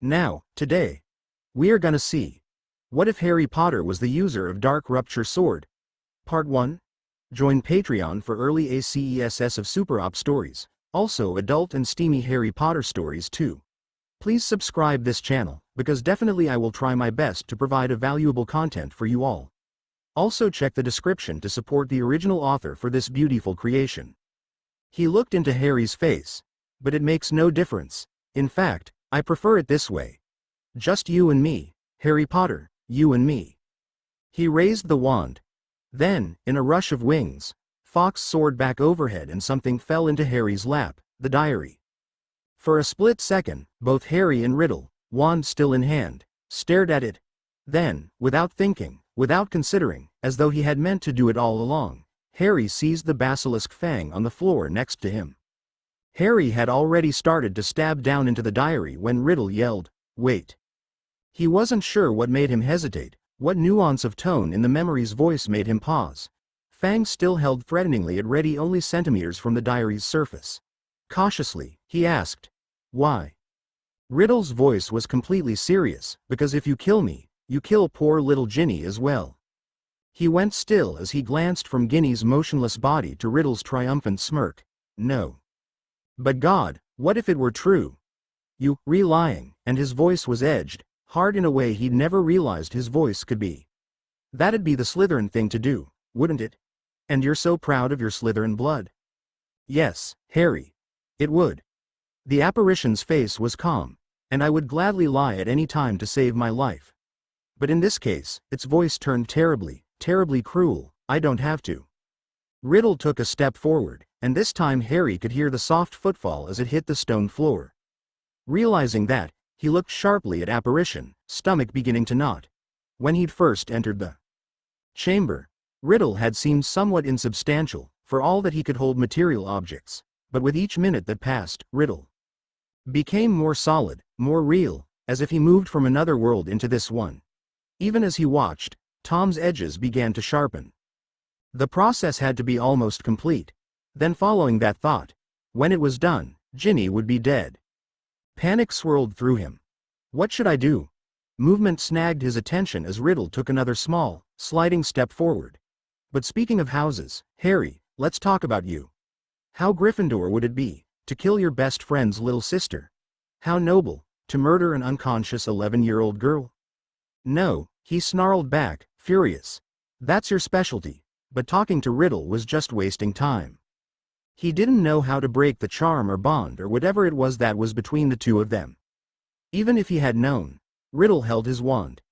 Now, today, we are gonna see. What if Harry Potter was the user of Dark Rupture Sword? Part 1. Join Patreon for early ACESS of Super Op stories, also adult and steamy Harry Potter stories too. Please subscribe this channel, because definitely I will try my best to provide a valuable content for you all. Also check the description to support the original author for this beautiful creation. He looked into Harry's face, but it makes no difference. In fact, I prefer it this way. Just you and me, Harry Potter, you and me. He raised the wand. Then, in a rush of wings, Fawkes soared back overhead and something fell into Harry's lap, the diary. For a split second, both Harry and Riddle, wand still in hand, stared at it. Then, without thinking, without considering, as though he had meant to do it all along, Harry seized the basilisk fang on the floor next to him. Harry had already started to stab down into the diary when Riddle yelled, "Wait." He wasn't sure what made him hesitate, what nuance of tone in the memory's voice made him pause. Fang still held threateningly at ready only centimeters from the diary's surface. Cautiously, he asked, "Why?" Riddle's voice was completely serious, "Because if you kill me, you kill poor little Ginny as well." He went still as he glanced from Ginny's motionless body to Riddle's triumphant smirk. "No. But God, what if it were true? You, lying," and his voice was edged, hard in a way he'd never realized his voice could be. "That'd be the Slytherin thing to do, wouldn't it? And you're so proud of your Slytherin blood." "Yes, Harry. It would." The apparition's face was calm, "And I would gladly lie at any time to save my life. But in this case," its voice turned terribly, terribly cruel, "I don't have to." Riddle took a step forward, and this time Harry could hear the soft footfall as it hit the stone floor. Realizing that, he looked sharply at apparition, stomach beginning to knot. When he'd first entered the chamber, Riddle had seemed somewhat insubstantial, for all that he could hold material objects, but with each minute that passed, Riddle became more solid, more real, as if he moved from another world into this one. Even as he watched, Tom's edges began to sharpen. The process had to be almost complete. Then following that thought, when it was done, Ginny would be dead. Panic swirled through him. What should I do? Movement snagged his attention as Riddle took another small, sliding step forward. "But speaking of houses, Harry, let's talk about you. How Gryffindor would it be, to kill your best friend's little sister? How noble, to murder an unconscious 11-year-old girl?" "No," he snarled back, furious. "That's your specialty." But talking to Riddle was just wasting time. He didn't know how to break the charm or bond or whatever it was that was between the two of them. Even if he had known, Riddle held his wand.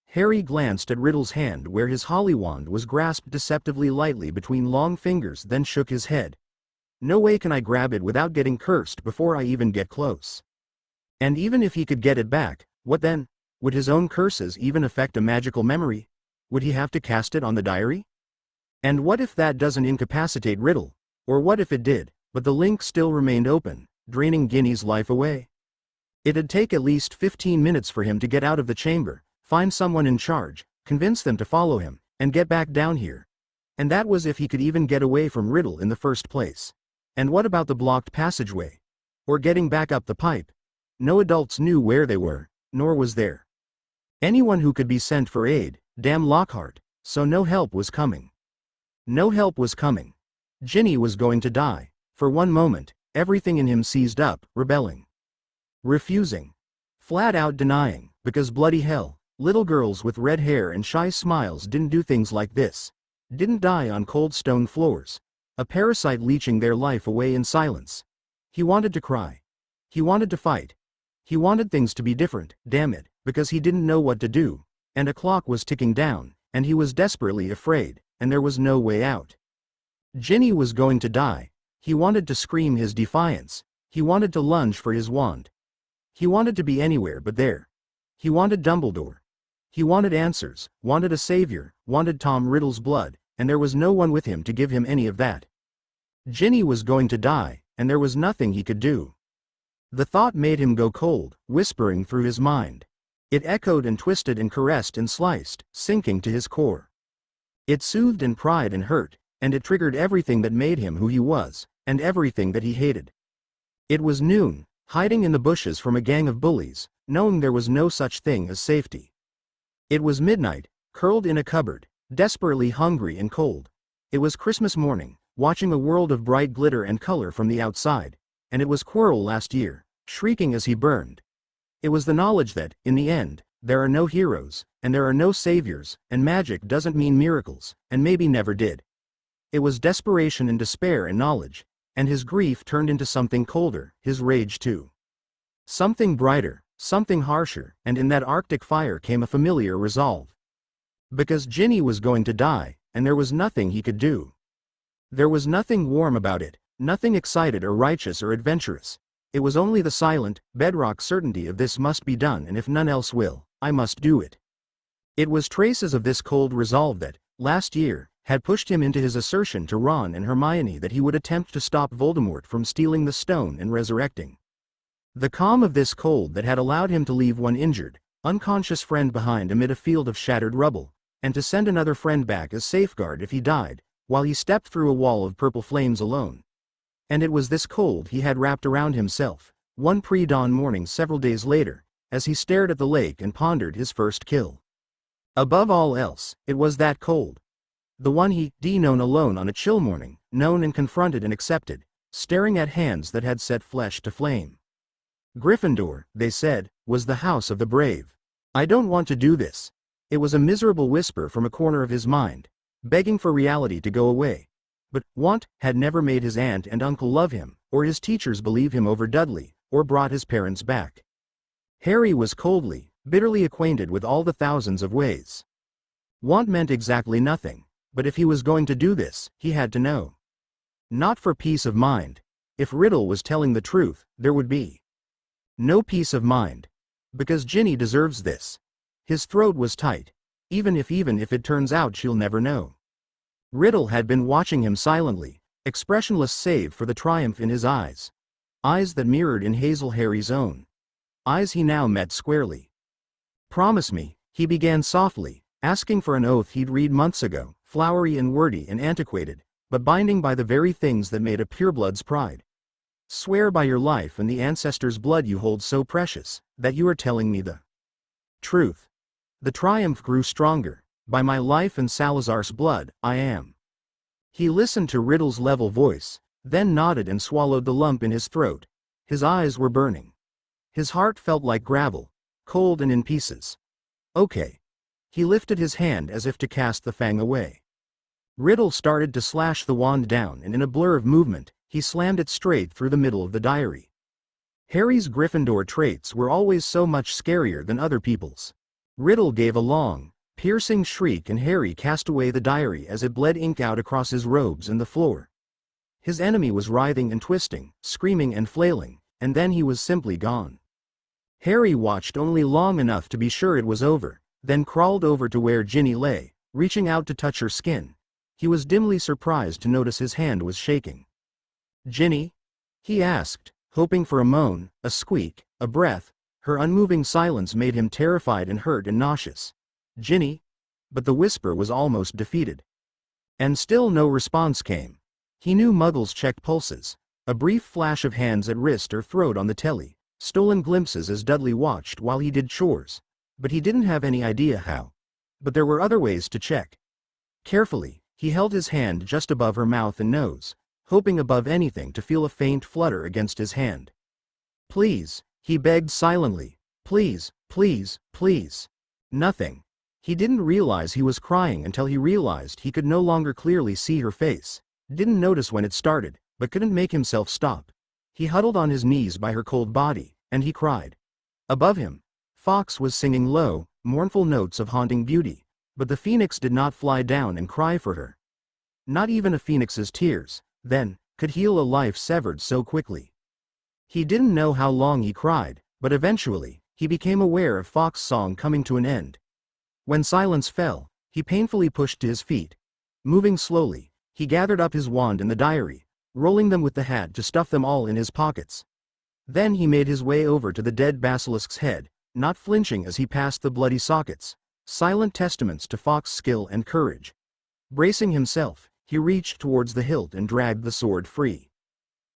Harry glanced at Riddle's hand where his holly wand was grasped deceptively lightly between long fingers, then shook his head. "No way can I grab it without getting cursed before I even get close." And even if he could get it back, what then? Would his own curses even affect a magical memory? Would he have to cast it on the diary? And what if that doesn't incapacitate Riddle? Or what if it did, but the link still remained open, draining Ginny's life away? It'd take at least 15 minutes for him to get out of the chamber, find someone in charge, convince them to follow him, and get back down here. And that was if he could even get away from Riddle in the first place. And what about the blocked passageway? Or getting back up the pipe? No adults knew where they were, nor was there anyone who could be sent for aid, damn Lockhart, so no help was coming. No help was coming. Ginny was going to die. For one moment, everything in him seized up, rebelling. Refusing. Flat out denying, because bloody hell, little girls with red hair and shy smiles didn't do things like this. Didn't die on cold stone floors. A parasite leeching their life away in silence. He wanted to cry. He wanted to fight. He wanted things to be different, damn it, because he didn't know what to do. And a clock was ticking down, and he was desperately afraid. And there was no way out. Ginny was going to die. He wanted to scream his defiance. He wanted to lunge for his wand. He wanted to be anywhere but there. He wanted Dumbledore. He wanted answers, wanted a savior, wanted Tom Riddle's blood, and there was no one with him to give him any of that. Ginny was going to die, and there was nothing he could do. The thought made him go cold, whispering through his mind. It echoed and twisted and caressed and sliced, sinking to his core. It soothed and pried and hurt, and it triggered everything that made him who he was, and everything that he hated. It was noon, hiding in the bushes from a gang of bullies, knowing there was no such thing as safety. It was midnight, curled in a cupboard, desperately hungry and cold. It was Christmas morning, watching a world of bright glitter and color from the outside, and it was Quirrell last year, shrieking as he burned. It was the knowledge that, in the end, there are no heroes, and there are no saviors, and magic doesn't mean miracles, and maybe never did. It was desperation and despair and knowledge, and his grief turned into something colder, his rage too. Something brighter, something harsher, and in that arctic fire came a familiar resolve. Because Ginny was going to die, and there was nothing he could do. There was nothing warm about it, nothing excited or righteous or adventurous. It was only the silent, bedrock certainty of this must be done, and if none else will, I must do it. It was traces of this cold resolve that, last year, had pushed him into his assertion to Ron and Hermione that he would attempt to stop Voldemort from stealing the stone and resurrecting. The calm of this cold that had allowed him to leave one injured, unconscious friend behind amid a field of shattered rubble, and to send another friend back as safeguard if he died, while he stepped through a wall of purple flames alone. And it was this cold he had wrapped around himself, one pre-dawn morning several days later, as he stared at the lake and pondered his first kill. Above all else, it was that cold. The one he'd known alone on a chill morning, known and confronted and accepted, staring at hands that had set flesh to flame. Gryffindor, they said, was the house of the brave. I don't want to do this. It was a miserable whisper from a corner of his mind, begging for reality to go away. But want had never made his aunt and uncle love him, or his teachers believe him over Dudley, or brought his parents back. Harry was coldly, bitterly acquainted with all the thousands of ways. Want meant exactly nothing, but if he was going to do this, he had to know. Not for peace of mind. If Riddle was telling the truth, there would be no peace of mind. Because Ginny deserves this. His throat was tight. Even if it turns out she'll never know. Riddle had been watching him silently, expressionless save for the triumph in his eyes. Eyes that mirrored in hazel Harry's own. Eyes he now met squarely. Promise me, he began softly, asking for an oath he'd read months ago, flowery and wordy and antiquated, but binding by the very things that made a pureblood's pride. Swear by your life and the ancestors' blood you hold so precious, that you are telling me the truth. The triumph grew stronger. By my life and Salazar's blood, I am. He listened to Riddle's level voice, then nodded and swallowed the lump in his throat. His eyes were burning. His heart felt like gravel, cold and in pieces. Okay. He lifted his hand as if to cast the fang away. Riddle started to slash the wand down, and in a blur of movement, he slammed it straight through the middle of the diary. Harry's Gryffindor traits were always so much scarier than other people's. Riddle gave a long, piercing shriek, and Harry cast away the diary as it bled ink out across his robes and the floor. His enemy was writhing and twisting, screaming and flailing, and then he was simply gone. Harry watched only long enough to be sure it was over, then crawled over to where Ginny lay, reaching out to touch her skin. He was dimly surprised to notice his hand was shaking. "Ginny?" he asked, hoping for a moan, a squeak, a breath. Her unmoving silence made him terrified and hurt and nauseous. "Ginny?" But the whisper was almost defeated. And still no response came. He knew Muggles check pulses. A brief flash of hands at wrist or throat on the telly, stolen glimpses as Dudley watched while he did chores. But he didn't have any idea how. But there were other ways to check. Carefully, he held his hand just above her mouth and nose, hoping above anything to feel a faint flutter against his hand. "Please," he begged silently. "Please, please, please." Nothing. He didn't realize he was crying until he realized he could no longer clearly see her face. Didn't notice when it started, but couldn't make himself stop. He huddled on his knees by her cold body, and he cried. Above him, Fox was singing low, mournful notes of haunting beauty, but the phoenix did not fly down and cry for her. Not even a phoenix's tears, then, could heal a life severed so quickly. He didn't know how long he cried, but eventually, he became aware of Fox's song coming to an end. When silence fell, he painfully pushed to his feet. Moving slowly, he gathered up his wand and the diary, rolling them with the hat to stuff them all in his pockets. Then he made his way over to the dead basilisk's head, not flinching as he passed the bloody sockets, silent testaments to Fox's skill and courage. Bracing himself, he reached towards the hilt and dragged the sword free.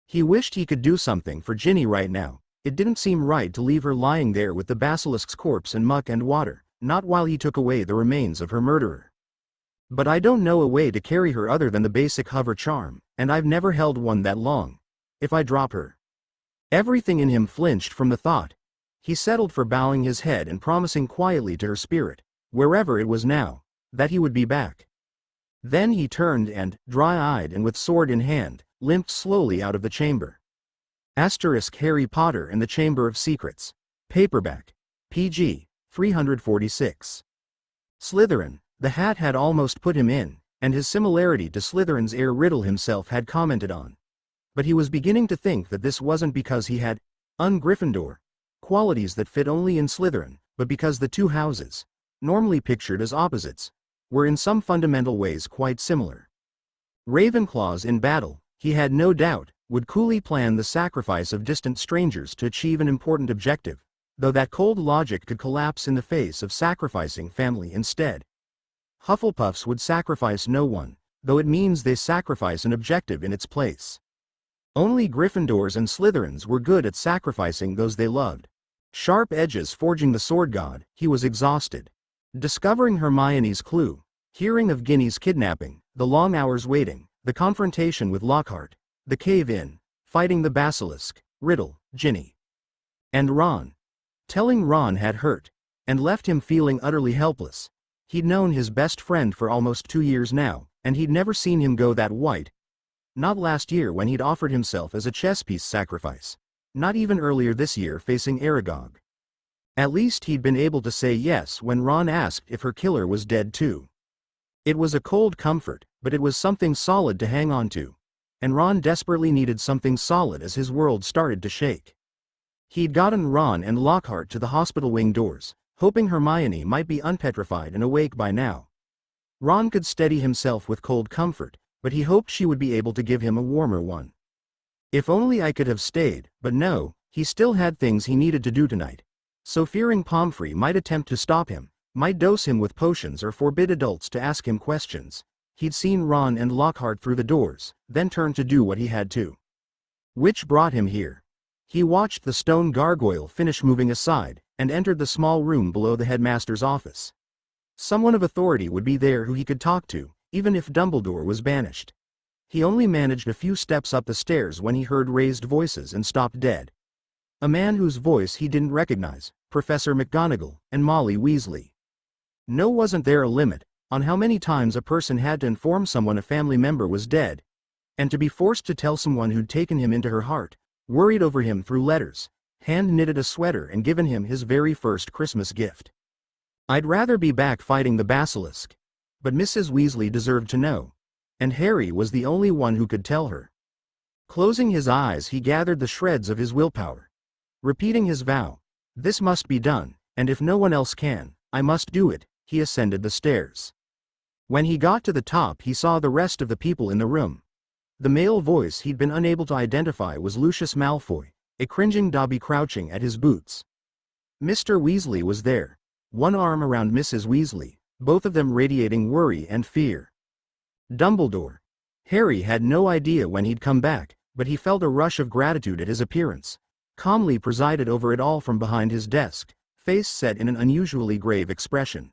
He wished he could do something for Ginny right now. It didn't seem right to leave her lying there with the basilisk's corpse in muck and water, not while he took away the remains of her murderer. But I don't know a way to carry her other than the basic hover charm, and I've never held one that long. If I drop her... Everything in him flinched from the thought. He settled for bowing his head and promising quietly to her spirit, wherever it was now, that he would be back. Then he turned and, dry-eyed and with sword in hand, limped slowly out of the chamber. Harry Potter and the Chamber of Secrets. Paperback. PG. 346. Slytherin. The hat had almost put him in, and his similarity to Slytherin's heir Riddle himself had commented on. But he was beginning to think that this wasn't because he had un-Gryffindor qualities that fit only in Slytherin, but because the two houses, normally pictured as opposites, were in some fundamental ways quite similar. Ravenclaws in battle, he had no doubt, would coolly plan the sacrifice of distant strangers to achieve an important objective, though that cold logic could collapse in the face of sacrificing family instead. Hufflepuffs would sacrifice no one, though it means they sacrifice an objective in its place. Only Gryffindors and Slytherins were good at sacrificing those they loved. Sharp edges forging the sword god, he was exhausted. Discovering Hermione's clue, hearing of Ginny's kidnapping, the long hours waiting, the confrontation with Lockhart, the cave-in, fighting the basilisk, Riddle, Ginny. And Ron. Telling Ron had hurt, and left him feeling utterly helpless. He'd known his best friend for almost 2 years now, and he'd never seen him go that white. Not last year when he'd offered himself as a chess piece sacrifice. Not even earlier this year facing Aragog. At least he'd been able to say yes when Ron asked if her killer was dead too. It was a cold comfort, but it was something solid to hang on to. And Ron desperately needed something solid as his world started to shake. He'd gotten Ron and Lockhart to the hospital wing doors, hoping Hermione might be unpetrified and awake by now. Ron could steady himself with cold comfort, but he hoped she would be able to give him a warmer one. If only I could have stayed, but no, he still had things he needed to do tonight. So fearing Pomfrey might attempt to stop him, might dose him with potions or forbid adults to ask him questions, he'd seen Ron and Lockhart through the doors, then turned to do what he had to. Which brought him here. He watched the stone gargoyle finish moving aside, and entered the small room below the headmaster's office. Someone of authority would be there who he could talk to, even if Dumbledore was banished. He only managed a few steps up the stairs when he heard raised voices and stopped dead. A man whose voice he didn't recognize, Professor McGonagall, and Molly Weasley. No, wasn't there a limit on how many times a person had to inform someone a family member was dead, and to be forced to tell someone who'd taken him into her heart, worried over him through letters, hand-knitted a sweater and given him his very first Christmas gift. I'd rather be back fighting the basilisk. But Mrs. Weasley deserved to know. And Harry was the only one who could tell her. Closing his eyes, he gathered the shreds of his willpower. Repeating his vow, this must be done, and if no one else can, I must do it, he ascended the stairs. When he got to the top, he saw the rest of the people in the room. The male voice he'd been unable to identify was Lucius Malfoy, a cringing Dobby crouching at his boots. Mr. Weasley was there, one arm around Mrs. Weasley, both of them radiating worry and fear. Dumbledore. Harry had no idea when he'd come back, but he felt a rush of gratitude at his appearance. Calmly presided over it all from behind his desk, face set in an unusually grave expression.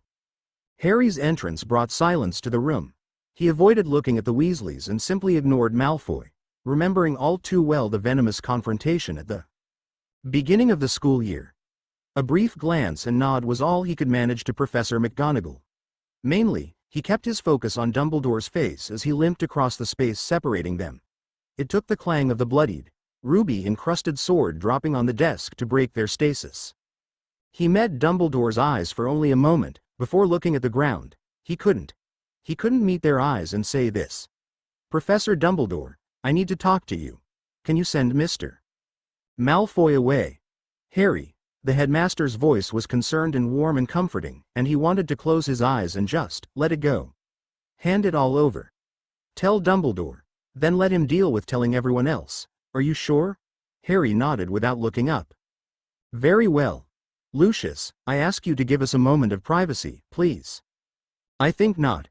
Harry's entrance brought silence to the room. He avoided looking at the Weasleys and simply ignored Malfoy, remembering all too well the venomous confrontation at the beginning of the school year. A brief glance and nod was all he could manage to Professor McGonagall. Mainly, he kept his focus on Dumbledore's face as he limped across the space separating them. It took the clang of the bloodied, ruby-encrusted sword dropping on the desk to break their stasis. He met Dumbledore's eyes for only a moment, before looking at the ground. He couldn't meet their eyes and say this. Professor Dumbledore, I need to talk to you. Can you send Mr. Malfoy away? Harry. The headmaster's voice was concerned and warm and comforting, and he wanted to close his eyes and just let it go. Hand it all over. Tell Dumbledore, then let him deal with telling everyone else. Are you sure? Harry nodded without looking up. Very well. Lucius, I ask you to give us a moment of privacy, please. I think not.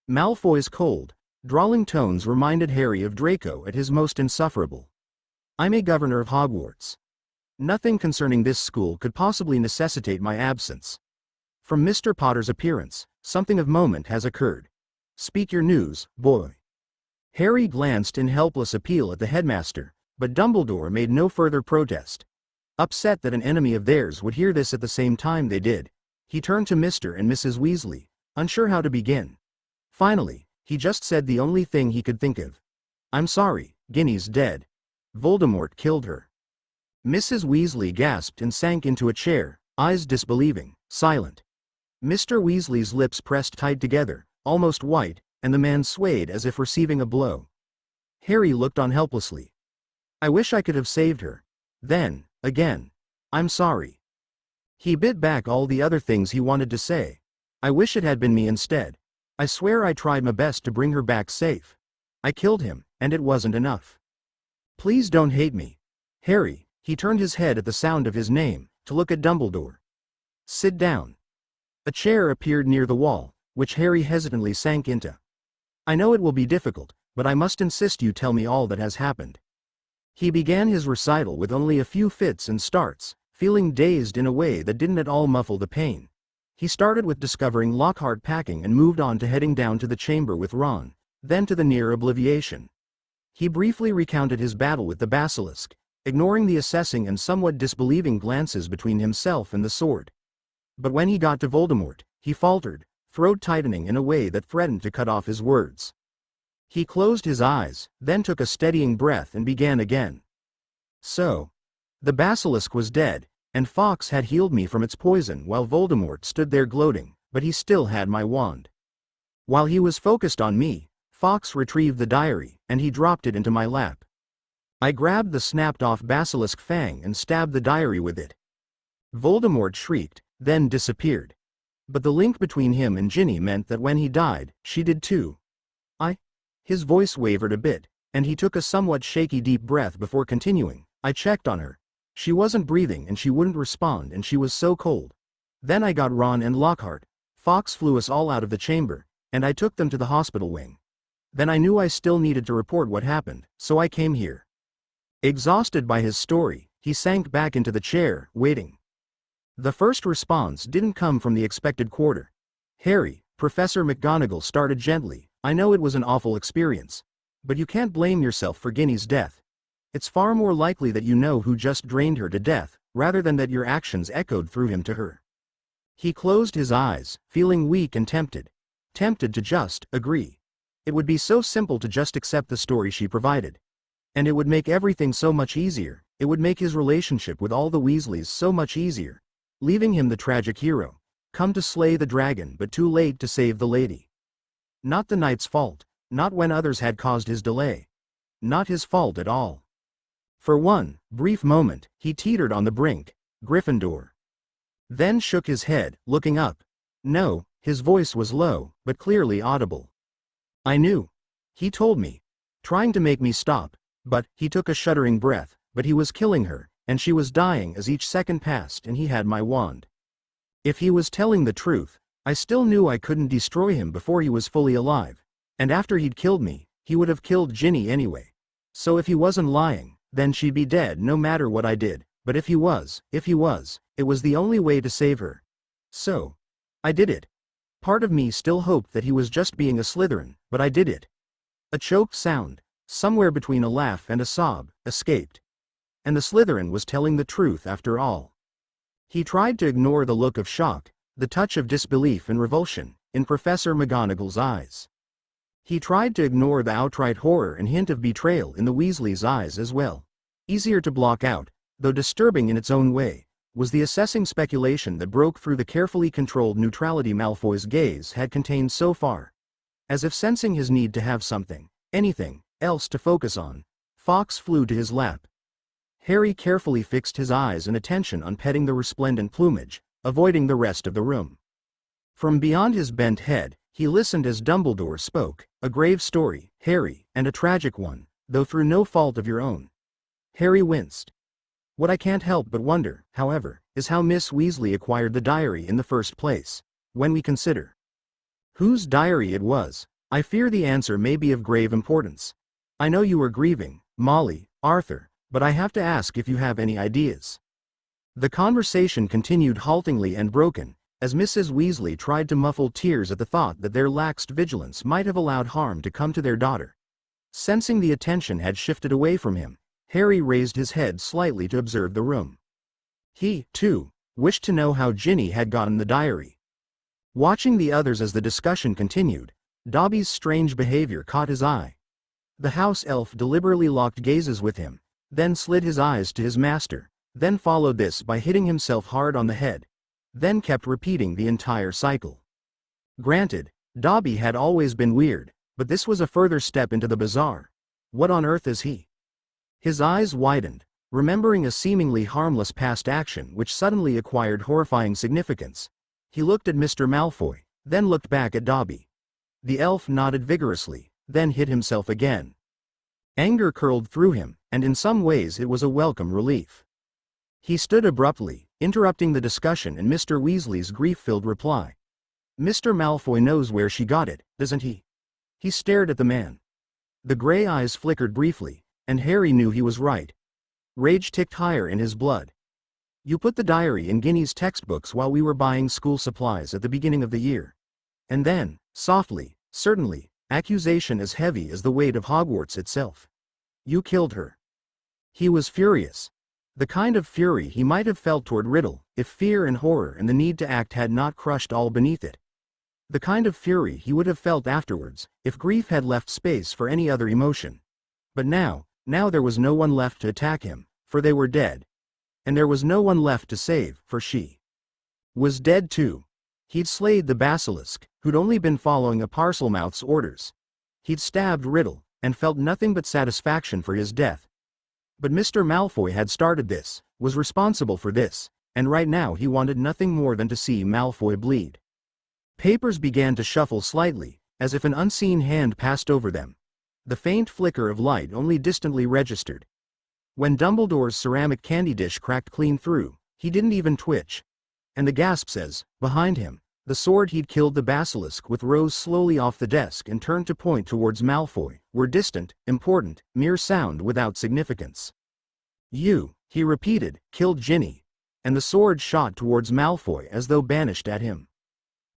Malfoy's cold, drawling tones reminded Harry of Draco at his most insufferable. I'm a governor of Hogwarts. Nothing concerning this school could possibly necessitate my absence. From Mr. Potter's appearance, something of moment has occurred. Speak your news, boy. Harry glanced in helpless appeal at the headmaster, but Dumbledore made no further protest. Upset that an enemy of theirs would hear this at the same time they did, he turned to Mr. and Mrs. Weasley, unsure how to begin. Finally, he just said the only thing he could think of. I'm sorry, Ginny's dead. Voldemort killed her. Mrs. Weasley gasped and sank into a chair, eyes disbelieving, silent. Mr. Weasley's lips pressed tight together, almost white, and the man swayed as if receiving a blow. Harry looked on helplessly. I wish I could have saved her. Then, again, I'm sorry. He bit back all the other things he wanted to say. I wish it had been me instead. I swear I tried my best to bring her back safe. I killed him, and it wasn't enough. Please don't hate me. Harry, he turned his head at the sound of his name, to look at Dumbledore. Sit down. A chair appeared near the wall, which Harry hesitantly sank into. I know it will be difficult, but I must insist you tell me all that has happened. He began his recital with only a few fits and starts, feeling dazed in a way that didn't at all muffle the pain. He started with discovering Lockhart packing and moved on to heading down to the chamber with Ron, then to the near obliviation. He briefly recounted his battle with the basilisk, ignoring the assessing and somewhat disbelieving glances between himself and the sword. But when he got to Voldemort, he faltered, throat tightening in a way that threatened to cut off his words. He closed his eyes, then took a steadying breath and began again. So, the basilisk was dead, and Fawkes had healed me from its poison while Voldemort stood there gloating, but he still had my wand. While he was focused on me, Fawkes retrieved the diary, and he dropped it into my lap. I grabbed the snapped-off basilisk fang and stabbed the diary with it. Voldemort shrieked, then disappeared. But the link between him and Ginny meant that when he died, she did too. His voice wavered a bit, and he took a somewhat shaky deep breath before continuing. I checked on her. She wasn't breathing and she wouldn't respond and she was so cold. Then I got Ron and Lockhart. Fawkes flew us all out of the chamber, and I took them to the hospital wing. Then I knew I still needed to report what happened, so I came here. Exhausted by his story, he sank back into the chair, waiting. The first response didn't come from the expected quarter. Harry, Professor McGonagall started gently. I know it was an awful experience. But you can't blame yourself for Ginny's death. It's far more likely that you know who just drained her to death, rather than that your actions echoed through him to her. He closed his eyes, feeling weak and tempted. Tempted to just agree. It would be so simple to just accept the story she provided. And it would make everything so much easier. It would make his relationship with all the Weasleys so much easier. Leaving him the tragic hero, come to slay the dragon but too late to save the lady. Not the knight's fault, not when others had caused his delay. Not his fault at all. For one brief moment, he teetered on the brink, Gryffindor. Then shook his head, looking up. No, his voice was low, but clearly audible. I knew. He told me. Trying to make me stop, but, he took a shuddering breath, but he was killing her, and she was dying as each second passed and he had my wand. If he was telling the truth, I still knew I couldn't destroy him before he was fully alive. And after he'd killed me, he would have killed Ginny anyway. So if he wasn't lying, then she'd be dead no matter what I did. But if he was, it was the only way to save her. So, I did it. Part of me still hoped that he was just being a Slytherin, but I did it. A choked sound, somewhere between a laugh and a sob, escaped. And the Slytherin was telling the truth after all. He tried to ignore the look of shock, the touch of disbelief and revulsion, in Professor McGonagall's eyes. He tried to ignore the outright horror and hint of betrayal in the Weasleys' eyes as well. Easier to block out, though disturbing in its own way, was the assessing speculation that broke through the carefully controlled neutrality Malfoy's gaze had contained so far. As if sensing his need to have something, anything, else to focus on, Fawkes flew to his lap. Harry carefully fixed his eyes and attention on petting the resplendent plumage, avoiding the rest of the room. From beyond his bent head, he listened as Dumbledore spoke, a grave story, Harry, and a tragic one, though through no fault of your own. Harry winced. What I can't help but wonder, however, is how Miss Weasley acquired the diary in the first place. When we consider whose diary it was, I fear the answer may be of grave importance. I know you are grieving, Molly, Arthur, but I have to ask if you have any ideas. The conversation continued haltingly and broken, as Mrs. Weasley tried to muffle tears at the thought that their laxed vigilance might have allowed harm to come to their daughter. Sensing the attention had shifted away from him, Harry raised his head slightly to observe the room. He, too, wished to know how Ginny had gotten the diary. Watching the others as the discussion continued, Dobby's strange behavior caught his eye. The house elf deliberately locked gazes with him, then slid his eyes to his master, then followed this by hitting himself hard on the head, then kept repeating the entire cycle. Granted, Dobby had always been weird, but this was a further step into the bizarre. What on earth is he? His eyes widened, remembering a seemingly harmless past action which suddenly acquired horrifying significance. He looked at Mr. Malfoy, then looked back at Dobby. The elf nodded vigorously, then hit himself again. Anger curled through him, and in some ways it was a welcome relief. He stood abruptly, interrupting the discussion and Mr. Weasley's grief-filled reply. Mr. Malfoy knows where she got it, doesn't he? He stared at the man. The gray eyes flickered briefly, and Harry knew he was right. Rage ticked higher in his blood. You put the diary in Ginny's textbooks while we were buying school supplies at the beginning of the year. And then, softly, certainly, accusation as heavy as the weight of Hogwarts itself. You killed her. He was furious. The kind of fury he might have felt toward Riddle, if fear and horror and the need to act had not crushed all beneath it. The kind of fury he would have felt afterwards, if grief had left space for any other emotion. But now there was no one left to attack him, for they were dead. And there was no one left to save, for she was dead too. He'd slayed the basilisk, who'd only been following a Parselmouth's orders. He'd stabbed Riddle, and felt nothing but satisfaction for his death. But Mr. Malfoy had started this, was responsible for this, and right now he wanted nothing more than to see Malfoy bleed. Papers began to shuffle slightly, as if an unseen hand passed over them. The faint flicker of light only distantly registered. When Dumbledore's ceramic candy dish cracked clean through, he didn't even twitch. And the gasps as, behind him, the sword he'd killed the basilisk with rose slowly off the desk and turned to point towards Malfoy, were distant, important, mere sound without significance. You, he repeated, killed Ginny. And the sword shot towards Malfoy as though banished at him.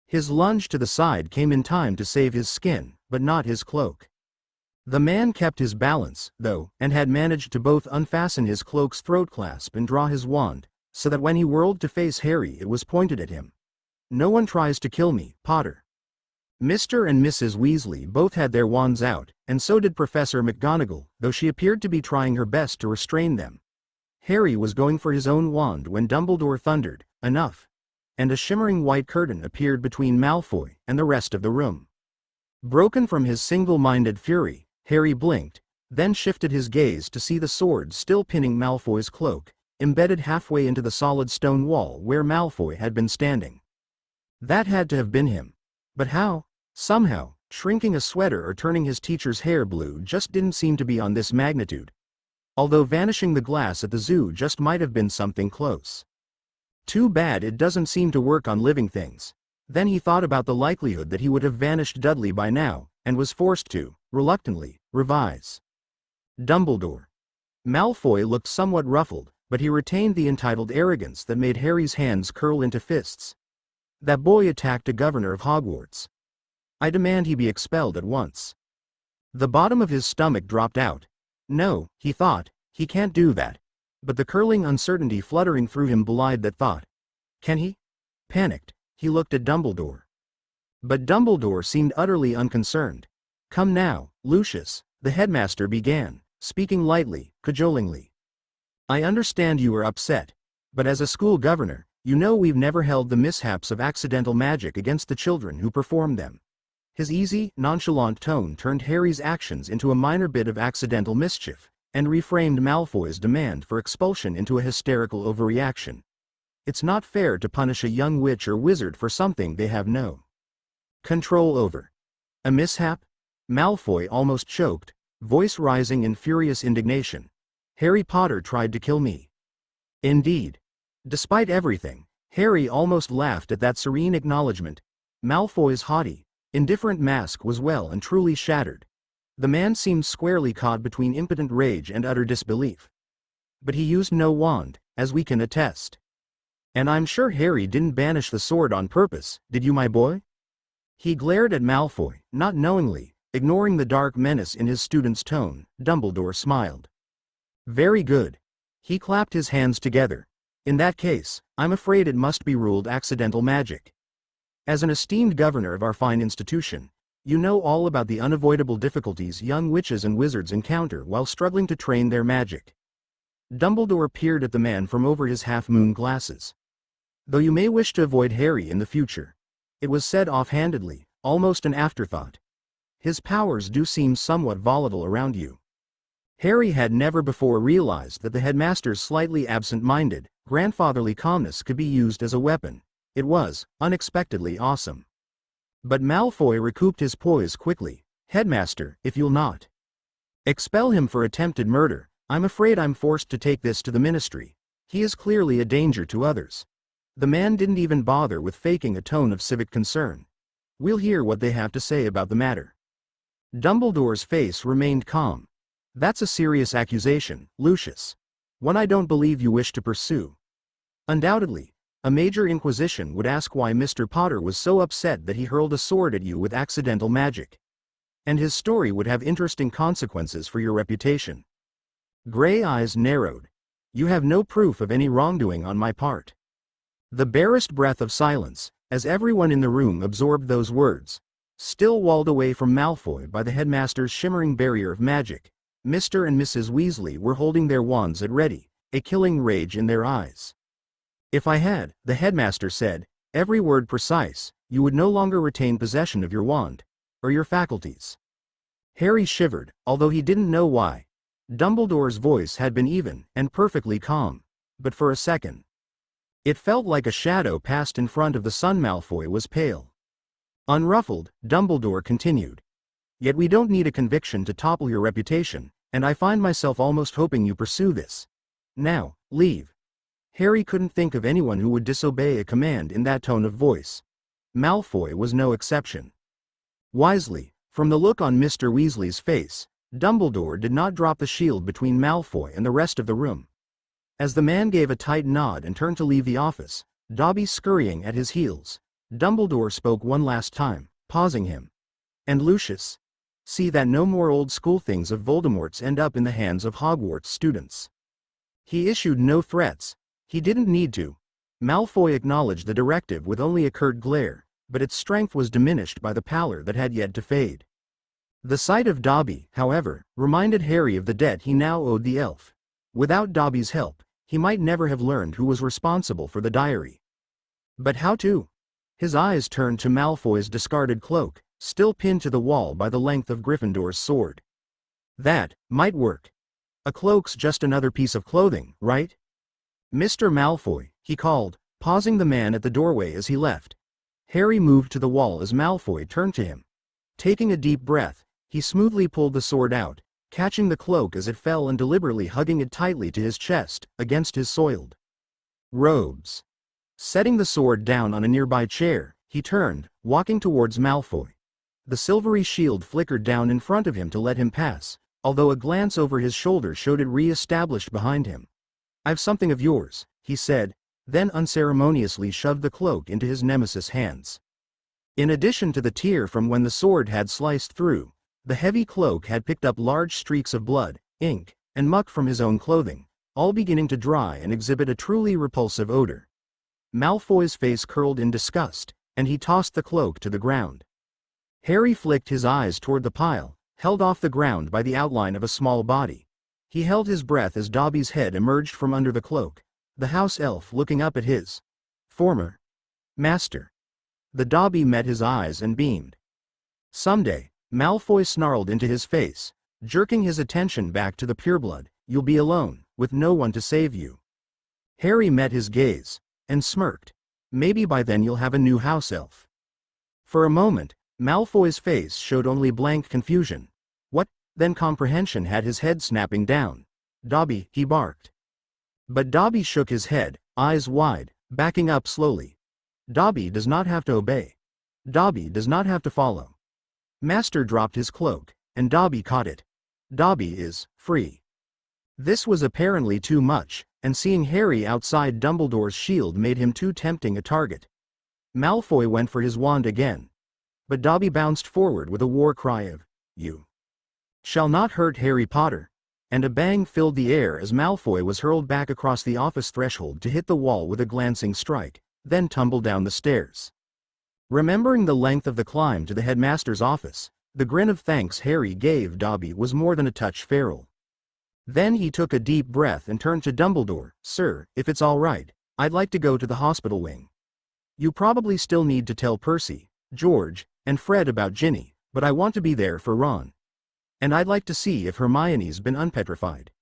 His lunge to the side came in time to save his skin, but not his cloak. The man kept his balance, though, and had managed to both unfasten his cloak's throat clasp and draw his wand, so that when he whirled to face Harry it was pointed at him. No one tries to kill me, Potter. Mr. and Mrs. Weasley both had their wands out, and so did Professor McGonagall, though she appeared to be trying her best to restrain them. Harry was going for his own wand when Dumbledore thundered, "Enough!" And a shimmering white curtain appeared between Malfoy and the rest of the room. Broken from his single-minded fury, Harry blinked, then shifted his gaze to see the sword still pinning Malfoy's cloak, embedded halfway into the solid stone wall where Malfoy had been standing. That had to have been him. But how? Somehow, shrinking a sweater or turning his teacher's hair blue just didn't seem to be on this magnitude. Although vanishing the glass at the zoo just might have been something close. Too bad it doesn't seem to work on living things. Then he thought about the likelihood that he would have vanished Dudley by now, and was forced to, reluctantly, revise. Dumbledore. Malfoy looked somewhat ruffled, but he retained the entitled arrogance that made Harry's hands curl into fists. That boy attacked a governor of Hogwarts. I demand he be expelled at once. The bottom of his stomach dropped out. No, he thought, he can't do that. But the curling uncertainty fluttering through him belied that thought. Can he? Panicked, he looked at Dumbledore. But Dumbledore seemed utterly unconcerned. Come now, Lucius, the headmaster began, speaking lightly, cajolingly. I understand you are upset, but as a school governor, you know we've never held the mishaps of accidental magic against the children who perform them. His easy, nonchalant tone turned Harry's actions into a minor bit of accidental mischief, and reframed Malfoy's demand for expulsion into a hysterical overreaction. It's not fair to punish a young witch or wizard for something they have no control over. A mishap? Malfoy almost choked, voice rising in furious indignation. Harry Potter tried to kill me. Indeed. Despite everything, Harry almost laughed at that serene acknowledgement. Malfoy's haughty, indifferent mask was well and truly shattered. The man seemed squarely caught between impotent rage and utter disbelief. But he used no wand, as we can attest. And I'm sure Harry didn't banish the sword on purpose, did you, my boy? He glared at Malfoy, not knowingly, ignoring the dark menace in his student's tone. Dumbledore smiled. Very good. He clapped his hands together. In that case, I'm afraid it must be ruled accidental magic. As an esteemed governor of our fine institution, you know all about the unavoidable difficulties young witches and wizards encounter while struggling to train their magic. Dumbledore peered at the man from over his half-moon glasses. Though you may wish to avoid Harry in the future, it was said offhandedly, almost an afterthought. His powers do seem somewhat volatile around you. Harry had never before realized that the headmaster's slightly absent-minded, grandfatherly calmness could be used as a weapon. It was, unexpectedly, awesome. But Malfoy recouped his poise quickly. Headmaster, if you'll not expel him for attempted murder, I'm afraid I'm forced to take this to the ministry. He is clearly a danger to others. The man didn't even bother with faking a tone of civic concern. We'll hear what they have to say about the matter. Dumbledore's face remained calm. That's a serious accusation, Lucius. One I don't believe you wish to pursue. Undoubtedly, a major inquisition would ask why Mr. Potter was so upset that he hurled a sword at you with accidental magic. And his story would have interesting consequences for your reputation. Gray eyes narrowed. You have no proof of any wrongdoing on my part. The barest breath of silence, as everyone in the room absorbed those words, still walled away from Malfoy by the headmaster's shimmering barrier of magic. Mr. and Mrs. Weasley were holding their wands at ready, a killing rage in their eyes. If I had, the headmaster said, every word precise, you would no longer retain possession of your wand, or your faculties. Harry shivered, although he didn't know why. Dumbledore's voice had been even and perfectly calm, but for a second, it felt like a shadow passed in front of the sun. Malfoy was pale. Unruffled, Dumbledore continued. Yet we don't need a conviction to topple your reputation, and I find myself almost hoping you pursue this. Now, leave. Harry couldn't think of anyone who would disobey a command in that tone of voice. Malfoy was no exception. Wisely, from the look on Mr. Weasley's face, Dumbledore did not drop the shield between Malfoy and the rest of the room. As the man gave a tight nod and turned to leave the office, Dobby scurrying at his heels, Dumbledore spoke one last time, pausing him. And Lucius? See that no more old school things of Voldemort's end up in the hands of Hogwarts students. He issued no threats. He didn't need to. Malfoy acknowledged the directive with only a curt glare, but its strength was diminished by the pallor that had yet to fade. The sight of Dobby, however, reminded Harry of the debt he now owed the elf. Without Dobby's help, he might never have learned who was responsible for the diary. But how to? His eyes turned to Malfoy's discarded cloak, still pinned to the wall by the length of Gryffindor's sword. That might work. A cloak's just another piece of clothing, right? Mr. Malfoy, he called, pausing the man at the doorway as he left. Harry moved to the wall as Malfoy turned to him. Taking a deep breath, he smoothly pulled the sword out, catching the cloak as it fell and deliberately hugging it tightly to his chest, against his soiled robes. Setting the sword down on a nearby chair, he turned, walking towards Malfoy. The silvery shield flickered down in front of him to let him pass, although a glance over his shoulder showed it re-established behind him. I've something of yours, he said, then unceremoniously shoved the cloak into his nemesis' hands. In addition to the tear from when the sword had sliced through, the heavy cloak had picked up large streaks of blood, ink, and muck from his own clothing, all beginning to dry and exhibit a truly repulsive odor. Malfoy's face curled in disgust, and he tossed the cloak to the ground. Harry flicked his eyes toward the pile, held off the ground by the outline of a small body. He held his breath as Dobby's head emerged from under the cloak, the house elf looking up at his former master. The Dobby met his eyes and beamed. Someday, Malfoy snarled into his face, jerking his attention back to the pureblood, you'll be alone, with no one to save you. Harry met his gaze, and smirked. Maybe by then you'll have a new house elf. For a moment, Malfoy's face showed only blank confusion. What? Then comprehension had his head snapping down. Dobby, he barked. But Dobby shook his head, eyes wide, backing up slowly. Dobby does not have to obey. Dobby does not have to follow. Master dropped his cloak, and Dobby caught it. Dobby is free. This was apparently too much, and seeing Harry outside Dumbledore's shield made him too tempting a target. Malfoy went for his wand again. But Dobby bounced forward with a war cry of, "You shall not hurt Harry Potter," and a bang filled the air as Malfoy was hurled back across the office threshold to hit the wall with a glancing strike, then tumble down the stairs. Remembering the length of the climb to the headmaster's office, the grin of thanks Harry gave Dobby was more than a touch feral. Then he took a deep breath and turned to Dumbledore. "Sir, if it's all right, I'd like to go to the hospital wing. You probably still need to tell Percy, George, and Fred about Ginny, but I want to be there for Ron. And I'd like to see if Hermione's been unpetrified."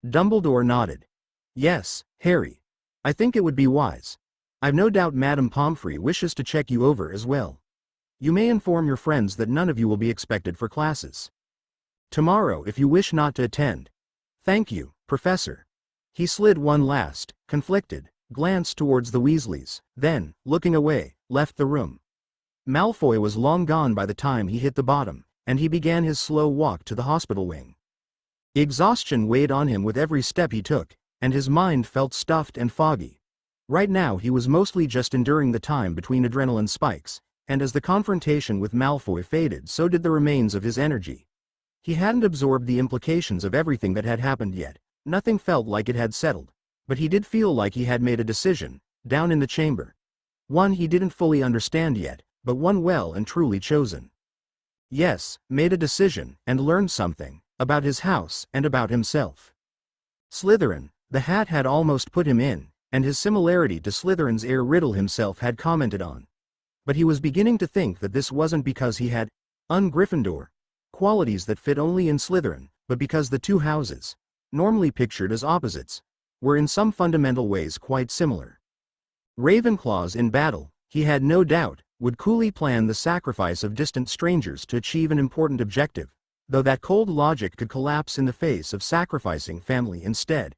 Dumbledore nodded. "Yes, Harry. I think it would be wise. I've no doubt Madame Pomfrey wishes to check you over as well. You may inform your friends that none of you will be expected for classes tomorrow if you wish not to attend. Thank you, Professor." He slid one last, conflicted, glance towards the Weasleys, then, looking away, left the room. Malfoy was long gone by the time he hit the bottom, and he began his slow walk to the hospital wing. Exhaustion weighed on him with every step he took, and his mind felt stuffed and foggy. Right now he was mostly just enduring the time between adrenaline spikes, and as the confrontation with Malfoy faded, so did the remains of his energy. He hadn't absorbed the implications of everything that had happened yet. Nothing felt like it had settled, but he did feel like he had made a decision, down in the chamber. One he didn't fully understand yet, but one well and truly chosen. Yes, made a decision, and learned something, about his house and about himself. Slytherin, the hat had almost put him in, and his similarity to Slytherin's heir Riddle himself had commented on. But he was beginning to think that this wasn't because he had un-Gryffindor qualities that fit only in Slytherin, but because the two houses, normally pictured as opposites, were in some fundamental ways quite similar. Ravenclaws in battle, he had no doubt, would coolly plan the sacrifice of distant strangers to achieve an important objective, though that cold logic could collapse in the face of sacrificing family instead.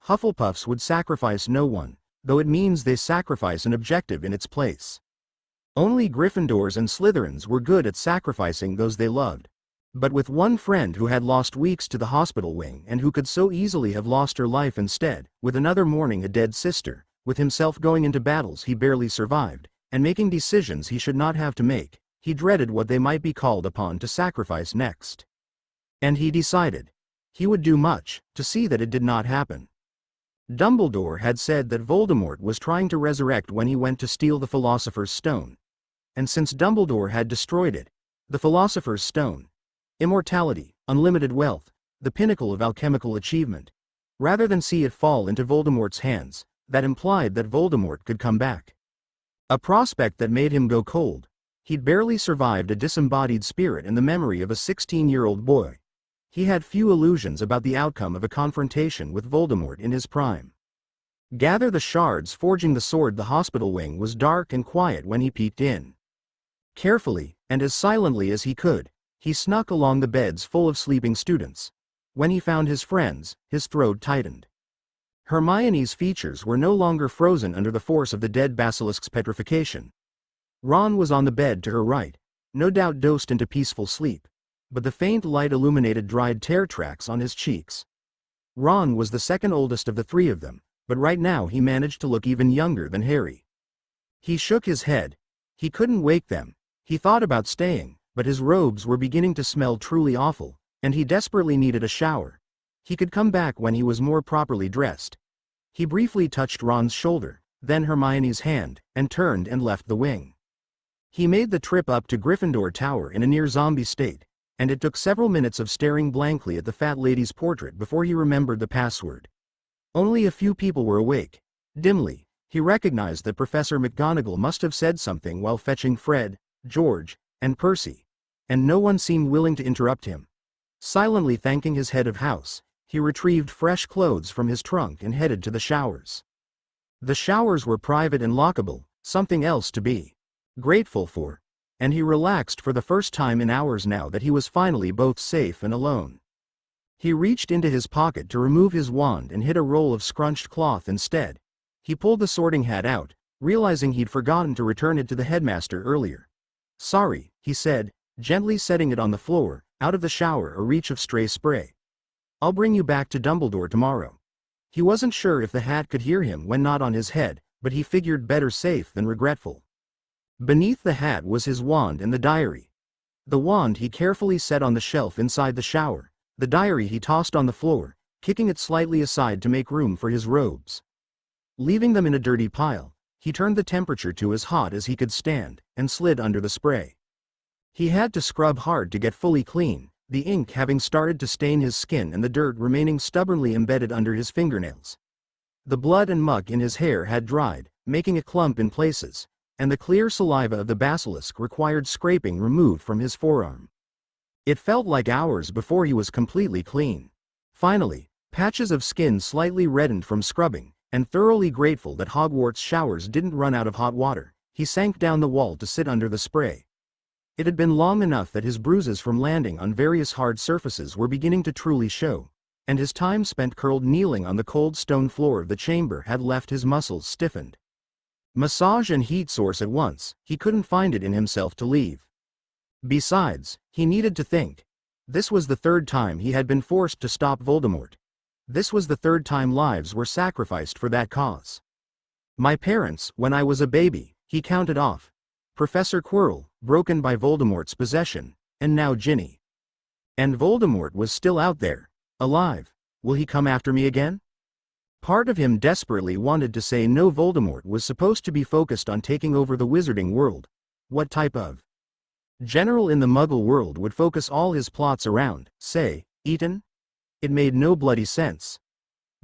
Hufflepuffs would sacrifice no one, though it means they sacrifice an objective in its place. Only Gryffindors and Slytherins were good at sacrificing those they loved. But with one friend who had lost weeks to the hospital wing and who could so easily have lost her life instead, with another mourning a dead sister, with himself going into battles he barely survived, and making decisions he should not have to make, he dreaded what they might be called upon to sacrifice next. And he decided. He would do much, to see that it did not happen. Dumbledore had said that Voldemort was trying to resurrect when he went to steal the Philosopher's Stone. And since Dumbledore had destroyed it, the Philosopher's Stone, immortality, unlimited wealth, the pinnacle of alchemical achievement, rather than see it fall into Voldemort's hands, that implied that Voldemort could come back. A prospect that made him go cold. He'd barely survived a disembodied spirit in the memory of a 16-year-old boy. He had few illusions about the outcome of a confrontation with Voldemort in his prime. Gather the shards forging the sword. The hospital wing was dark and quiet when he peeked in. Carefully, and as silently as he could, he snuck along the beds full of sleeping students. When he found his friends, his throat tightened. Hermione's features were no longer frozen under the force of the dead basilisk's petrification. Ron was on the bed to her right, no doubt dosed into peaceful sleep, but the faint light illuminated dried tear tracks on his cheeks. Ron was the second oldest of the three of them, but right now he managed to look even younger than Harry. He shook his head. He couldn't wake them. He thought about staying, but his robes were beginning to smell truly awful, and he desperately needed a shower. He could come back when he was more properly dressed. He briefly touched Ron's shoulder, then Hermione's hand, and turned and left the wing. He made the trip up to Gryffindor Tower in a near-zombie state, and it took several minutes of staring blankly at the fat lady's portrait before he remembered the password. Only a few people were awake. Dimly, he recognized that Professor McGonagall must have said something while fetching Fred, George, and Percy, and no one seemed willing to interrupt him. Silently thanking his head of house, he retrieved fresh clothes from his trunk and headed to the showers. The showers were private and lockable, something else to be grateful for, and he relaxed for the first time in hours now that he was finally both safe and alone. He reached into his pocket to remove his wand and hid a roll of scrunched cloth instead. He pulled the sorting hat out, realizing he'd forgotten to return it to the headmaster earlier. "Sorry," he said, gently setting it on the floor, out of the shower a reach of stray spray. "I'll bring you back to Dumbledore tomorrow." He wasn't sure if the hat could hear him when not on his head, but he figured better safe than regretful. Beneath the hat was his wand and the diary. The wand he carefully set on the shelf inside the shower, the diary he tossed on the floor, kicking it slightly aside to make room for his robes. Leaving them in a dirty pile, he turned the temperature to as hot as he could stand, and slid under the spray. He had to scrub hard to get fully clean, the ink having started to stain his skin and the dirt remaining stubbornly embedded under his fingernails. The blood and muck in his hair had dried, making a clump in places, and the clear saliva of the basilisk required scraping removed from his forearm. It felt like hours before he was completely clean. Finally, patches of skin slightly reddened from scrubbing, and thoroughly grateful that Hogwarts showers didn't run out of hot water, he sank down the wall to sit under the spray. It had been long enough that his bruises from landing on various hard surfaces were beginning to truly show, and his time spent curled kneeling on the cold stone floor of the chamber had left his muscles stiffened. Massage and heat source at once, he couldn't find it in himself to leave. Besides, he needed to think. This was the third time he had been forced to stop Voldemort. This was the third time lives were sacrificed for that cause. My parents, when I was a baby, he counted off. Professor Quirrell, broken by Voldemort's possession, and now Ginny. And Voldemort was still out there, alive. Will he come after me again? Part of him desperately wanted to say no. Voldemort was supposed to be focused on taking over the wizarding world. What type of general in the Muggle world would focus all his plots around, say, Eton? It made no bloody sense.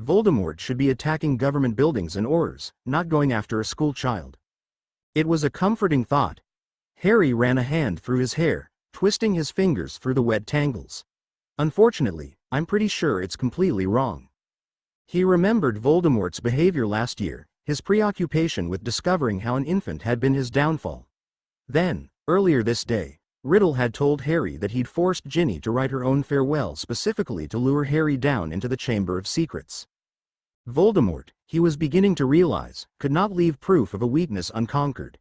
Voldemort should be attacking government buildings and Aurors, not going after a school child. It was a comforting thought. Harry ran a hand through his hair, twisting his fingers through the wet tangles. Unfortunately, I'm pretty sure it's completely wrong. He remembered Voldemort's behavior last year, his preoccupation with discovering how an infant had been his downfall. Then, earlier this day, Riddle had told Harry that he'd forced Ginny to write her own farewell specifically to lure Harry down into the Chamber of Secrets. Voldemort, he was beginning to realize, could not leave proof of a weakness unconquered.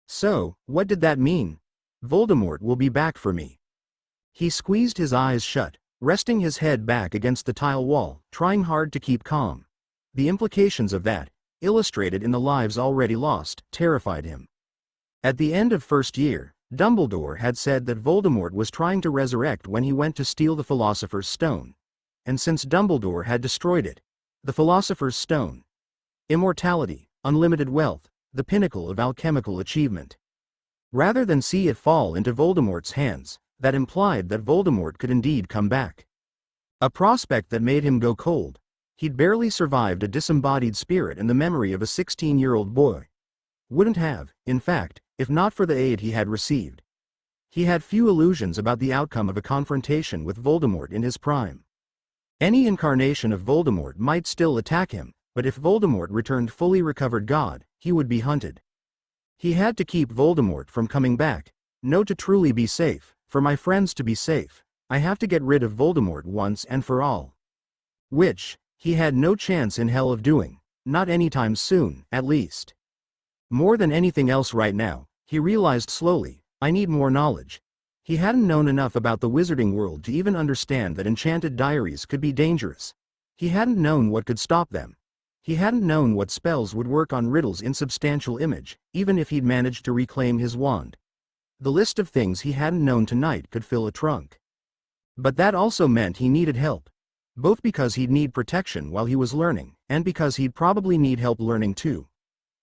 So, what did that mean? Voldemort will be back for me. He squeezed his eyes shut, resting his head back against the tile wall, trying hard to keep calm. The implications of that, illustrated in the lives already lost, terrified him. At the end of first year, Dumbledore had said that Voldemort was trying to resurrect when he went to steal the Philosopher's Stone. And since Dumbledore had destroyed it, the Philosopher's Stone, immortality, unlimited wealth, the pinnacle of alchemical achievement. Rather than see it fall into Voldemort's hands, that implied that Voldemort could indeed come back. A prospect that made him go cold. He'd barely survived a disembodied spirit and the memory of a 16-year-old boy. Wouldn't have, in fact, if not for the aid he had received. He had few illusions about the outcome of a confrontation with Voldemort in his prime. Any incarnation of Voldemort might still attack him, but if Voldemort returned fully recovered God, he would be hunted. He had to keep Voldemort from coming back. No, to truly be safe, for my friends to be safe, I have to get rid of Voldemort once and for all. Which, he had no chance in hell of doing, not anytime soon, at least. More than anything else right now, he realized slowly, I need more knowledge. He hadn't known enough about the wizarding world to even understand that enchanted diaries could be dangerous. He hadn't known what could stop them. He hadn't known what spells would work on Riddle's insubstantial image, even if he'd managed to reclaim his wand. The list of things he hadn't known tonight could fill a trunk. But that also meant he needed help. Both because he'd need protection while he was learning, and because he'd probably need help learning too.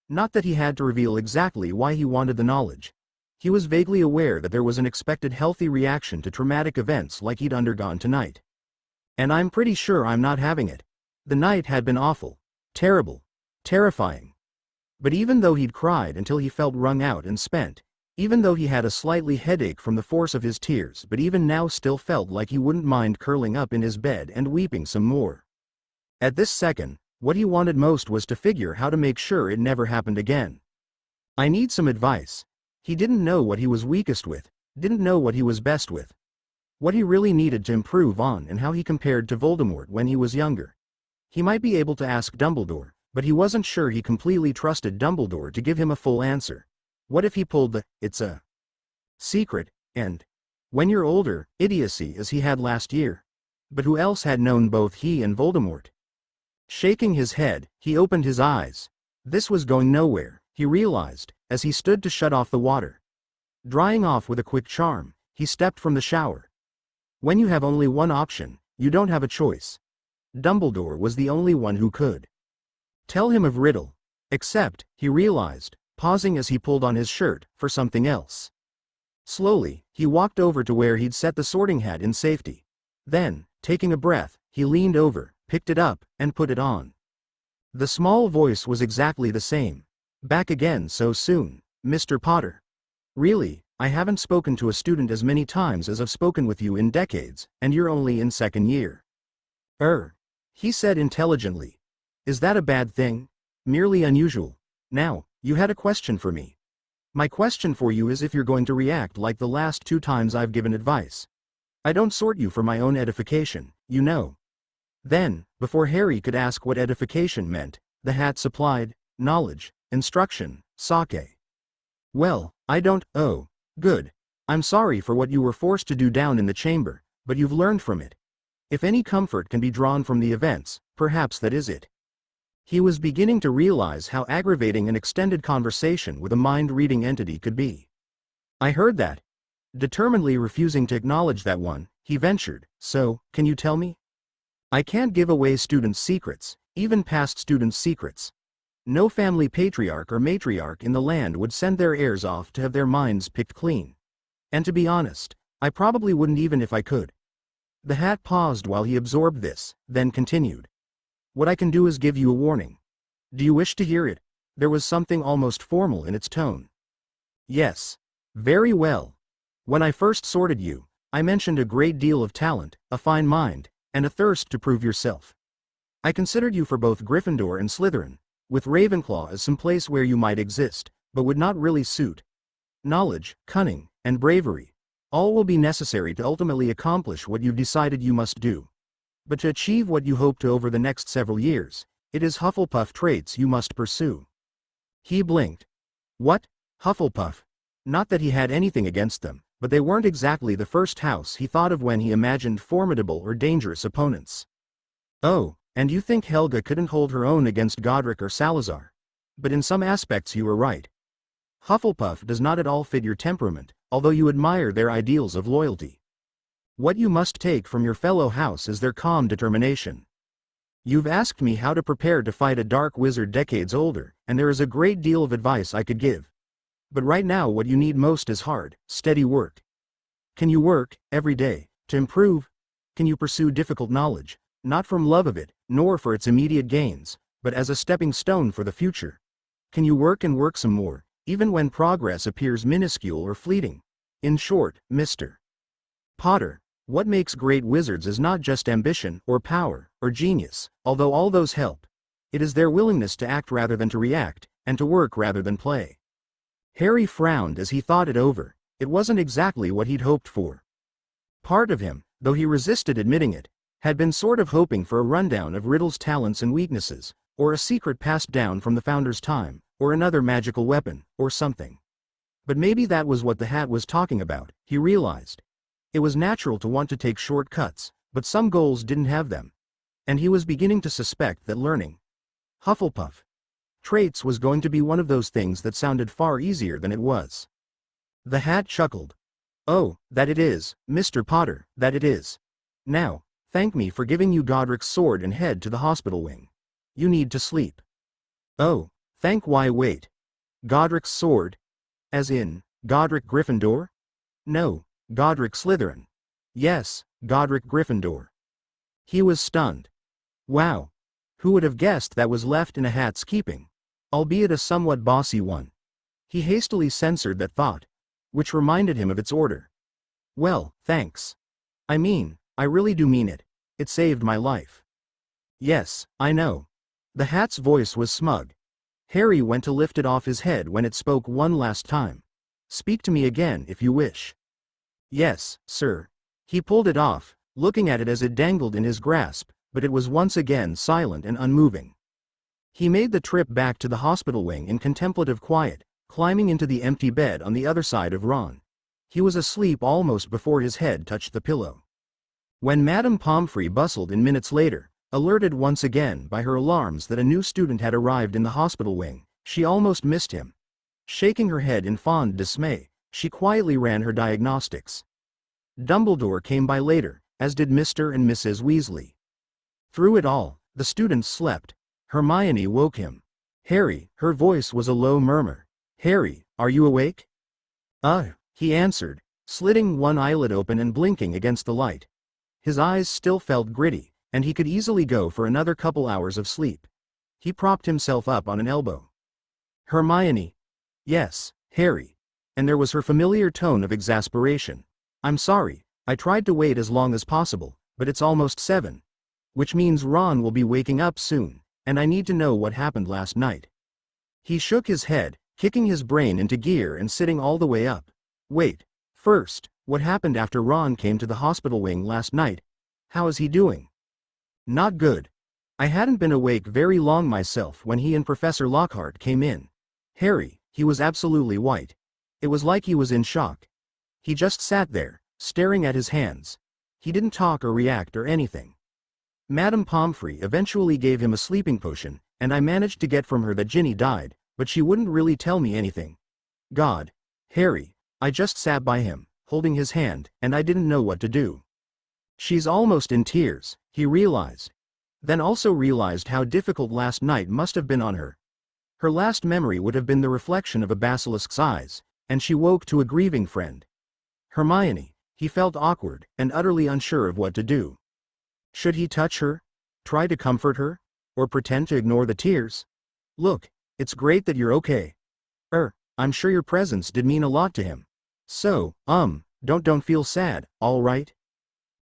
Not that he had to reveal exactly why he wanted the knowledge. He was vaguely aware that there was an expected healthy reaction to traumatic events like he'd undergone tonight. And I'm pretty sure I'm not having it. The night had been awful. Terrible. Terrifying. But even though he'd cried until he felt wrung out and spent, even though he had a slightly headache from the force of his tears, but even now still felt like he wouldn't mind curling up in his bed and weeping some more. At this second, what he wanted most was to figure how to make sure it never happened again. I need some advice. He didn't know what he was weakest with, didn't know what he was best with. What he really needed to improve on and how he compared to Voldemort when he was younger. He might be able to ask Dumbledore, but he wasn't sure he completely trusted Dumbledore to give him a full answer. What if he pulled the, it's a secret, and when you're older, idiocy as he had last year? But who else had known both he and Voldemort? Shaking his head, he opened his eyes. This was going nowhere, he realized, as he stood to shut off the water. Drying off with a quick charm, he stepped from the shower. When you have only one option, you don't have a choice. Dumbledore was the only one who could tell him of Riddle. Except, he realized, pausing as he pulled on his shirt, for something else. Slowly, he walked over to where he'd set the sorting hat in safety. Then, taking a breath, he leaned over, picked it up, and put it on. The small voice was exactly the same. Back again so soon, Mr. Potter. Really, I haven't spoken to a student as many times as I've spoken with you in decades, and you're only in second year. He said intelligently. Is that a bad thing? Merely unusual. Now, you had a question for me. My question for you is if you're going to react like the last 2 times I've given advice. I don't sort you for my own edification, you know. Then, before Harry could ask what edification meant, the hat supplied, knowledge, instruction, sake. Well, I don't, oh, good. I'm sorry for what you were forced to do down in the chamber, but you've learned from it. If any comfort can be drawn from the events, perhaps that is it. He was beginning to realize how aggravating an extended conversation with a mind-reading entity could be. I heard that. Determinedly refusing to acknowledge that one, he ventured, so, can you tell me? I can't give away students' secrets, even past students' secrets. No family patriarch or matriarch in the land would send their heirs off to have their minds picked clean. And to be honest, I probably wouldn't even if I could. The hat paused while he absorbed this, then continued. What I can do is give you a warning. Do you wish to hear it? There was something almost formal in its tone. Yes. Very well. When I first sorted you, I mentioned a great deal of talent, a fine mind, and a thirst to prove yourself. I considered you for both Gryffindor and Slytherin, with Ravenclaw as some place where you might exist, but would not really suit. Knowledge, cunning, and bravery, all will be necessary to ultimately accomplish what you've decided you must do. But to achieve what you hope to over the next several years, it is Hufflepuff traits you must pursue. He blinked. What? Hufflepuff? Not that he had anything against them, but they weren't exactly the first house he thought of when he imagined formidable or dangerous opponents. Oh, and you think Helga couldn't hold her own against Godric or Salazar? But in some aspects you were right. Hufflepuff does not at all fit your temperament, although you admire their ideals of loyalty. What you must take from your fellow house is their calm determination. You've asked me how to prepare to fight a dark wizard decades older, and there is a great deal of advice I could give. But right now what you need most is hard, steady work. Can you work, every day, to improve? Can you pursue difficult knowledge, not from love of it, nor for its immediate gains, but as a stepping stone for the future? Can you work and work some more, even when progress appears minuscule or fleeting? In short, Mr. Potter, what makes great wizards is not just ambition, or power, or genius, although all those help. It is their willingness to act rather than to react, and to work rather than play. Harry frowned as he thought it over. It wasn't exactly what he'd hoped for. Part of him, though he resisted admitting it, had been sort of hoping for a rundown of Riddle's talents and weaknesses, or a secret passed down from the Founder's time, or another magical weapon, or something. But maybe that was what the hat was talking about, he realized. It was natural to want to take shortcuts, but some goals didn't have them. And he was beginning to suspect that learning Hufflepuff traits was going to be one of those things that sounded far easier than it was. The hat chuckled. Oh, that it is, Mr. Potter, that it is. Now, thank me for giving you Godric's sword and head to the hospital wing. You need to sleep. Oh, why wait. Godric's sword? As in, Godric Gryffindor? No, Godric Slytherin. Yes, Godric Gryffindor. He was stunned. Wow. Who would have guessed that was left in a hat's keeping? Albeit a somewhat bossy one. He hastily censored that thought, which reminded him of its order. Well, thanks. I mean, I really do mean it. It saved my life. Yes, I know. The hat's voice was smug. Harry went to lift it off his head when it spoke one last time. Speak to me again if you wish. Yes, sir. He pulled it off, looking at it as it dangled in his grasp, but it was once again silent and unmoving. He made the trip back to the hospital wing in contemplative quiet, climbing into the empty bed on the other side of Ron. He was asleep almost before his head touched the pillow. When Madame Pomfrey bustled in minutes later, Alerted once again by her alarms that a new student had arrived in the hospital wing, she almost missed him. Shaking her head in fond dismay, she quietly ran her diagnostics. Dumbledore came by later, as did Mr. and Mrs. Weasley. Through it all, the students slept. Hermione woke him. "Harry," her voice was a low murmur. "Harry, are you awake?" He answered, slitting one eyelid open and blinking against the light. His eyes still felt gritty, and he could easily go for another couple hours of sleep. He propped himself up on an elbow. "Hermione." "Yes, Harry." And there was her familiar tone of exasperation. "I'm sorry, I tried to wait as long as possible, but it's almost 7. Which means Ron will be waking up soon, and I need to know what happened last night." He shook his head, kicking his brain into gear and sitting all the way up. "Wait. First, what happened after Ron came to the hospital wing last night? How is he doing?" "Not good. I hadn't been awake very long myself when he and Professor Lockhart came in. Harry, he was absolutely white. It was like he was in shock. He just sat there, staring at his hands. He didn't talk or react or anything. Madame Pomfrey eventually gave him a sleeping potion, and I managed to get from her that Ginny died, but she wouldn't really tell me anything. God, Harry, I just sat by him, holding his hand, and I didn't know what to do." She's almost in tears, he realized. Then also realized how difficult last night must have been on her. Her last memory would have been the reflection of a basilisk's eyes, and she woke to a grieving friend. Hermione, he felt awkward and utterly unsure of what to do. Should he touch her? Try to comfort her? Or pretend to ignore the tears? "Look, it's great that you're okay. I'm sure your presence did mean a lot to him. So, don't feel sad, all right?"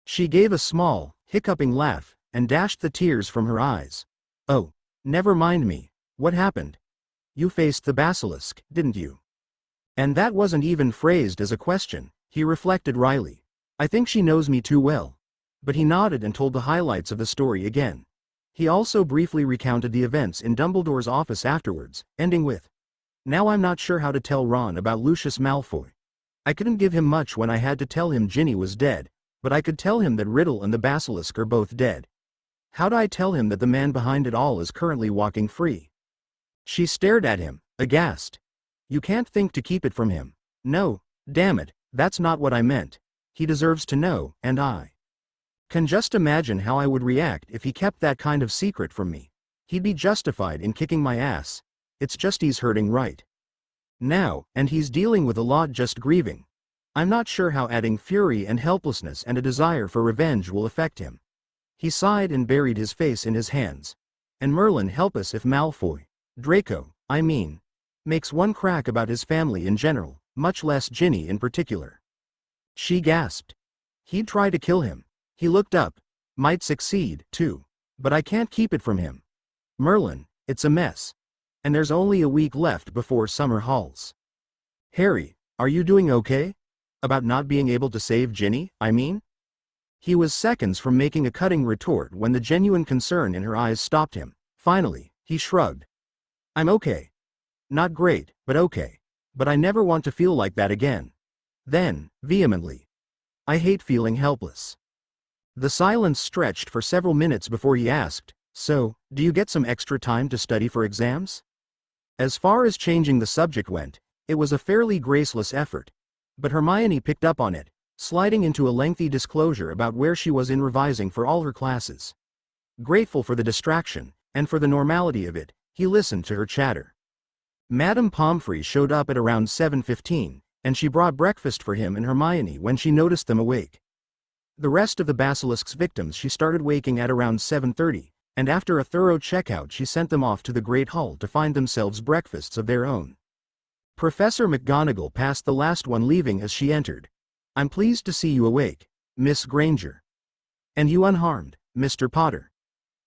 She gave a small, hiccuping laugh, and dashed the tears from her eyes. "Oh, never mind me. What happened? You faced the basilisk, didn't you?" And that wasn't even phrased as a question, he reflected wryly. "I think she knows me too well." But he nodded and told the highlights of the story again. He also briefly recounted the events in Dumbledore's office afterwards, ending with, "Now I'm not sure how to tell Ron about Lucius Malfoy. I couldn't give him much when I had to tell him Ginny was dead, but I could tell him that Riddle and the basilisk are both dead. How'd I tell him that the man behind it all is currently walking free?" She stared at him, aghast. "You can't think to keep it from him." "No, damn it, that's not what I meant. He deserves to know, and I can just imagine how I would react if he kept that kind of secret from me. He'd be justified in kicking my ass. It's just he's hurting right now, and he's dealing with a lot just grieving. I'm not sure how adding fury and helplessness and a desire for revenge will affect him." He sighed and buried his face in his hands. "And Merlin help us if Malfoy, Draco, I mean, makes one crack about his family in general, much less Ginny in particular." She gasped. "He'd try to kill him." He looked up. "Might succeed, too. But I can't keep it from him. Merlin, it's a mess. And there's only a week left before summer halls." "Harry, are you doing okay? About not being able to save Ginny, I mean?" He was seconds from making a cutting retort when the genuine concern in her eyes stopped him. Finally, he shrugged. "I'm okay. Not great, but okay. But I never want to feel like that again." Then, vehemently, "I hate feeling helpless." The silence stretched for several minutes before he asked, "So, do you get some extra time to study for exams?" As far as changing the subject went, it was a fairly graceless effort. But Hermione picked up on it, sliding into a lengthy disclosure about where she was in revising for all her classes. Grateful for the distraction, and for the normality of it, he listened to her chatter. Madame Pomfrey showed up at around 7:15, and she brought breakfast for him and Hermione when she noticed them awake. The rest of the basilisk's victims she started waking at around 7:30, and after a thorough checkout she sent them off to the Great Hall to find themselves breakfasts of their own. Professor McGonagall passed the last one leaving as she entered. "I'm pleased to see you awake, Miss Granger. And you unharmed, Mr. Potter."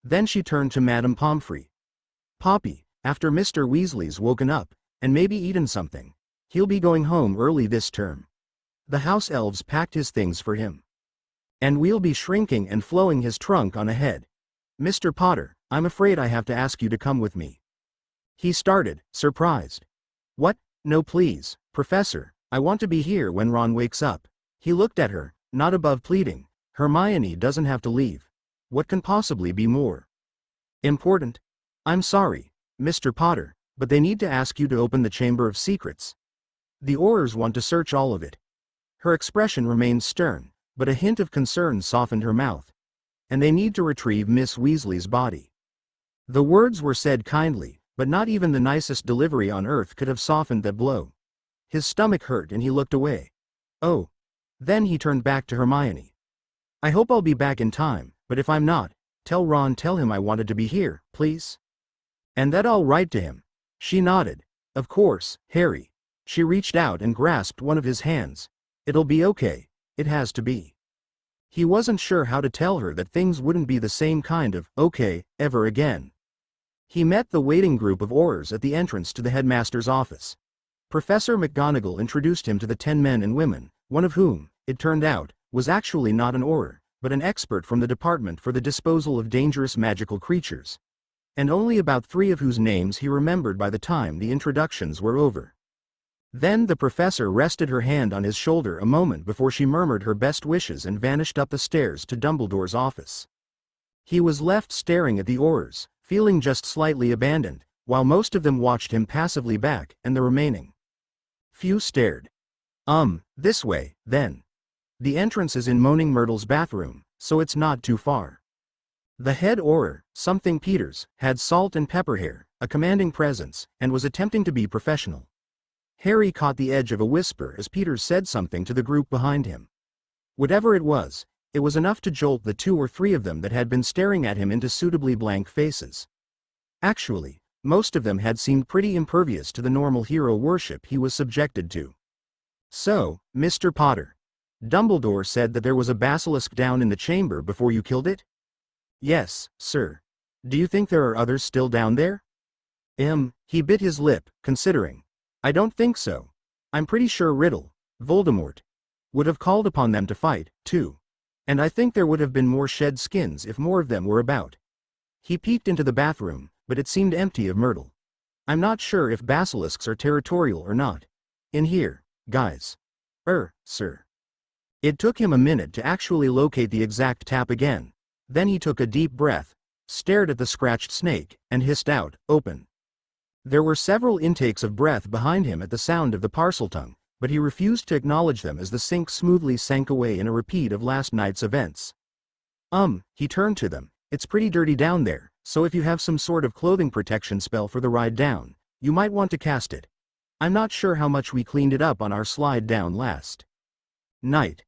Then she turned to Madame Pomfrey. "Poppy, after Mr. Weasley's woken up, and maybe eaten something, he'll be going home early this term. The house elves packed his things for him. And we'll be shrinking and flowing his trunk on ahead. Mr. Potter, I'm afraid I have to ask you to come with me." He started, surprised. "What? No please, Professor, I want to be here when Ron wakes up." He looked at her, not above pleading. "Hermione doesn't have to leave. What can possibly be more important? I'm sorry, Mr. Potter, but they need to ask you to open the Chamber of Secrets. The Aurors want to search all of it. Her expression remained stern, but a hint of concern softened her mouth. And they need to retrieve Miss Weasley's body. The words were said kindly, but not even the nicest delivery on earth could have softened that blow. His stomach hurt and he looked away. Oh. Then he turned back to Hermione. I hope I'll be back in time, but if I'm not, tell him I wanted to be here, please. And that I'll write to him. She nodded. Of course, Harry. She reached out and grasped one of his hands. It'll be okay. It has to be. He wasn't sure how to tell her that things wouldn't be the same kind of okay ever again. He met the waiting group of Aurors at the entrance to the headmaster's office. Professor McGonagall introduced him to the 10 men and women, one of whom, it turned out, was actually not an Auror, but an expert from the Department for the Disposal of Dangerous Magical Creatures. And only about 3 of whose names he remembered by the time the introductions were over. Then the professor rested her hand on his shoulder a moment before she murmured her best wishes and vanished up the stairs to Dumbledore's office. He was left staring at the Aurors, feeling just slightly abandoned, while most of them watched him passively back, and the remaining few stared. This way, then. The entrance is in Moaning Myrtle's bathroom, so it's not too far. The head Auror, something Peters, had salt and pepper hair, a commanding presence, and was attempting to be professional. Harry caught the edge of a whisper as Peters said something to the group behind him. Whatever it was enough to jolt the 2 or 3 of them that had been staring at him into suitably blank faces. Actually, most of them had seemed pretty impervious to the normal hero worship he was subjected to. So, Mr. Potter. Dumbledore said that there was a basilisk down in the chamber before you killed it? Yes, sir. Do you think there are others still down there? He bit his lip, considering. I don't think so. I'm pretty sure Riddle, Voldemort, would have called upon them to fight, too. And I think there would have been more shed skins if more of them were about. He peeked into the bathroom, but it seemed empty of Myrtle. I'm not sure if basilisks are territorial or not. In here, guys. Sir. It took him a minute to actually locate the exact tap again. Then he took a deep breath, stared at the scratched snake, and hissed out, open. There were several intakes of breath behind him at the sound of the parseltongue, but he refused to acknowledge them as the sink smoothly sank away in a repeat of last night's events. He turned to them. It's pretty dirty down there, so if you have some sort of clothing protection spell for the ride down, you might want to cast it. I'm not sure how much we cleaned it up on our slide down last night.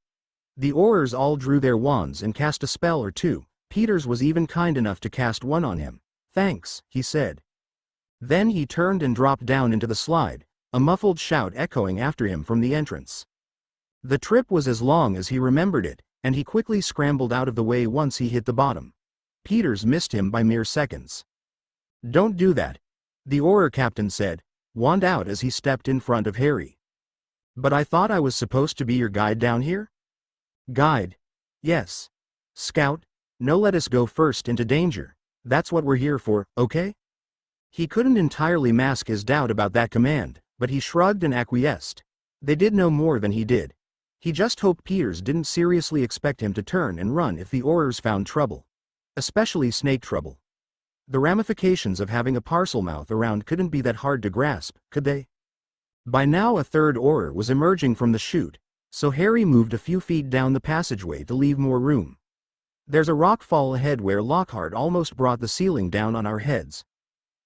The Aurors all drew their wands and cast a spell or 2. Peters was even kind enough to cast one on him. Thanks, he said. Then he turned and dropped down into the slide, a muffled shout echoing after him from the entrance. The trip was as long as he remembered it, and he quickly scrambled out of the way once he hit the bottom. Peters missed him by mere seconds. Don't do that, the Auror captain said, wand out as he stepped in front of Harry. But I thought I was supposed to be your guide down here? Guide? Yes. Scout? No, let us go first into danger. That's what we're here for, okay? He couldn't entirely mask his doubt about that command, but he shrugged and acquiesced. They did no more than he did. He just hoped Peters didn't seriously expect him to turn and run if the Aurors found trouble. Especially snake trouble. The ramifications of having a parselmouth around couldn't be that hard to grasp, could they? By now a third Auror was emerging from the chute, so Harry moved a few feet down the passageway to leave more room. There's a rock fall ahead where Lockhart almost brought the ceiling down on our heads.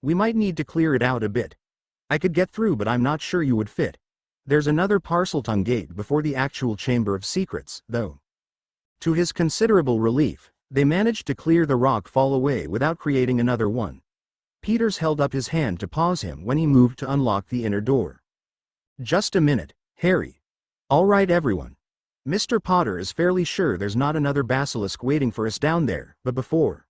We might need to clear it out a bit. I could get through, but I'm not sure you would fit. There's another parseltongue gate before the actual Chamber of Secrets, though. To his considerable relief, they managed to clear the rock fall away without creating another one. Peters held up his hand to pause him when he moved to unlock the inner door. Just a minute, Harry. All right, everyone. Mr. Potter is fairly sure there's not another basilisk waiting for us down there, but before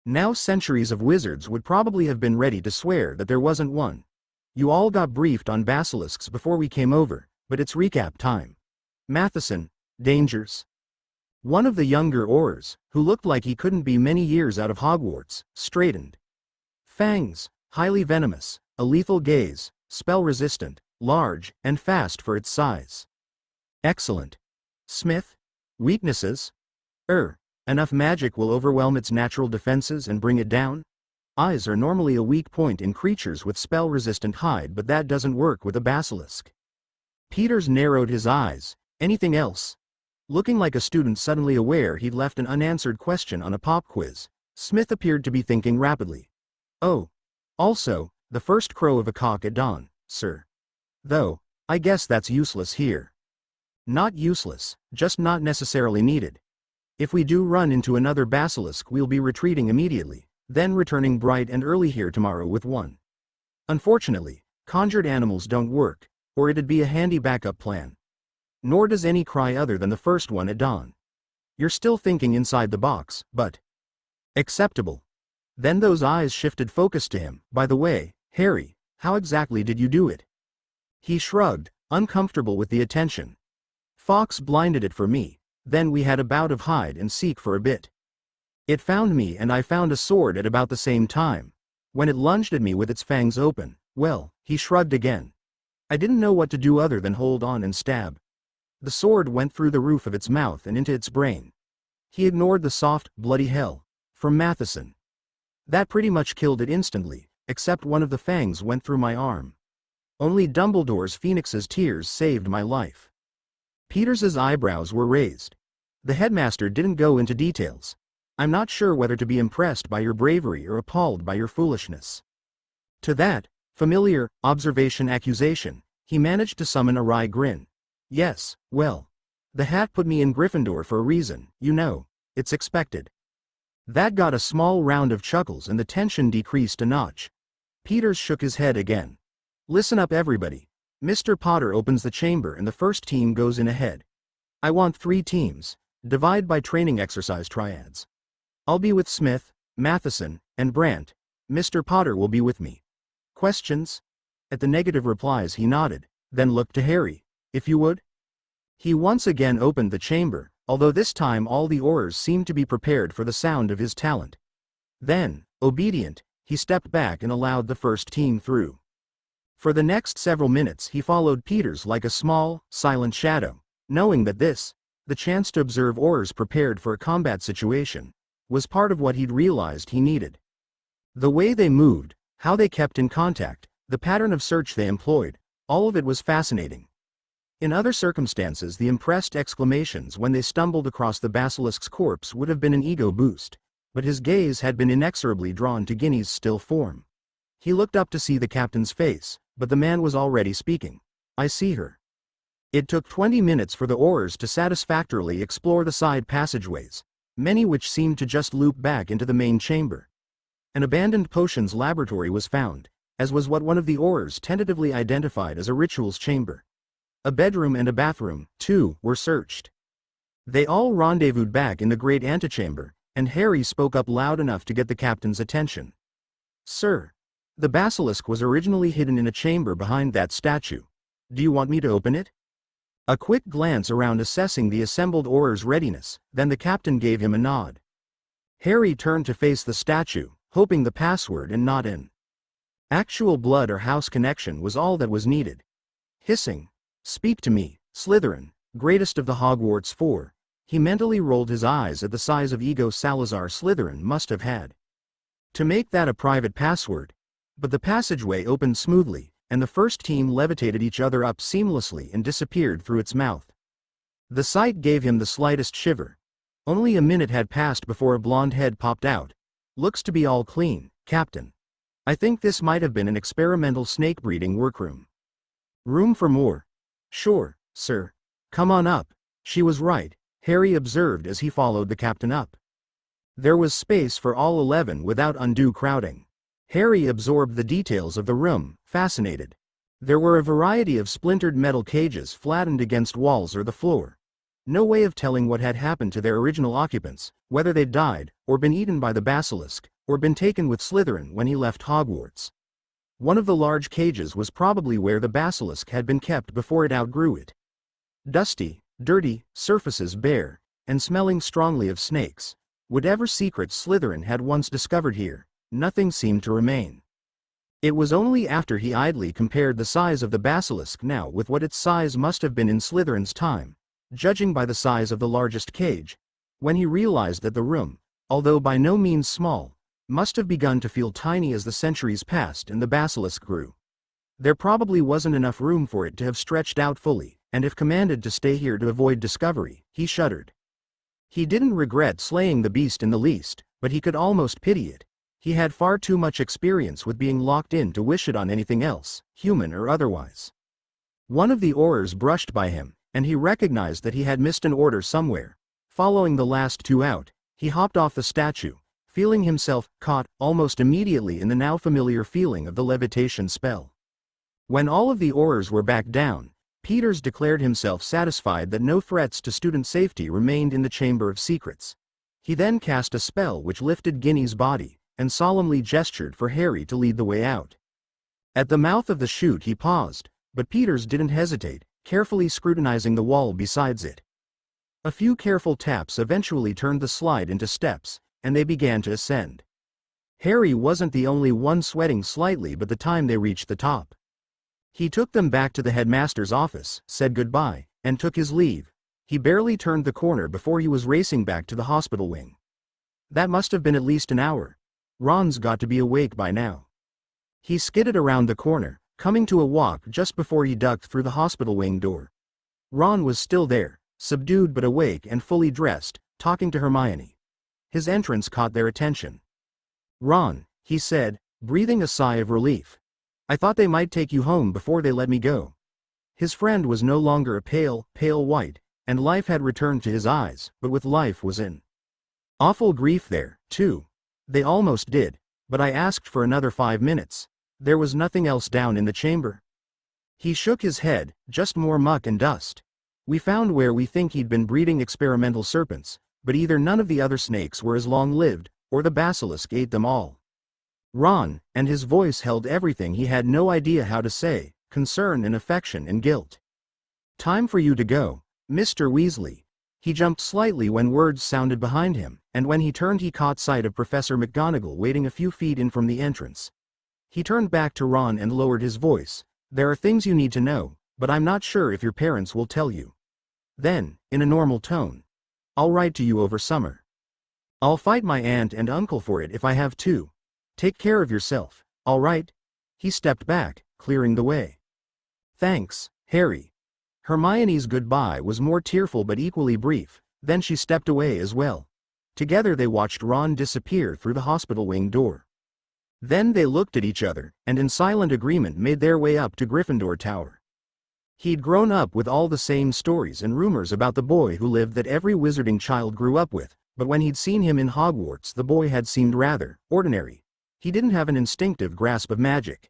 now centuries of wizards would probably have been ready to swear that there wasn't one. You all got briefed on basilisks before we came over, but it's recap time. Matheson, dangers. One of the younger Aurors, who looked like he couldn't be many years out of Hogwarts, straightened. Fangs, highly venomous, a lethal gaze, spell-resistant, large, and fast for its size. Excellent. Smith? Weaknesses? Enough magic will overwhelm its natural defenses and bring it down? Eyes are normally a weak point in creatures with spell-resistant hide, but that doesn't work with a basilisk. Peters narrowed his eyes. Anything else? Looking like a student suddenly aware he'd left an unanswered question on a pop quiz, Smith appeared to be thinking rapidly. Oh. Also, the first crow of a cock at dawn, sir. Though, I guess that's useless here. Not useless, just not necessarily needed. If we do run into another basilisk, we'll be retreating immediately, then returning bright and early here tomorrow with one. Unfortunately, conjured animals don't work, or it'd be a handy backup plan. Nor does any cry other than the first one at dawn. You're still thinking inside the box, but acceptable. Then those eyes shifted focus to him. By the way, Harry, how exactly did you do it? He shrugged, uncomfortable with the attention. Fox blinded it for me, then we had a bout of hide and seek for a bit. It found me and I found a sword at about the same time. When it lunged at me with its fangs open, well, he shrugged again. I didn't know what to do other than hold on and stab. The sword went through the roof of its mouth and into its brain. He ignored the soft, bloody hell from Matheson. That pretty much killed it instantly, except one of the fangs went through my arm. Only Dumbledore's Phoenix's tears saved my life. Peters's eyebrows were raised. The headmaster didn't go into details. I'm not sure whether to be impressed by your bravery or appalled by your foolishness. To that familiar observation accusation, he managed to summon a wry grin. Yes, well. The hat put me in Gryffindor for a reason, you know. It's expected. That got a small round of chuckles and the tension decreased a notch. Peters shook his head again. Listen up everybody. Mr. Potter opens the chamber and the first team goes in ahead. I want 3 teams. Divide by training exercise triads. I'll be with Smith, Matheson, and Brandt. Mr. Potter will be with me. Questions? At the negative replies he nodded, then looked to Harry. If you would? He once again opened the chamber, although this time all the Aurors seemed to be prepared for the sound of his talent. Then, obedient, he stepped back and allowed the first team through. For the next several minutes he followed Peters like a small, silent shadow, knowing that this, the chance to observe Aurors prepared for a combat situation, was part of what he'd realized he needed. The way they moved, how they kept in contact, the pattern of search they employed, all of it was fascinating. In other circumstances the impressed exclamations when they stumbled across the basilisk's corpse would have been an ego boost, but his gaze had been inexorably drawn to Ginny's still form. He looked up to see the captain's face, but the man was already speaking. I see her. It took 20 minutes for the Aurors to satisfactorily explore the side passageways, many which seemed to just loop back into the main chamber. An abandoned potions laboratory was found, as was what one of the Aurors tentatively identified as a rituals chamber. A bedroom and a bathroom, too, were searched. They all rendezvoused back in the great antechamber, and Harry spoke up loud enough to get the captain's attention. Sir, the basilisk was originally hidden in a chamber behind that statue. Do you want me to open it? A quick glance around assessing the assembled Aurors' readiness, then the captain gave him a nod. Harry turned to face the statue, hoping the password and not in. Actual blood or house connection was all that was needed. Hissing, "Speak to me, Slytherin, greatest of the Hogwarts 4, he mentally rolled his eyes at the size of ego Salazar Slytherin must have had. To make that a private password, but the passageway opened smoothly, and the first team levitated each other up seamlessly and disappeared through its mouth. The sight gave him the slightest shiver. Only a minute had passed before a blonde head popped out. Looks to be all clean, Captain. I think this might have been an experimental snake breeding workroom. Room for more? Sure, sir. Come on up. She was right, Harry observed as he followed the captain up. There was space for all 11 without undue crowding. Harry absorbed the details of the room, fascinated. There were a variety of splintered metal cages flattened against walls or the floor. No way of telling what had happened to their original occupants, whether they'd died, or been eaten by the basilisk, or been taken with Slytherin when he left Hogwarts. One of the large cages was probably where the basilisk had been kept before it outgrew it. Dusty, dirty, surfaces bare, and smelling strongly of snakes. Whatever secrets Slytherin had once discovered here, nothing seemed to remain. It was only after he idly compared the size of the basilisk now with what its size must have been in Slytherin's time, judging by the size of the largest cage, when he realized that the room, although by no means small, must have begun to feel tiny as the centuries passed and the basilisk grew. There probably wasn't enough room for it to have stretched out fully, and if commanded to stay here to avoid discovery, he shuddered. He didn't regret slaying the beast in the least, but he could almost pity it. He had far too much experience with being locked in to wish it on anything else, human or otherwise. One of the Aurors brushed by him, and he recognized that he had missed an order somewhere. Following the last two out, he hopped off the statue, feeling himself caught almost immediately in the now familiar feeling of the levitation spell. When all of the Aurors were back down, Peters declared himself satisfied that no threats to student safety remained in the Chamber of Secrets. He then cast a spell which lifted Ginny's body, and solemnly gestured for Harry to lead the way out. At the mouth of the chute he paused, but Peters didn't hesitate, carefully scrutinizing the wall besides it. A few careful taps eventually turned the slide into steps, and they began to ascend. Harry wasn't the only one sweating slightly by the time they reached the top. He took them back to the headmaster's office, said goodbye, and took his leave. He barely turned the corner before he was racing back to the hospital wing. That must have been at least an hour. Ron's got to be awake by now. He skidded around the corner, coming to a walk just before he ducked through the hospital wing door. Ron was still there, subdued but awake and fully dressed, talking to Hermione. His entrance caught their attention. "Ron," he said, breathing a sigh of relief. "I thought they might take you home before they let me go." His friend was no longer a pale white, and life had returned to his eyes, but with life was in awful grief there, too. "They almost did, but I asked for another 5 minutes. There was nothing else down in the chamber." He shook his head, "Just more muck and dust. We found where we think he'd been breeding experimental serpents, but either none of the other snakes were as long-lived, or the basilisk ate them all." Ron, and his voice held everything he had no idea how to say, concern and affection and guilt. "Time for you to go, Mr. Weasley." He jumped slightly when words sounded behind him, and when he turned he caught sight of Professor McGonagall waiting a few feet in from the entrance. He turned back to Ron and lowered his voice. "There are things you need to know, but I'm not sure if your parents will tell you." Then, in a normal tone, "I'll write to you over summer. I'll fight my aunt and uncle for it if I have to. Take care of yourself, all right?" He stepped back, clearing the way. "Thanks, Harry." Hermione's goodbye was more tearful but equally brief, then she stepped away as well. Together they watched Ron disappear through the hospital wing door. Then they looked at each other, and in silent agreement made their way up to Gryffindor Tower. He'd grown up with all the same stories and rumors about the boy who lived that every wizarding child grew up with, but when he'd seen him in Hogwarts the boy had seemed rather ordinary. He didn't have an instinctive grasp of magic.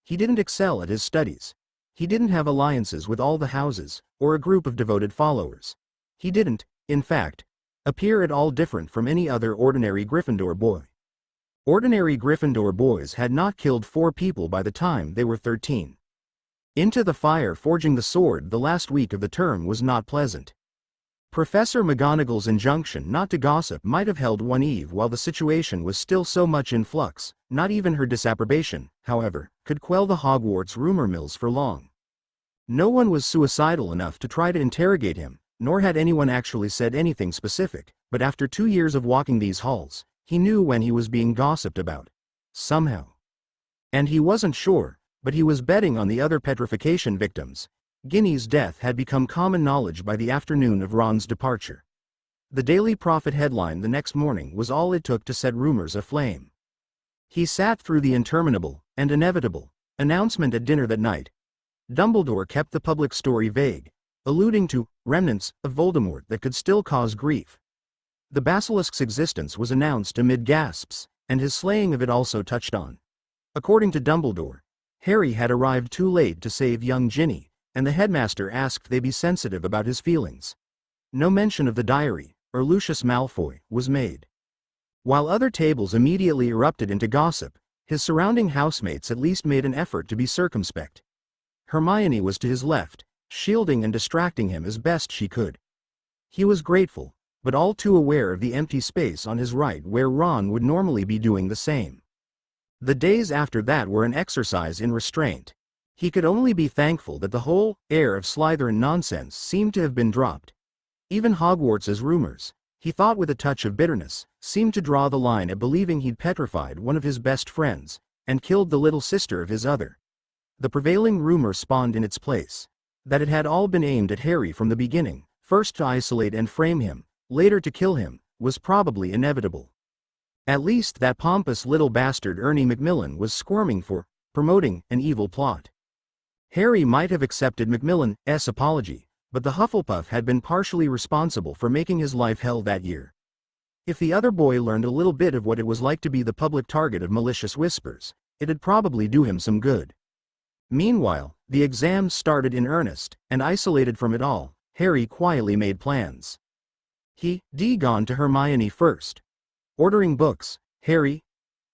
He didn't excel at his studies. He didn't have alliances with all the houses, or a group of devoted followers. He didn't, in fact, appear at all different from any other ordinary Gryffindor boy. Ordinary Gryffindor boys had not killed 4 people by the time they were 13. Into the fire forging the sword the last week of the term was not pleasant. Professor McGonagall's injunction not to gossip might have held one eve while the situation was still so much in flux. Not even her disapprobation, however, could quell the Hogwarts rumor mills for long. No one was suicidal enough to try to interrogate him, nor had anyone actually said anything specific, but after 2 years of walking these halls, he knew when he was being gossiped about. Somehow. And he wasn't sure, but he was betting on the other petrification victims. Ginny's death had become common knowledge by the afternoon of Ron's departure. The Daily Prophet headline the next morning was all it took to set rumors aflame. He sat through the interminable, and inevitable, announcement at dinner that night. Dumbledore kept the public story vague, alluding to remnants of Voldemort that could still cause grief. The basilisk's existence was announced amid gasps, and his slaying of it also touched on. According to Dumbledore, Harry had arrived too late to save young Ginny, and the headmaster asked they be sensitive about his feelings. No mention of the diary, or Lucius Malfoy, was made. While other tables immediately erupted into gossip, his surrounding housemates at least made an effort to be circumspect. Hermione was to his left, shielding and distracting him as best she could. He was grateful, but all too aware of the empty space on his right where Ron would normally be doing the same. The days after that were an exercise in restraint. He could only be thankful that the whole air of Slytherin nonsense seemed to have been dropped. Even Hogwarts's rumors, He thought with a touch of bitterness, seemed to draw the line at believing he'd petrified one of his best friends, and killed the little sister of his other. The prevailing rumor spawned in its place. That it had all been aimed at Harry from the beginning, first to isolate and frame him, later to kill him, was probably inevitable. At least that pompous little bastard Ernie Macmillan was squirming for promoting an evil plot. Harry might have accepted Macmillan's apology, but the Hufflepuff had been partially responsible for making his life hell that year. If the other boy learned a little bit of what it was like to be the public target of malicious whispers, it'd probably do him some good. Meanwhile, the exams started in earnest, and isolated from it all, Harry quietly made plans. He'd gone to Hermione first. Ordering books, Harry?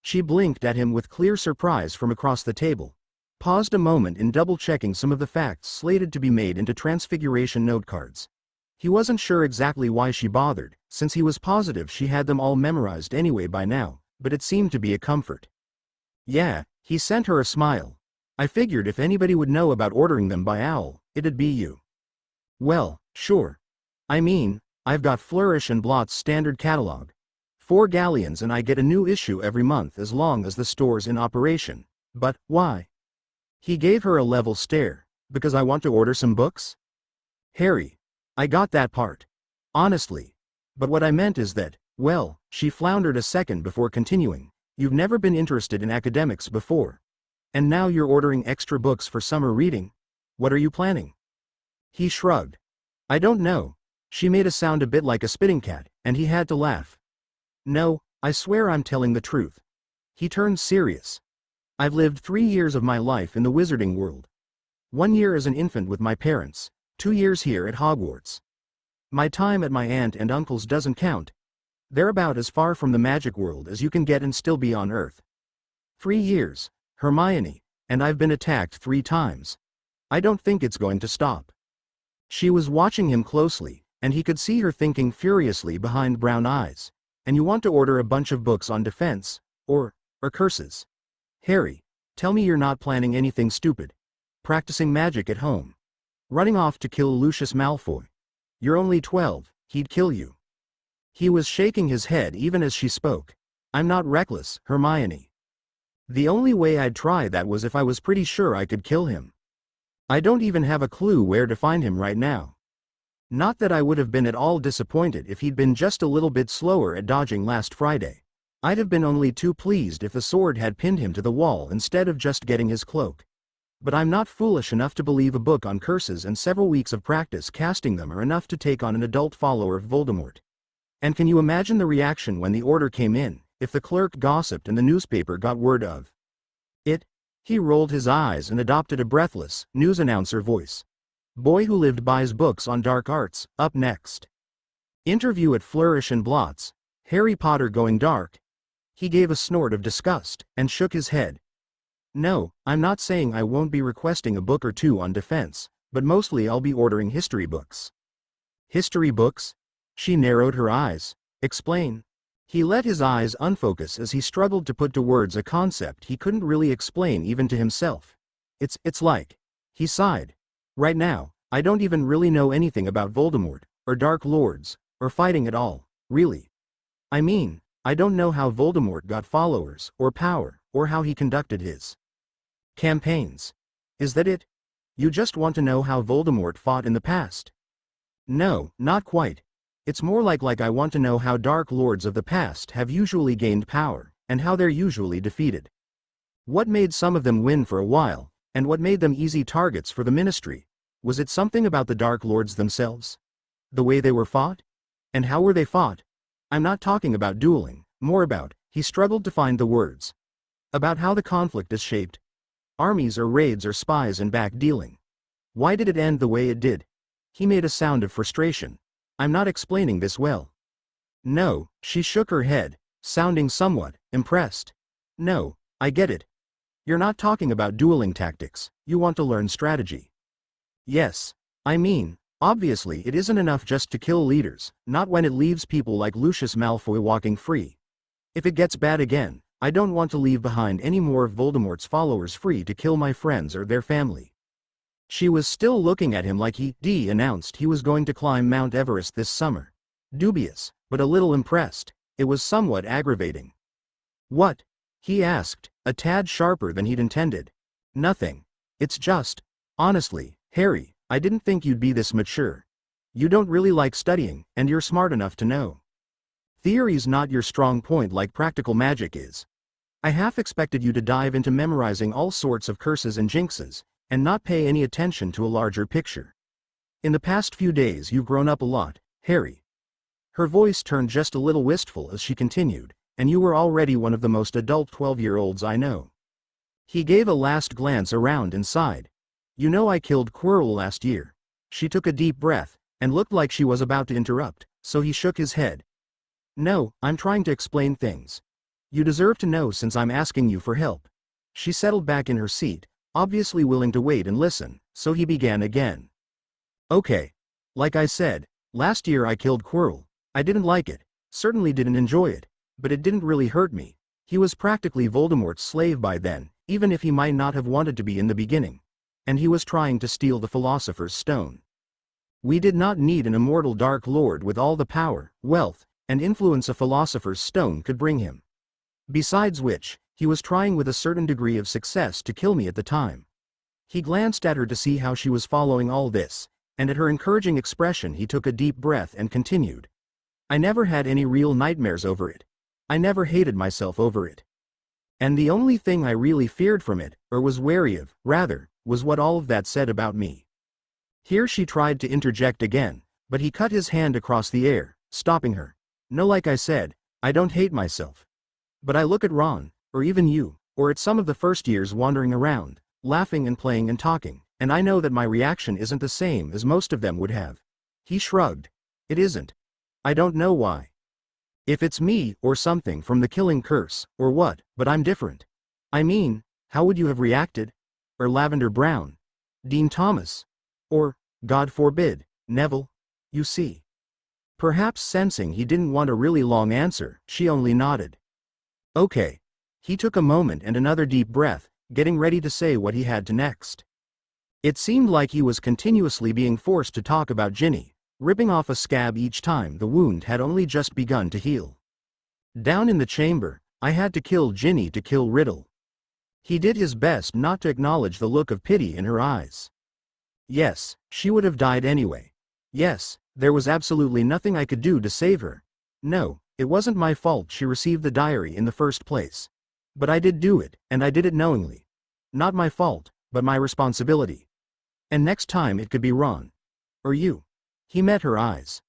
She blinked at him with clear surprise from across the table, paused a moment in double-checking some of the facts slated to be made into transfiguration note cards. He wasn't sure exactly why she bothered, since he was positive she had them all memorized anyway by now, but it seemed to be a comfort. Yeah, he sent her a smile. I figured if anybody would know about ordering them by owl, it'd be you. Well, sure. I mean, I've got Flourish and Blot's standard catalog. 4 galleons and I get a new issue every month as long as the store's in operation. But, why? He gave her a level stare. Because I want to order some books? Harry. I got that part. Honestly. But what I meant is that, well, she floundered a second before continuing. You've never been interested in academics before. And now you're ordering extra books for summer reading? What are you planning? He shrugged. I don't know. She made a sound a bit like a spitting cat, and he had to laugh. No, I swear I'm telling the truth. He turned serious. I've lived 3 years of my life in the wizarding world. 1 year as an infant with my parents, 2 years here at Hogwarts. My time at my aunt and uncle's doesn't count. They're about as far from the magic world as you can get and still be on Earth. 3 years, Hermione, and I've been attacked 3 times. I don't think it's going to stop. She was watching him closely, and he could see her thinking furiously behind brown eyes. And you want to order a bunch of books on defense, or curses. Harry, tell me you're not planning anything stupid. Practicing magic at home. Running off to kill Lucius Malfoy. You're only 12, he'd kill you. He was shaking his head even as she spoke. I'm not reckless, Hermione. The only way I'd try that was if I was pretty sure I could kill him. I don't even have a clue where to find him right now. Not that I would have been at all disappointed if he'd been just a little bit slower at dodging last Friday. I'd have been only too pleased if the sword had pinned him to the wall instead of just getting his cloak. But I'm not foolish enough to believe a book on curses and several weeks of practice casting them are enough to take on an adult follower of Voldemort. And can you imagine the reaction when the order came in, if the clerk gossiped and the newspaper got word of it? He rolled his eyes and adopted a breathless, news announcer voice. Boy who lived buys books on dark arts, up next. Interview at Flourish and Blot's, Harry Potter going dark. He gave a snort of disgust, and shook his head. No, I'm not saying I won't be requesting a book or 2 on defense, but mostly I'll be ordering history books. History books? She narrowed her eyes. Explain. He let his eyes unfocus as he struggled to put to words a concept he couldn't really explain even to himself. It's like. He sighed. Right now, I don't even really know anything about Voldemort, or Dark Lords, or fighting at all, really. I mean, I don't know how Voldemort got followers, or power, or how he conducted his campaigns. Is that it? You just want to know how Voldemort fought in the past? No, not quite. It's more like I want to know how Dark Lords of the past have usually gained power, and how they're usually defeated. What made some of them win for a while, and what made them easy targets for the Ministry? Was it something about the Dark Lords themselves? The way they were fought? And how were they fought? I'm not talking about dueling, more about, he struggled to find the words. About how the conflict is shaped. Armies or raids or spies and back-dealing. Why did it end the way it did? He made a sound of frustration. I'm not explaining this well. No, she shook her head, sounding somewhat impressed. No, I get it. You're not talking about dueling tactics, you want to learn strategy. Yes, I mean, obviously it isn't enough just to kill leaders, not when it leaves people like Lucius Malfoy walking free. If it gets bad again, I don't want to leave behind any more of Voldemort's followers free to kill my friends or their family. She was still looking at him like he announced he was going to climb Mount Everest this summer. Dubious, but a little impressed. It was somewhat aggravating. "What?" he asked, a tad sharper than he'd intended. "Nothing. It's just, honestly, Harry, I didn't think you'd be this mature. You don't really like studying, and you're smart enough to know. Theory's not your strong point like practical magic is. I half expected you to dive into memorizing all sorts of curses and jinxes, and not pay any attention to a larger picture. In the past few days you've grown up a lot, Harry." Her voice turned just a little wistful as she continued, "and you were already one of the most adult 12-year-olds I know." He gave a last glance around and sighed. "You know I killed Quirrell last year." She took a deep breath, and looked like she was about to interrupt, so he shook his head. "No, I'm trying to explain things. You deserve to know since I'm asking you for help." She settled back in her seat, obviously willing to wait and listen, so he began again. "Okay. Like I said, last year I killed Quirrell. I didn't like it, certainly didn't enjoy it, but it didn't really hurt me. He was practically Voldemort's slave by then, even if he might not have wanted to be in the beginning. And he was trying to steal the Philosopher's Stone. We did not need an immortal Dark Lord with all the power, wealth, and influence a Philosopher's Stone could bring him. Besides which, he was trying with a certain degree of success to kill me at the time." He glanced at her to see how she was following all this, and at her encouraging expression he took a deep breath and continued. "I never had any real nightmares over it. I never hated myself over it. And the only thing I really feared from it, or was wary of, rather, was what all of that said about me." Here she tried to interject again, but he cut his hand across the air, stopping her. "No, like I said, I don't hate myself. But I look at Ron, or even you, or at some of the first years wandering around, laughing and playing and talking, and I know that my reaction isn't the same as most of them would have." He shrugged. "It isn't. I don't know why. If it's me, or something from the killing curse, or what, but I'm different. I mean, how would you have reacted? Or Lavender Brown? Dean Thomas? Or, God forbid, Neville? You see." Perhaps sensing he didn't want a really long answer, she only nodded. "Okay." He took a moment and another deep breath, getting ready to say what he had to next. It seemed like he was continuously being forced to talk about Ginny, ripping off a scab each time the wound had only just begun to heal. "Down in the chamber, I had to kill Ginny to kill Riddle." He did his best not to acknowledge the look of pity in her eyes. "Yes, she would have died anyway. Yes, there was absolutely nothing I could do to save her. No, it wasn't my fault she received the diary in the first place. But I did do it, and I did it knowingly. Not my fault, but my responsibility. And next time it could be Ron. Or you." He met her eyes.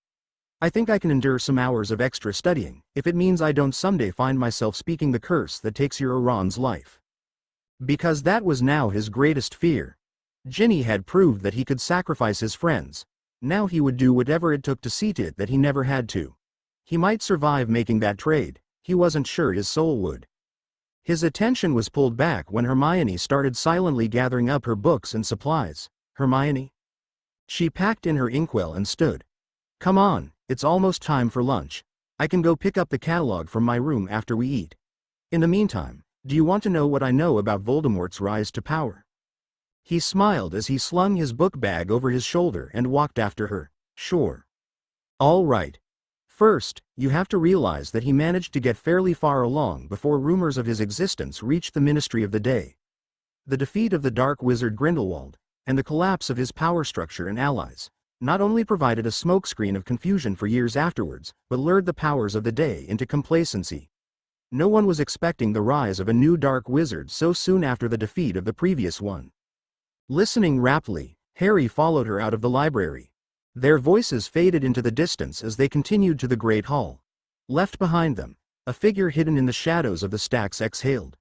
"I think I can endure some hours of extra studying, if it means I don't someday find myself speaking the curse that takes your or Ron's life." Because that was now his greatest fear. Ginny had proved that he could sacrifice his friends. Now he would do whatever it took to see to it that he never had to. He might survive making that trade, he wasn't sure his soul would. His attention was pulled back when Hermione started silently gathering up her books and supplies. "Hermione?" She packed in her inkwell and stood. "Come on, it's almost time for lunch. I can go pick up the catalog from my room after we eat. In the meantime, do you want to know what I know about Voldemort's rise to power?" He smiled as he slung his book bag over his shoulder and walked after her. "Sure. All right. First, you have to realize that he managed to get fairly far along before rumors of his existence reached the Ministry of the Day. The defeat of the Dark Wizard Grindelwald, and the collapse of his power structure and allies, not only provided a smokescreen of confusion for years afterwards, but lured the powers of the day into complacency. No one was expecting the rise of a new Dark Wizard so soon after the defeat of the previous one. Listening raptly, Harry followed her out of the library. Their voices faded into the distance as they continued to the Great Hall. Left behind them, a figure hidden in the shadows of the stacks exhaled.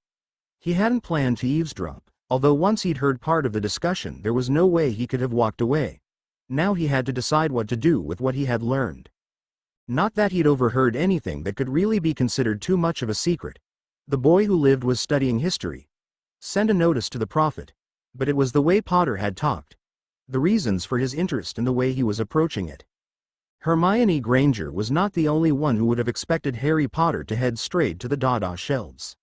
He hadn't planned to eavesdrop, although once he'd heard part of the discussion there was no way he could have walked away. Now he had to decide what to do with what he had learned. Not that he'd overheard anything that could really be considered too much of a secret. The boy who lived was studying history. Send a notice to the prophet. But it was the way Potter had talked. The reasons for his interest and the way he was approaching it. Hermione Granger was not the only one who would have expected Harry Potter to head straight to the Dada shelves.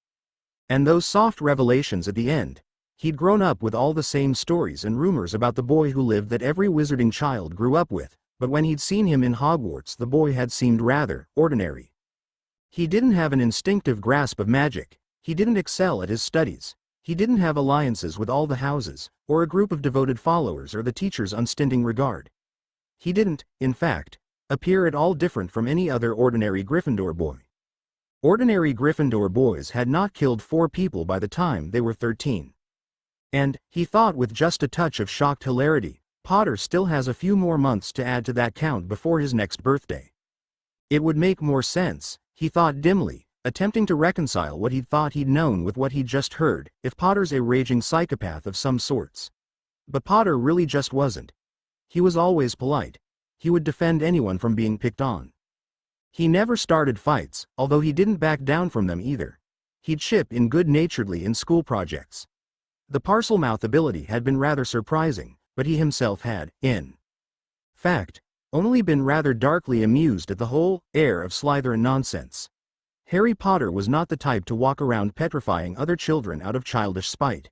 And those soft revelations at the end. He'd grown up with all the same stories and rumors about the boy who lived that every wizarding child grew up with, but when he'd seen him in Hogwarts the boy had seemed rather ordinary. He didn't have an instinctive grasp of magic, he didn't excel at his studies, he didn't have alliances with all the houses, or a group of devoted followers or the teacher's unstinting regard. He didn't, in fact, appear at all different from any other ordinary Gryffindor boy. Ordinary Gryffindor boys had not killed 4 people by the time they were 13. And, he thought with just a touch of shocked hilarity, Potter still has a few more months to add to that count before his next birthday. It would make more sense, he thought dimly, attempting to reconcile what he'd thought he'd known with what he'd just heard, if Potter's a raging psychopath of some sorts. But Potter really just wasn't. He was always polite. He would defend anyone from being picked on. He never started fights, although he didn't back down from them either. He'd chip in good-naturedly in school projects. The Parselmouth ability had been rather surprising, but he himself had, in fact, only been rather darkly amused at the whole air of Slytherin nonsense. Harry Potter was not the type to walk around petrifying other children out of childish spite.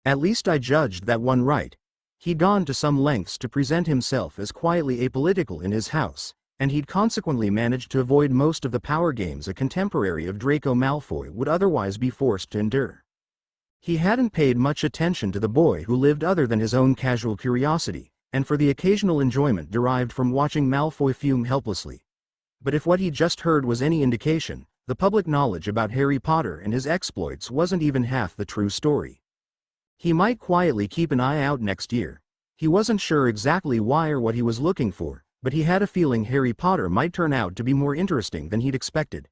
At least I judged that one right. He'd gone to some lengths to present himself as quietly apolitical in his house, and he'd consequently managed to avoid most of the power games a contemporary of Draco Malfoy would otherwise be forced to endure. He hadn't paid much attention to the boy who lived other than his own casual curiosity, and for the occasional enjoyment derived from watching Malfoy fume helplessly. But if what he'd just heard was any indication, the public knowledge about Harry Potter and his exploits wasn't even half the true story. He might quietly keep an eye out next year. He wasn't sure exactly why or what he was looking for, but he had a feeling Harry Potter might turn out to be more interesting than he'd expected.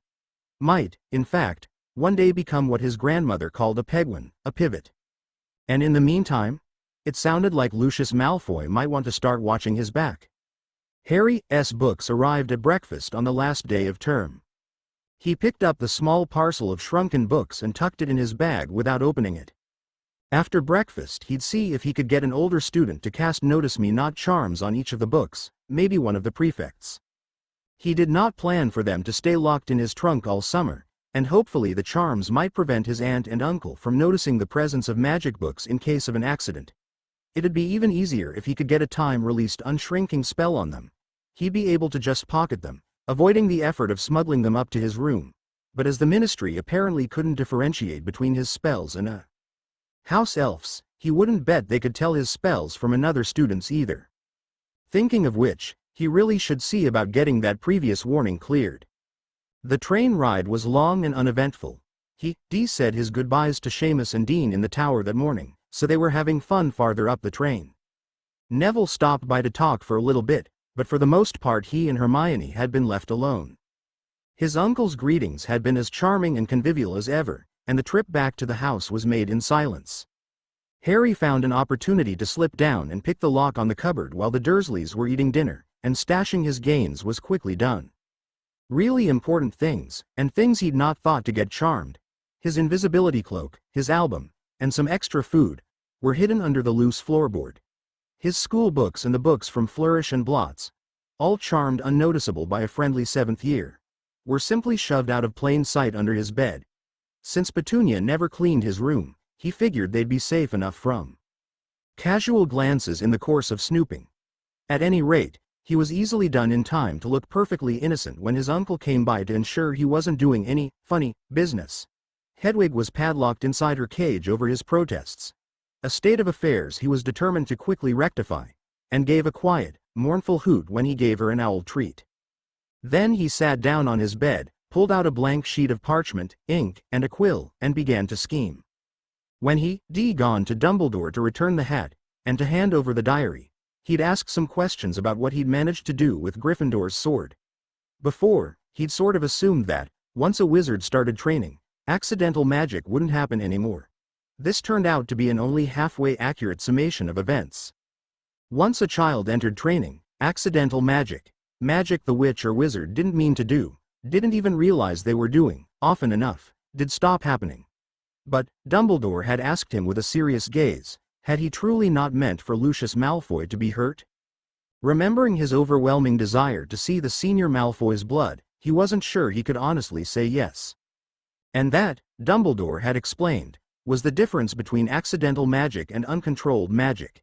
Might, in fact, one day become what his grandmother called a penguin, a pivot. And in the meantime, it sounded like Lucius Malfoy might want to start watching his back. Harry's books arrived at breakfast on the last day of term. He picked up the small parcel of shrunken books and tucked it in his bag without opening it. After breakfast he'd see if he could get an older student to cast Notice Me Not charms on each of the books, maybe one of the prefects. He did not plan for them to stay locked in his trunk all summer, and hopefully the charms might prevent his aunt and uncle from noticing the presence of magic books in case of an accident. It'd be even easier if he could get a time-released unshrinking spell on them. He'd be able to just pocket them, avoiding the effort of smuggling them up to his room. But as the Ministry apparently couldn't differentiate between his spells and house elves, he wouldn't bet they could tell his spells from another student's either. Thinking of which, he really should see about getting that previous warning cleared. The train ride was long and uneventful. He said his goodbyes to Seamus and Dean in the tower that morning, so they were having fun farther up the train. Neville stopped by to talk for a little bit, but for the most part he and Hermione had been left alone. His uncle's greetings had been as charming and convivial as ever, and the trip back to the house was made in silence. Harry found an opportunity to slip down and pick the lock on the cupboard while the Dursleys were eating dinner, and stashing his gains was quickly done. Really important things, and things he'd not thought to get charmed, his invisibility cloak, his album, and some extra food, were hidden under the loose floorboard. His school books and the books from Flourish and Blots, all charmed unnoticeable by a friendly 7th year, were simply shoved out of plain sight under his bed. Since Petunia never cleaned his room, he figured they'd be safe enough from casual glances in the course of snooping. At any rate, he was easily done in time to look perfectly innocent when his uncle came by to ensure he wasn't doing any funny business. Hedwig was padlocked inside her cage over his protests. A state of affairs he was determined to quickly rectify, and gave a quiet, mournful hoot when he gave her an owl treat. Then he sat down on his bed, pulled out a blank sheet of parchment, ink, and a quill, and began to scheme. When he'd gone to Dumbledore to return the hat, and to hand over the diary, he'd asked some questions about what he'd managed to do with Gryffindor's sword. Before, he'd sort of assumed that, once a wizard started training, accidental magic wouldn't happen anymore. This turned out to be an only halfway accurate summation of events. Once a child entered training, accidental magic the witch or wizard didn't mean to do, didn't even realize they were doing, often enough, did stop happening. But, Dumbledore had asked him with a serious gaze, had he truly not meant for Lucius Malfoy to be hurt? Remembering his overwhelming desire to see the senior Malfoy's blood, he wasn't sure he could honestly say yes. And that, Dumbledore had explained, was the difference between accidental magic and uncontrolled magic.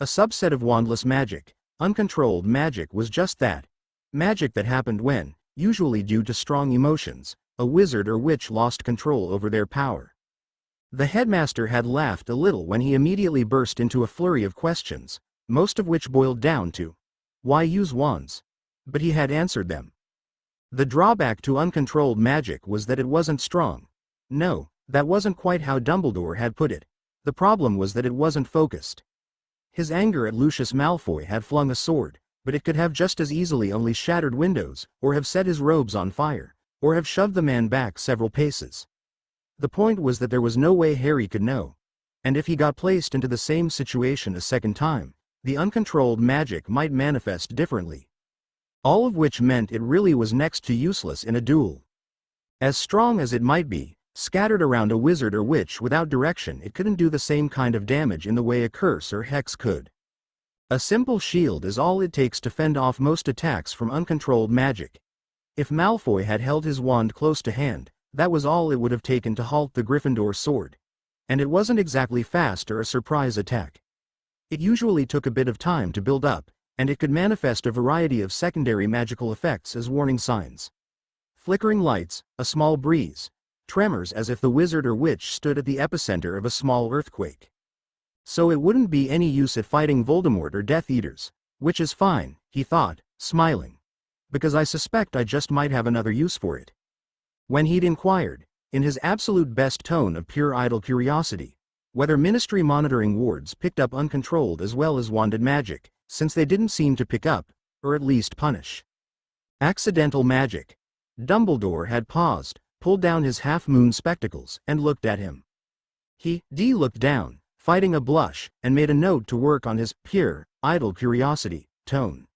A subset of wandless magic, Uncontrolled magic was just that. Magic that happened when, usually due to strong emotions, a wizard or witch lost control over their power. The headmaster had laughed a little when he immediately burst into a flurry of questions, most of which boiled down to, why use wands? But he had answered them. The drawback to uncontrolled magic was that it wasn't strong. No, that wasn't quite how Dumbledore had put it. The problem was that it wasn't focused. His anger at Lucius Malfoy had flung a sword, but it could have just as easily only shattered windows, or have set his robes on fire, or have shoved the man back several paces. The point was that there was no way Harry could know. And if he got placed into the same situation a second time, the uncontrolled magic might manifest differently. All of which meant it really was next to useless in a duel. As strong as it might be, scattered around a wizard or witch without direction, it couldn't do the same kind of damage in the way a curse or hex could. A simple shield is all it takes to fend off most attacks from uncontrolled magic. If Malfoy had held his wand close to hand, that was all it would have taken to halt the Gryffindor sword. And it wasn't exactly fast or a surprise attack. It usually took a bit of time to build up, and it could manifest a variety of secondary magical effects as warning signs. Flickering lights, a small breeze, tremors as if the wizard or witch stood at the epicenter of a small earthquake. So it wouldn't be any use at fighting Voldemort or Death Eaters, which is fine, he thought, smiling. Because I suspect I just might have another use for it. When he'd inquired, in his absolute best tone of pure idle curiosity, whether Ministry monitoring wards picked up uncontrolled as well as wanded magic, since they didn't seem to pick up, or at least punish, accidental magic. Dumbledore had paused, pulled down his half-moon spectacles, and looked at him. He looked down, fighting a blush, and made a note to work on his pure, idle curiosity tone.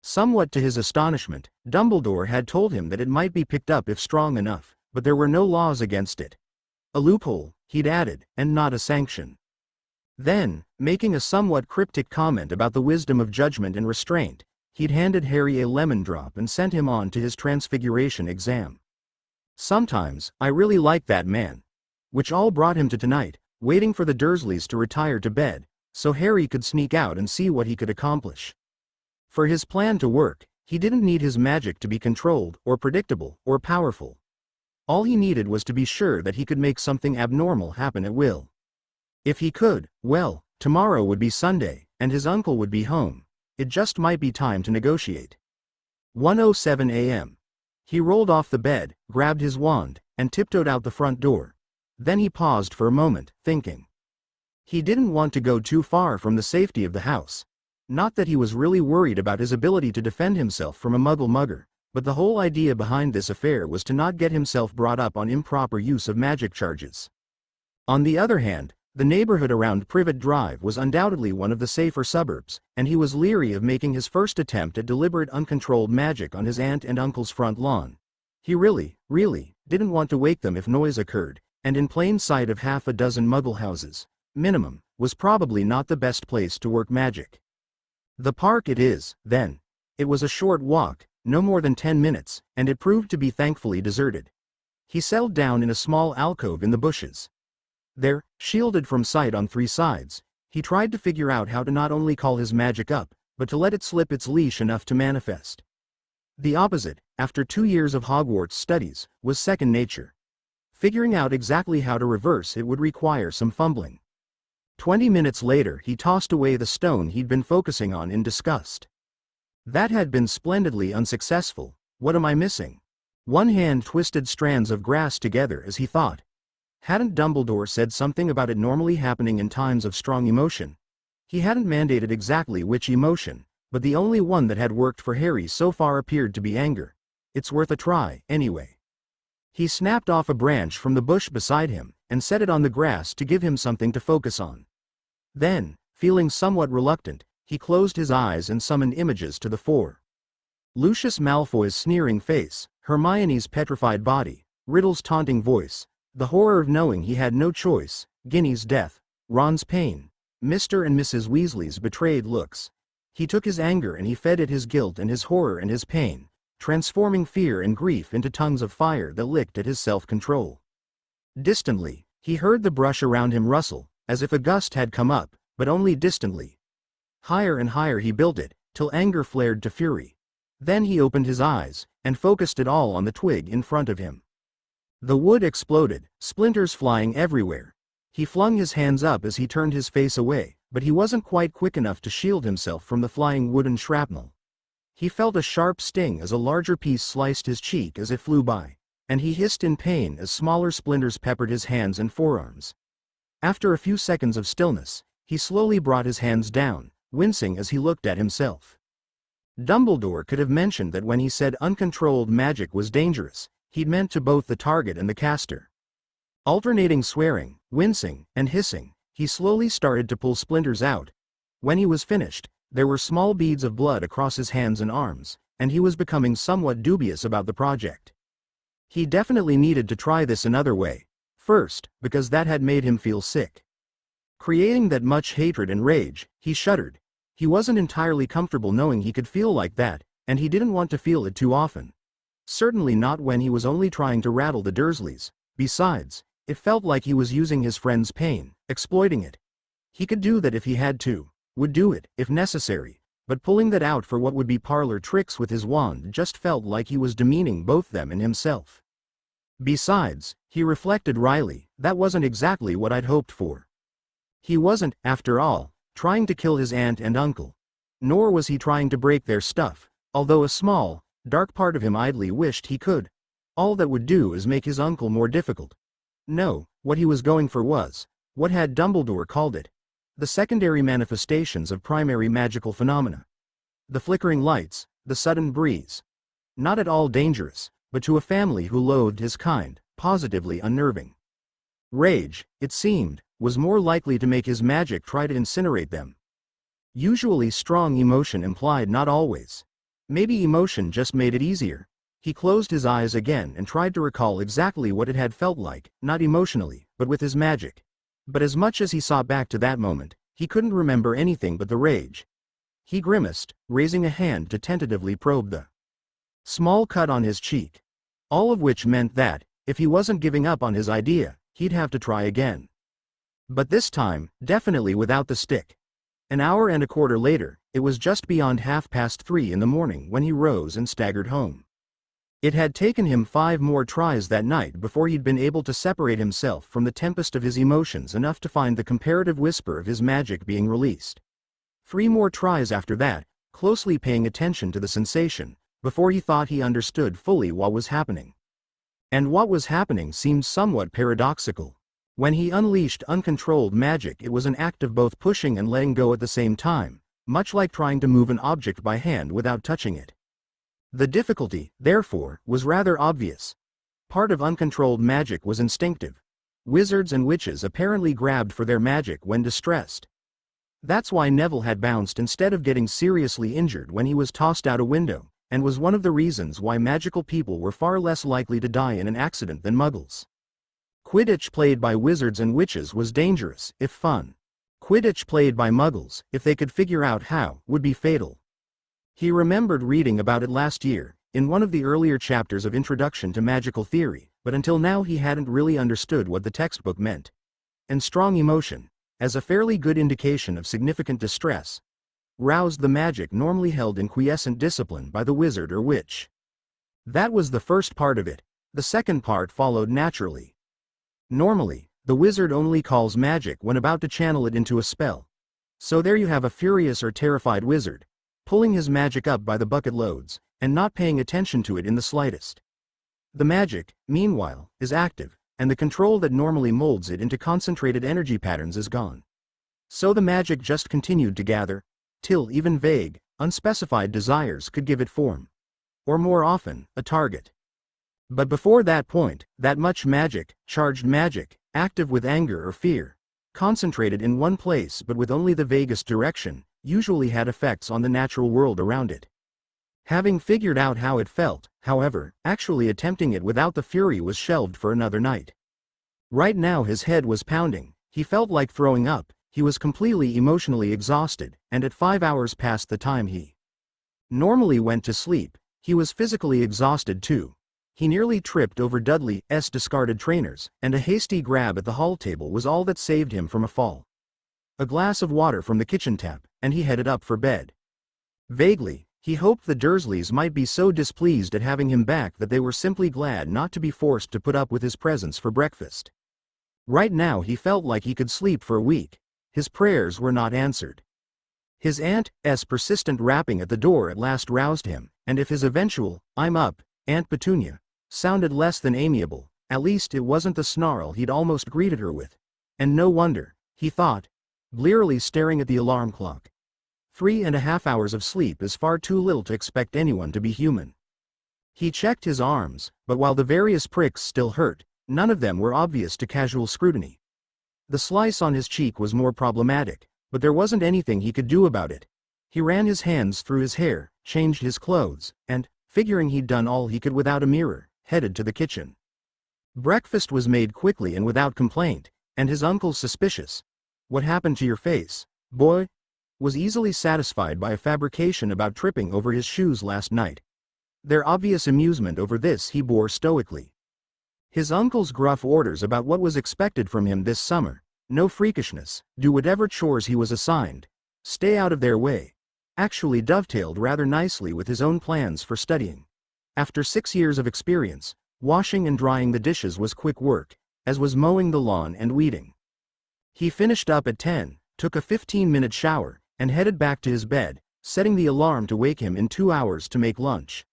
Somewhat to his astonishment, Dumbledore had told him that it might be picked up if strong enough, but there were no laws against it. A loophole, he'd added, and not a sanction. Then, making a somewhat cryptic comment about the wisdom of judgment and restraint, he'd handed Harry a lemon drop and sent him on to his transfiguration exam. Sometimes, I really like that man. Which all brought him to tonight, waiting for the Dursleys to retire to bed, so Harry could sneak out and see what he could accomplish. For his plan to work, he didn't need his magic to be controlled, or predictable, or powerful. All he needed was to be sure that he could make something abnormal happen at will. If he could, well, tomorrow would be Sunday, and his uncle would be home. It just might be time to negotiate. 1:07 a.m. He rolled off the bed, grabbed his wand, and tiptoed out the front door. Then he paused for a moment, thinking. He didn't want to go too far from the safety of the house. Not that he was really worried about his ability to defend himself from a muggle-mugger, but the whole idea behind this affair was to not get himself brought up on improper use of magic charges. On the other hand, the neighborhood around Privet Drive was undoubtedly one of the safer suburbs, and he was leery of making his first attempt at deliberate uncontrolled magic on his aunt and uncle's front lawn. He really didn't want to wake them if noise occurred, and in plain sight of half a dozen muggle houses, minimum, was probably not the best place to work magic. The park it is, then. It was a short walk, no more than 10 minutes, and it proved to be thankfully deserted. He settled down in a small alcove in the bushes. There, shielded from sight on 3 sides, he tried to figure out how to not only call his magic up, but to let it slip its leash enough to manifest. The opposite, after 2 years of Hogwarts studies, was second nature. Figuring out exactly how to reverse it would require some fumbling. 20 minutes later he tossed away the stone he'd been focusing on in disgust. That had been splendidly unsuccessful. What am I missing? One hand twisted strands of grass together as he thought. Hadn't Dumbledore said something about it normally happening in times of strong emotion? He hadn't mandated exactly which emotion, but the only one that had worked for Harry so far appeared to be anger. It's worth a try, anyway. He snapped off a branch from the bush beside him, and set it on the grass to give him something to focus on. Then, feeling somewhat reluctant, he closed his eyes and summoned images to the fore. Lucius Malfoy's sneering face, Hermione's petrified body, Riddle's taunting voice, the horror of knowing he had no choice, Ginny's death, Ron's pain, Mr. and Mrs. Weasley's betrayed looks. He took his anger and he fed it his guilt and his horror and his pain, transforming fear and grief into tongues of fire that licked at his self-control. Distantly, he heard the brush around him rustle, as if a gust had come up, but only distantly. Higher and higher he built it, till anger flared to fury. Then he opened his eyes, and focused it all on the twig in front of him. The wood exploded, splinters flying everywhere. He flung his hands up as he turned his face away, but he wasn't quite quick enough to shield himself from the flying wooden shrapnel. He felt a sharp sting as a larger piece sliced his cheek as it flew by, and he hissed in pain as smaller splinters peppered his hands and forearms. After a few seconds of stillness, he slowly brought his hands down, wincing as he looked at himself. Dumbledore could have mentioned that when he said uncontrolled magic was dangerous, he'd meant to both the target and the caster. Alternating swearing, wincing, and hissing, he slowly started to pull splinters out. When he was finished, there were small beads of blood across his hands and arms, and he was becoming somewhat dubious about the project. He definitely needed to try this another way. First, because that had made him feel sick. Creating that much hatred and rage, he shuddered. He wasn't entirely comfortable knowing he could feel like that, and he didn't want to feel it too often. Certainly not when he was only trying to rattle the Dursleys. Besides, it felt like he was using his friend's pain, exploiting it. He could do that if he had to, would do it, if necessary, but pulling that out for what would be parlor tricks with his wand just felt like he was demeaning both them and himself. Besides, he reflected wryly, that wasn't exactly what I'd hoped for. He wasn't, after all, trying to kill his aunt and uncle. Nor was he trying to break their stuff, although a small, dark part of him idly wished he could. All that would do is make his uncle more difficult. No, what he was going for was, what had Dumbledore called it, the secondary manifestations of primary magical phenomena. The flickering lights, the sudden breeze. Not at all dangerous, but to a family who loathed his kind, positively unnerving. Rage, it seemed, was more likely to make his magic try to incinerate them. Usually strong emotion implied not always. Maybe emotion just made it easier. He closed his eyes again and tried to recall exactly what it had felt like, not emotionally, but with his magic. But as much as he saw back to that moment, he couldn't remember anything but the rage. He grimaced, raising a hand to tentatively probe the small cut on his cheek. All of which meant that, if he wasn't giving up on his idea, he'd have to try again. But this time, definitely without the stick. An hour and a quarter later, it was just beyond 3:30 in the morning when he rose and staggered home. It had taken him 5 more tries that night before he'd been able to separate himself from the tempest of his emotions enough to find the comparative whisper of his magic being released. 3 more tries after that, closely paying attention to the sensation, before he thought he understood fully what was happening. And what was happening seemed somewhat paradoxical. When he unleashed uncontrolled magic, it was an act of both pushing and letting go at the same time, much like trying to move an object by hand without touching it. The difficulty, therefore, was rather obvious. Part of uncontrolled magic was instinctive. Wizards and witches apparently grabbed for their magic when distressed. That's why Neville had bounced instead of getting seriously injured when he was tossed out a window, and was one of the reasons why magical people were far less likely to die in an accident than muggles. Quidditch played by wizards and witches was dangerous, if fun. Quidditch played by muggles, if they could figure out how, would be fatal. He remembered reading about it last year, in one of the earlier chapters of Introduction to Magical Theory, but until now he hadn't really understood what the textbook meant. And strong emotion, as a fairly good indication of significant distress, roused the magic normally held in quiescent discipline by the wizard or witch. That was the first part of it. The second part followed naturally. Normally, the wizard only calls magic when about to channel it into a spell. So there you have a furious or terrified wizard, pulling his magic up by the bucket loads, and not paying attention to it in the slightest. The magic, meanwhile, is active, and the control that normally molds it into concentrated energy patterns is gone. So the magic just continued to gather, till even vague, unspecified desires could give it form. Or more often, a target. But before that point, that much magic, charged magic, active with anger or fear, concentrated in one place but with only the vaguest direction, usually had effects on the natural world around it. Having figured out how it felt, however, actually attempting it without the fury was shelved for another night. Right now his head was pounding, he felt like throwing up, he was completely emotionally exhausted, and at 5 hours past the time he normally went to sleep, he was physically exhausted too. He nearly tripped over Dudley's discarded trainers, and a hasty grab at the hall table was all that saved him from a fall. A glass of water from the kitchen tap, and he headed up for bed. Vaguely, he hoped the Dursleys might be so displeased at having him back that they were simply glad not to be forced to put up with his presence for breakfast. Right now he felt like he could sleep for a week. His prayers were not answered. His aunt's persistent rapping at the door at last roused him, and if his eventual, "I'm up, Aunt Petunia," sounded less than amiable, at least it wasn't the snarl he'd almost greeted her with. And no wonder, he thought, blearily staring at the alarm clock. 3.5 hours of sleep is far too little to expect anyone to be human. He checked his arms, but while the various pricks still hurt, none of them were obvious to casual scrutiny. The slice on his cheek was more problematic, but there wasn't anything he could do about it. He ran his hands through his hair, changed his clothes, and, figuring he'd done all he could without a mirror, headed to the kitchen. Breakfast was made quickly and without complaint, and his uncle, suspicious, "What happened to your face, boy?" was easily satisfied by a fabrication about tripping over his shoes last night. Their obvious amusement over this he bore stoically. His uncle's gruff orders about what was expected from him this summer, no freakishness, do whatever chores he was assigned, stay out of their way, actually dovetailed rather nicely with his own plans for studying. After 6 years of experience, washing and drying the dishes was quick work, as was mowing the lawn and weeding. He finished up at 10, took a 15-minute shower, and headed back to his bed, setting the alarm to wake him in 2 hours to make lunch.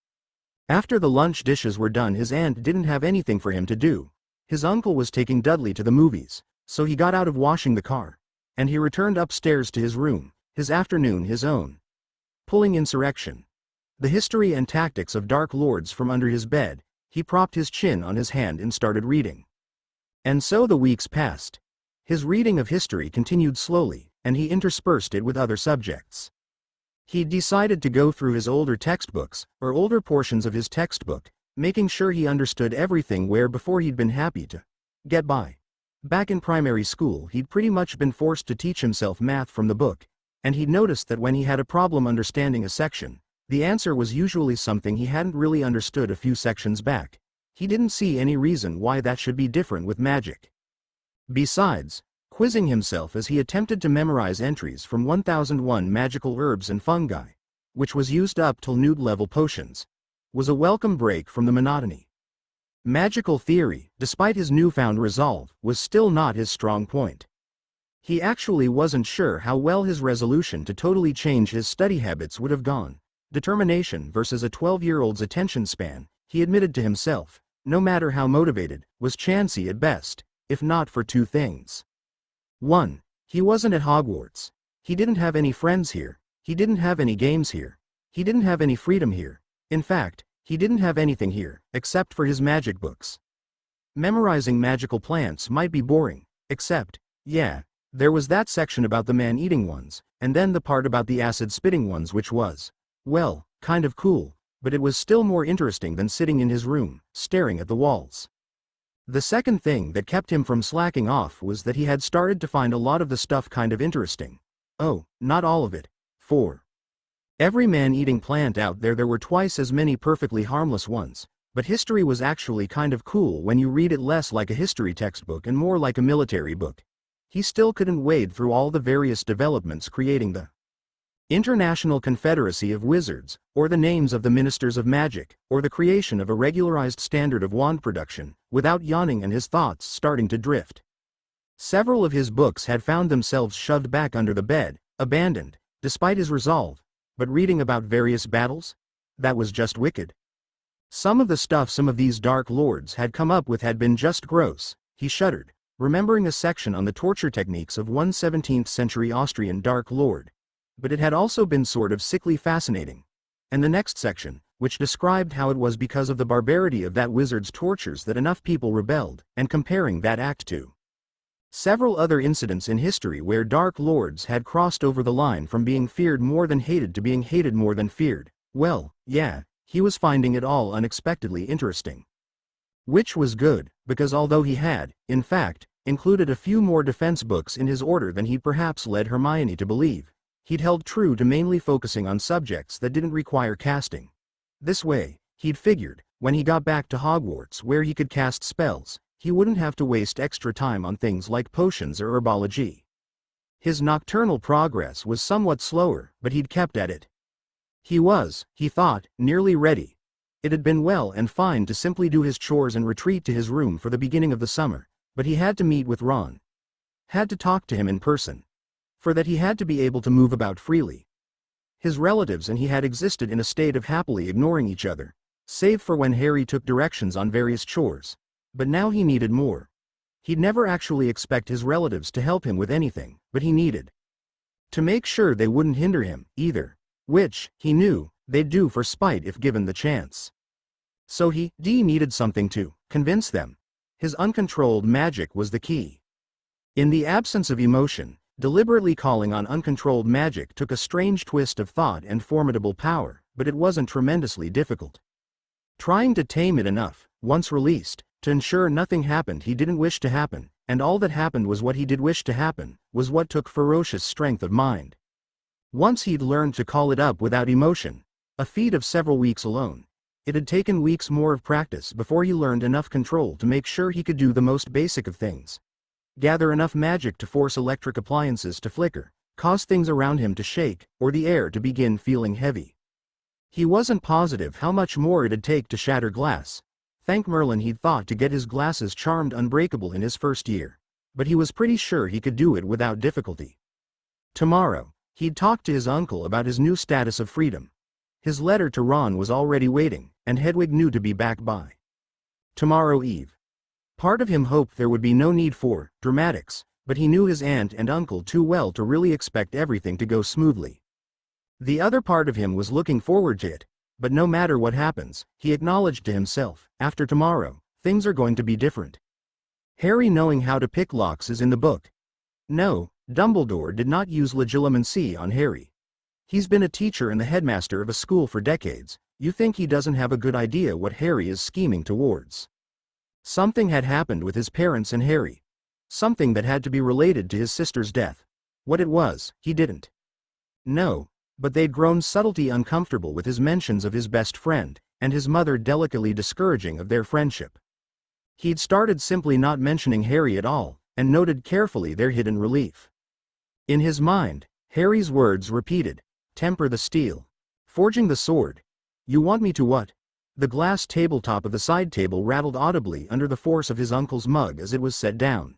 After the lunch dishes were done, his aunt didn't have anything for him to do. His uncle was taking Dudley to the movies, so he got out of washing the car, and he returned upstairs to his room, his afternoon his own. Pulling Insurrection, The History and Tactics of Dark Lords from under his bed, he propped his chin on his hand and started reading. And so the weeks passed. His reading of history continued slowly, and he interspersed it with other subjects. He decided to go through his older textbooks, or older portions of his textbook, making sure he understood everything where before he'd been happy to get by. Back in primary school he'd pretty much been forced to teach himself math from the book, and he'd noticed that when he had a problem understanding a section, the answer was usually something he hadn't really understood a few sections back. He didn't see any reason why that should be different with magic. Besides, quizzing himself as he attempted to memorize entries from 1001 magical herbs and fungi, which was used up till Newt-level potions, was a welcome break from the monotony. Magical theory, despite his newfound resolve, was still not his strong point. He actually wasn't sure how well his resolution to totally change his study habits would have gone. Determination versus a 12-year-old's attention span, he admitted to himself, no matter how motivated, was chancy at best, if not for two things. 1. He wasn't at Hogwarts. He didn't have any friends here. He didn't have any games here. He didn't have any freedom here. In fact, he didn't have anything here, except for his magic books. Memorizing magical plants might be boring, except, yeah, there was that section about the man-eating ones, and then the part about the acid-spitting ones, which was, well, kind of cool, but it was still more interesting than sitting in his room, staring at the walls. The second thing that kept him from slacking off was that he had started to find a lot of the stuff kind of interesting. Oh, not all of it. For every man-eating plant out there were twice as many perfectly harmless ones, but history was actually kind of cool when you read it less like a history textbook and more like a military book. He still couldn't wade through all the various developments creating the International Confederacy of Wizards, or the names of the Ministers of Magic, or the creation of a regularized standard of wand production, without yawning and his thoughts starting to drift. Several of his books had found themselves shoved back under the bed, abandoned, despite his resolve, but reading about various battles? That was just wicked. Some of the stuff some of these Dark Lords had come up with had been just gross. He shuddered, remembering a section on the torture techniques of one 17th century Austrian Dark Lord. But it had also been sort of sickly fascinating. And the next section, which described how it was because of the barbarity of that wizard's tortures that enough people rebelled, and comparing that act to several other incidents in history where Dark Lords had crossed over the line from being feared more than hated to being hated more than feared. Well, yeah, he was finding it all unexpectedly interesting. Which was good, because although he had, in fact, included a few more defense books in his order than he'd perhaps led Hermione to believe, he'd held true to mainly focusing on subjects that didn't require casting. This way, he'd figured, when he got back to Hogwarts where he could cast spells, he wouldn't have to waste extra time on things like potions or herbology. His nocturnal progress was somewhat slower, but he'd kept at it. He thought, nearly ready. It had been well and fine to simply do his chores and retreat to his room for the beginning of the summer, but he had to meet with Ron. Had to talk to him in person. For that he had to be able to move about freely. His relatives and he had existed in a state of happily ignoring each other, save for when Harry took directions on various chores. But now he needed more. He'd never actually expect his relatives to help him with anything, but he needed to make sure they wouldn't hinder him, either. Which, he knew, they'd do for spite if given the chance. So he needed something to convince them. His uncontrolled magic was the key. In the absence of emotion, deliberately calling on uncontrolled magic took a strange twist of thought and formidable power, but it wasn't tremendously difficult. Trying to tame it enough, once released, to ensure nothing happened he didn't wish to happen, and all that happened was what he did wish to happen, was what took ferocious strength of mind. Once he'd learned to call it up without emotion, a feat of several weeks alone, it had taken weeks more of practice before he learned enough control to make sure he could do the most basic of things. Gather enough magic to force electric appliances to flicker, cause things around him to shake, or the air to begin feeling heavy. He wasn't positive how much more it'd take to shatter glass. Thank Merlin he'd thought to get his glasses charmed unbreakable in his first year. But he was pretty sure he could do it without difficulty. Tomorrow, he'd talk to his uncle about his new status of freedom. His letter to Ron was already waiting, and Hedwig knew to be back by tomorrow eve. Part of him hoped there would be no need for dramatics, but he knew his aunt and uncle too well to really expect everything to go smoothly. The other part of him was looking forward to it, but no matter what happens, he acknowledged to himself, after tomorrow, things are going to be different. Harry knowing how to pick locks is in the book. No, Dumbledore did not use Legilimency on Harry. He's been a teacher and the headmaster of a school for decades. You think he doesn't have a good idea what Harry is scheming towards? Something had happened with his parents and Harry. Something that had to be related to his sister's death. What it was, he didn't know, but they'd grown subtly uncomfortable with his mentions of his best friend, and his mother delicately discouraging of their friendship. He'd started simply not mentioning Harry at all, and noted carefully their hidden relief. In his mind, Harry's words repeated, temper the steel. Forging the sword. You want me to what? The glass tabletop of the side table rattled audibly under the force of his uncle's mug as it was set down.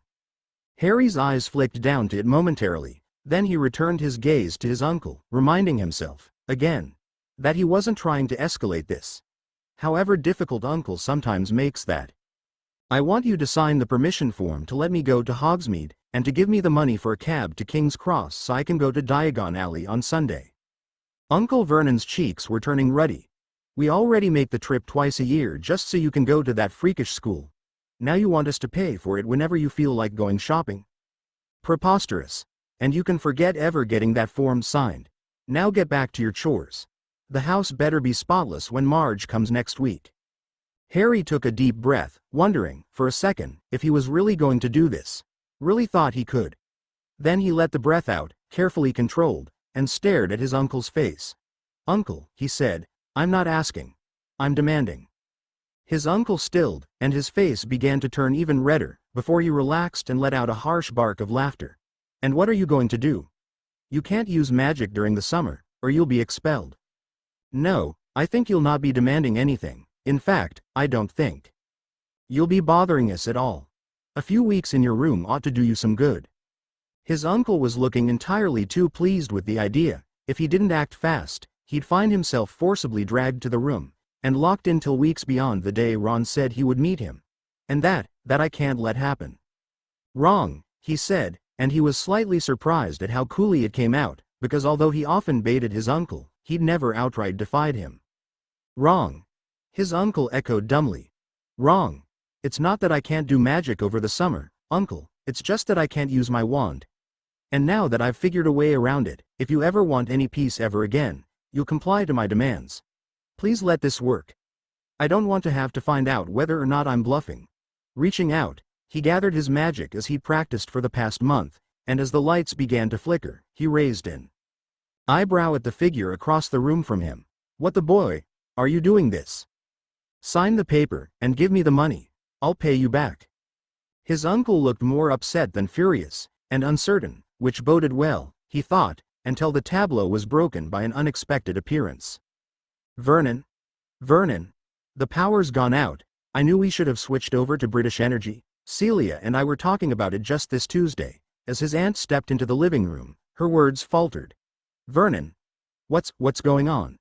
Harry's eyes flicked down to it momentarily, then he returned his gaze to his uncle, reminding himself, again, that he wasn't trying to escalate this. However difficult uncle sometimes makes that. I want you to sign the permission form to let me go to Hogsmeade, and to give me the money for a cab to King's Cross so I can go to Diagon Alley on Sunday. Uncle Vernon's cheeks were turning ruddy. We already make the trip twice a year just so you can go to that freakish school. Now you want us to pay for it whenever you feel like going shopping? Preposterous. And you can forget ever getting that form signed. Now get back to your chores. The house better be spotless when Marge comes next week. Harry took a deep breath, wondering, for a second, if he was really going to do this. Really thought he could. Then he let the breath out, carefully controlled, and stared at his uncle's face. Uncle, he said, I'm not asking. I'm demanding. His uncle stilled, and his face began to turn even redder, before he relaxed and let out a harsh bark of laughter. And what are you going to do? You can't use magic during the summer, or you'll be expelled. No, I think you'll not be demanding anything. In fact, I don't think you'll be bothering us at all. A few weeks in your room ought to do you some good. His uncle was looking entirely too pleased with the idea. If he didn't act fast, he'd find himself forcibly dragged to the room, and locked in till weeks beyond the day Ron said he would meet him. And that I can't let happen. Wrong, he said, and he was slightly surprised at how coolly it came out, because although he often baited his uncle, he'd never outright defied him. Wrong. His uncle echoed dumbly. Wrong. It's not that I can't do magic over the summer, uncle, it's just that I can't use my wand. And now that I've figured a way around it, if you ever want any peace ever again, you'll comply to my demands. Please let this work. I don't want to have to find out whether or not I'm bluffing. Reaching out, he gathered his magic as he'd practiced for the past month, and as the lights began to flicker, he raised an eyebrow at the figure across the room from him. What the boy? Are you doing this? Sign the paper, and give me the money. I'll pay you back. His uncle looked more upset than furious, and uncertain, which boded well, he thought, until the tableau was broken by an unexpected appearance. Vernon? Vernon? The power's gone out. I knew we should have switched over to British Energy. Celia and I were talking about it just this Tuesday. As his aunt stepped into the living room, her words faltered. Vernon? What's going on?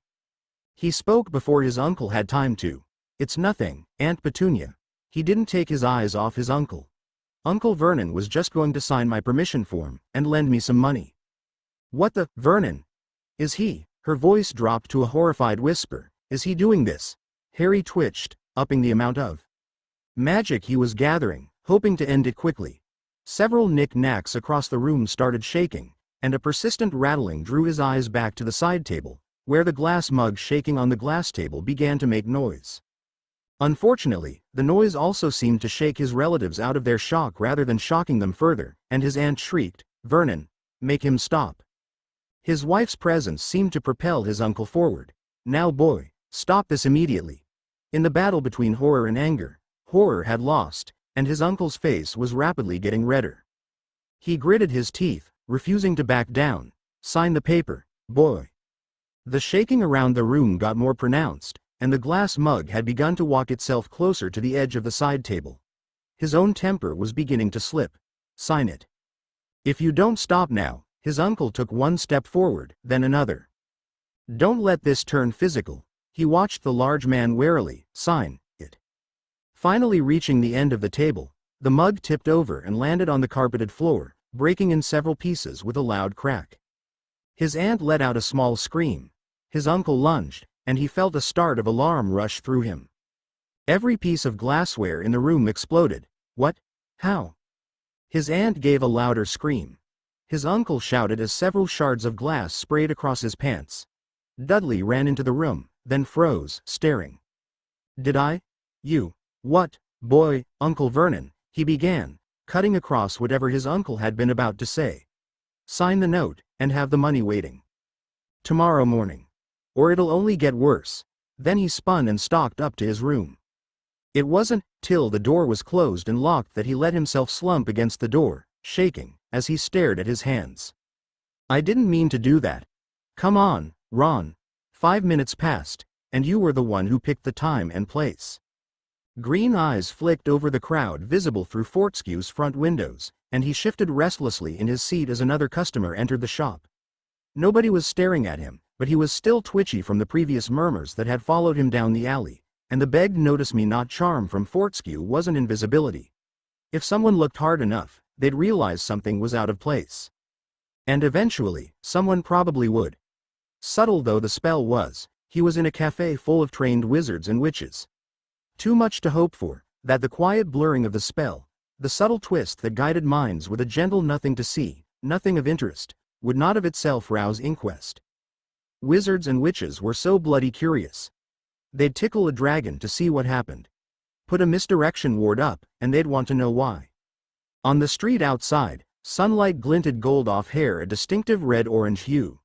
He spoke before his uncle had time to. It's nothing, Aunt Petunia. He didn't take his eyes off his uncle. Uncle Vernon was just going to sign my permission form and lend me some money. What the, Vernon? Is he? Her voice dropped to a horrified whisper. Is he doing this? Harry twitched, upping the amount of magic he was gathering, hoping to end it quickly. Several knick-knacks across the room started shaking, and a persistent rattling drew his eyes back to the side table, where the glass mug shaking on the glass table began to make noise. Unfortunately, the noise also seemed to shake his relatives out of their shock rather than shocking them further, and his aunt shrieked, Vernon, make him stop. His wife's presence seemed to propel his uncle forward. Now boy, stop this immediately. In the battle between horror and anger, horror had lost, and his uncle's face was rapidly getting redder. He gritted his teeth, refusing to back down. Sign the paper, boy. The shaking around the room got more pronounced, and the glass mug had begun to walk itself closer to the edge of the side table. His own temper was beginning to slip. Sign it. If you don't stop now, his uncle took one step forward, then another. Don't let this turn physical. He watched the large man warily. Sign it. Finally reaching the end of the table, the mug tipped over and landed on the carpeted floor, breaking in several pieces with a loud crack. His aunt let out a small scream. His uncle lunged, and he felt a start of alarm rush through him. Every piece of glassware in the room exploded. What? How? His aunt gave a louder scream. His uncle shouted as several shards of glass sprayed across his pants. Dudley ran into the room, then froze, staring. Did I? You? What? Boy, Uncle Vernon, he began, cutting across whatever his uncle had been about to say. Sign the note, and have the money waiting. Tomorrow morning. Or it'll only get worse. Then he spun and stalked up to his room. It wasn't till the door was closed and locked that he let himself slump against the door, shaking, as he stared at his hands. I didn't mean to do that. Come on, Ron. 5 minutes passed, and you were the one who picked the time and place. Green eyes flicked over the crowd visible through Fortescue's front windows, and he shifted restlessly in his seat as another customer entered the shop. Nobody was staring at him, but he was still twitchy from the previous murmurs that had followed him down the alley, and the begged notice me not charm from Fortescue wasn't invisibility. If someone looked hard enough, they'd realize something was out of place. And eventually, someone probably would. Subtle though the spell was, he was in a cafe full of trained wizards and witches. Too much to hope for, that the quiet blurring of the spell, the subtle twist that guided minds with a gentle nothing to see, nothing of interest, would not of itself rouse inquest. Wizards and witches were so bloody curious. They'd tickle a dragon to see what happened. Put a misdirection ward up, and they'd want to know why. On the street outside, sunlight glinted gold off hair a distinctive red-orange hue.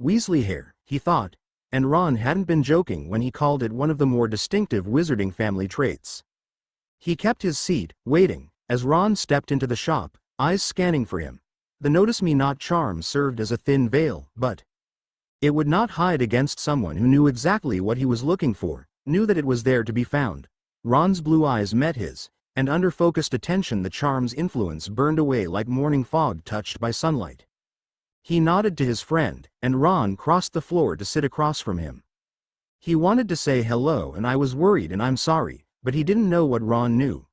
Weasley hair, he thought, and Ron hadn't been joking when he called it one of the more distinctive wizarding family traits. He kept his seat, waiting, as Ron stepped into the shop, eyes scanning for him. The notice me not charm served as a thin veil, but it would not hide against someone who knew exactly what he was looking for, knew that it was there to be found. Ron's blue eyes met his, and under focused attention the charm's influence burned away like morning fog touched by sunlight. He nodded to his friend, and Ron crossed the floor to sit across from him. He wanted to say hello and I was worried and I'm sorry, but he didn't know what Ron knew.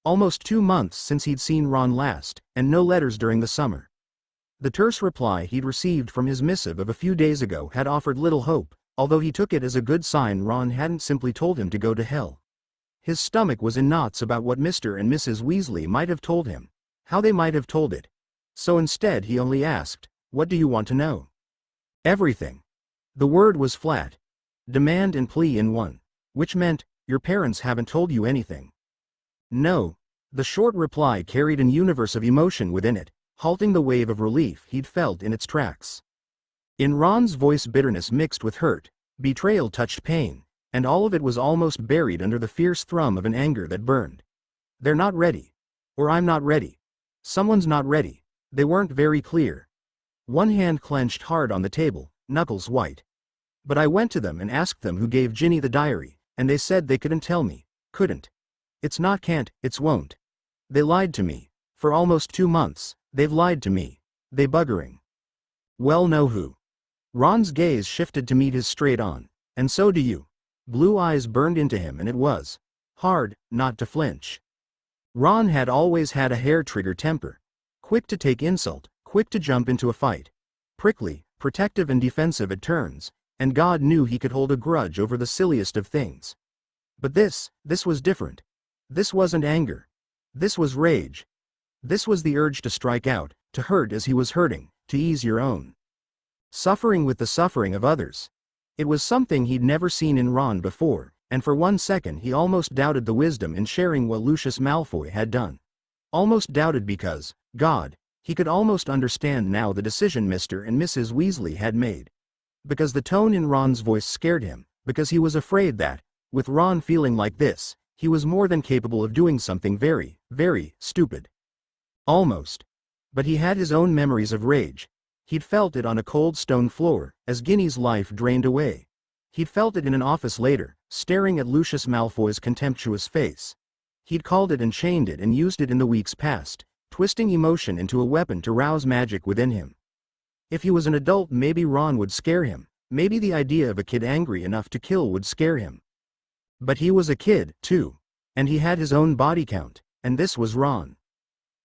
Almost 2 months since he'd seen Ron last, and no letters during the summer. The terse reply he'd received from his missive of a few days ago had offered little hope, although he took it as a good sign Ron hadn't simply told him to go to hell. His stomach was in knots about what Mr. and Mrs. Weasley might have told him, how they might have told it. So instead he only asked, "What do you want to know?" Everything. The word was flat. Demand and plea in one. Which meant, your parents haven't told you anything. No. The short reply carried an universe of emotion within it, halting the wave of relief he'd felt in its tracks. In Ron's voice bitterness mixed with hurt, betrayal touched pain, and all of it was almost buried under the fierce thrum of an anger that burned. They're not ready. Or I'm not ready. Someone's not ready. They weren't very clear. One hand clenched hard on the table, knuckles white. But I went to them and asked them who gave Ginny the diary, and they said they couldn't tell me. Couldn't. It's not can't, it's won't. They lied to me. For almost 2 months, they've lied to me. They buggering. Well, know who. Ron's gaze shifted to meet his straight on. And so do you. Blue eyes burned into him, and it was hard not to flinch. Ron had always had a hair-trigger temper. Quick to take insult, quick to jump into a fight. Prickly, protective and defensive at turns, and God knew he could hold a grudge over the silliest of things. But this was different. This wasn't anger. This was rage. This was the urge to strike out, to hurt as he was hurting, to ease your own suffering with the suffering of others. It was something he'd never seen in Ron before, and for 1 second he almost doubted the wisdom in sharing what Lucius Malfoy had done. Almost doubted because, God, he could almost understand now the decision Mr. and Mrs. Weasley had made. Because the tone in Ron's voice scared him, because he was afraid that, with Ron feeling like this, he was more than capable of doing something very, very stupid. Almost. But he had his own memories of rage. He'd felt it on a cold stone floor, as Ginny's life drained away. He'd felt it in an office later, staring at Lucius Malfoy's contemptuous face. He'd called it and chained it and used it in the weeks past, twisting emotion into a weapon to rouse magic within him. If he was an adult, maybe Ron would scare him, maybe the idea of a kid angry enough to kill would scare him. But he was a kid, too. And he had his own body count, and this was Ron.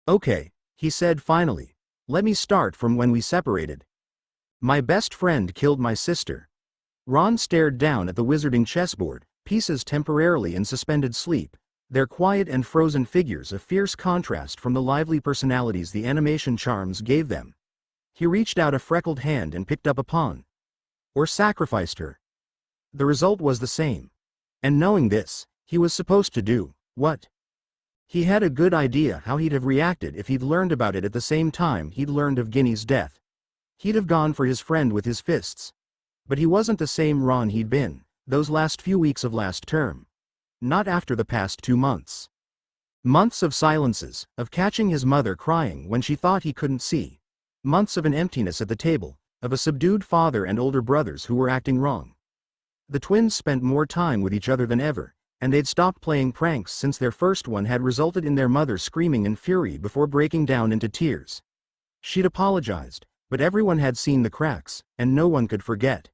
Okay, he said finally. Let me start from when we separated. My best friend killed my sister. Ron stared down at the wizarding chessboard, pieces temporarily in suspended sleep, their quiet and frozen figures a fierce contrast from the lively personalities the animation charms gave them. He reached out a freckled hand and picked up a pawn. Or sacrificed her. The result was the same. And knowing this, he was supposed to do what? He had a good idea how he'd have reacted if he'd learned about it at the same time he'd learned of Ginny's death. He'd have gone for his friend with his fists. But he wasn't the same Ron he'd been, those last few weeks of last term. Not after the past 2 months. Months of silences, of catching his mother crying when she thought he couldn't see. Months of an emptiness at the table, of a subdued father and older brothers who were acting wrong. The twins spent more time with each other than ever, and they'd stopped playing pranks since their first one had resulted in their mother screaming in fury before breaking down into tears. She'd apologized, but everyone had seen the cracks, and no one could forget.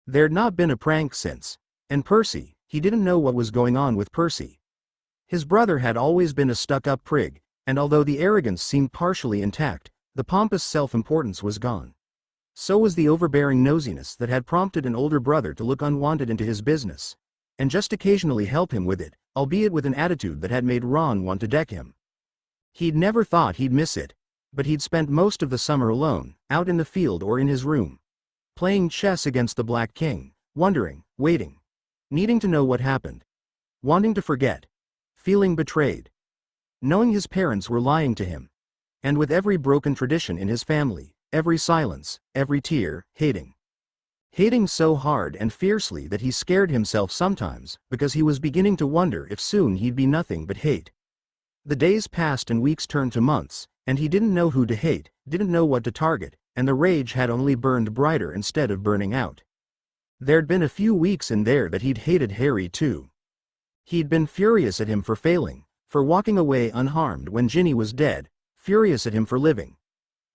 There'd not been a prank since. And Percy, he didn't know what was going on with Percy. His brother had always been a stuck-up prig, and although the arrogance seemed partially intact, the pompous self-importance was gone. So was the overbearing nosiness that had prompted an older brother to look unwanted into his business, and just occasionally help him with it, albeit with an attitude that had made Ron want to deck him. He'd never thought he'd miss it, but he'd spent most of the summer alone, out in the field or in his room, playing chess against the Black King, wondering, waiting, needing to know what happened, wanting to forget, feeling betrayed, knowing his parents were lying to him, and with every broken tradition in his family, every silence, every tear, hating. Hating so hard and fiercely that he scared himself sometimes, because he was beginning to wonder if soon he'd be nothing but hate. The days passed and weeks turned to months, and he didn't know who to hate, didn't know what to target, and the rage had only burned brighter instead of burning out. There'd been a few weeks in there that he'd hated Harry too. He'd been furious at him for failing, for walking away unharmed when Ginny was dead, furious at him for living.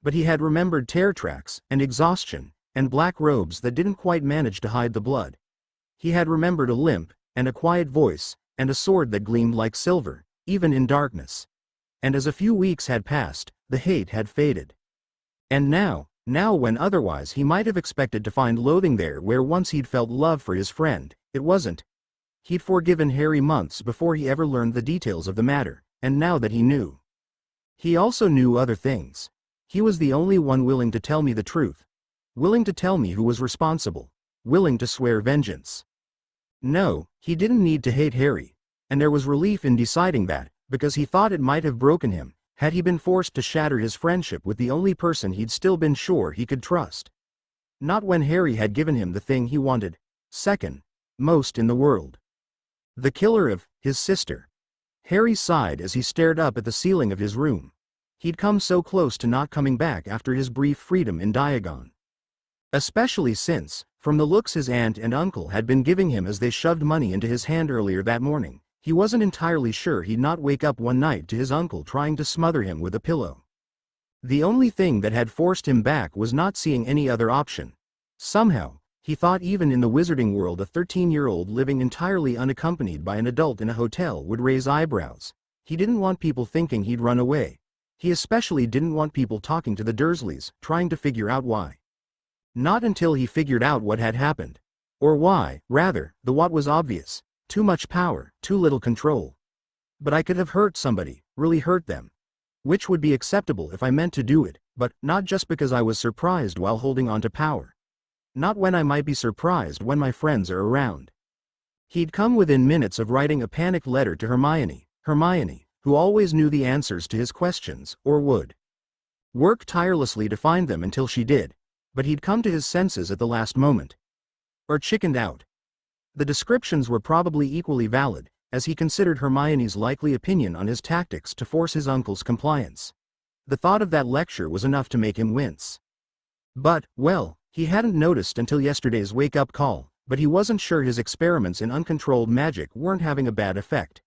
But he had remembered tear tracks, and exhaustion, and black robes that didn't quite manage to hide the blood. He had remembered a limp, and a quiet voice, and a sword that gleamed like silver, even in darkness. And as a few weeks had passed, the hate had faded. And now when otherwise he might have expected to find loathing there where once he'd felt love for his friend, it wasn't. He'd forgiven Harry months before he ever learned the details of the matter, and now that he knew. He also knew other things. He was the only one willing to tell me the truth. Willing to tell me who was responsible. Willing to swear vengeance. No, he didn't need to hate Harry. And there was relief in deciding that, because he thought it might have broken him, had he been forced to shatter his friendship with the only person he'd still been sure he could trust. Not when Harry had given him the thing he wanted, second most in the world. The killer of his sister. Harry sighed as he stared up at the ceiling of his room. He'd come so close to not coming back after his brief freedom in Diagon. Especially since, from the looks his aunt and uncle had been giving him as they shoved money into his hand earlier that morning, he wasn't entirely sure he'd not wake up one night to his uncle trying to smother him with a pillow. The only thing that had forced him back was not seeing any other option. Somehow, he thought even in the wizarding world a 13-year-old living entirely unaccompanied by an adult in a hotel would raise eyebrows. He didn't want people thinking he'd run away. He especially didn't want people talking to the Dursleys, trying to figure out why. Not until he figured out what had happened. Or why, rather, the what was obvious. Too much power, too little control. But I could have hurt somebody, really hurt them. Which would be acceptable if I meant to do it, but not just because I was surprised while holding on to power. Not when I might be surprised when my friends are around. He'd come within minutes of writing a panicked letter to Hermione, who always knew the answers to his questions, or would work tirelessly to find them until she did. But he'd come to his senses at the last moment. Or chickened out. The descriptions were probably equally valid, as he considered Hermione's likely opinion on his tactics to force his uncle's compliance. The thought of that lecture was enough to make him wince. But, well, he hadn't noticed until yesterday's wake-up call, but he wasn't sure his experiments in uncontrolled magic weren't having a bad effect.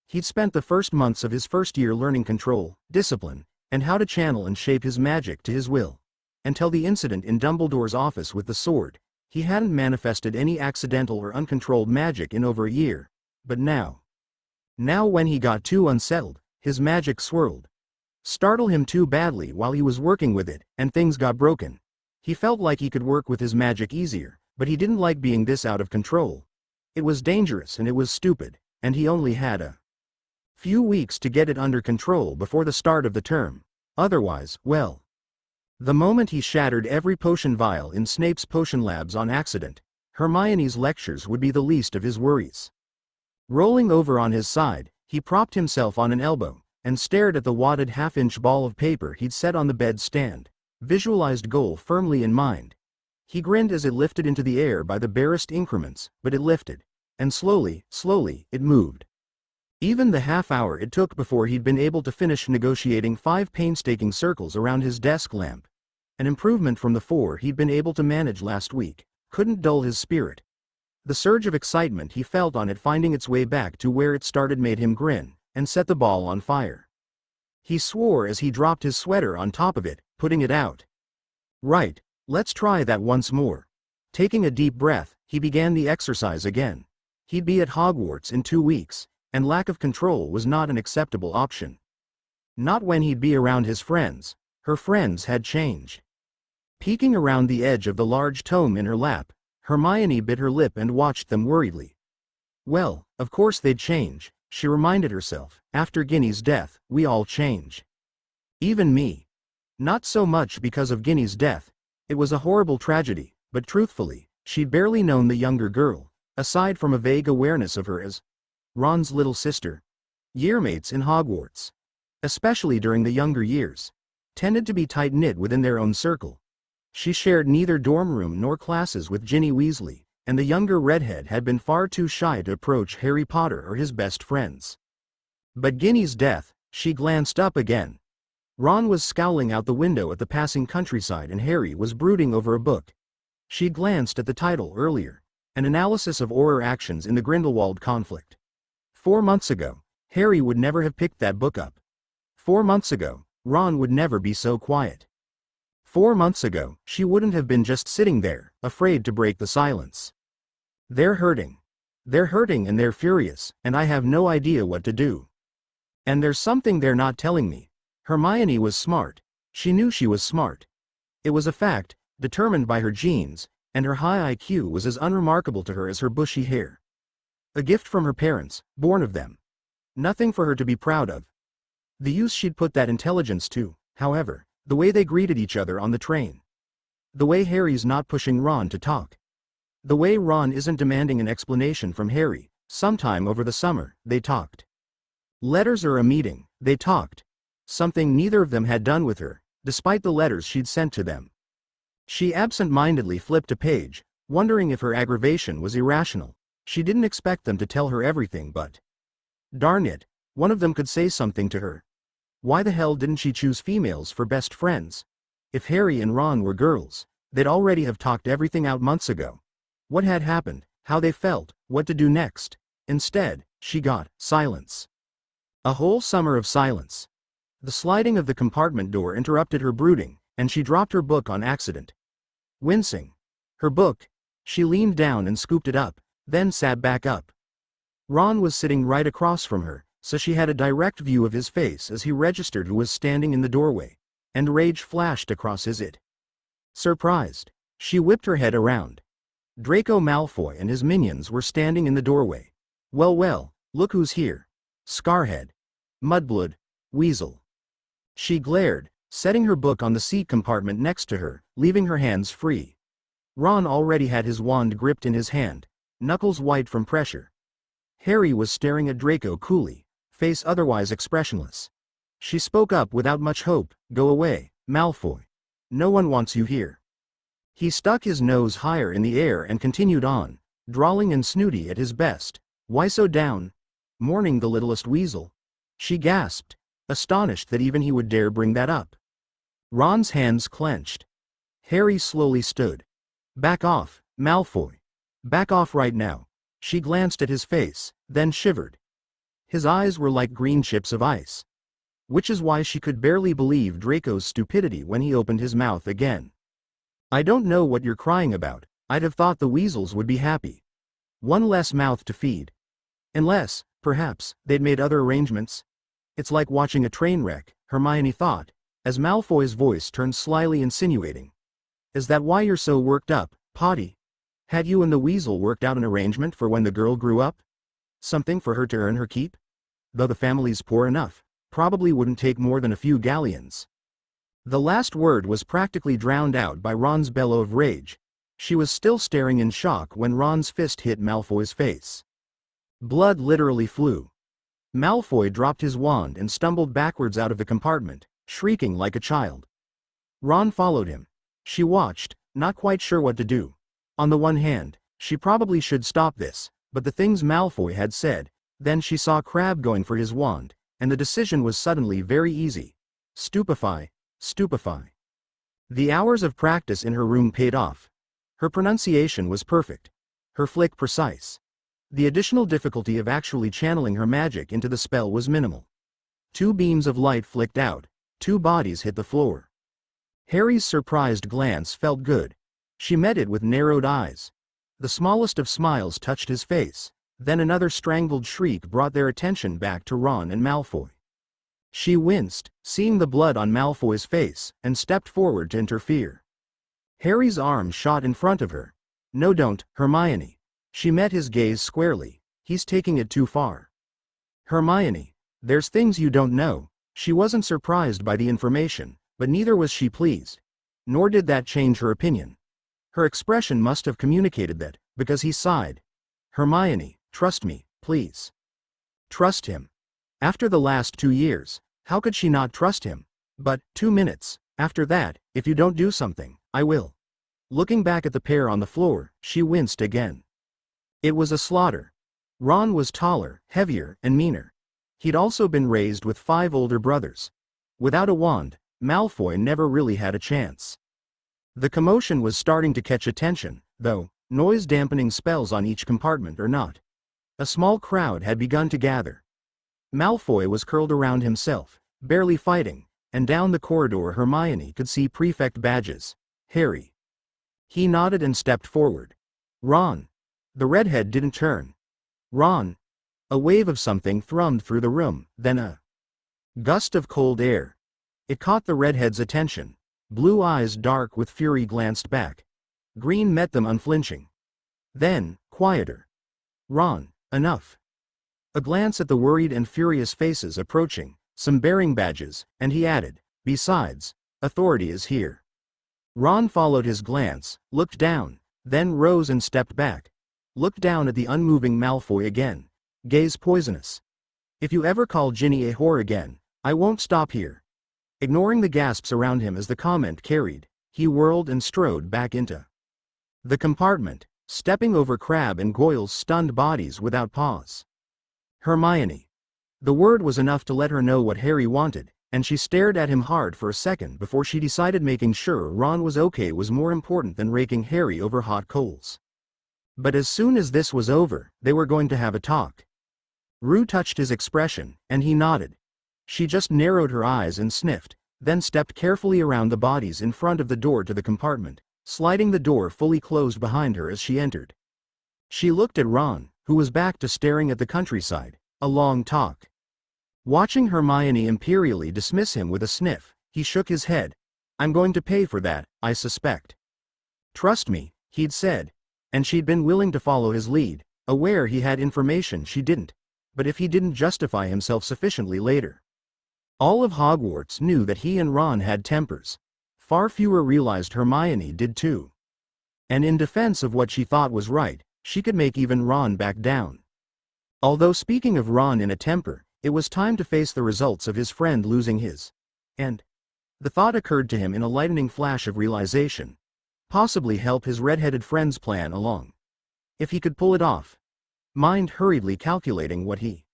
He'd spent the first months of his first year learning control, discipline, and how to channel and shape his magic to his will. Until the incident in Dumbledore's office with the sword, he hadn't manifested any accidental or uncontrolled magic in over a year. But now when he got too unsettled, his magic swirled. Startled him too badly while he was working with it, and things got broken. He felt like he could work with his magic easier, but he didn't like being this out of control. It was dangerous and it was stupid, and he only had a few weeks to get it under control before the start of the term. Otherwise, well. The moment he shattered every potion vial in Snape's potion labs on accident, Hermione's lectures would be the least of his worries. Rolling over on his side, he propped himself on an elbow, and stared at the wadded half-inch ball of paper he'd set on the bed stand, visualized goal firmly in mind. He grinned as it lifted into the air by the barest increments, but it lifted. And slowly, it moved. Even the half-hour it took before he'd been able to finish negotiating 5 painstaking circles around his desk lamp, an improvement from the 4 he'd been able to manage last week, couldn't dull his spirit. The surge of excitement he felt on it finding its way back to where it started made him grin, and set the ball on fire. He swore as he dropped his sweater on top of it, putting it out. Right, let's try that once more. Taking a deep breath, he began the exercise again. He'd be at Hogwarts in 2 weeks, and lack of control was not an acceptable option. Not when he'd be around his friends. Her friends had changed. Peeking around the edge of the large tome in her lap, Hermione bit her lip and watched them worriedly. Well, of course they'd change, she reminded herself. After Ginny's death, we all change. Even me. Not so much because of Ginny's death. It was a horrible tragedy, but truthfully, she'd barely known the younger girl, aside from a vague awareness of her as Ron's little sister. Yearmates in Hogwarts, especially during the younger years, tended to be tight-knit within their own circle. She shared neither dorm room nor classes with Ginny Weasley, and the younger redhead had been far too shy to approach Harry Potter or his best friends. But Ginny's death, she glanced up again. Ron was scowling out the window at the passing countryside and Harry was brooding over a book. She'd glanced at the title earlier, an analysis of Auror actions in the Grindelwald conflict. 4 months ago, Harry would never have picked that book up. 4 months ago, Ron would never be so quiet. 4 months ago, she wouldn't have been just sitting there, afraid to break the silence. They're hurting. They're hurting and they're furious, and I have no idea what to do. And there's something they're not telling me. Hermione was smart. She knew she was smart. It was a fact, determined by her genes, and her high IQ was as unremarkable to her as her bushy hair. A gift from her parents, born of them. Nothing for her to be proud of. The use she'd put that intelligence to, however, the way they greeted each other on the train. The way Harry's not pushing Ron to talk. The way Ron isn't demanding an explanation from Harry. Sometime over the summer, they talked. Letters or a meeting, they talked. Something neither of them had done with her, despite the letters she'd sent to them. She absent-mindedly flipped a page, wondering if her aggravation was irrational. She didn't expect them to tell her everything, but darn it, one of them could say something to her. Why the hell didn't she choose females for best friends? If Harry and Ron were girls, they'd already have talked everything out months ago. What had happened, how they felt, what to do next. Instead, she got silence. A whole summer of silence. The sliding of the compartment door interrupted her brooding, and she dropped her book on accident. Wincing. Her book. She leaned down and scooped it up, then sat back up. Ron was sitting right across from her, so she had a direct view of his face as he registered who was standing in the doorway, and rage flashed across his it. Surprised, she whipped her head around. Draco Malfoy and his minions were standing in the doorway. Well, look who's here. Scarhead. Mudblood. Weasel. She glared, setting her book on the seat compartment next to her, leaving her hands free. Ron already had his wand gripped in his hand, knuckles white from pressure. Harry was staring at Draco coolly, face otherwise expressionless. She spoke up without much hope. Go away, Malfoy. No one wants you here. He stuck his nose higher in the air and continued on, drawling and snooty at his best. Why so down? Mourning the littlest weasel? She gasped, astonished that even he would dare bring that up. Ron's hands clenched. Harry slowly stood. Back off, Malfoy. Back off right now. She glanced at his face, then shivered. His eyes were like green chips of ice. Which is why she could barely believe Draco's stupidity when he opened his mouth again. I don't know what you're crying about. I'd have thought the weasels would be happy. One less mouth to feed. Unless, perhaps, they'd made other arrangements. It's like watching a train wreck, Hermione thought, as Malfoy's voice turned slyly insinuating. Is that why you're so worked up, Potty? Had you and the weasel worked out an arrangement for when the girl grew up? Something for her to earn her keep? Though the family's poor enough, probably wouldn't take more than a few galleons. The last word was practically drowned out by Ron's bellow of rage. She was still staring in shock when Ron's fist hit Malfoy's face. Blood literally flew. Malfoy dropped his wand and stumbled backwards out of the compartment, shrieking like a child. Ron followed him. She watched, not quite sure what to do. On the one hand, she probably should stop this, but the things Malfoy had said, then she saw Crabbe going for his wand, and the decision was suddenly very easy. Stupefy. The hours of practice in her room paid off. Her pronunciation was perfect. Her flick precise. The additional difficulty of actually channeling her magic into the spell was minimal. 2 beams of light flicked out, 2 bodies hit the floor. Harry's surprised glance felt good. She met it with narrowed eyes. The smallest of smiles touched his face, then another strangled shriek brought their attention back to Ron and Malfoy. She winced, seeing the blood on Malfoy's face, and stepped forward to interfere. Harry's arm shot in front of her. No, don't, Hermione. She met his gaze squarely. He's taking it too far. Hermione, there's things you don't know. She wasn't surprised by the information, but neither was she pleased. Nor did that change her opinion. Her expression must have communicated that, because he sighed. Hermione, trust me, please. Trust him. After the last 2 years, how could she not trust him? But, 2 minutes, after that, if you don't do something, I will. Looking back at the pair on the floor, she winced again. It was a slaughter. Ron was taller, heavier, and meaner. He'd also been raised with 5 older brothers. Without a wand, Malfoy never really had a chance. The commotion was starting to catch attention, though, noise-dampening spells on each compartment or not. A small crowd had begun to gather. Malfoy was curled around himself, barely fighting, and down the corridor Hermione could see prefect badges. Harry. He nodded and stepped forward. Ron. The redhead didn't turn. Ron. A wave of something thrummed through the room, then a gust of cold air. It caught the redhead's attention. Blue eyes dark with fury glanced back. Green met them unflinching. Then, quieter. Ron, enough. A glance at the worried and furious faces approaching, some bearing badges, and he added, besides, authority is here. Ron followed his glance, looked down, then rose and stepped back. Looked down at the unmoving Malfoy again. Gaze poisonous. If you ever call Ginny a whore again, I won't stop here. Ignoring the gasps around him as the comment carried, he whirled and strode back into the compartment, stepping over Crabbe and Goyle's stunned bodies without pause. Hermione. The word was enough to let her know what Harry wanted, and she stared at him hard for a second before she decided making sure Ron was okay was more important than raking Harry over hot coals. But as soon as this was over, they were going to have a talk. Rue touched his expression, and he nodded. She just narrowed her eyes and sniffed, then stepped carefully around the bodies in front of the door to the compartment, sliding the door fully closed behind her as she entered. She looked at Ron, who was back to staring at the countryside. A long talk. Watching Hermione imperially dismiss him with a sniff, he shook his head. "I'm going to pay for that, I suspect." "Trust me," he'd said. And she'd been willing to follow his lead, aware he had information she didn't. But if he didn't justify himself sufficiently later. All of Hogwarts knew that he and Ron had tempers. Far fewer realized Hermione did too. And in defense of what she thought was right, she could make even Ron back down. Although speaking of Ron in a temper, it was time to face the results of his friend losing his. And the thought occurred to him in a lightning flash of realization. Possibly help his red-headed friend's plan along. If he could pull it off. Mind hurriedly calculating what he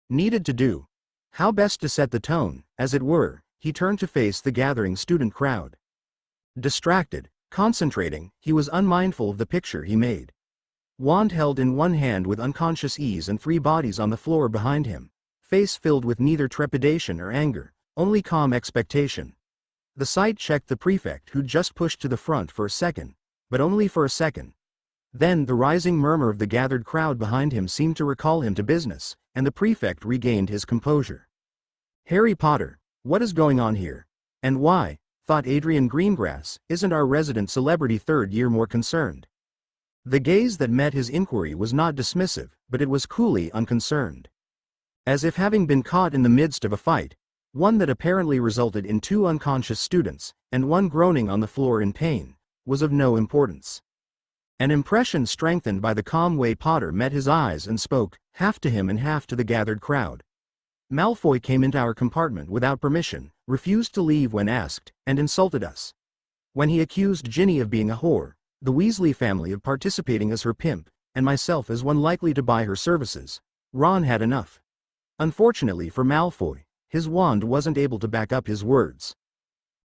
needed to do. How best to set the tone, as it were, he turned to face the gathering student crowd. Distracted, concentrating, he was unmindful of the picture he made. Wand held in one hand with unconscious ease and 3 bodies on the floor behind him, face filled with neither trepidation or anger, only calm expectation. The sight checked the prefect who'd just pushed to the front for a second, but only for a second. Then the rising murmur of the gathered crowd behind him seemed to recall him to business, and the prefect regained his composure. "Harry Potter, what is going on here? And why," thought Adrian Greengrass, "isn't our resident celebrity third year more concerned?" The gaze that met his inquiry was not dismissive, but it was coolly unconcerned. As if having been caught in the midst of a fight, one that apparently resulted in 2 unconscious students, and one groaning on the floor in pain, was of no importance. An impression strengthened by the calm way Potter met his eyes and spoke, half to him and half to the gathered crowd. "Malfoy came into our compartment without permission, refused to leave when asked, and insulted us. When he accused Ginny of being a whore, the Weasley family of participating as her pimp, and myself as one likely to buy her services, Ron had enough. Unfortunately for Malfoy, his wand wasn't able to back up his words.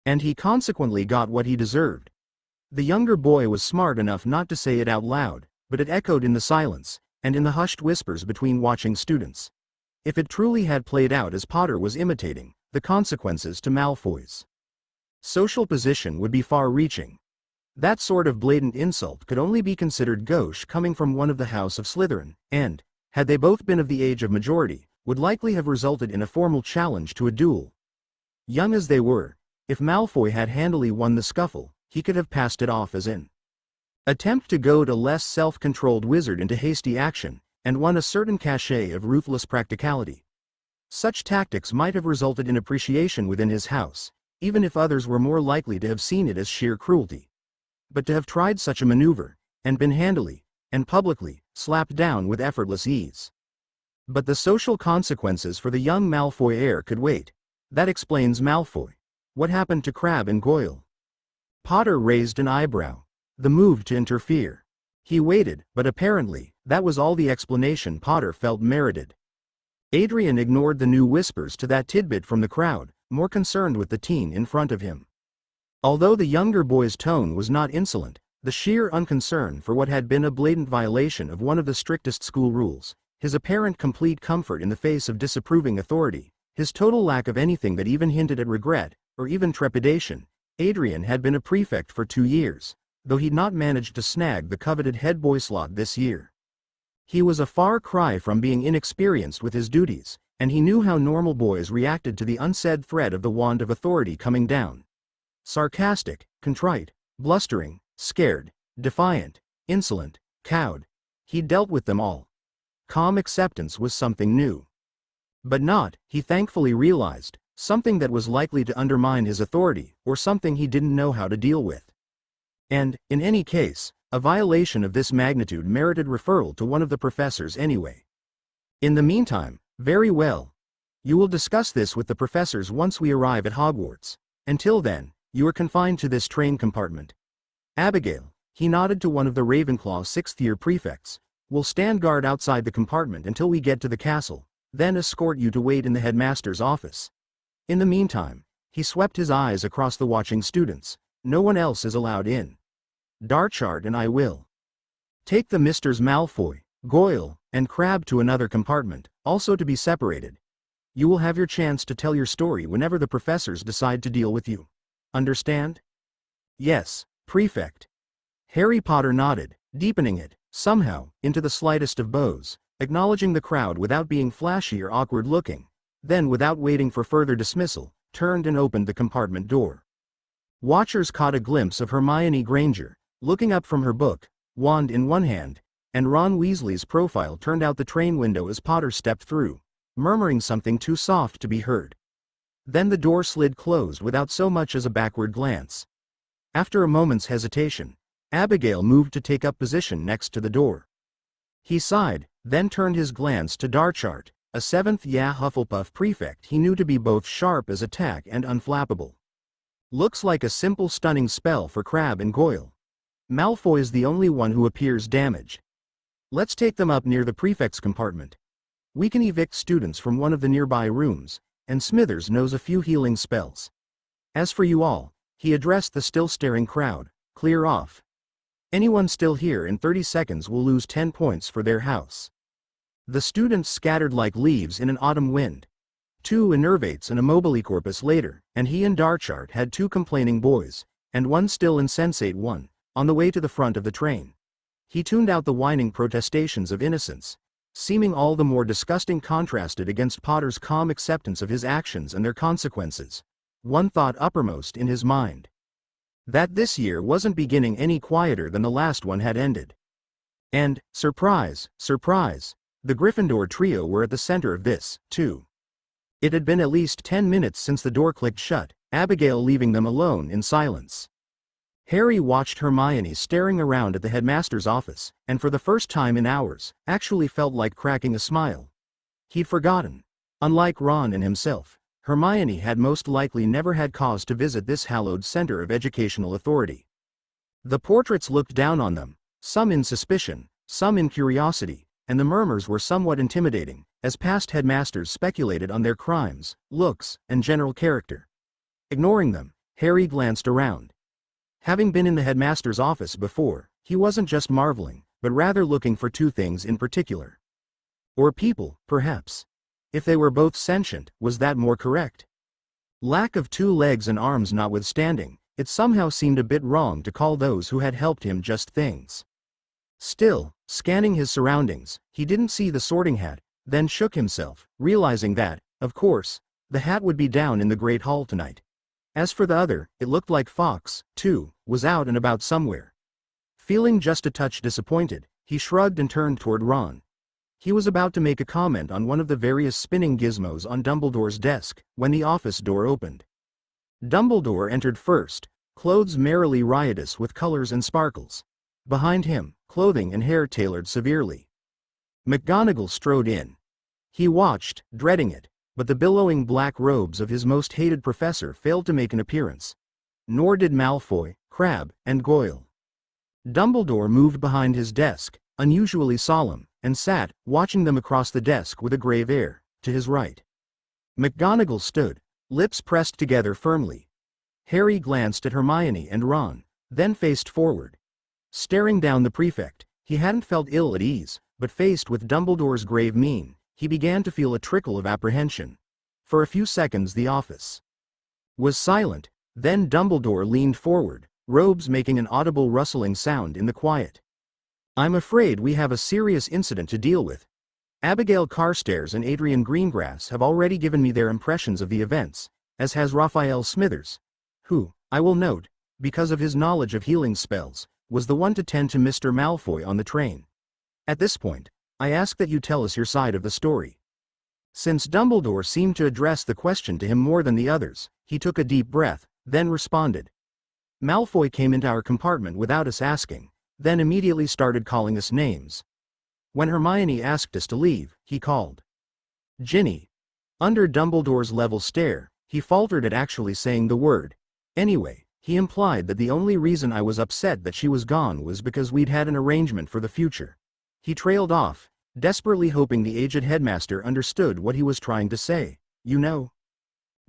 And he consequently got what he deserved." The younger boy was smart enough not to say it out loud, but it echoed in the silence, and in the hushed whispers between watching students. If it truly had played out as Potter was imitating, the consequences to Malfoy's social position would be far-reaching. That sort of blatant insult could only be considered gauche coming from one of the House of Slytherin, and, had they both been of the age of majority, would likely have resulted in a formal challenge to a duel. Young as they were, if Malfoy had handily won the scuffle, he could have passed it off as an attempt to goad a less self-controlled wizard into hasty action, and won a certain cachet of ruthless practicality. Such tactics might have resulted in appreciation within his house, even if others were more likely to have seen it as sheer cruelty. But to have tried such a maneuver, and been handily, and publicly, slapped down with effortless ease. But the social consequences for the young Malfoy heir could wait. That explains Malfoy. What happened to Crabbe and Goyle? Potter raised an eyebrow. The move to interfere. He waited, but apparently, that was all the explanation Potter felt merited. Adrian ignored the new whispers to that tidbit from the crowd, more concerned with the teen in front of him. Although the younger boy's tone was not insolent, the sheer unconcern for what had been a blatant violation of one of the strictest school rules, his apparent complete comfort in the face of disapproving authority, his total lack of anything that even hinted at regret, or even trepidation. Adrian had been a prefect for 2 years, though he'd not managed to snag the coveted head boy slot this year. He was a far cry from being inexperienced with his duties, and he knew how normal boys reacted to the unsaid threat of the wand of authority coming down. Sarcastic, contrite, blustering, scared, defiant, insolent, cowed. He'd dealt with them all. Calm acceptance was something new. But not, he thankfully realized, something that was likely to undermine his authority, or something he didn't know how to deal with. And, in any case, a violation of this magnitude merited referral to one of the professors anyway. In the meantime, very well. You will discuss this with the professors once we arrive at Hogwarts. Until then, you are confined to this train compartment. Abigail, he nodded to one of the Ravenclaw 6th-year prefects, will stand guard outside the compartment until we get to the castle, then escort you to wait in the headmaster's office. In the meantime, he swept his eyes across the watching students. No one else is allowed in. Darchard and I will take the Misters Malfoy, Goyle, and Crabbe to another compartment, also to be separated. You will have your chance to tell your story whenever the professors decide to deal with you. Understand? Yes, Prefect. Harry Potter nodded, deepening it, somehow, into the slightest of bows, acknowledging the crowd without being flashy or awkward looking, then without waiting for further dismissal, turned and opened the compartment door. Watchers caught a glimpse of Hermione Granger, looking up from her book, wand in one hand, and Ron Weasley's profile turned out the train window as Potter stepped through, murmuring something too soft to be heard. Then the door slid closed without so much as a backward glance. After a moment's hesitation, Abigail moved to take up position next to the door. He sighed, then turned his glance to Darchard, a 7th Hufflepuff prefect he knew to be both sharp as a tack and unflappable. Looks like a simple stunning spell for Crabbe and Goyle. Malfoy is the only one who appears damaged. Let's take them up near the prefect's compartment. We can evict students from one of the nearby rooms, and Smithers knows a few healing spells. As for you all, he addressed the still staring crowd, clear off. Anyone still here in 30 seconds will lose 10 points for their house. The students scattered like leaves in an autumn wind. 2 innervates and a mobile corpus later, and he and Darchard had 2 complaining boys, and one still insensate one, on the way to the front of the train. He tuned out the whining protestations of innocence, seeming all the more disgusting contrasted against Potter's calm acceptance of his actions and their consequences. One thought uppermost in his mind: that this year wasn't beginning any quieter than the last one had ended. And, surprise, surprise, the Gryffindor trio were at the center of this, too. It had been at least 10 minutes since the door clicked shut, Abigail leaving them alone in silence. Harry watched Hermione staring around at the headmaster's office, and for the first time in hours, actually felt like cracking a smile. He'd forgotten. Unlike Ron and himself, Hermione had most likely never had cause to visit this hallowed center of educational authority. The portraits looked down on them, some in suspicion, some in curiosity, and the murmurs were somewhat intimidating, as past headmasters speculated on their crimes, looks, and general character. Ignoring them, Harry glanced around. Having been in the headmaster's office before, he wasn't just marveling, but rather looking for 2 things in particular. Or people, perhaps. If they were both sentient, was that more correct? Lack of 2 legs and arms notwithstanding, it somehow seemed a bit wrong to call those who had helped him just things. Still, scanning his surroundings, he didn't see the Sorting Hat, then shook himself, realizing that, of course, the hat would be down in the Great Hall tonight. As for the other, it looked like Fox, too, was out and about somewhere. Feeling just a touch disappointed, he shrugged and turned toward Ron. He was about to make a comment on one of the various spinning gizmos on Dumbledore's desk, when the office door opened. Dumbledore entered first, clothes merrily riotous with colors and sparkles. Behind him, clothing and hair tailored severely. McGonagall strode in. He watched, dreading it, but the billowing black robes of his most hated professor failed to make an appearance. Nor did Malfoy, Crabbe, and Goyle. Dumbledore moved behind his desk, unusually solemn, and sat, watching them across the desk with a grave air, to his right. McGonagall stood, lips pressed together firmly. Harry glanced at Hermione and Ron, then faced forward. Staring down the prefect, he hadn't felt ill at ease, but faced with Dumbledore's grave mien, he began to feel a trickle of apprehension. For a few seconds the office was silent, then Dumbledore leaned forward, robes making an audible rustling sound in the quiet. "I'm afraid we have a serious incident to deal with. Abigail Carstairs and Adrian Greengrass have already given me their impressions of the events, as has Raphael Smithers, who, I will note, because of his knowledge of healing spells, was the one to tend to Mr. Malfoy on the train. At this point, I ask that you tell us your side of the story." Since Dumbledore seemed to address the question to him more than the others, he took a deep breath, then responded. "Malfoy came into our compartment without us asking, then immediately started calling us names. When Hermione asked us to leave, he called Ginny. Under Dumbledore's level stare, he faltered at actually saying the word. Anyway, he implied that the only reason I was upset that she was gone was because we'd had an arrangement for the future." He trailed off, desperately hoping the aged headmaster understood what he was trying to say. "You know."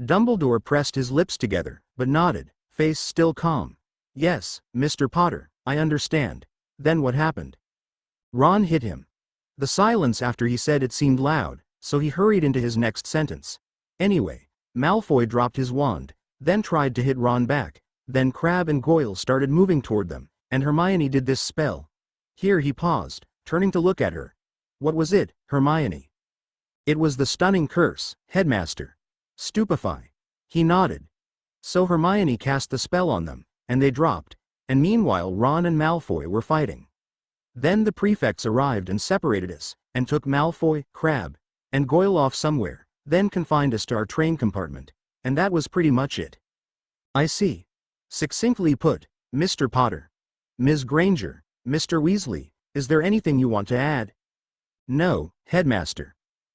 Dumbledore pressed his lips together, but nodded, face still calm. Yes, Mr. Potter, I understand. Then what happened? Ron hit him. The silence after he said it seemed loud, so he hurried into his next sentence. Anyway, Malfoy dropped his wand, then tried to hit Ron back. Then Crabbe and Goyle started moving toward them, and Hermione did this spell. Here he paused, turning to look at her. What was it, Hermione? It was the stunning curse, Headmaster. Stupefy. He nodded. So Hermione cast the spell on them, and they dropped, and meanwhile Ron and Malfoy were fighting. Then the prefects arrived and separated us, and took Malfoy, Crabbe, and Goyle off somewhere, then confined us to our train compartment, and that was pretty much it. I see. Succinctly put, Mr. Potter. Ms. Granger, Mr. Weasley, is there anything you want to add? No, Headmaster.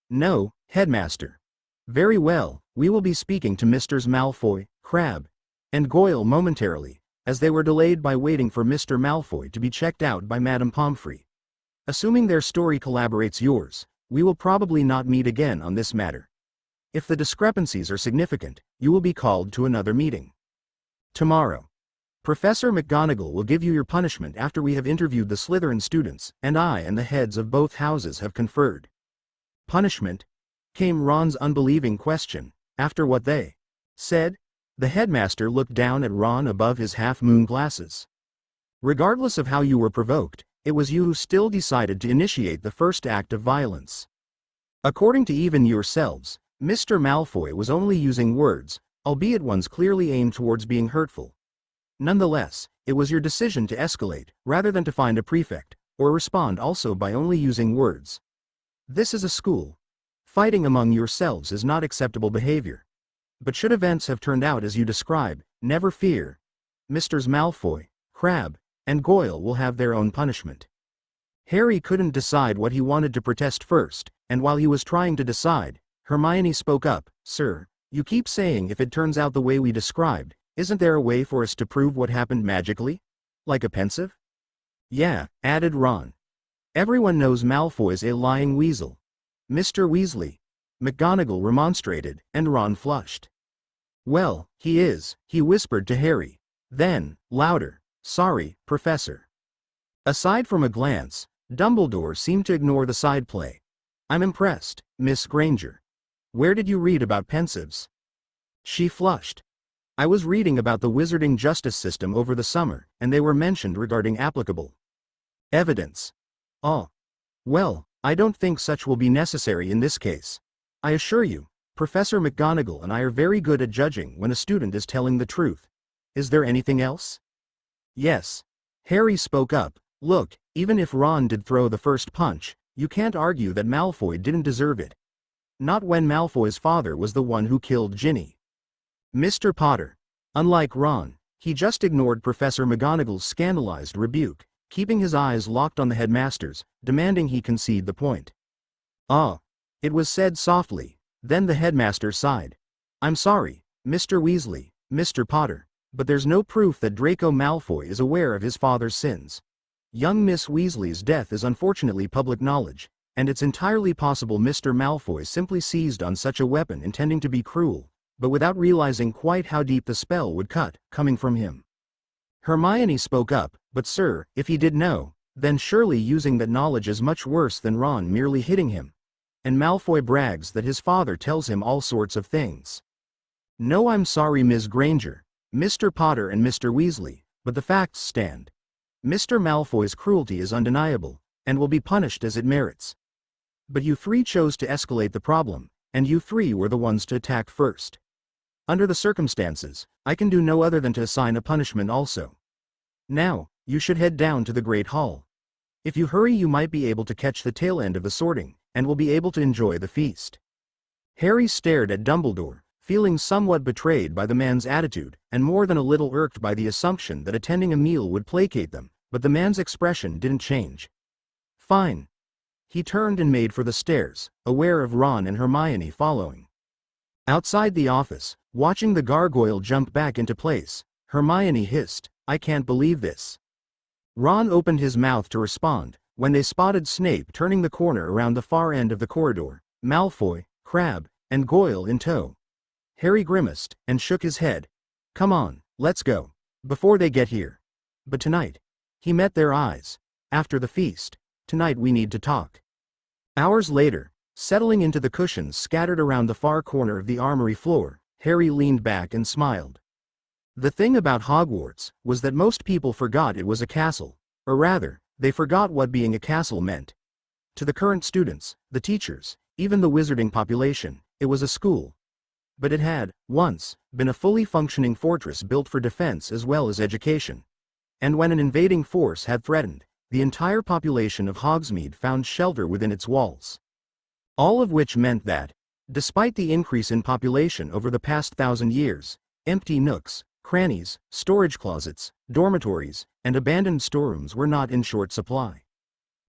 No, Headmaster. Very well, we will be speaking to Misters Malfoy, Crabbe, and Goyle momentarily, as they were delayed by waiting for Mr. Malfoy to be checked out by Madame Pomfrey. Assuming their story collaborates yours, we will probably not meet again on this matter. If the discrepancies are significant, you will be called to another meeting. Tomorrow. Professor McGonagall will give you your punishment after we have interviewed the Slytherin students, and I and the heads of both houses have conferred. Punishment? Came Ron's unbelieving question. After what they said? The headmaster looked down at Ron above his half-moon glasses. Regardless of how you were provoked, it was you who still decided to initiate the first act of violence. According to even yourselves, Mr. Malfoy was only using words, albeit ones clearly aimed towards being hurtful. Nonetheless, it was your decision to escalate, rather than to find a prefect, or respond also by only using words. This is a school. Fighting among yourselves is not acceptable behavior. But should events have turned out as you describe, never fear. Misters Malfoy, Crabbe, and Goyle will have their own punishment. Harry couldn't decide what he wanted to protest first, and while he was trying to decide, Hermione spoke up. Sir, you keep saying if it turns out the way we described, isn't there a way for us to prove what happened magically? Like a pensive? Yeah, added Ron. Everyone knows Malfoy's a lying weasel. Mr. Weasley. McGonagall remonstrated, and Ron flushed. Well, he is, he whispered to Harry. Then, louder, sorry, Professor. Aside from a glance, Dumbledore seemed to ignore the side play. I'm impressed, Miss Granger. Where did you read about pensives? She flushed. I was reading about the wizarding justice system over the summer, and they were mentioned regarding applicable evidence. Oh. Well, I don't think such will be necessary in this case. I assure you, Professor McGonagall and I are very good at judging when a student is telling the truth. Is there anything else? Yes. Harry spoke up. Look, even if Ron did throw the first punch, you can't argue that Malfoy didn't deserve it. Not when Malfoy's father was the one who killed Ginny. Mr. Potter. Unlike Ron, he just ignored Professor McGonagall's scandalized rebuke, keeping his eyes locked on the headmaster's, demanding he concede the point. Ah. It was said softly, then the headmaster sighed. I'm sorry, Mr. Weasley, Mr. Potter, but there's no proof that Draco Malfoy is aware of his father's sins. Young Miss Weasley's death is unfortunately public knowledge, and it's entirely possible Mr. Malfoy simply seized on such a weapon intending to be cruel, but without realizing quite how deep the spell would cut, coming from him. Hermione spoke up, but sir, if he did know, then surely using that knowledge is much worse than Ron merely hitting him. And Malfoy brags that his father tells him all sorts of things. No, I'm sorry, Ms. Granger, Mr. Potter and Mr. Weasley, but the facts stand. Mr. Malfoy's cruelty is undeniable, and will be punished as it merits. But you three chose to escalate the problem, and you three were the ones to attack first. Under the circumstances, I can do no other than to assign a punishment also. Now, you should head down to the Great Hall. If you hurry you might be able to catch the tail end of the sorting, and will be able to enjoy the feast. Harry stared at Dumbledore, feeling somewhat betrayed by the man's attitude, and more than a little irked by the assumption that attending a meal would placate them, but the man's expression didn't change. Fine. He turned and made for the stairs, aware of Ron and Hermione following. Outside the office, watching the gargoyle jump back into place, Hermione hissed, I can't believe this. Ron opened his mouth to respond, when they spotted Snape turning the corner around the far end of the corridor, Malfoy, Crabbe, and Goyle in tow. Harry grimaced, and shook his head. Come on, let's go. Before they get here. But tonight. He met their eyes. After the feast. Tonight we need to talk. Hours later, settling into the cushions scattered around the far corner of the armory floor, Harry leaned back and smiled. The thing about Hogwarts was that most people forgot it was a castle, or rather, they forgot what being a castle meant. To the current students, the teachers, even the wizarding population, it was a school. But it had, once, been a fully functioning fortress built for defense as well as education. And when an invading force had threatened, the entire population of Hogsmeade found shelter within its walls. All of which meant that, despite the increase in population over the past 1,000 years, empty nooks, crannies, storage closets, dormitories, and abandoned storerooms were not in short supply.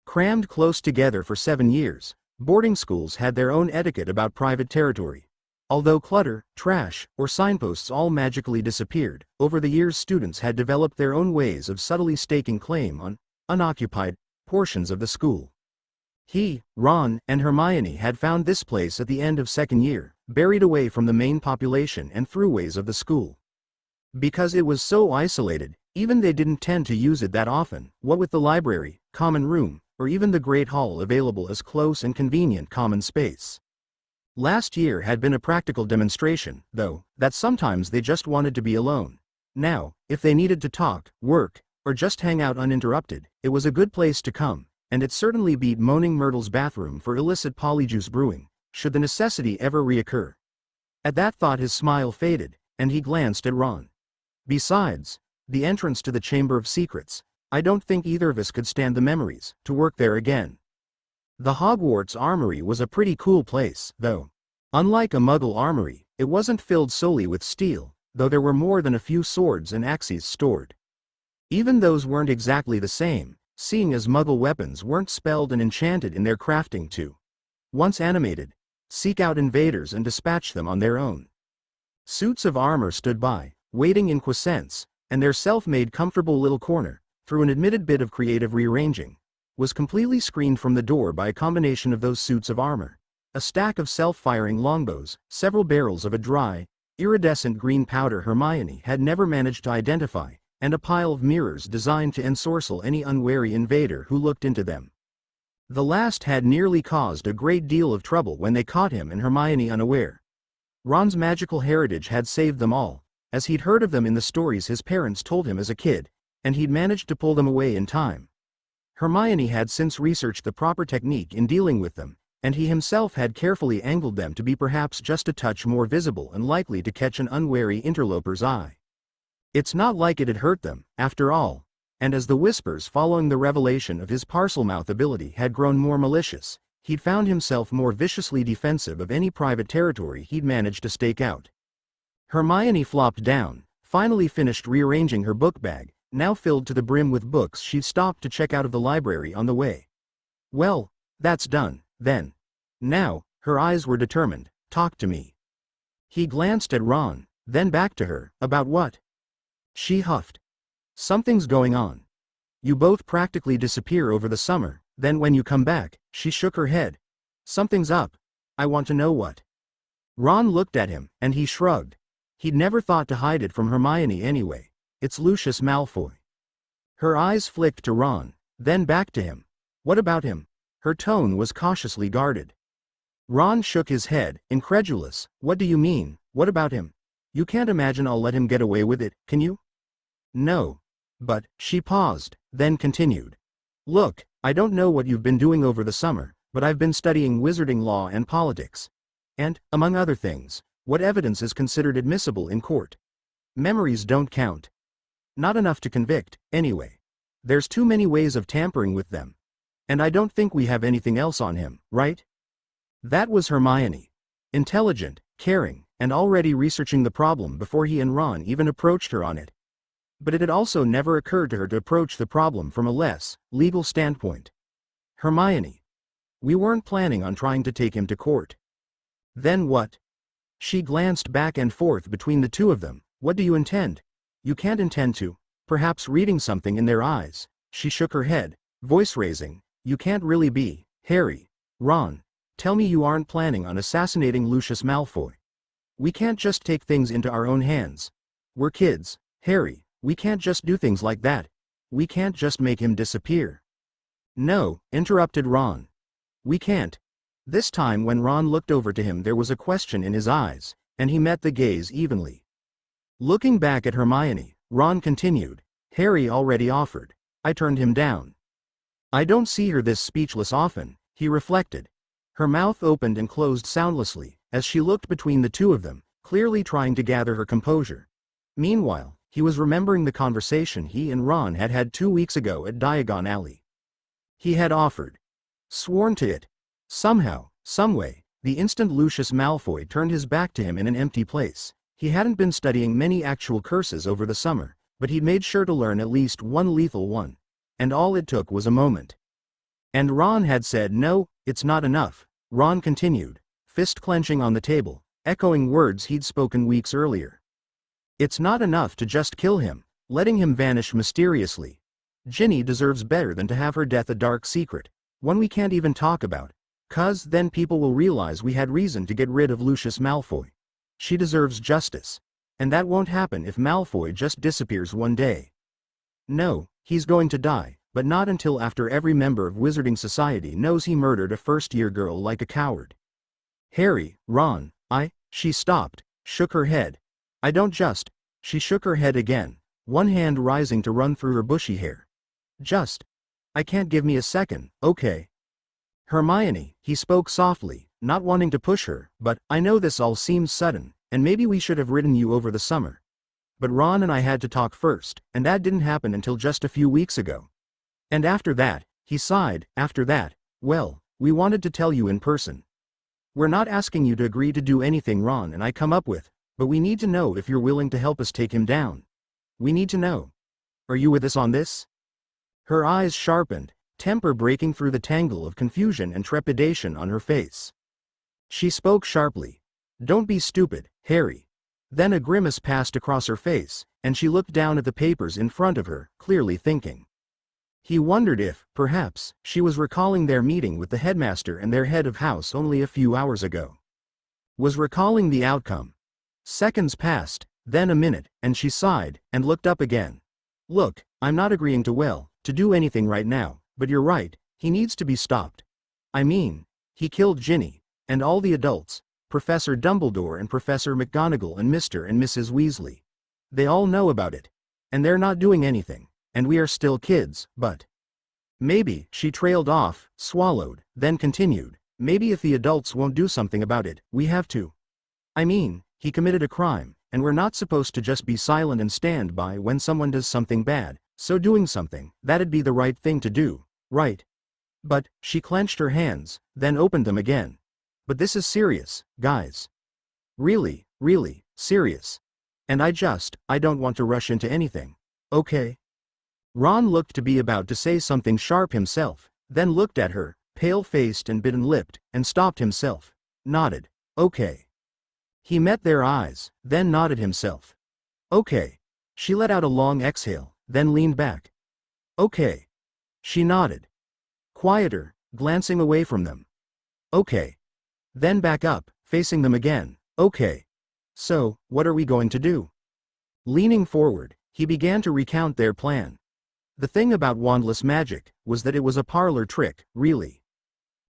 Crammed close together for 7 years, boarding schools had their own etiquette about private territory. Although clutter, trash, or signposts all magically disappeared, over the years students had developed their own ways of subtly staking claim on unoccupied portions of the school. He, Ron, and Hermione had found this place at the end of second year, buried away from the main population and throughways of the school. Because it was so isolated, even they didn't tend to use it that often, what with the library, common room, or even the Great Hall available as close and convenient common space. Last year had been a practical demonstration, though, that sometimes they just wanted to be alone. Now, if they needed to talk, work, or just hang out uninterrupted, it was a good place to come, and it certainly beat Moaning Myrtle's bathroom for illicit polyjuice brewing, should the necessity ever reoccur. At that thought his smile faded, and he glanced at Ron. Besides, the entrance to the Chamber of Secrets, I don't think either of us could stand the memories, to work there again. The Hogwarts Armory was a pretty cool place, though. Unlike a Muggle armory, it wasn't filled solely with steel, though there were more than a few swords and axes stored. Even those weren't exactly the same, seeing as Muggle weapons weren't spelled and enchanted in their crafting to, once animated, seek out invaders and dispatch them on their own. Suits of armor stood by, waiting in quiescence, and their self-made comfortable little corner, through an admitted bit of creative rearranging, was completely screened from the door by a combination of those suits of armor, a stack of self-firing longbows, several barrels of a dry, iridescent green powder Hermione had never managed to identify, and a pile of mirrors designed to ensorcel any unwary invader who looked into them. The last had nearly caused a great deal of trouble when they caught him and Hermione unaware. Ron's magical heritage had saved them all, as he'd heard of them in the stories his parents told him as a kid, and he'd managed to pull them away in time. Hermione had since researched the proper technique in dealing with them, and he himself had carefully angled them to be perhaps just a touch more visible and likely to catch an unwary interloper's eye. It's not like it had hurt them, after all, and as the whispers following the revelation of his Parselmouth ability had grown more malicious, he'd found himself more viciously defensive of any private territory he'd managed to stake out. Hermione flopped down, finally finished rearranging her book bag, now filled to the brim with books she'd stopped to check out of the library on the way. Well, that's done, then. Now, her eyes were determined. Talk to me. He glanced at Ron, then back to her. About what? She huffed. Something's going on. You both practically disappear over the summer, then when you come back, she shook her head. Something's up. I want to know what. Ron looked at him, and he shrugged. He'd never thought to hide it from Hermione anyway. It's Lucius Malfoy. Her eyes flicked to Ron, then back to him. What about him? Her tone was cautiously guarded. Ron shook his head, incredulous. What do you mean, what about him? You can't imagine I'll let him get away with it, can you? No. But, she paused, then continued. Look, I don't know what you've been doing over the summer, but I've been studying wizarding law and politics. And, among other things, what evidence is considered admissible in court. Memories don't count. Not enough to convict, anyway. There's too many ways of tampering with them. And I don't think we have anything else on him, right? That was Hermione. Intelligent, caring, and already researching the problem before he and Ron even approached her on it. But it had also never occurred to her to approach the problem from a less legal standpoint. Hermione. We weren't planning on trying to take him to court. Then what? She glanced back and forth between the two of them. What do you intend? You can't intend to. Perhaps reading something in their eyes. She shook her head, voice raising. You can't really be, Harry. Ron. Tell me you aren't planning on assassinating Lucius Malfoy. We can't just take things into our own hands. We're kids, Harry, we can't just do things like that. We can't just make him disappear. No, interrupted Ron. We can't. This time when Ron looked over to him there was a question in his eyes, and he met the gaze evenly. Looking back at Hermione, Ron continued, Harry already offered. I turned him down. I don't see her this speechless often, he reflected. Her mouth opened and closed soundlessly, as she looked between the two of them, clearly trying to gather her composure. Meanwhile, he was remembering the conversation he and Ron had had 2 weeks ago at Diagon Alley. He had offered. Sworn to it. Somehow, someway, the instant Lucius Malfoy turned his back to him in an empty place. He hadn't been studying many actual curses over the summer, but he'd made sure to learn at least one lethal one. And all it took was a moment. And Ron had said no, it's not enough, Ron continued, fist clenching on the table, echoing words he'd spoken weeks earlier. It's not enough to just kill him, letting him vanish mysteriously. Ginny deserves better than to have her death a dark secret, one we can't even talk about, 'cause then people will realize we had reason to get rid of Lucius Malfoy. She deserves justice. And that won't happen if Malfoy just disappears one day. No, he's going to die, but not until after every member of Wizarding Society knows he murdered a first-year girl like a coward. Harry, Ron, she stopped, shook her head. I don't just, she shook her head again, one hand rising to run through her bushy hair. I can't give me a second, okay? Hermione, he spoke softly, not wanting to push her, but, I know this all seems sudden, and maybe we should have ridden you over the summer. But Ron and I had to talk first, and that didn't happen until just a few weeks ago. And after that, he sighed, after that, well, we wanted to tell you in person. We're not asking you to agree to do anything Ron and I come up with, but we need to know if you're willing to help us take him down. We need to know. Are you with us on this? Her eyes sharpened, temper breaking through the tangle of confusion and trepidation on her face. She spoke sharply. Don't be stupid, Harry. Then a grimace passed across her face, and she looked down at the papers in front of her, clearly thinking. He wondered if, perhaps, she was recalling their meeting with the headmaster and their head of house only a few hours ago. Was recalling the outcome. Seconds passed, then a minute, and she sighed, and looked up again. Look, I'm not agreeing to do anything right now, but you're right, he needs to be stopped. I mean, he killed Ginny, and all the adults, Professor Dumbledore and Professor McGonagall and Mr. and Mrs. Weasley. They all know about it. And they're not doing anything, and we are still kids, but... Maybe, she trailed off, swallowed, then continued, maybe if the adults won't do something about it, we have to. I mean, he committed a crime, and we're not supposed to just be silent and stand by when someone does something bad, so doing something, that'd be the right thing to do, right? But, she clenched her hands, then opened them again. But this is serious, guys. Really, serious. And I don't want to rush into anything. Okay? Ron looked to be about to say something sharp himself, then looked at her, pale-faced and bitten-lipped, and stopped himself. Nodded. Okay. He met their eyes, then nodded himself. Okay. She let out a long exhale, then leaned back. Okay. She nodded. Quieter, glancing away from them. Okay. Then back up, facing them again. Okay. So, what are we going to do? Leaning forward, he began to recount their plan. The thing about wandless magic was that it was a parlor trick, really.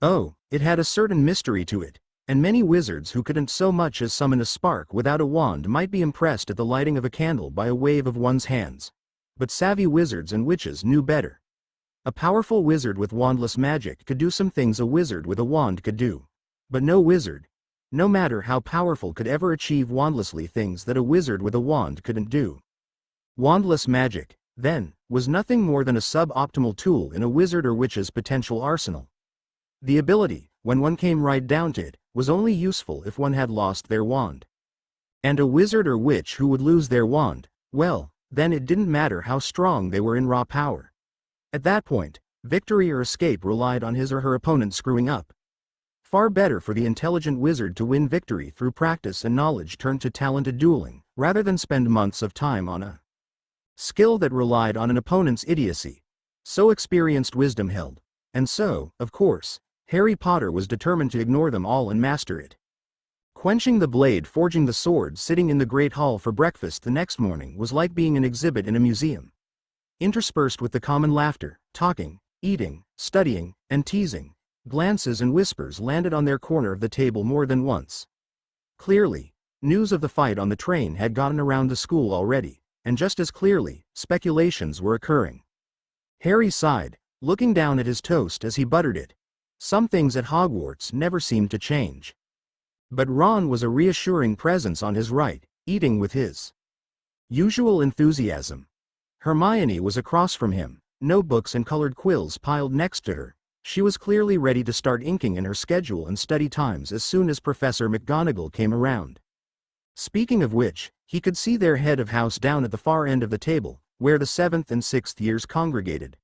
Oh, it had a certain mystery to it, and many wizards who couldn't so much as summon a spark without a wand might be impressed at the lighting of a candle by a wave of one's hands. But savvy wizards and witches knew better. A powerful wizard with wandless magic could do some things a wizard with a wand could do. But no wizard, no matter how powerful, could ever achieve wandlessly things that a wizard with a wand couldn't do. Wandless magic, then, was nothing more than a suboptimal tool in a wizard or witch's potential arsenal. The ability, when one came right down to it, was only useful if one had lost their wand. And a wizard or witch who would lose their wand, well, then it didn't matter how strong they were in raw power. At that point, victory or escape relied on his or her opponent screwing up. Far better for the intelligent wizard to win victory through practice and knowledge turned to talented dueling, rather than spend months of time on a skill that relied on an opponent's idiocy. So experienced wisdom held. And so, of course, Harry Potter was determined to ignore them all and master it. Quenching the blade forging the sword sitting in the great hall for breakfast the next morning was like being an exhibit in a museum. Interspersed with the common laughter, talking, eating, studying, and teasing, glances and whispers landed on their corner of the table more than once. Clearly, news of the fight on the train had gotten around the school already, and just as clearly, speculations were occurring. Harry sighed, looking down at his toast as he buttered it. Some things at Hogwarts never seemed to change. But Ron was a reassuring presence on his right, eating with his usual enthusiasm. Hermione was across from him, notebooks and colored quills piled next to her. She was clearly ready to start inking in her schedule and study times as soon as Professor McGonagall came around. Speaking of which, he could see their head of house down at the far end of the table, where the 7th and 6th years congregated.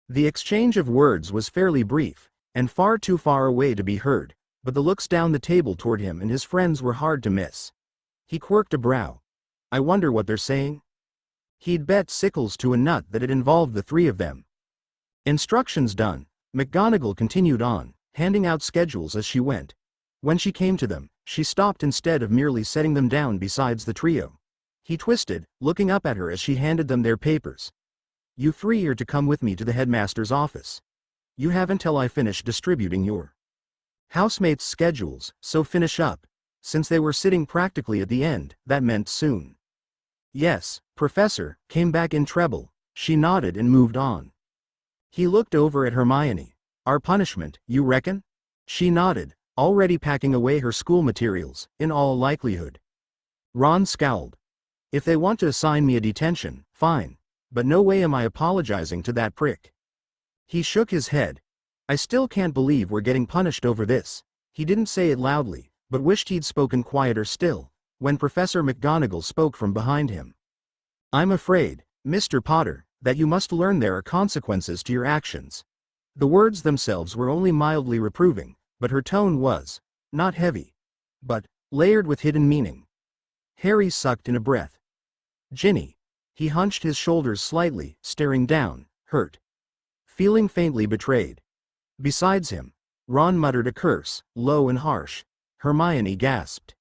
The exchange of words was fairly brief, and far too far away to be heard, but the looks down the table toward him and his friends were hard to miss. He quirked a brow. I wonder what they're saying? He'd bet sickles to a nut that it involved the three of them. Instructions done, McGonagall continued on, handing out schedules as she went. When she came to them, she stopped instead of merely setting them down beside the trio. He twisted, looking up at her as she handed them their papers. You three are to come with me to the headmaster's office. You have until I finish distributing your housemates' schedules, so finish up. Since they were sitting practically at the end, that meant soon. Yes, Professor, came back in treble. She nodded and moved on. He looked over at Hermione. Our punishment, you reckon? She nodded, already packing away her school materials, in all likelihood. Ron scowled. If they want to assign me a detention, fine. But no way am I apologizing to that prick. He shook his head. I still can't believe we're getting punished over this. He didn't say it loudly, but wished he'd spoken quieter still, when Professor McGonagall spoke from behind him. I'm afraid, Mr. Potter, that you must learn there are consequences to your actions. The words themselves were only mildly reproving, but her tone was, not heavy, but layered with hidden meaning. Harry sucked in a breath. Ginny. He hunched his shoulders slightly, staring down, hurt. Feeling faintly betrayed. Besides him. Ron muttered a curse, low and harsh. Hermione gasped.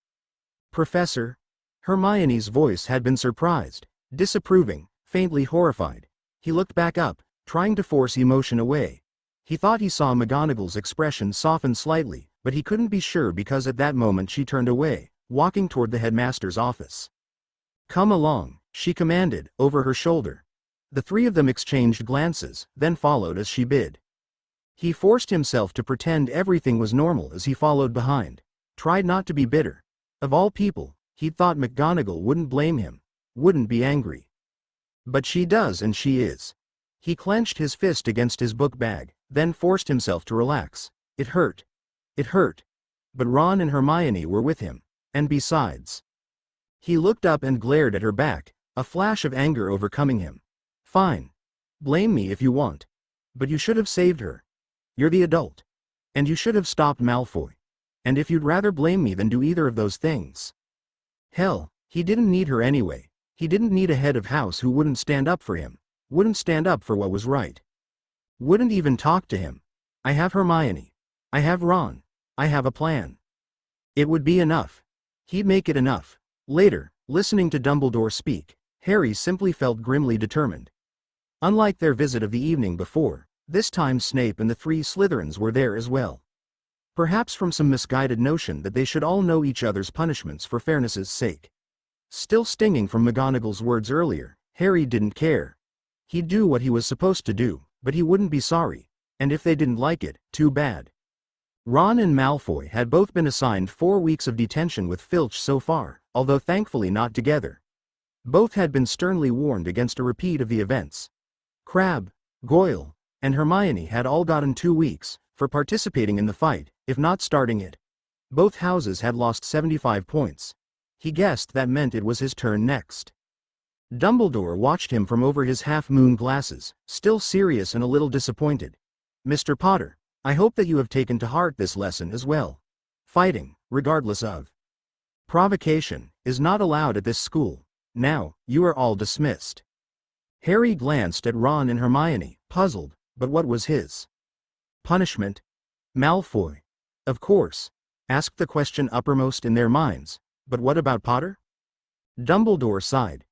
Professor? Hermione's voice had been surprised, disapproving, faintly horrified. He looked back up, trying to force emotion away. He thought he saw McGonagall's expression soften slightly, but he couldn't be sure because at that moment she turned away, walking toward the headmaster's office. Come along, she commanded, over her shoulder. The three of them exchanged glances, then followed as she bid. He forced himself to pretend everything was normal as he followed behind. Tried not to be bitter. Of all people, he'd thought McGonagall wouldn't blame him, wouldn't be angry. But she does and she is. He clenched his fist against his book bag, then forced himself to relax. It hurt. It hurt. But Ron and Hermione were with him, and besides. He looked up and glared at her back, a flash of anger overcoming him. Fine. Blame me if you want. But you should have saved her. You're the adult. And you should have stopped Malfoy. And if you'd rather blame me than do either of those things. Hell, he didn't need her anyway. He didn't need a head of house who wouldn't stand up for him. Wouldn't stand up for what was right. Wouldn't even talk to him. I have Hermione. I have Ron. I have a plan. It would be enough. He'd make it enough. Later, listening to Dumbledore speak, Harry simply felt grimly determined. Unlike their visit of the evening before, this time Snape and the three Slytherins were there as well. Perhaps from some misguided notion that they should all know each other's punishments for fairness's sake. Still stinging from McGonagall's words earlier, Harry didn't care. He'd do what he was supposed to do, but he wouldn't be sorry, and if they didn't like it, too bad. Ron and Malfoy had both been assigned 4 weeks of detention with Filch so far, although thankfully not together. Both had been sternly warned against a repeat of the events. Crabbe, Goyle, and Hermione had all gotten 2 weeks, for participating in the fight, if not starting it. Both houses had lost 75 points. He guessed that meant it was his turn next. Dumbledore watched him from over his half-moon glasses, still serious and a little disappointed. Mr. Potter, I hope that you have taken to heart this lesson as well. Fighting, regardless of provocation, is not allowed at this school. Now, you are all dismissed. Harry glanced at Ron and Hermione, puzzled, but what was his punishment? Malfoy. Of course. asked the question uppermost in their minds. But what about Potter? Dumbledore sighed.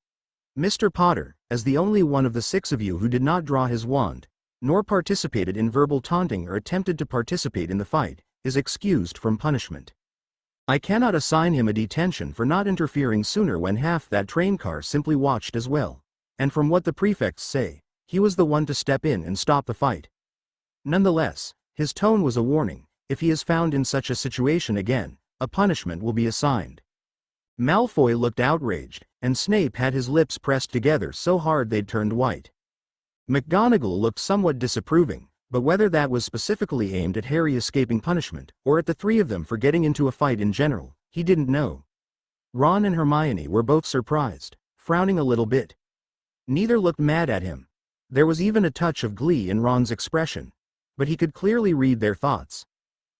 Mr. Potter, as the only one of the 6 of you who did not draw his wand, nor participated in verbal taunting or attempted to participate in the fight, is excused from punishment. I cannot assign him a detention for not interfering sooner when half that train car simply watched as well. And from what the prefects say, he was the one to step in and stop the fight. Nonetheless, his tone was a warning. If he is found in such a situation again, a punishment will be assigned. Malfoy looked outraged, and Snape had his lips pressed together so hard they'd turned white. McGonagall looked somewhat disapproving, but whether that was specifically aimed at Harry escaping punishment, or at the 3 of them for getting into a fight in general, he didn't know. Ron and Hermione were both surprised, frowning a little bit. Neither looked mad at him. There was even a touch of glee in Ron's expression, but he could clearly read their thoughts.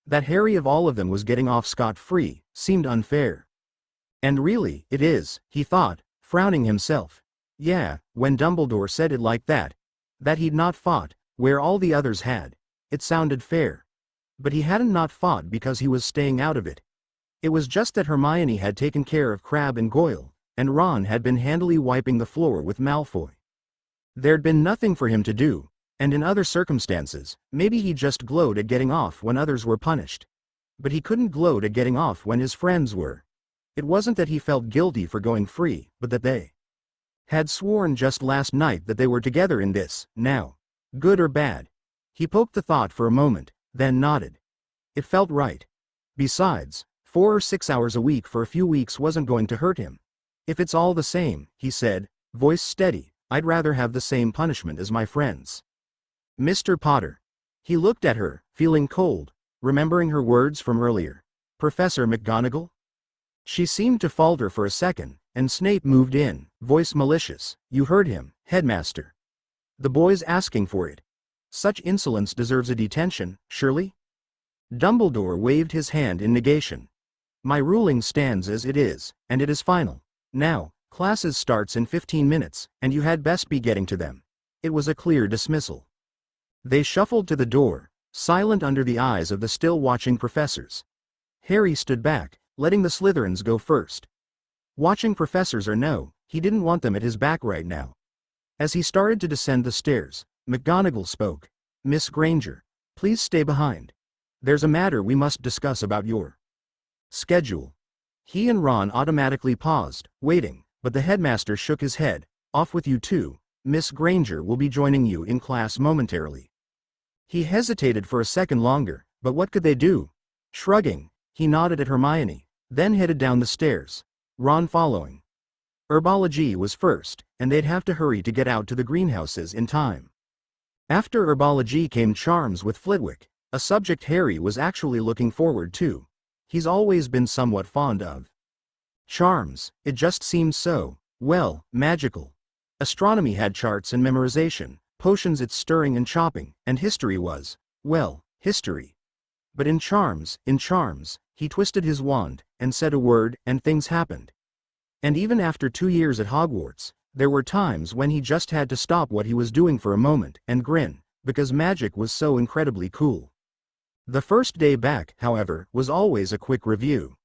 That Harry of all of them was getting off scot-free seemed unfair. And really, it is, he thought, frowning himself. Yeah, when Dumbledore said it like that he'd not fought, where all the others had, it sounded fair. But he hadn't not fought because he was staying out of it. It was just that Hermione had taken care of Crabbe and Goyle, and Ron had been handily wiping the floor with Malfoy. There'd been nothing for him to do, and in other circumstances, maybe he just glowed at getting off when others were punished. But he couldn't gloat at getting off when his friends were. It wasn't that he felt guilty for going free, but that they had sworn just last night that they were together in this, now. Good or bad? He poked the thought for a moment, then nodded. It felt right. Besides, 4 or 6 hours a week for a few weeks wasn't going to hurt him. If it's all the same, he said, voice steady, I'd rather have the same punishment as my friends. Mr. Potter. He looked at her, feeling cold, remembering her words from earlier. Professor McGonagall? She seemed to falter for a second, and Snape moved in, voice malicious. You heard him, Headmaster. The boy's asking for it. Such insolence deserves a detention, surely? Dumbledore waved his hand in negation. My ruling stands as it is, and it is final. Now, classes starts in 15 minutes, and you had best be getting to them. It was a clear dismissal. They shuffled to the door, silent under the eyes of the still watching professors. Harry stood back, letting the Slytherins go first. Watching professors or no, he didn't want them at his back right now. As he started to descend the stairs, McGonagall spoke. Miss Granger, please stay behind. There's a matter we must discuss about your schedule. He and Ron automatically paused, waiting, but the headmaster shook his head. Off with you too. Miss Granger will be joining you in class momentarily. He hesitated for a second longer, but what could they do? Shrugging, he nodded at Hermione, then headed down the stairs, Ron following. Herbology was first, and they'd have to hurry to get out to the greenhouses in time. After herbology came charms with Flitwick, a subject Harry was actually looking forward to. He's always been somewhat fond of charms, it just seemed so, well, magical. Astronomy had charts and memorization, potions it's stirring and chopping, and history was, well, history. But in charms, he twisted his wand, and said a word, and things happened. And even after 2 years at Hogwarts, there were times when he just had to stop what he was doing for a moment, and grin, because magic was so incredibly cool. The first day back, however, was always a quick review.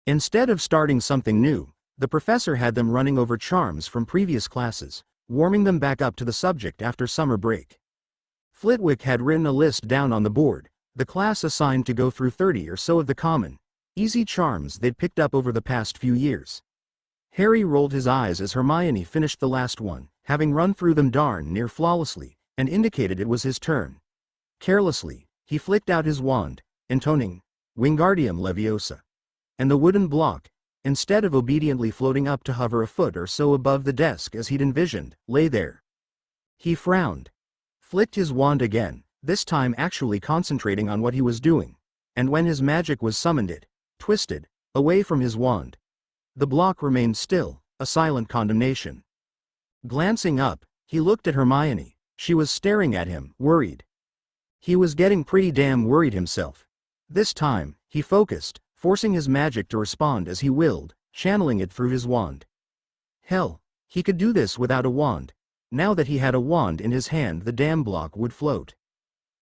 Instead of starting something new, the professor had them running over charms from previous classes, warming them back up to the subject after summer break. Flitwick had written a list down on the board, the class assigned to go through 30 or so of the common, easy charms they'd picked up over the past few years. Harry rolled his eyes as Hermione finished the last one, having run through them darn near flawlessly, and indicated it was his turn. Carelessly, he flicked out his wand, intoning, Wingardium Leviosa. And the wooden block, instead of obediently floating up to hover a foot or so above the desk as he'd envisioned, lay there. He frowned, flicked his wand again, this time actually concentrating on what he was doing, and when his magic was summoned it twisted away from his wand. The block remained still, a silent condemnation. Glancing up, he looked at Hermione. She was staring at him, worried. He was getting pretty damn worried himself. This time, he focused, forcing his magic to respond as he willed, channeling it through his wand. Hell, he could do this without a wand. Now that he had a wand in his hand, the damn block would float.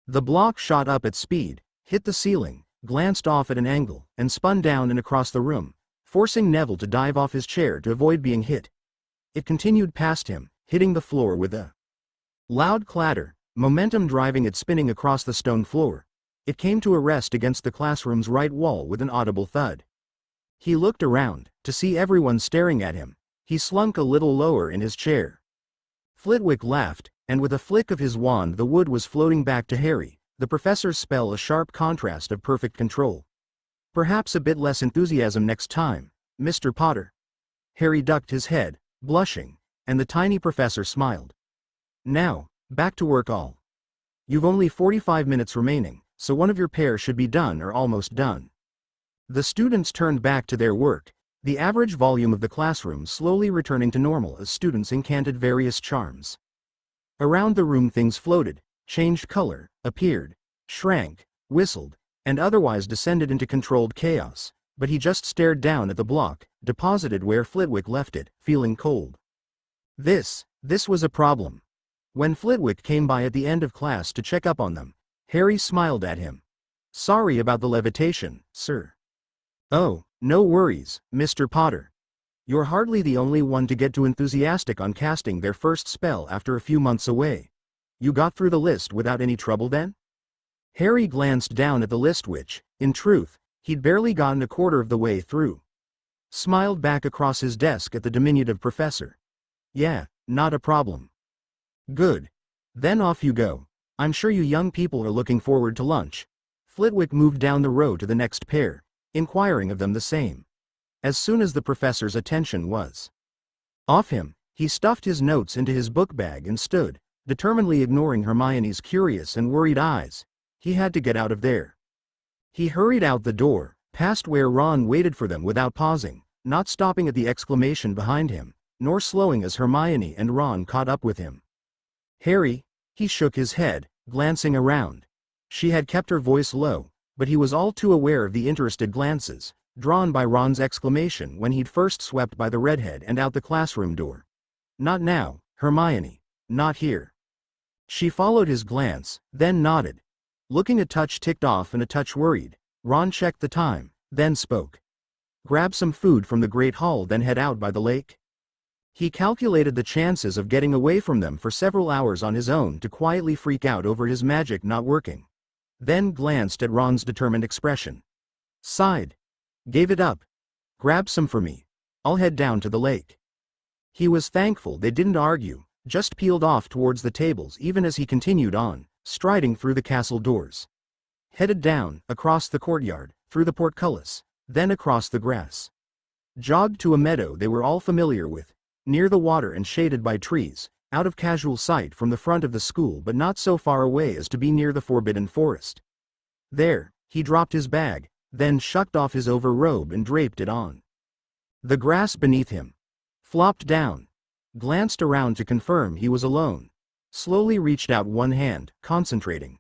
The block shot up at speed, hit the ceiling, glanced off at an angle, and spun down and across the room, forcing Neville to dive off his chair to avoid being hit. It continued past him, hitting the floor with a loud clatter, momentum driving it spinning across the stone floor. It came to a rest against the classroom's right wall with an audible thud. He looked around, to see everyone staring at him. He slunk a little lower in his chair. Flitwick laughed, and with a flick of his wand the wood was floating back to Harry, the professor's spell a sharp contrast of perfect control. Perhaps a bit less enthusiasm next time, Mr. Potter. Harry ducked his head, blushing, and the tiny professor smiled. Now, back to work all. You've only 45 minutes remaining, so one of your pair should be done or almost done. The students turned back to their work, the average volume of the classroom slowly returning to normal as students incanted various charms. Around the room things floated, changed color, appeared, shrank, whistled, and otherwise descended into controlled chaos, but he just stared down at the block, deposited where Flitwick left it, feeling cold. This was a problem. When Flitwick came by at the end of class to check up on them, Harry smiled at him. Sorry about the levitation, sir. Oh, no worries, Mr. Potter. You're hardly the only one to get too enthusiastic on casting their first spell after a few months away. You got through the list without any trouble then? Harry glanced down at the list which, in truth, he'd barely gotten a quarter of the way through. Smiled back across his desk at the diminutive professor. Yeah, not a problem. Good. Then off you go. I'm sure you young people are looking forward to lunch. Flitwick moved down the row to the next pair, inquiring of them the same. As soon as the professor's attention was off him, he stuffed his notes into his book bag and stood, determinedly ignoring Hermione's curious and worried eyes. He had to get out of there. He hurried out the door, past where Ron waited for them without pausing, not stopping at the exclamation behind him, nor slowing as Hermione and Ron caught up with him. Harry, he shook his head, glancing around. She had kept her voice low, but he was all too aware of the interested glances, drawn by Ron's exclamation when he'd first swept by the redhead and out the classroom door. Not now, Hermione. Not here. She followed his glance, then nodded. Looking a touch ticked off and a touch worried, Ron checked the time, then spoke. Grab some food from the Great Hall then head out by the lake? He calculated the chances of getting away from them for several hours on his own to quietly freak out over his magic not working. Then glanced at Ron's determined expression. Sighed. Gave it up. Grab some for me. I'll head down to the lake. He was thankful they didn't argue, just peeled off towards the tables even as he continued on, striding through the castle doors. Headed down, across the courtyard, through the portcullis, then across the grass. Jogged to a meadow they were all familiar with, near the water and shaded by trees, out of casual sight from the front of the school but not so far away as to be near the forbidden forest. There, he dropped his bag, then shucked off his overrobe and draped it on. The grass beneath him. Flopped down. Glanced around to confirm he was alone. Slowly reached out one hand, concentrating.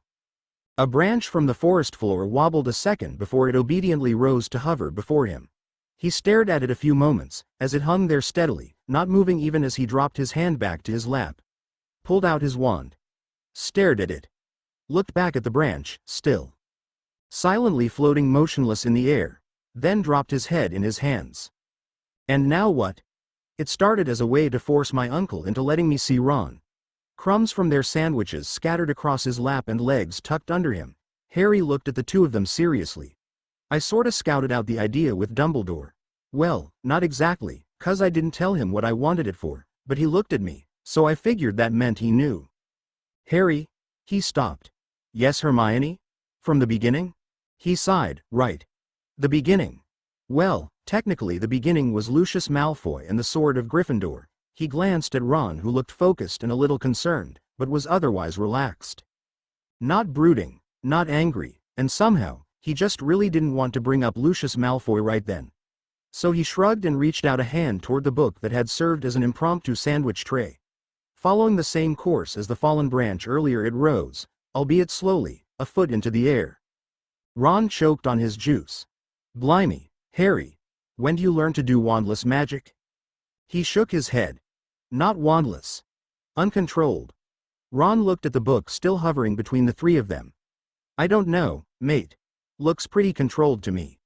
A branch from the forest floor wobbled a second before it obediently rose to hover before him. He stared at it a few moments, as it hung there steadily, not moving even as he dropped his hand back to his lap. Pulled out his wand. Stared at it. Looked back at the branch, still. Silently floating motionless in the air, then dropped his head in his hands. And now what? It started as a way to force my uncle into letting me see Ron. Crumbs from their sandwiches scattered across his lap and legs tucked under him. Harry looked at the two of them seriously. I sorta scouted out the idea with Dumbledore. Well, not exactly, 'cause I didn't tell him what I wanted it for, but he looked at me, so I figured that meant he knew. Harry? He stopped. Yes, Hermione? From the beginning? He sighed, right. The beginning. Well, technically the beginning was Lucius Malfoy and the Sword of Gryffindor. He glanced at Ron who looked focused and a little concerned, but was otherwise relaxed. Not brooding, not angry, and somehow, he just really didn't want to bring up Lucius Malfoy right then. So he shrugged and reached out a hand toward the book that had served as an impromptu sandwich tray. Following the same course as the fallen branch earlier it rose, albeit slowly, a foot into the air. Ron choked on his juice. Blimey, Harry, when do you learn to do wandless magic? He shook his head. Not wandless. Uncontrolled. Ron looked at the book still hovering between the three of them. I don't know, mate. Looks pretty controlled to me.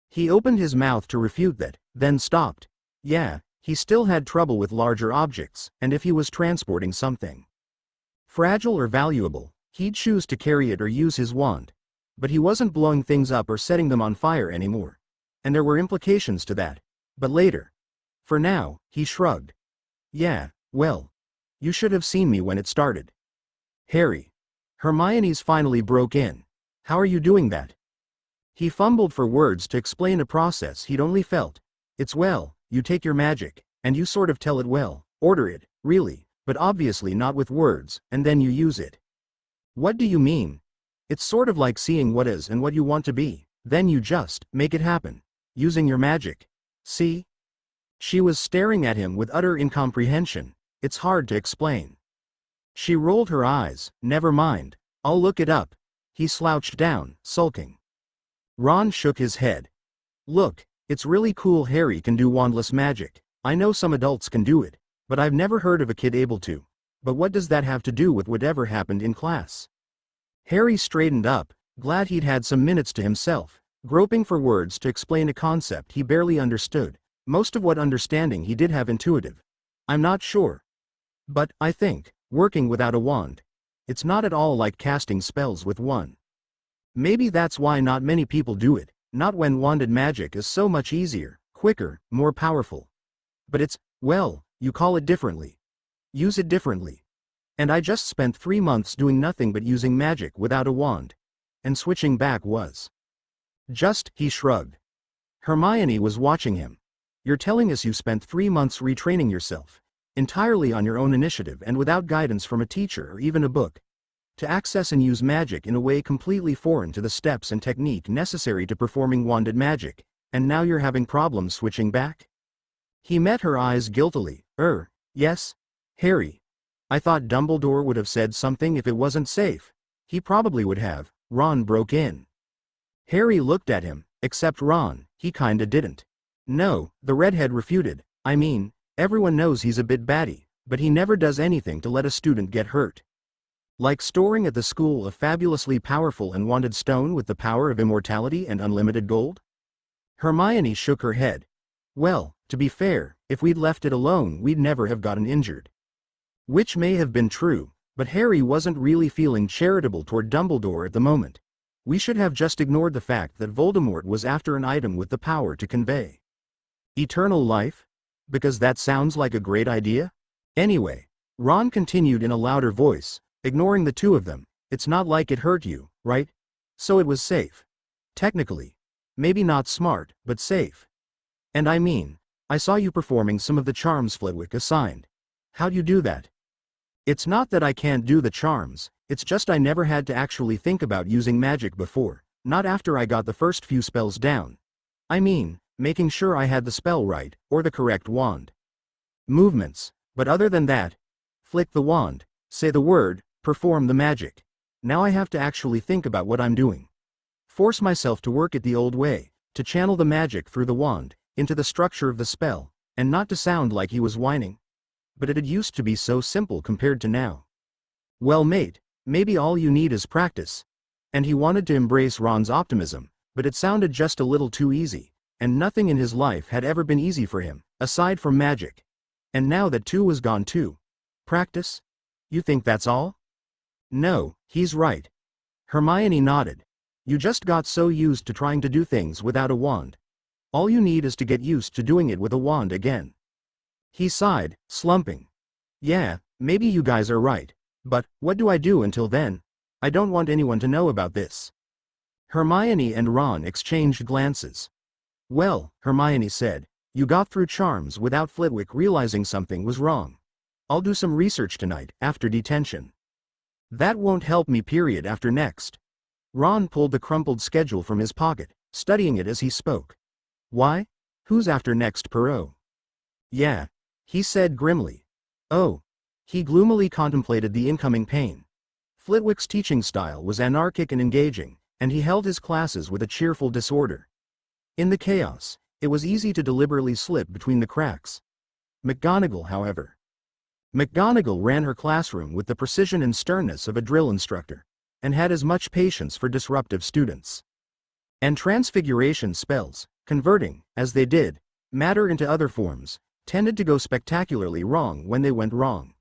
He opened his mouth to refute that, then stopped. Yeah, he still had trouble with larger objects, and if he was transporting something fragile or valuable, he'd choose to carry it or use his wand. But he wasn't blowing things up or setting them on fire anymore. And there were implications to that. But later. For now, he shrugged. Yeah, well. You should have seen me when it started. Harry. Hermione's finally broke in. How are you doing that? He fumbled for words to explain a process he'd only felt. It's well, you take your magic, and you sort of tell it well, order it, really, but obviously not with words, and then you use it. What do you mean? It's sort of like seeing what is and what you want to be, then you just make it happen, using your magic. See? She was staring at him with utter incomprehension. It's hard to explain. She rolled her eyes. Never mind. I'll look it up. He slouched down, sulking. Ron shook his head. Look, it's really cool Harry can do wandless magic. I know some adults can do it, but I've never heard of a kid able to. But what does that have to do with whatever happened in class? Harry straightened up, glad he'd had some minutes to himself, groping for words to explain a concept he barely understood. Most of what understanding he did have intuitive. I'm not sure. But, I think, working without a wand. It's not at all like casting spells with one. Maybe that's why not many people do it, not when wanded magic is so much easier, quicker, more powerful. But it's, well, you call it differently. Use it differently. And I just spent 3 months doing nothing but using magic without a wand. And switching back was. He shrugged. Hermione was watching him. You're telling us you spent 3 months retraining yourself, entirely on your own initiative and without guidance from a teacher or even a book, to access and use magic in a way completely foreign to the steps and technique necessary to performing wanded magic, and now you're having problems switching back? He met her eyes guiltily. Yes? Harry. I thought Dumbledore would have said something if it wasn't safe. He probably would have. Ron broke in. Harry looked at him, except Ron, he kinda didn't. No, the redhead refuted. I mean, everyone knows he's a bit batty, but he never does anything to let a student get hurt. Like storing at the school a fabulously powerful and wanted stone with the power of immortality and unlimited gold? Hermione shook her head. Well, to be fair, if we'd left it alone we'd never have gotten injured. Which may have been true, but Harry wasn't really feeling charitable toward Dumbledore at the moment. We should have just ignored the fact that Voldemort was after an item with the power to convey eternal life? Because that sounds like a great idea? Anyway, Ron continued in a louder voice, ignoring the two of them, it's not like it hurt you, right? So it was safe. Technically. Maybe not smart, but safe. And I mean, I saw you performing some of the charms Flitwick assigned. How'd you do that? It's not that I can't do the charms, it's just I never had to actually think about using magic before, not after I got the first few spells down. I mean, making sure I had the spell right, or the correct wand. Movements, but other than that, flick the wand, say the word, perform the magic. Now I have to actually think about what I'm doing. Force myself to work it the old way, to channel the magic through the wand, into the structure of the spell, and not to sound like he was whining. But it had used to be so simple compared to now. Well mate, maybe all you need is practice. And he wanted to embrace Ron's optimism, but it sounded just a little too easy. And nothing in his life had ever been easy for him, aside from magic. And now that too was gone too. Practice? You think that's all? No, he's right. Hermione nodded. You just got so used to trying to do things without a wand. All you need is to get used to doing it with a wand again. He sighed, slumping. Yeah, maybe you guys are right. But, what do I do until then? I don't want anyone to know about this. Hermione and Ron exchanged glances. Well, Hermione said, you got through charms without Flitwick realizing something was wrong. I'll do some research tonight, after detention. That won't help me period after next. Ron pulled the crumpled schedule from his pocket, studying it as he spoke. Why? Who's after next Perot? Yeah. He said grimly. Oh. He gloomily contemplated the incoming pain. Flitwick's teaching style was anarchic and engaging, and he held his classes with a cheerful disorder. In the chaos, it was easy to deliberately slip between the cracks. McGonagall, however. McGonagall ran her classroom with the precision and sternness of a drill instructor, and had as much patience for disruptive students. And transfiguration spells, converting, as they did, matter into other forms, tended to go spectacularly wrong when they went wrong.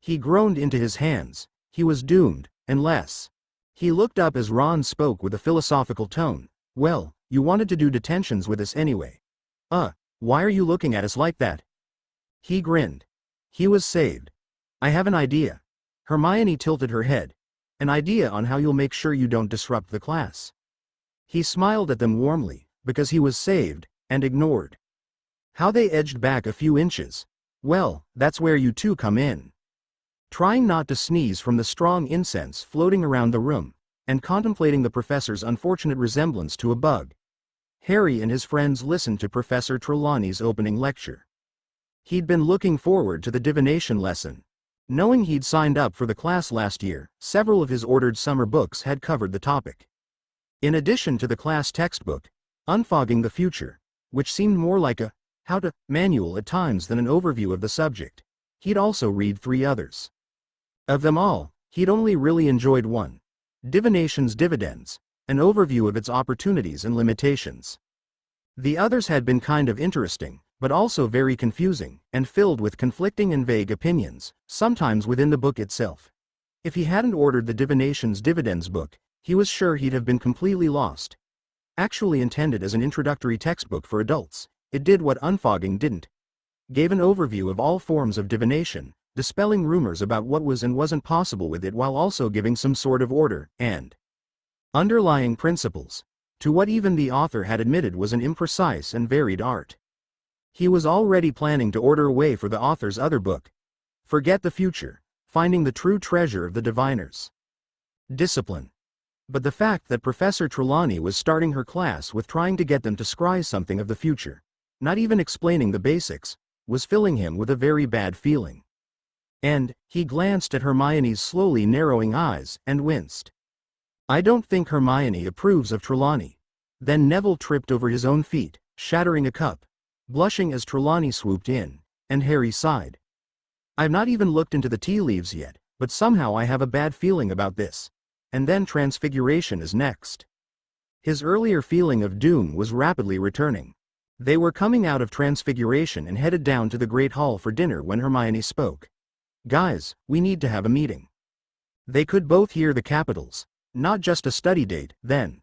He groaned into his hands. He was doomed, unless... He looked up as Ron spoke with a philosophical tone. Well, you wanted to do detentions with us anyway. Why are you looking at us like that? He grinned. He was saved. I have an idea. Hermione tilted her head. An idea on how you'll make sure you don't disrupt the class. He smiled at them warmly, because he was saved, and ignored. How they edged back a few inches. Well, that's where you two come in. Trying not to sneeze from the strong incense floating around the room, and contemplating the professor's unfortunate resemblance to a bug, Harry and his friends listened to Professor Trelawney's opening lecture. He'd been looking forward to the divination lesson. Knowing he'd signed up for the class last year, several of his ordered summer books had covered the topic. In addition to the class textbook, Unfogging the Future, which seemed more like a how-to manual at times than an overview of the subject, he'd also read 3 others. Of them all, he'd only really enjoyed one, Divination's Dividends, an overview of its opportunities and limitations. The others had been kind of interesting, but also very confusing, and filled with conflicting and vague opinions, sometimes within the book itself. If he hadn't ordered the Divination's Dividends book, he was sure he'd have been completely lost. Actually intended as an introductory textbook for adults, it did what Unfogging didn't. Gave an overview of all forms of divination, dispelling rumors about what was and wasn't possible with it while also giving some sort of order and underlying principles to what even the author had admitted was an imprecise and varied art. He was already planning to order away for the author's other book, Forget the Future, Finding the True Treasure of the Diviners. Discipline. But the fact that Professor Trelawney was starting her class with trying to get them to scry something of the future, not even explaining the basics, was filling him with a very bad feeling. And he glanced at Hermione's slowly narrowing eyes and winced. I don't think Hermione approves of Trelawney. Then Neville tripped over his own feet, shattering a cup, blushing as Trelawney swooped in, and Harry sighed. I've not even looked into the tea leaves yet, but somehow I have a bad feeling about this. And then transfiguration is next. His earlier feeling of doom was rapidly returning. They were coming out of transfiguration and headed down to the Great Hall for dinner when Hermione spoke. Guys, we need to have a meeting. They could both hear the capitals. Not just a study date, then.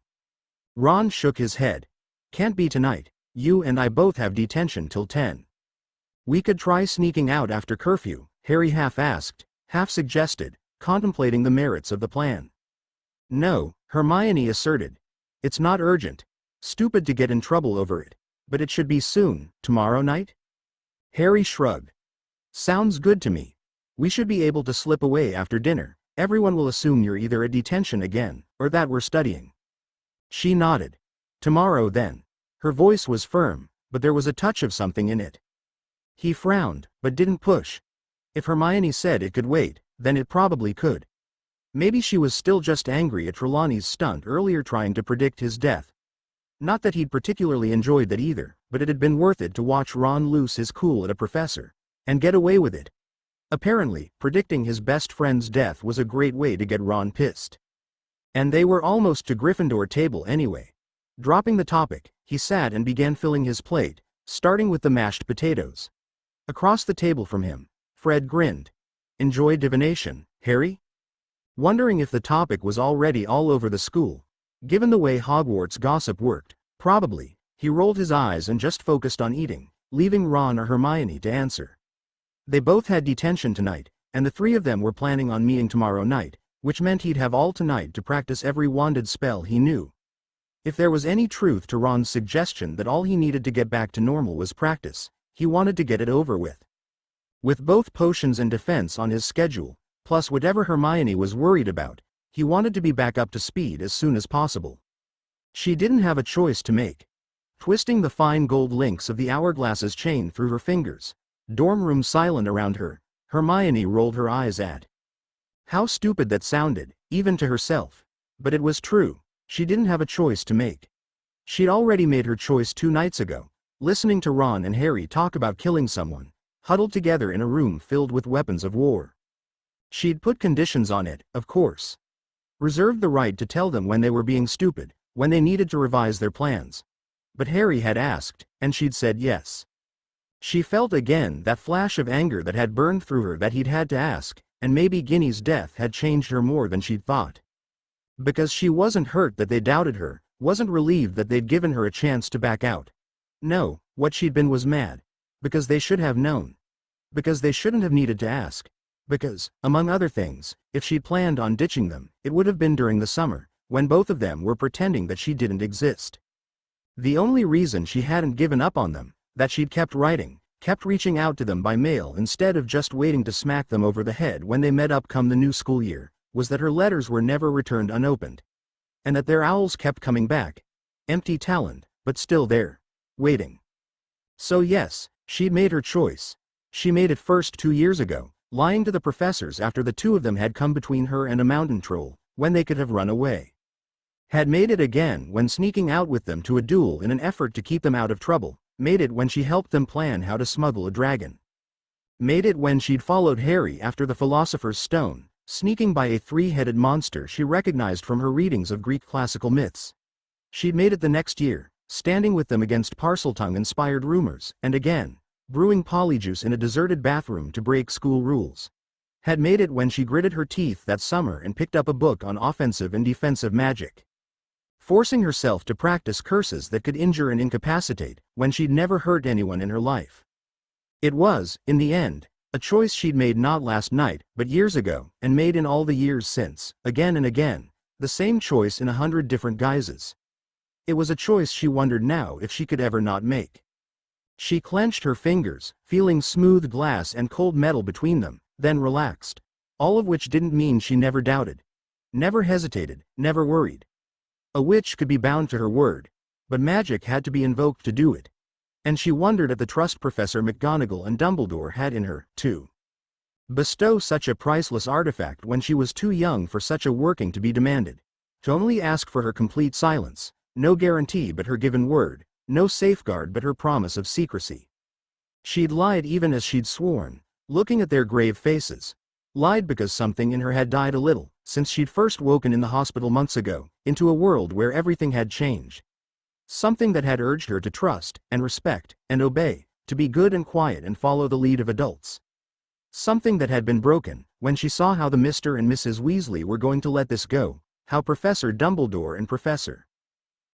Ron shook his head. Can't be tonight. You and I both have detention till 10. We could try sneaking out after curfew, Harry half asked, half suggested, contemplating the merits of the plan. No, Hermione asserted. It's not urgent. Stupid to get in trouble over it. But it should be soon, tomorrow night? Harry shrugged. Sounds good to me. We should be able to slip away after dinner. Everyone will assume you're either at detention again, or that we're studying. She nodded. Tomorrow then. Her voice was firm, but there was a touch of something in it. He frowned, but didn't push. If Hermione said it could wait, then it probably could. Maybe she was still just angry at Trelawney's stunt earlier trying to predict his death. Not that he'd particularly enjoyed that either, but it had been worth it to watch Ron lose his cool at a professor, and get away with it. Apparently, predicting his best friend's death was a great way to get Ron pissed. And they were almost to Gryffindor table anyway. Dropping the topic, he sat and began filling his plate, starting with the mashed potatoes. Across the table from him, Fred grinned. Enjoy divination, Harry? Wondering if the topic was already all over the school. Given the way Hogwarts gossip worked, probably, he rolled his eyes and just focused on eating, leaving Ron or Hermione to answer. They both had detention tonight, and the 3 of them were planning on meeting tomorrow night, which meant he'd have all tonight to practice every wanded spell he knew. If there was any truth to Ron's suggestion that all he needed to get back to normal was practice, he wanted to get it over with. With both potions and defense on his schedule, plus whatever Hermione was worried about, he wanted to be back up to speed as soon as possible. She didn't have a choice to make. Twisting the fine gold links of the hourglass's chain through her fingers, dorm room silent around her, Hermione rolled her eyes at. How stupid that sounded, even to herself. But it was true. She didn't have a choice to make. She'd already made her choice 2 nights ago, listening to Ron and Harry talk about killing someone, huddled together in a room filled with weapons of war. She'd put conditions on it, of course. Reserved the right to tell them when they were being stupid, when they needed to revise their plans. But Harry had asked, and she'd said yes. She felt again that flash of anger that had burned through her that he'd had to ask, and maybe Ginny's death had changed her more than she'd thought. Because she wasn't hurt that they doubted her, wasn't relieved that they'd given her a chance to back out. No, what she'd been was mad. Because they should have known. Because they shouldn't have needed to ask. Because, among other things, if she'd planned on ditching them, it would have been during the summer, when both of them were pretending that she didn't exist. The only reason she hadn't given up on them, that she'd kept writing, kept reaching out to them by mail instead of just waiting to smack them over the head when they met up come the new school year, was that her letters were never returned unopened. And that their owls kept coming back. Empty-taloned, but still there. Waiting. So yes, she'd made her choice. She made it first 2 years ago, lying to the professors after the two of them had come between her and a mountain troll, when they could have run away. Had made it again when sneaking out with them to a duel in an effort to keep them out of trouble, made it when she helped them plan how to smuggle a dragon. Made it when she'd followed Harry after the Philosopher's Stone, sneaking by a three-headed monster she recognized from her readings of Greek classical myths. She'd made it the next year, standing with them against Parseltongue-inspired rumors, and again, brewing polyjuice in a deserted bathroom to break school rules. Had made it when she gritted her teeth that summer and picked up a book on offensive and defensive magic. Forcing herself to practice curses that could injure and incapacitate, when she'd never hurt anyone in her life. It was, in the end, a choice she'd made not last night, but years ago, and made in all the years since, again and again, the same choice in 100 different guises. It was a choice she wondered now if she could ever not make. She clenched her fingers, feeling smooth glass and cold metal between them, then relaxed. All of which didn't mean she never doubted. Never hesitated, never worried. A witch could be bound to her word, but magic had to be invoked to do it. And she wondered at the trust Professor McGonagall and Dumbledore had in her, to bestow such a priceless artifact when she was too young for such a working to be demanded. To only ask for her complete silence, no guarantee but her given word, no safeguard but her promise of secrecy. She'd lied even as she'd sworn, looking at their grave faces. Lied because something in her had died a little, since she'd first woken in the hospital months ago, into a world where everything had changed. Something that had urged her to trust, and respect, and obey, to be good and quiet and follow the lead of adults. Something that had been broken, when she saw how the Mr. and Mrs. Weasley were going to let this go, how Professor Dumbledore and Professor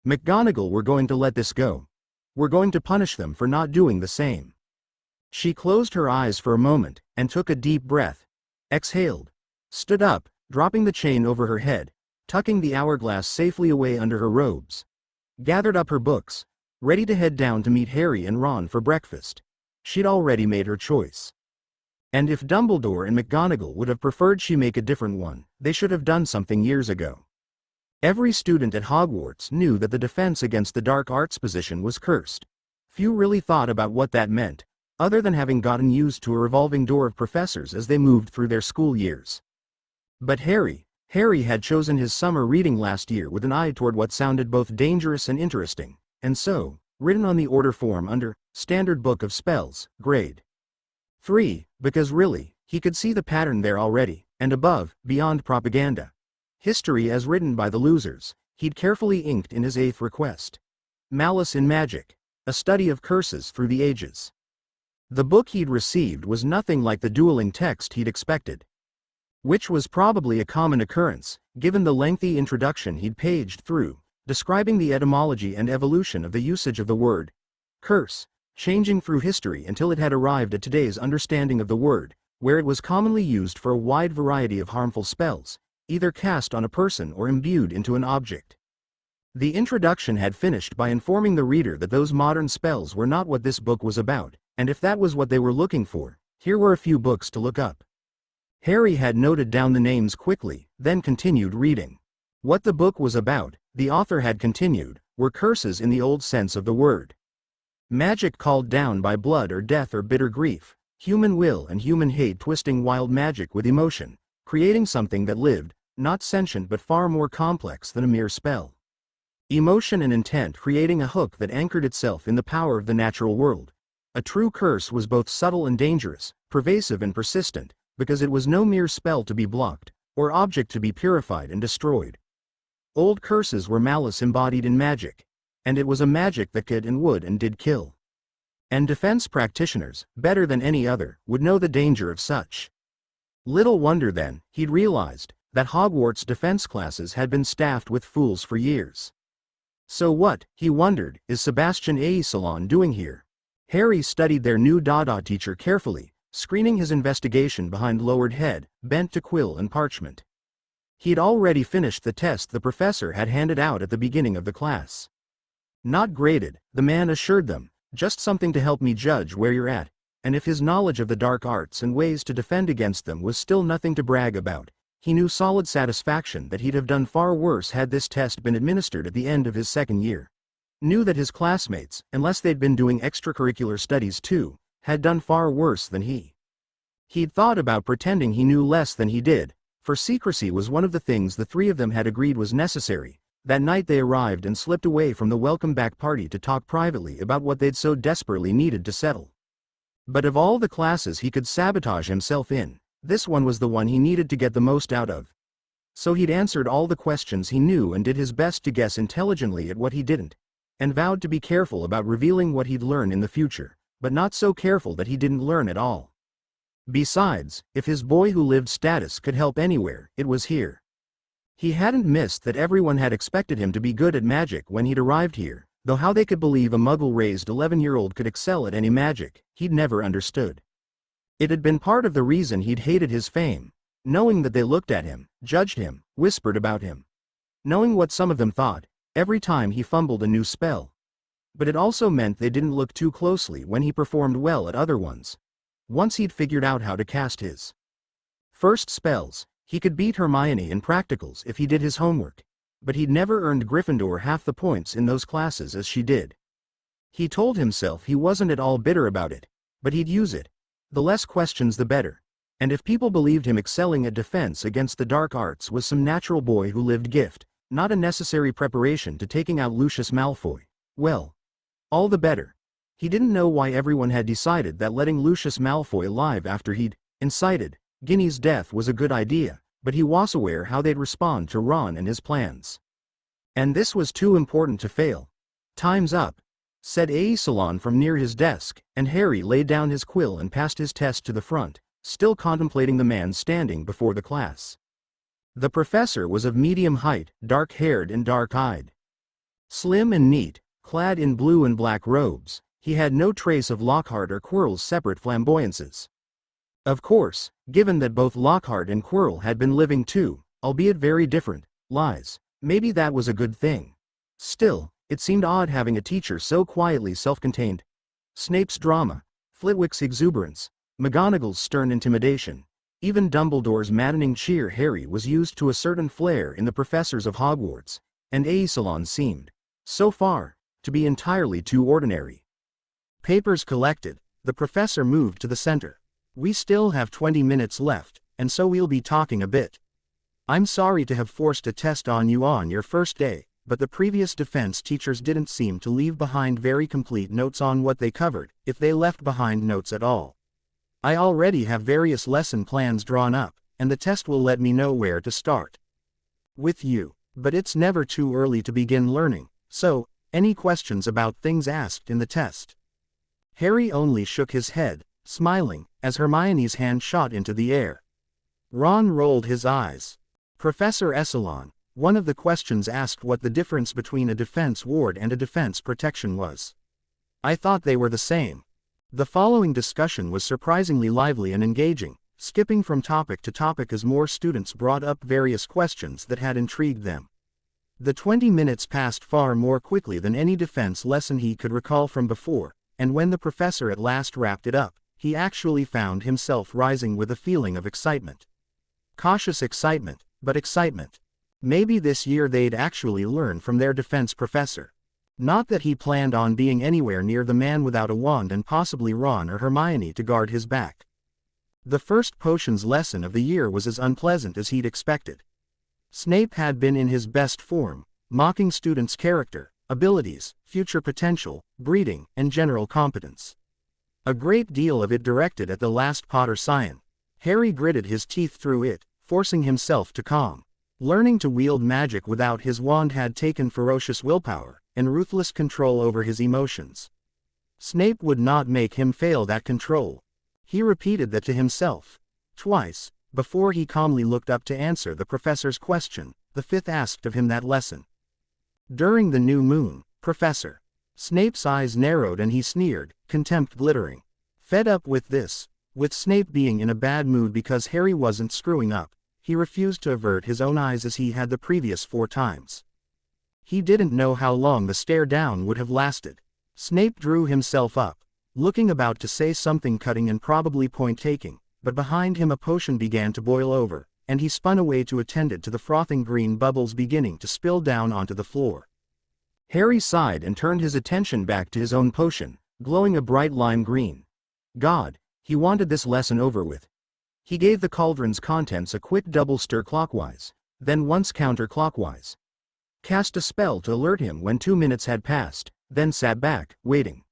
McGonagall were going to let this go. Were going to punish them for not doing the same. She closed her eyes for a moment, and took a deep breath. Exhaled. Stood up, dropping the chain over her head, tucking the hourglass safely away under her robes. Gathered up her books, ready to head down to meet Harry and Ron for breakfast. She'd already made her choice. And if Dumbledore and McGonagall would have preferred she make a different one, they should have done something years ago. Every student at Hogwarts knew that the defense against the dark arts position was cursed. Few really thought about what that meant, other than having gotten used to a revolving door of professors as they moved through their school years. But Harry had chosen his summer reading last year with an eye toward what sounded both dangerous and interesting, and so, written on the order form under Standard Book of Spells, Grade 3, because really, he could see the pattern there already, and above, beyond propaganda. History as written by the losers, he'd carefully inked in his 8th request. Malice in Magic, a study of curses through the ages. The book he'd received was nothing like the dueling text he'd expected. Which was probably a common occurrence, given the lengthy introduction he'd paged through, describing the etymology and evolution of the usage of the word curse, changing through history until it had arrived at today's understanding of the word, where it was commonly used for a wide variety of harmful spells, either cast on a person or imbued into an object. The introduction had finished by informing the reader that those modern spells were not what this book was about, and if that was what they were looking for, here were a few books to look up. Harry had noted down the names quickly, then continued reading. What the book was about, the author had continued, were curses in the old sense of the word. Magic called down by blood or death or bitter grief, human will and human hate twisting wild magic with emotion, creating something that lived, not sentient but far more complex than a mere spell. Emotion and intent creating a hook that anchored itself in the power of the natural world. A true curse was both subtle and dangerous, pervasive and persistent, because it was no mere spell to be blocked, or object to be purified and destroyed. Old curses were malice embodied in magic. And it was a magic that could and would and did kill. And defense practitioners, better than any other, would know the danger of such. Little wonder then, he'd realized, that Hogwarts defense classes had been staffed with fools for years. So what, he wondered, is Sebastian A. Salon doing here? Harry studied their new Dada teacher carefully, screening his investigation behind lowered head, bent to quill and parchment. He'd already finished the test the professor had handed out at the beginning of the class. Not graded, the man assured them, just something to help me judge where you're at, and if his knowledge of the dark arts and ways to defend against them was still nothing to brag about, he knew solid satisfaction that he'd have done far worse had this test been administered at the end of his second year. Knew that his classmates, unless they'd been doing extracurricular studies too, had done far worse than he. He'd thought about pretending he knew less than he did, for secrecy was one of the things the three of them had agreed was necessary. That night they arrived and slipped away from the welcome-back party to talk privately about what they'd so desperately needed to settle. But of all the classes he could sabotage himself in, this one was the one he needed to get the most out of. So he'd answered all the questions he knew and did his best to guess intelligently at what he didn't, and vowed to be careful about revealing what he'd learn in the future, but not so careful that he didn't learn at all. Besides, if his boy who lived status could help anywhere, it was here. He hadn't missed that everyone had expected him to be good at magic when he'd arrived here, though how they could believe a muggle-raised 11-year-old could excel at any magic, he'd never understood. It had been part of the reason he'd hated his fame, knowing that they looked at him, judged him, whispered about him. Knowing what some of them thought, every time he fumbled a new spell. But it also meant they didn't look too closely when he performed well at other ones. Once he'd figured out how to cast his first spells, he could beat Hermione in practicals if he did his homework, but he'd never earned Gryffindor half the points in those classes as she did. He told himself he wasn't at all bitter about it, but he'd use it. The less questions the better. And if people believed him excelling at defense against the dark arts was some natural boy who lived gift, not a necessary preparation to taking out Lucius Malfoy, well, all the better. He didn't know why everyone had decided that letting Lucius Malfoy alive after he'd incited Ginny's death was a good idea, but he was aware how they'd respond to Ron and his plans. And this was too important to fail. "Time's up," said A. Salon from near his desk, and Harry laid down his quill and passed his test to the front, still contemplating the man standing before the class. The professor was of medium height, dark-haired and dark-eyed. Slim and neat, clad in blue and black robes, he had no trace of Lockhart or Quirrell's separate flamboyances. Of course, given that both Lockhart and Quirrell had been living two, albeit very different, lives, maybe that was a good thing. Still, it seemed odd having a teacher so quietly self-contained. Snape's drama, Flitwick's exuberance, McGonagall's stern intimidation, even Dumbledore's maddening cheer. Harry was used to a certain flair in the professors of Hogwarts, and A. Salon seemed, so far, to be entirely too ordinary. Papers collected, the professor moved to the center. "We still have 20 minutes left, and so we'll be talking a bit. I'm sorry to have forced a test on you on your first day, but the previous defense teachers didn't seem to leave behind very complete notes on what they covered, if they left behind notes at all. I already have various lesson plans drawn up, and the test will let me know where to start with you, but it's never too early to begin learning, so, any questions about things asked in the test?" Harry only shook his head, smiling, as Hermione's hand shot into the air. Ron rolled his eyes. "Professor Salon, one of the questions asked what the difference between a defense ward and a defense protection was. I thought they were the same." The following discussion was surprisingly lively and engaging, skipping from topic to topic as more students brought up various questions that had intrigued them. The 20 minutes passed far more quickly than any defense lesson he could recall from before, and when the professor at last wrapped it up, he actually found himself rising with a feeling of excitement. Cautious excitement, but excitement. Maybe this year they'd actually learn from their defense professor. Not that he planned on being anywhere near the man without a wand and possibly Ron or Hermione to guard his back. The first potions lesson of the year was as unpleasant as he'd expected. Snape had been in his best form, mocking students' character, abilities, future potential, breeding, and general competence. A great deal of it directed at the last Potter scion. Harry gritted his teeth through it, forcing himself to calm. Learning to wield magic without his wand had taken ferocious willpower and ruthless control over his emotions. Snape would not make him fail that control. He repeated that to himself twice, before he calmly looked up to answer the professor's question, the fifth asked of him that lesson. During the new moon, Professor. Snape's eyes narrowed and he sneered, contempt glittering. Fed up with this, with Snape being in a bad mood because Harry wasn't screwing up, he refused to avert his own eyes as he had the previous 4 times. He didn't know how long the stare down would have lasted. Snape drew himself up, looking about to say something cutting and probably point-taking, but behind him a potion began to boil over, and he spun away to attend it to the frothing green bubbles beginning to spill down onto the floor. Harry sighed and turned his attention back to his own potion, glowing a bright lime green. God, he wanted this lesson over with. He gave the cauldron's contents a quick double stir clockwise, then once counterclockwise. Cast a spell to alert him when 2 minutes had passed, then sat back, waiting.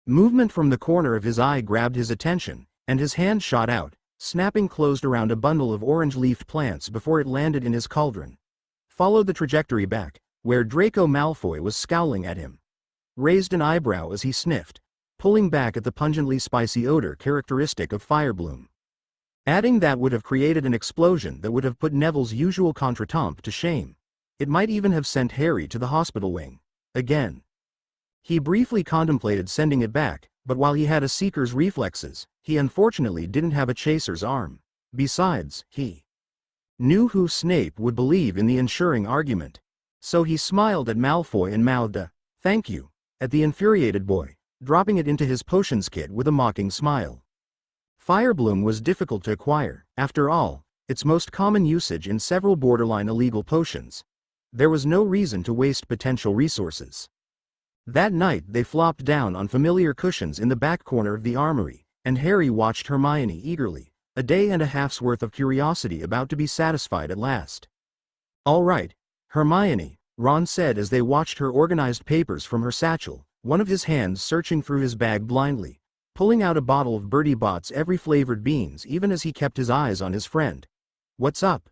Movement from the corner of his eye grabbed his attention, and his hand shot out, snapping closed around a bundle of orange-leafed plants before it landed in his cauldron. Followed the trajectory back, where Draco Malfoy was scowling at him. Raised an eyebrow as he sniffed, pulling back at the pungently spicy odor characteristic of Firebloom. Adding that would have created an explosion that would have put Neville's usual contretemps to shame. It might even have sent Harry to the hospital wing. Again. He briefly contemplated sending it back, but while he had a seeker's reflexes, he unfortunately didn't have a chaser's arm. Besides, he knew who Snape would believe in the ensuring argument. So he smiled at Malfoy and mouthed a "thank you" at the infuriated boy, dropping it into his potions kit with a mocking smile. Firebloom was difficult to acquire, after all, its most common usage in several borderline illegal potions. There was no reason to waste potential resources. That night they flopped down on familiar cushions in the back corner of the armory, and Harry watched Hermione eagerly, a day and a half's worth of curiosity about to be satisfied at last. "All right, Hermione," Ron said as they watched her organized papers from her satchel, one of his hands searching through his bag blindly, pulling out a bottle of Bertie Bott's every flavored beans even as he kept his eyes on his friend. "What's up?"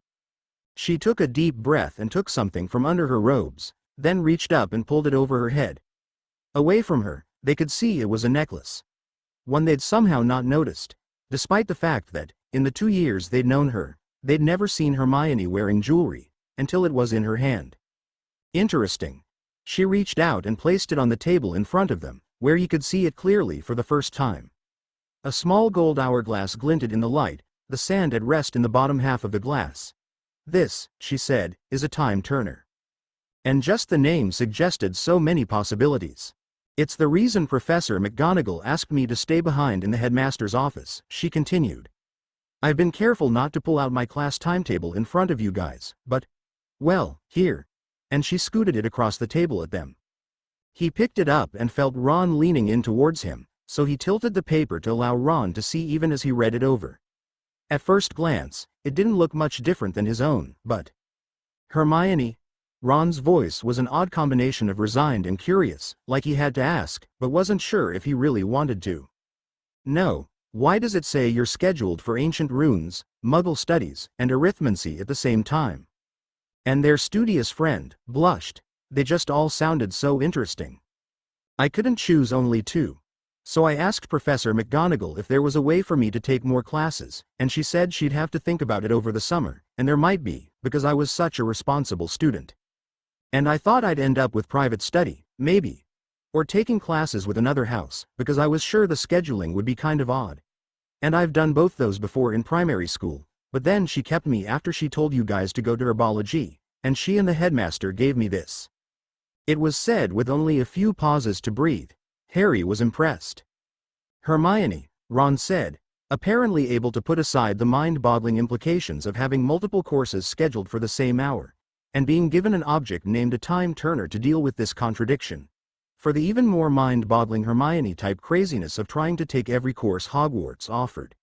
She took a deep breath and took something from under her robes, then reached up and pulled it over her head. Away from her, they could see it was a necklace. One they'd somehow not noticed, despite the fact that, in the 2 years they'd known her, they'd never seen Hermione wearing jewelry, until it was in her hand. Interesting. She reached out and placed it on the table in front of them, where he could see it clearly for the first time. A small gold hourglass glinted in the light, the sand at rest in the bottom half of the glass. "This," she said, "is a time turner." And just the name suggested so many possibilities. "It's the reason Professor McGonagall asked me to stay behind in the headmaster's office," she continued. "I've been careful not to pull out my class timetable in front of you guys, but, well, here." And she scooted it across the table at them. He picked it up and felt Ron leaning in towards him, so he tilted the paper to allow Ron to see even as he read it over. At first glance, it didn't look much different than his own, but... "Hermione?" Ron's voice was an odd combination of resigned and curious, like he had to ask, but wasn't sure if he really wanted to. "No, why does it say you're scheduled for ancient runes, Muggle studies, and arithmancy at the same time?" And their studious friend blushed. They just all sounded so interesting. "I couldn't choose only 2. So I asked Professor McGonagall if there was a way for me to take more classes, and she said she'd have to think about it over the summer, and there might be, because I was such a responsible student. And I thought I'd end up with private study, maybe. Or taking classes with another house, because I was sure the scheduling would be kind of odd. And I've done both those before in primary school, but then she kept me after she told you guys to go to herbology, and she and the headmaster gave me this." It was said with only a few pauses to breathe. Harry was impressed. "Hermione," Ron said, apparently able to put aside the mind-boggling implications of having multiple courses scheduled for the same hour, and being given an object named a time turner to deal with this contradiction. For the even more mind-boggling Hermione-type craziness of trying to take every course Hogwarts offered.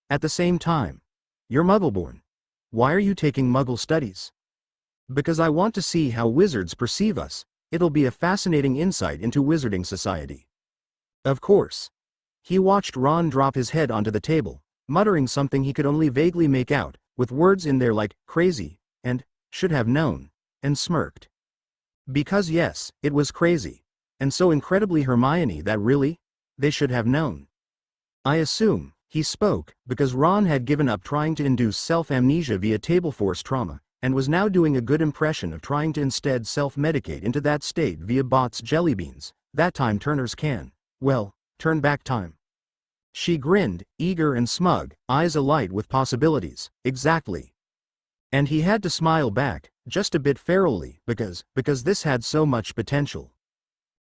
At the same time. "You're Muggleborn. Why are you taking Muggle studies?" "Because I want to see how wizards perceive us. It'll be a fascinating insight into wizarding society." "Of course." He watched Ron drop his head onto the table, muttering something he could only vaguely make out, with words in there like, crazy, and should have known, and smirked. Because yes, it was crazy. And so incredibly Hermione that really? They should have known. I assume, he spoke, because Ron had given up trying to induce self-amnesia via table force trauma, and was now doing a good impression of trying to instead self-medicate into that state via Bot's jelly beans, that time turners can, well, turn back time. She grinned, eager and smug, eyes alight with possibilities, exactly. And he had to smile back, just a bit ferally, because this had so much potential.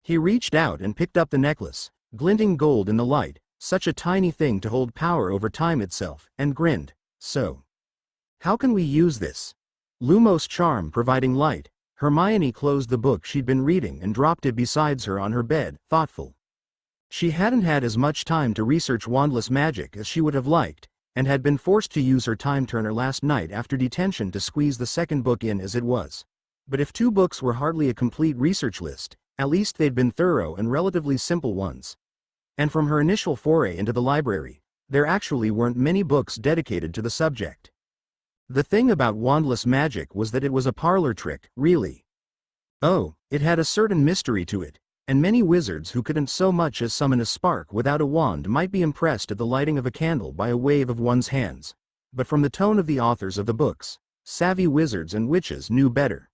He reached out and picked up the necklace, glinting gold in the light, such a tiny thing to hold power over time itself, and grinned, so. How can we use this? Lumos charm providing light. Hermione closed the book she'd been reading and dropped it beside her on her bed, thoughtful. She hadn't had as much time to research wandless magic as she would have liked, and had been forced to use her time turner last night after detention to squeeze the second book in as it was. But if 2 books were hardly a complete research list, at least they'd been thorough and relatively simple ones. And from her initial foray into the library, there actually weren't many books dedicated to the subject. The thing about wandless magic was that it was a parlor trick, really. Oh, it had a certain mystery to it, and many wizards who couldn't so much as summon a spark without a wand might be impressed at the lighting of a candle by a wave of one's hands. But from the tone of the authors of the books, savvy wizards and witches knew better.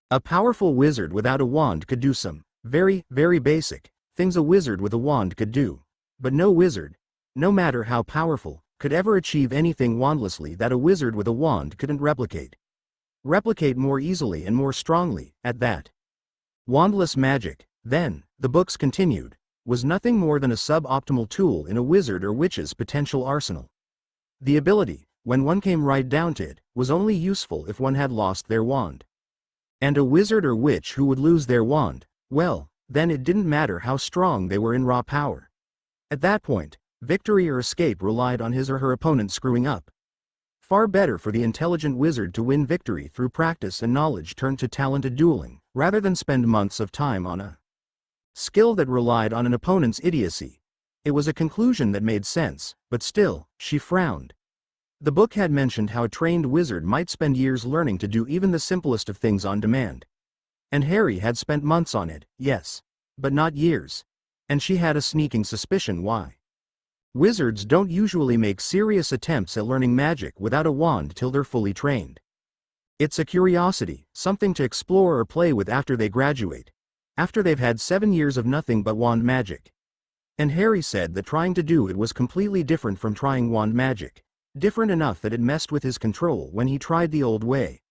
A powerful wizard without a wand could do some very, very basic things a wizard with a wand could do. But no wizard, no matter how powerful, could ever achieve anything wandlessly that a wizard with a wand couldn't replicate. Replicate more easily and more strongly, at that. Wandless magic, then, the books continued, was nothing more than a suboptimal tool in a wizard or witch's potential arsenal. The ability, when one came right down to it, was only useful if one had lost their wand. And a wizard or witch who would lose their wand, well, then it didn't matter how strong they were in raw power. At that point, victory or escape relied on his or her opponent screwing up. Far better for the intelligent wizard to win victory through practice and knowledge turned to talented dueling, rather than spend months of time on a skill that relied on an opponent's idiocy. It was a conclusion that made sense, but still, she frowned. The book had mentioned how a trained wizard might spend years learning to do even the simplest of things on demand. And Harry had spent months on it, yes. But not years. And she had a sneaking suspicion why. Wizards don't usually make serious attempts at learning magic without a wand till they're fully trained. It's a curiosity, something to explore or play with after they graduate. After they've had 7 years of nothing but wand magic. And Harry said that trying to do it was completely different from trying wand magic. Different enough that it messed with his control when he tried the old way.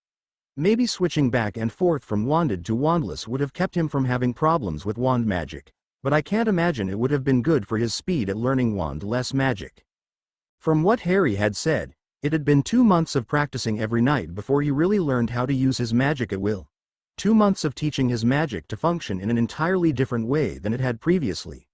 Maybe switching back and forth from wanded to wandless would have kept him from having problems with wand magic, but I can't imagine it would have been good for his speed at learning wand-less magic. From what Harry had said, it had been 2 months of practicing every night before he really learned how to use his magic at will. 2 months of teaching his magic to function in an entirely different way than it had previously.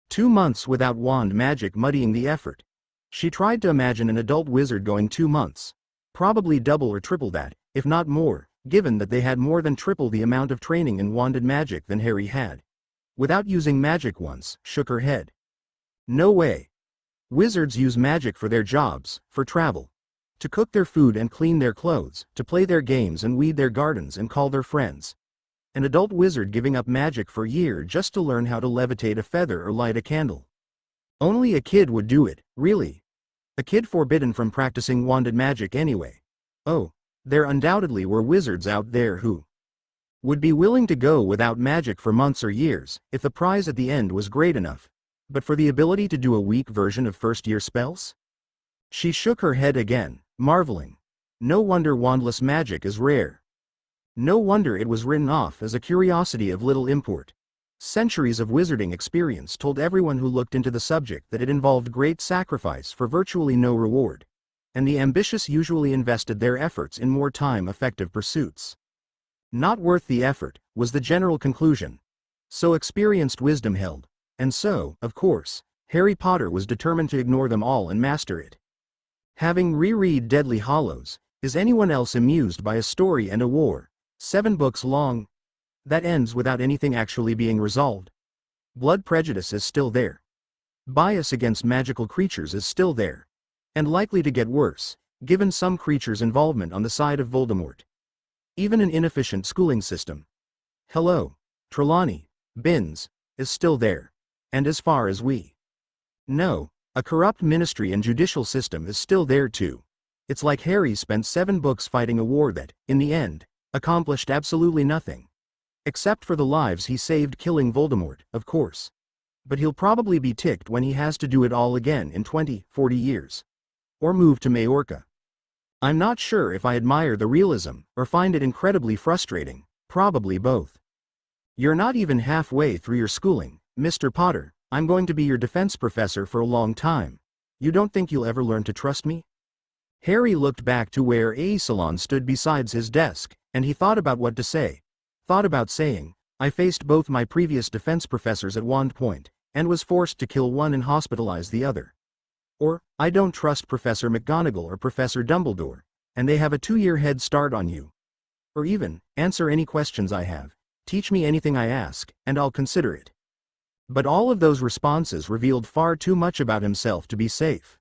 2 months without wand magic muddying the effort. She tried to imagine an adult wizard going 2 months. Probably double or triple that, if not more, given that they had more than triple the amount of training in wanded magic than Harry had. Without using magic once, shook her head. No way. Wizards use magic for their jobs, for travel. To cook their food and clean their clothes, to play their games and weed their gardens and call their friends. An adult wizard giving up magic for a year just to learn how to levitate a feather or light a candle. Only a kid would do it, really. A kid forbidden from practicing wanded magic anyway. Oh, there undoubtedly were wizards out there who would be willing to go without magic for months or years, if the prize at the end was great enough. But for the ability to do a weak version of first-year spells? She shook her head again, marveling. No wonder wandless magic is rare. No wonder it was written off as a curiosity of little import. Centuries of wizarding experience told everyone who looked into the subject that it involved great sacrifice for virtually no reward. And the ambitious usually invested their efforts in more time-effective pursuits. Not worth the effort, was the general conclusion. So experienced wisdom held. And so, of course, Harry Potter was determined to ignore them all and master it. Having reread Deadly Hallows, is anyone else amused by a story and a war, 7 books long, that ends without anything actually being resolved? Blood prejudice is still there. Bias against magical creatures is still there. And likely to get worse, given some creatures' involvement on the side of Voldemort. Even an inefficient schooling system. Hello. Trelawney, Binns, is still there. And as far as we know, a corrupt ministry and judicial system is still there too. It's like Harry spent 7 books fighting a war that, in the end, accomplished absolutely nothing. Except for the lives he saved killing Voldemort, of course. But he'll probably be ticked when he has to do it all again in 20, 40 years. Or move to Majorca. I'm not sure if I admire the realism, or find it incredibly frustrating, probably both. You're not even halfway through your schooling, Mr. Potter. I'm going to be your defense professor for a long time. You don't think you'll ever learn to trust me? Harry looked back to where a salon stood beside his desk, and he thought about what to say. Thought about saying, I faced both my previous defense professors at Wand Point, and was forced to kill one and hospitalize the other. Or, I don't trust Professor McGonagall or Professor Dumbledore, and they have a 2-year head start on you. Or even, answer any questions I have, teach me anything I ask, and I'll consider it. But all of those responses revealed far too much about himself to be safe.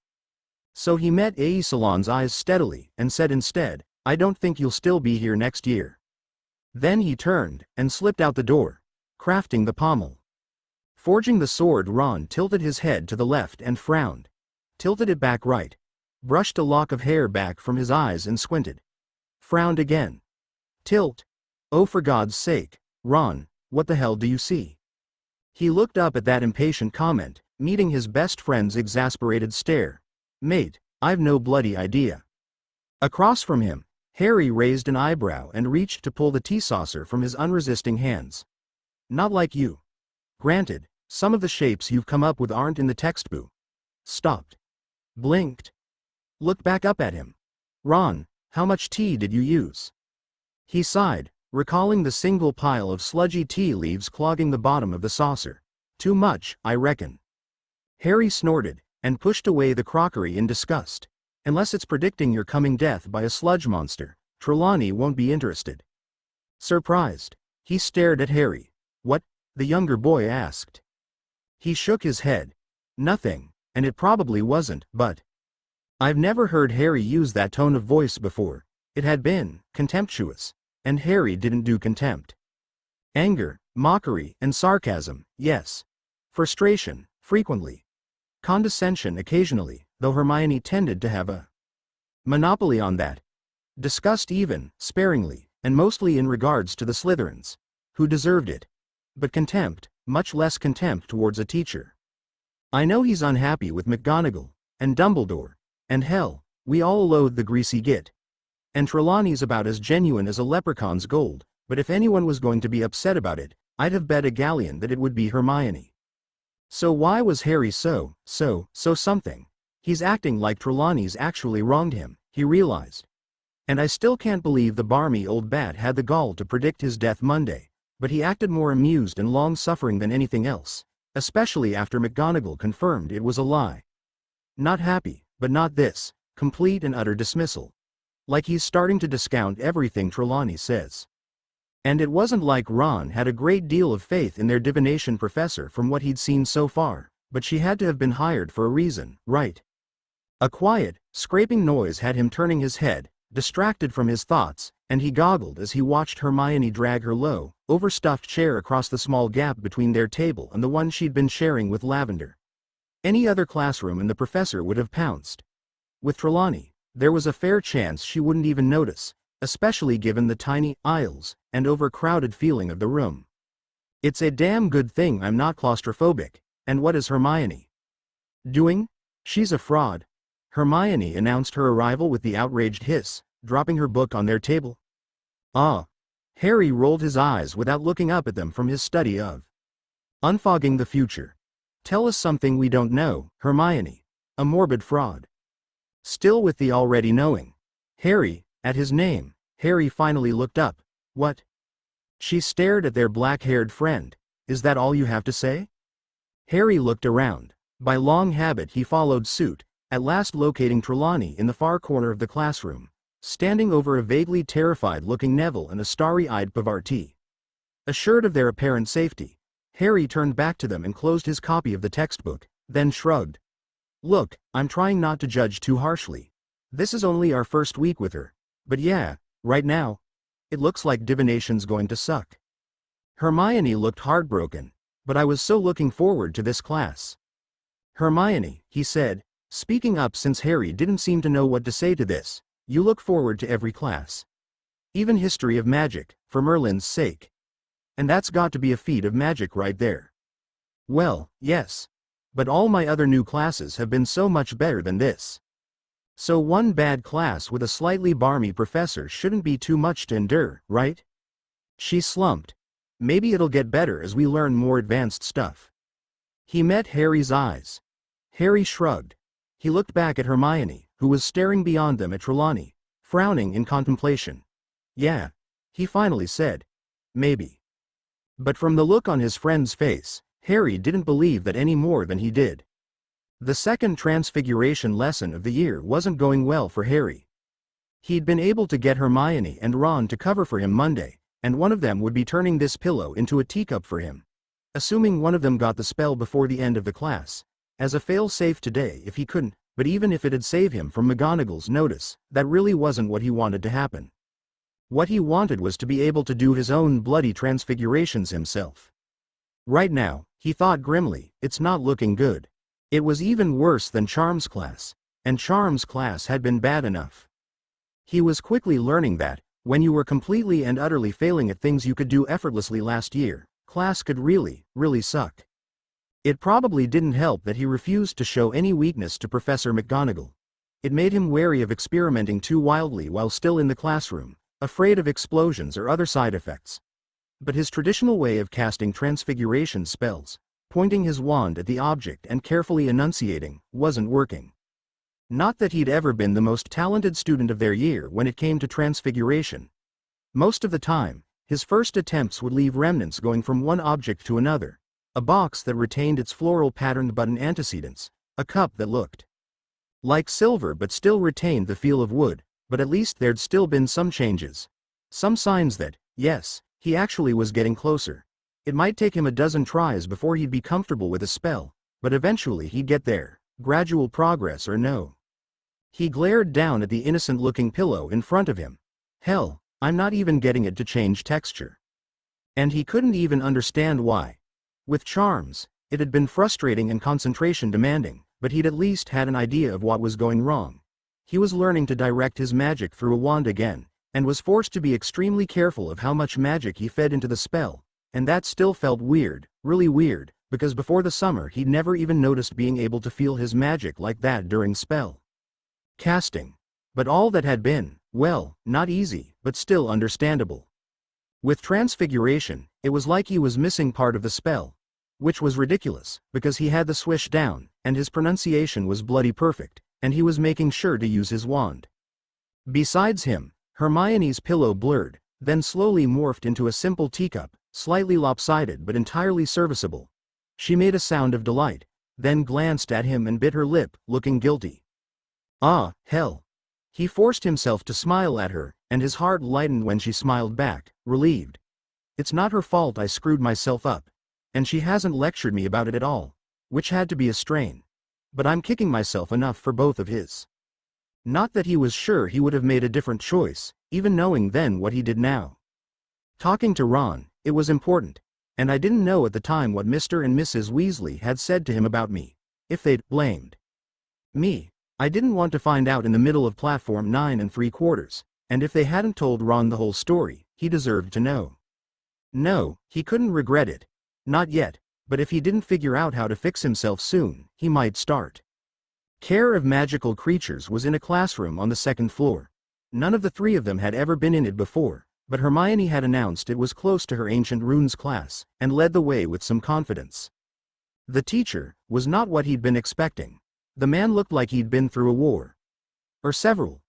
So he met A. Salon's eyes steadily, and said instead, I don't think you'll still be here next year. Then he turned, and slipped out the door, crafting the pommel. Forging the sword, Ron tilted his head to the left and frowned. Tilted it back right. Brushed a lock of hair back from his eyes and squinted. Frowned again. Tilt. Oh, for God's sake, Ron, what the hell do you see? He looked up at that impatient comment, meeting his best friend's exasperated stare. Mate, I've no bloody idea. Across from him, Harry raised an eyebrow and reached to pull the tea saucer from his unresisting hands. Not like you. Granted, some of the shapes you've come up with aren't in the textbook. Stopped. Blinked. Looked back up at him. Ron, how much tea did you use? He sighed, recalling the single pile of sludgy tea leaves clogging the bottom of the saucer. Too much, I reckon. Harry snorted, and pushed away the crockery in disgust. Unless it's predicting your coming death by a sludge monster, Trelawney won't be interested. Surprised, he stared at Harry. What? The younger boy asked. He shook his head. Nothing, and it probably wasn't, but... I've never heard Harry use that tone of voice before. It had been contemptuous. And Harry didn't do contempt. Anger, mockery, and sarcasm, yes. Frustration, frequently. Condescension occasionally, though Hermione tended to have a monopoly on that. Disgust even, sparingly, and mostly in regards to the Slytherins, who deserved it. But contempt, much less contempt towards a teacher. I know he's unhappy with McGonagall, and Dumbledore, and hell, we all loathe the greasy git. And Trelawney's about as genuine as a leprechaun's gold, but if anyone was going to be upset about it, I'd have bet a galleon that it would be Hermione. So why was Harry so something? He's acting like Trelawney's actually wronged him, he realized. And I still can't believe the barmy old bat had the gall to predict his death Monday, but he acted more amused and long-suffering than anything else, especially after McGonagall confirmed it was a lie. Not happy, but not this, complete and utter dismissal. Like he's starting to discount everything Trelawney says. And it wasn't like Ron had a great deal of faith in their divination professor from what he'd seen so far, but she had to have been hired for a reason, right? A quiet, scraping noise had him turning his head, distracted from his thoughts, and he goggled as he watched Hermione drag her low, overstuffed chair across the small gap between their table and the one she'd been sharing with Lavender. Any other classroom and the professor would have pounced. With Trelawney, there was a fair chance she wouldn't even notice, especially given the tiny aisles and overcrowded feeling of the room. It's a damn good thing I'm not claustrophobic, and what is Hermione doing? She's a fraud. Hermione announced her arrival with the outraged hiss, dropping her book on their table. Ah. Harry rolled his eyes without looking up at them from his study of Unfogging the Future. Tell us something we don't know, Hermione. A morbid fraud. Still with the already knowing. Harry, at his name, Harry finally looked up. What? She stared at their black-haired friend. Is that all you have to say? Harry looked around. By long habit he followed suit, at last locating Trelawney in the far corner of the classroom, standing over a vaguely terrified-looking Neville and a starry-eyed Pavarti. Assured of their apparent safety, Harry turned back to them and closed his copy of the textbook, then shrugged. Look, I'm trying not to judge too harshly. This is only our first week with her. But yeah, right now, It looks like divination's going to suck. Hermione looked heartbroken. But I was so looking forward to this class. Hermione, he said, speaking up since Harry didn't seem to know what to say to this, you look forward to every class. Even history of magic, for Merlin's sake. And that's got to be a feat of magic right there. Well, yes. But all my other new classes have been so much better than this. So one bad class with a slightly barmy professor shouldn't be too much to endure, right? She slumped. Maybe it'll get better as we learn more advanced stuff. He met Harry's eyes. Harry shrugged. He looked back at Hermione, who was staring beyond them at Trelawney, frowning in contemplation. Yeah, he finally said. Maybe. But from the look on his friend's face, Harry didn't believe that any more than he did. The second transfiguration lesson of the year wasn't going well for Harry. He'd been able to get Hermione and Ron to cover for him Monday, and one of them would be turning this pillow into a teacup for him. Assuming one of them got the spell before the end of the class, as a fail-safe today if he couldn't, but even if it'd save him from McGonagall's notice, that really wasn't what he wanted to happen. What he wanted was to be able to do his own bloody transfigurations himself. Right now, he thought grimly, it's not looking good. It was even worse than Charm's class, and Charm's class had been bad enough. He was quickly learning that, when you were completely and utterly failing at things you could do effortlessly last year, class could really, really suck. It probably didn't help that he refused to show any weakness to Professor McGonagall. It made him wary of experimenting too wildly while still in the classroom, afraid of explosions or other side effects. But his traditional way of casting transfiguration spells, pointing his wand at the object and carefully enunciating, wasn't working. Not that he'd ever been the most talented student of their year when it came to transfiguration. Most of the time, his first attempts would leave remnants going from one object to another, a box that retained its floral patterned button antecedents, a cup that looked like silver but still retained the feel of wood, but at least there'd still been some changes. Some signs that, yes, he actually was getting closer. It might take him a dozen tries before he'd be comfortable with a spell, but eventually he'd get there, gradual progress or no. He glared down at the innocent-looking pillow in front of him. Hell, I'm not even getting it to change texture. And he couldn't even understand why. With charms, it had been frustrating and concentration demanding, but he'd at least had an idea of what was going wrong. He was learning to direct his magic through a wand again, and was forced to be extremely careful of how much magic he fed into the spell, and that still felt weird, really weird, because before the summer he'd never even noticed being able to feel his magic like that during spell casting. But all that had been, well, not easy, but still understandable. With transfiguration, it was like he was missing part of the spell, which was ridiculous, because he had the swish down, and his pronunciation was bloody perfect, and he was making sure to use his wand. Besides him, Hermione's pillow blurred, then slowly morphed into a simple teacup, slightly lopsided but entirely serviceable. She made a sound of delight, then glanced at him and bit her lip, looking guilty. Ah, hell. He forced himself to smile at her, and his heart lightened when she smiled back, relieved. It's not her fault I screwed myself up. And she hasn't lectured me about it at all, which had to be a strain. But I'm kicking myself enough for both of his. Not that he was sure he would have made a different choice, even knowing then what he did now. Talking to Ron, it was important, and I didn't know at the time what Mr. and Mrs. Weasley had said to him about me, if they'd blamed me. I didn't want to find out in the middle of platform 9 3/4, and if they hadn't told Ron the whole story, he deserved to know. No, he couldn't regret it. Not yet, but if he didn't figure out how to fix himself soon, he might start. Care of Magical Creatures was in a classroom on the second floor. None of the three of them had ever been in it before, but Hermione had announced it was close to her Ancient Runes class, and led the way with some confidence. The teacher was not what he'd been expecting. The man looked like he'd been through a war. Or several.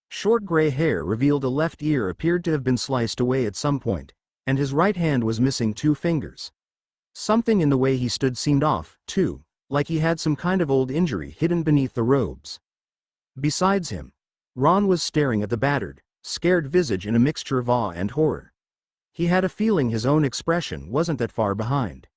Short gray hair revealed a left ear appeared to have been sliced away at some point, and his right hand was missing 2 fingers. Something in the way he stood seemed off, too, like he had some kind of old injury hidden beneath the robes. Besides him, Ron was staring at the battered, scared visage in a mixture of awe and horror. He had a feeling his own expression wasn't that far behind.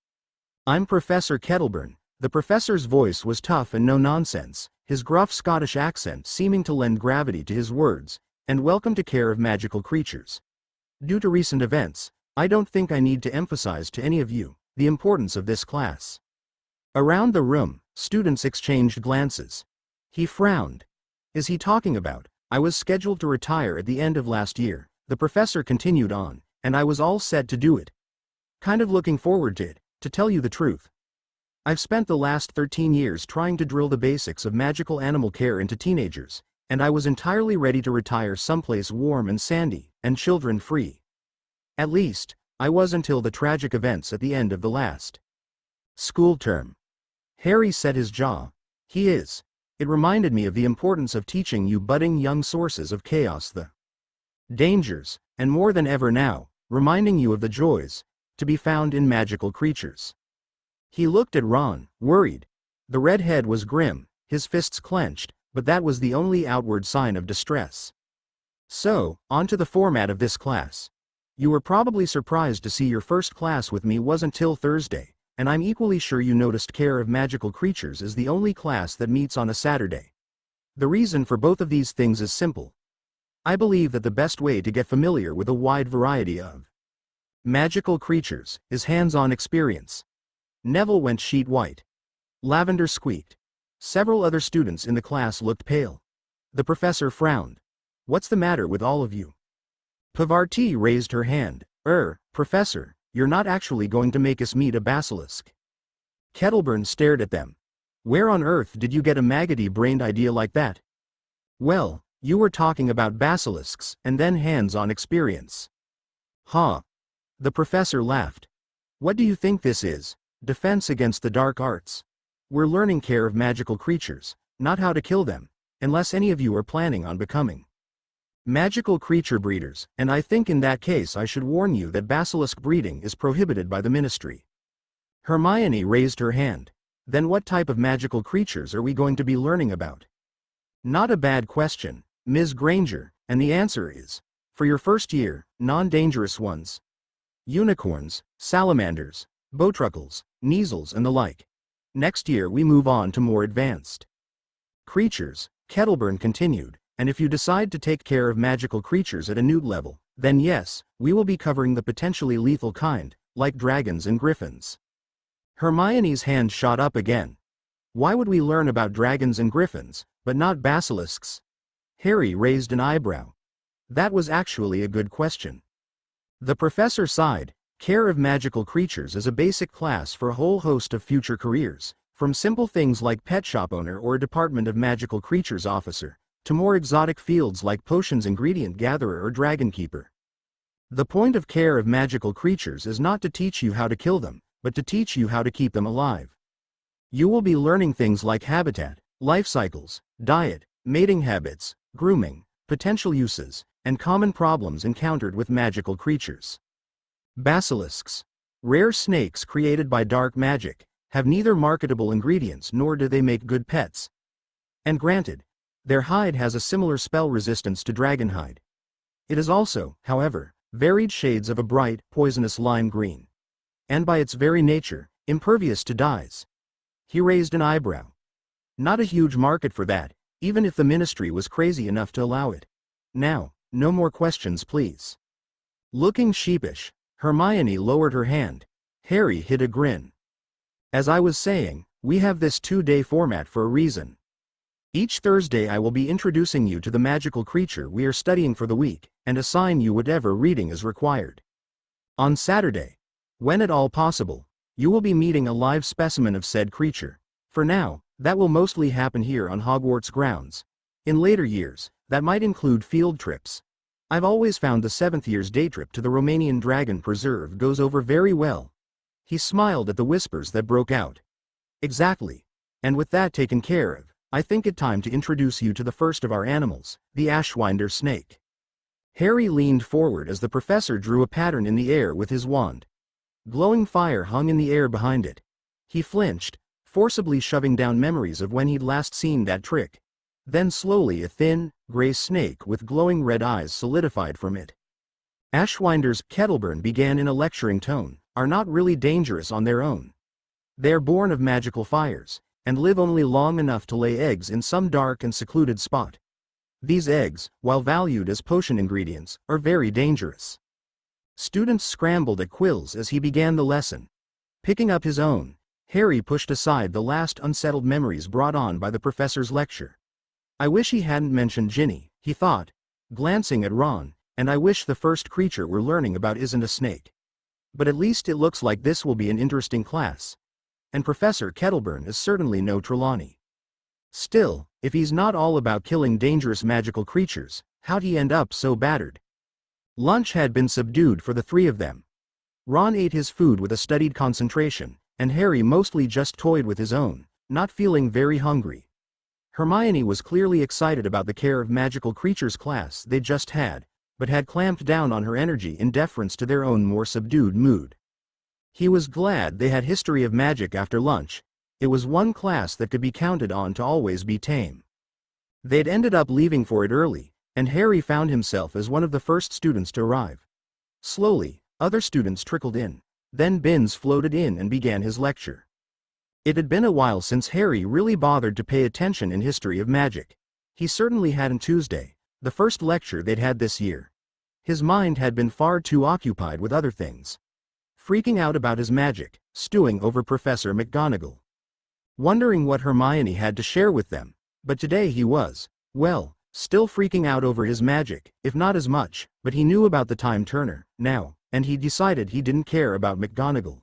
I'm Professor Kettleburn. The professor's voice was tough and no-nonsense, his gruff Scottish accent seeming to lend gravity to his words, and welcome to Care of Magical Creatures. Due to recent events, I don't think I need to emphasize to any of you the importance of this class. Around the room, students exchanged glances. He frowned. Is he talking about? I was scheduled to retire at the end of last year, the professor continued on, and I was all set to do it. Kind of looking forward to it, to tell you the truth. I've spent the last 13 years trying to drill the basics of magical animal care into teenagers, and I was entirely ready to retire someplace warm and sandy, and children-free. At least, I was until the tragic events at the end of the last school term. Harry set his jaw. He is. It reminded me of the importance of teaching you budding young sources of chaos the dangers, and more than ever now, reminding you of the joys to be found in magical creatures. He looked at Ron, worried. The redhead was grim, his fists clenched, but that was the only outward sign of distress. So, on to the format of this class. You were probably surprised to see your first class with me wasn't till Thursday, and I'm equally sure you noticed Care of Magical Creatures is the only class that meets on a Saturday. The reason for both of these things is simple. I believe that the best way to get familiar with a wide variety of magical creatures is hands-on experience. Neville went sheet white. Lavender squeaked. Several other students in the class looked pale. The professor frowned. What's the matter with all of you? Pavarti raised her hand. Professor, you're not actually going to make us meet a basilisk. Kettleburn stared at them. Where on earth did you get a maggoty-brained idea like that? Well, you were talking about basilisks, and then hands-on experience. Huh. The professor laughed. What do you think this is? Defense against the dark arts. We're learning care of magical creatures, not how to kill them, unless any of you are planning on becoming magical creature breeders, and I think in that case I should warn you that basilisk breeding is prohibited by the ministry. Hermione raised her hand. Then what type of magical creatures are we going to be learning about? Not a bad question, Ms. Granger, and the answer is, for your first year, non-dangerous ones. Unicorns, salamanders, bowtruckles, measles and the like. Next year we move on to more advanced creatures, Kettleburn continued, and if you decide to take care of magical creatures at a newt level, then yes, we will be covering the potentially lethal kind, like dragons and griffins. Hermione's hand shot up again. Why would we learn about dragons and griffins, but not basilisks? Harry raised an eyebrow. That was actually a good question. The professor sighed. Care of magical creatures is a basic class for a whole host of future careers, from simple things like pet shop owner or a Department of Magical Creatures officer, to more exotic fields like potions ingredient gatherer or dragon keeper. The point of care of magical creatures is not to teach you how to kill them, but to teach you how to keep them alive. You will be learning things like habitat, life cycles, diet, mating habits, grooming, potential uses, and common problems encountered with magical creatures. Basilisks, rare snakes created by dark magic, have neither marketable ingredients nor do they make good pets. And granted, their hide has a similar spell resistance to dragonhide. It is also, however, varied shades of a bright, poisonous lime green. And by its very nature, impervious to dyes. He raised an eyebrow. Not a huge market for that, even if the ministry was crazy enough to allow it. Now, no more questions please. Looking sheepish, Hermione lowered her hand. Harry hid a grin. As I was saying, we have this 2-day format for a reason. Each Thursday I will be introducing you to the magical creature we are studying for the week, and assign you whatever reading is required. On Saturday, when at all possible, you will be meeting a live specimen of said creature. For now, that will mostly happen here on Hogwarts grounds. In later years, that might include field trips. I've always found the 7th year's day trip to the Romanian Dragon Preserve goes over very well. He smiled at the whispers that broke out. Exactly. And with that taken care of, I think it time to introduce you to the first of our animals, the Ashwinder snake. Harry leaned forward as the professor drew a pattern in the air with his wand. Glowing fire hung in the air behind it. He flinched, forcibly shoving down memories of when he'd last seen that trick. Then slowly a thin, gray snake with glowing red eyes solidified from it. Ashwinders, Kettleburn began in a lecturing tone, are not really dangerous on their own. They're born of magical fires, and live only long enough to lay eggs in some dark and secluded spot. These eggs, while valued as potion ingredients, are very dangerous. Students scrambled at quills as he began the lesson. Picking up his own, Harry pushed aside the last unsettled memories brought on by the professor's lecture. I wish he hadn't mentioned Ginny, he thought, glancing at Ron, and I wish the first creature we're learning about isn't a snake. But at least it looks like this will be an interesting class. And Professor Kettleburn is certainly no Trelawney. Still, if he's not all about killing dangerous magical creatures, how'd he end up so battered? Lunch had been subdued for the three of them. Ron ate his food with a studied concentration, and Harry mostly just toyed with his own, not feeling very hungry. Hermione was clearly excited about the Care of Magical Creatures class they'd just had, but had clamped down on her energy in deference to their own more subdued mood. He was glad they had History of Magic after lunch. It was one class that could be counted on to always be tame. They'd ended up leaving for it early, and Harry found himself as one of the first students to arrive. Slowly, other students trickled in. Then Binns floated in and began his lecture. It had been a while since Harry really bothered to pay attention in History of Magic. He certainly hadn't Tuesday, the first lecture they'd had this year. His mind had been far too occupied with other things. Freaking out about his magic, stewing over Professor McGonagall. Wondering what Hermione had to share with them, but today he was, well, still freaking out over his magic, if not as much, but he knew about the Time Turner, now, and he decided he didn't care about McGonagall.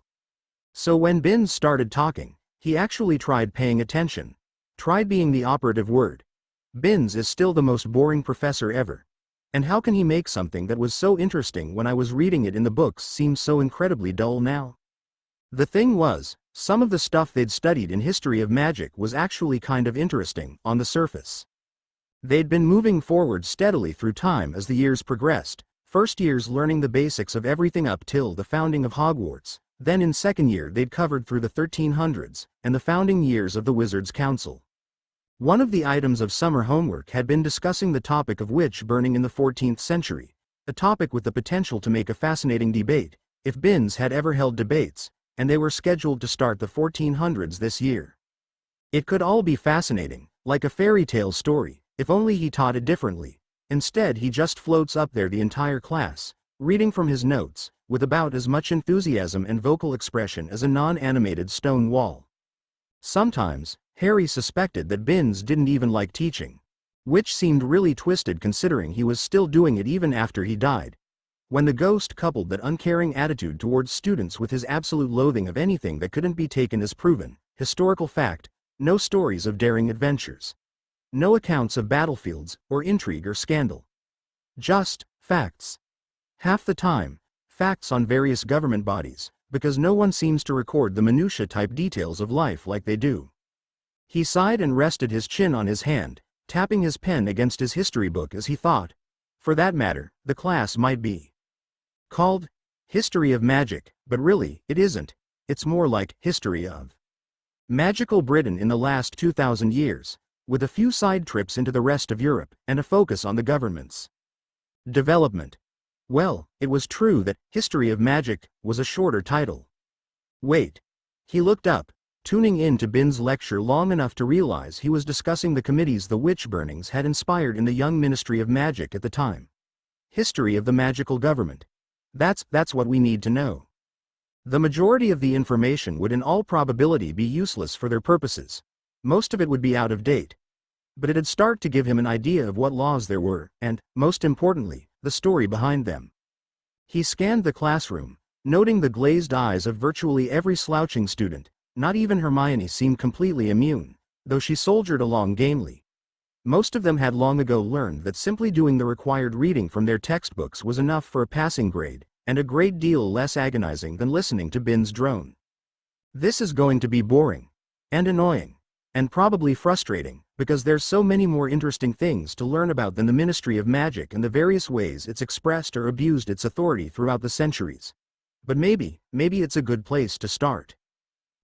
So when Binns started talking, he actually tried paying attention. Tried being the operative word. Binns is still the most boring professor ever. And how can he make something that was so interesting when I was reading it in the books seem so incredibly dull now? The thing was, some of the stuff they'd studied in History of Magic was actually kind of interesting, on the surface. They'd been moving forward steadily through time as the years progressed, first years learning the basics of everything up till the founding of Hogwarts, then in second year they'd covered through the 1300s, and the founding years of the Wizards' Council. One of the items of summer homework had been discussing the topic of witch burning in the 14th century, a topic with the potential to make a fascinating debate, if Binns had ever held debates, and they were scheduled to start the 1400s this year. It could all be fascinating, like a fairy tale story, if only he taught it differently. Instead he just floats up there the entire class, reading from his notes, with about as much enthusiasm and vocal expression as a non-animated stone wall. Sometimes, Harry suspected that Binns didn't even like teaching. Which seemed really twisted considering he was still doing it even after he died. When the ghost coupled that uncaring attitude towards students with his absolute loathing of anything that couldn't be taken as proven, historical fact, no stories of daring adventures. No accounts of battlefields, or intrigue or scandal. Just facts. Half the time, facts on various government bodies, because no one seems to record the minutia-type details of life like they do. He sighed and rested his chin on his hand, tapping his pen against his history book as he thought. For that matter, the class might be called History of Magic, but really, it isn't. It's more like History of Magical Britain in the last 2,000 years, with a few side trips into the rest of Europe, and a focus on the government's development. Well, it was true that History of Magic was a shorter title. Wait. He looked up, tuning in to Binns' lecture long enough to realize he was discussing the committees the witch burnings had inspired in the young Ministry of Magic at the time. History of the magical government. That's what we need to know. The majority of the information would in all probability be useless for their purposes. Most of it would be out of date. But it'd start to give him an idea of what laws there were, and, most importantly, the story behind them. He scanned the classroom, noting the glazed eyes of virtually every slouching student. Not even Hermione seemed completely immune, though she soldiered along gamely. Most of them had long ago learned that simply doing the required reading from their textbooks was enough for a passing grade, and a great deal less agonizing than listening to Binns drone. This is going to be boring. And annoying. And probably frustrating, because there's so many more interesting things to learn about than the Ministry of Magic and the various ways it's expressed or abused its authority throughout the centuries. But maybe it's a good place to start.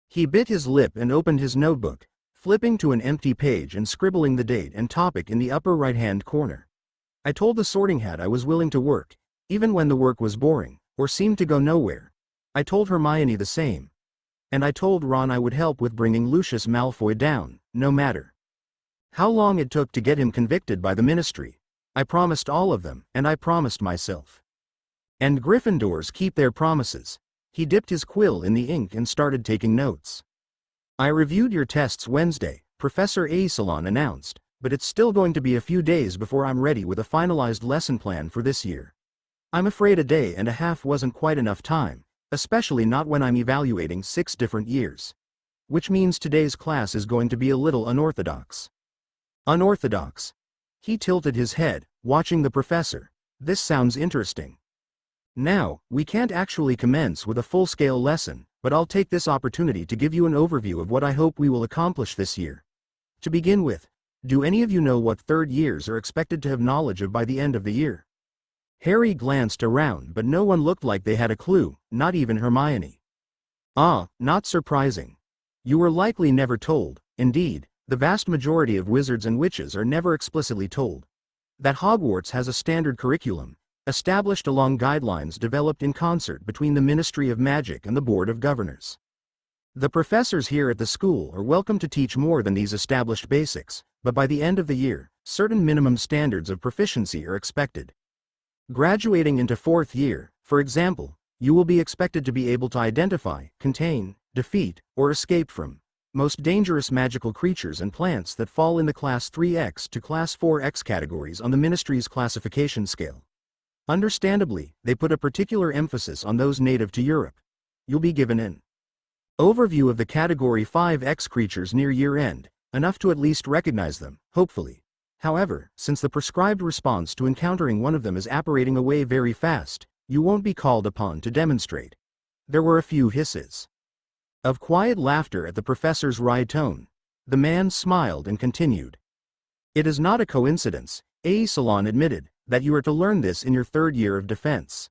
He bit his lip and opened his notebook, flipping to an empty page and scribbling the date and topic in the upper right-hand corner. I told the Sorting Hat I was willing to work, even when the work was boring, or seemed to go nowhere. I told Hermione the same. And I told Ron I would help with bringing Lucius Malfoy down, no matter how long it took to get him convicted by the Ministry. I promised all of them, and I promised myself. And Gryffindors keep their promises. He dipped his quill in the ink and started taking notes. I reviewed your tests Wednesday, Professor Salon announced, but it's still going to be a few days before I'm ready with a finalized lesson plan for this year. I'm afraid a day and a half wasn't quite enough time, especially not when I'm evaluating 6 different years. Which means today's class is going to be a little unorthodox. Unorthodox. He tilted his head, watching the professor. This sounds interesting. Now, we can't actually commence with a full-scale lesson, but I'll take this opportunity to give you an overview of what I hope we will accomplish this year. To begin with, do any of you know what third years are expected to have knowledge of by the end of the year? Harry glanced around, but no one looked like they had a clue, not even Hermione. Ah, not surprising. You were likely never told. Indeed, the vast majority of wizards and witches are never explicitly told. That Hogwarts has a standard curriculum, established along guidelines developed in concert between the Ministry of Magic and the Board of Governors. The professors here at the school are welcome to teach more than these established basics, but by the end of the year, certain minimum standards of proficiency are expected. Graduating into 4th year, for example, you will be expected to be able to identify, contain, defeat, or escape from most dangerous magical creatures and plants that fall in the Class 3X to Class 4X categories on the Ministry's classification scale. Understandably, they put a particular emphasis on those native to Europe. You'll be given an overview of the Category 5X creatures near year-end, enough to at least recognize them, hopefully. However, since the prescribed response to encountering one of them is apparating away very fast, you won't be called upon to demonstrate. There were a few hisses of quiet laughter at the professor's wry tone. The man smiled and continued. It is not a coincidence, Salon admitted, that you are to learn this in your 3rd year of defense.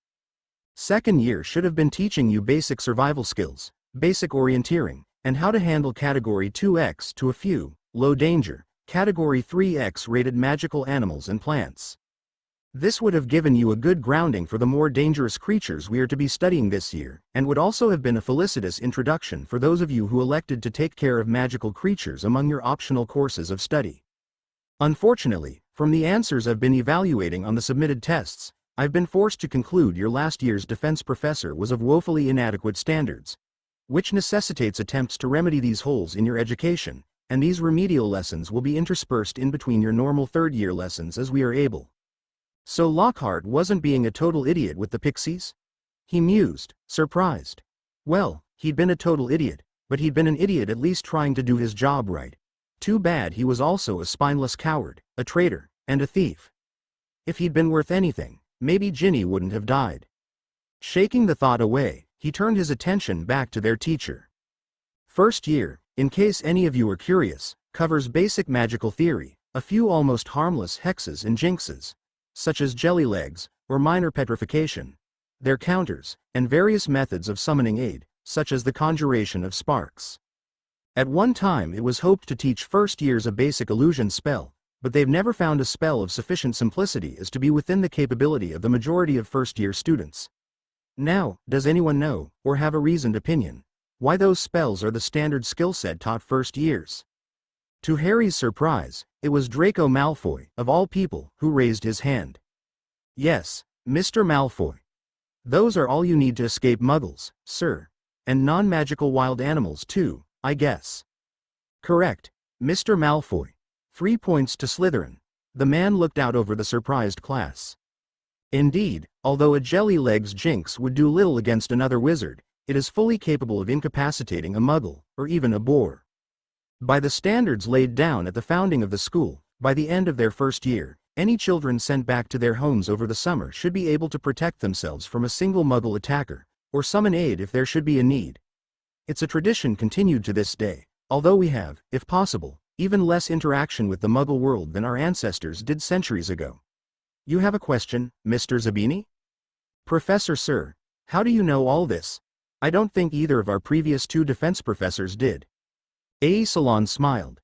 2nd year should have been teaching you basic survival skills, basic orienteering, and how to handle Category 2X to a few, low danger, Category 3X rated magical animals and plants. This would have given you a good grounding for the more dangerous creatures we are to be studying this year, and would also have been a felicitous introduction for those of you who elected to take care of magical creatures among your optional courses of study. Unfortunately, from the answers I've been evaluating on the submitted tests, I've been forced to conclude your last year's defense professor was of woefully inadequate standards, which necessitates attempts to remedy these holes in your education, and these remedial lessons will be interspersed in between your normal 3rd year lessons as we are able. So Lockhart wasn't being a total idiot with the pixies? He mused, surprised. Well, he'd been a total idiot, but he'd been an idiot at least trying to do his job right. Too bad he was also a spineless coward, a traitor, and a thief. If he'd been worth anything, maybe Ginny wouldn't have died. Shaking the thought away, he turned his attention back to their teacher. 1st year, in case any of you are curious, covers basic magical theory, a few almost harmless hexes and jinxes, such as jelly legs, or minor petrification, their counters, and various methods of summoning aid, such as the conjuration of sparks. At one time it was hoped to teach 1st years a basic illusion spell, but they've never found a spell of sufficient simplicity as to be within the capability of the majority of 1st year students. Now, does anyone know, or have a reasoned opinion, why those spells are the standard skill set taught 1st years? To Harry's surprise, it was Draco Malfoy, of all people, who raised his hand. Yes, Mr. Malfoy. Those are all you need to escape muggles, sir. And non-magical wild animals too, I guess. Correct, Mr. Malfoy. 3 points to Slytherin. The man looked out over the surprised class. Indeed, although a jelly legs jinx would do little against another wizard, it is fully capable of incapacitating a muggle, or even a boar. By the standards laid down at the founding of the school, by the end of their 1st year, any children sent back to their homes over the summer should be able to protect themselves from a single muggle attacker, or summon aid if there should be a need. It's a tradition continued to this day, although we have, if possible, even less interaction with the muggle world than our ancestors did centuries ago. You have a question, Mr. Zabini? Professor sir, how do you know all this? I don't think either of our previous 2 defense professors did. Salon smiled.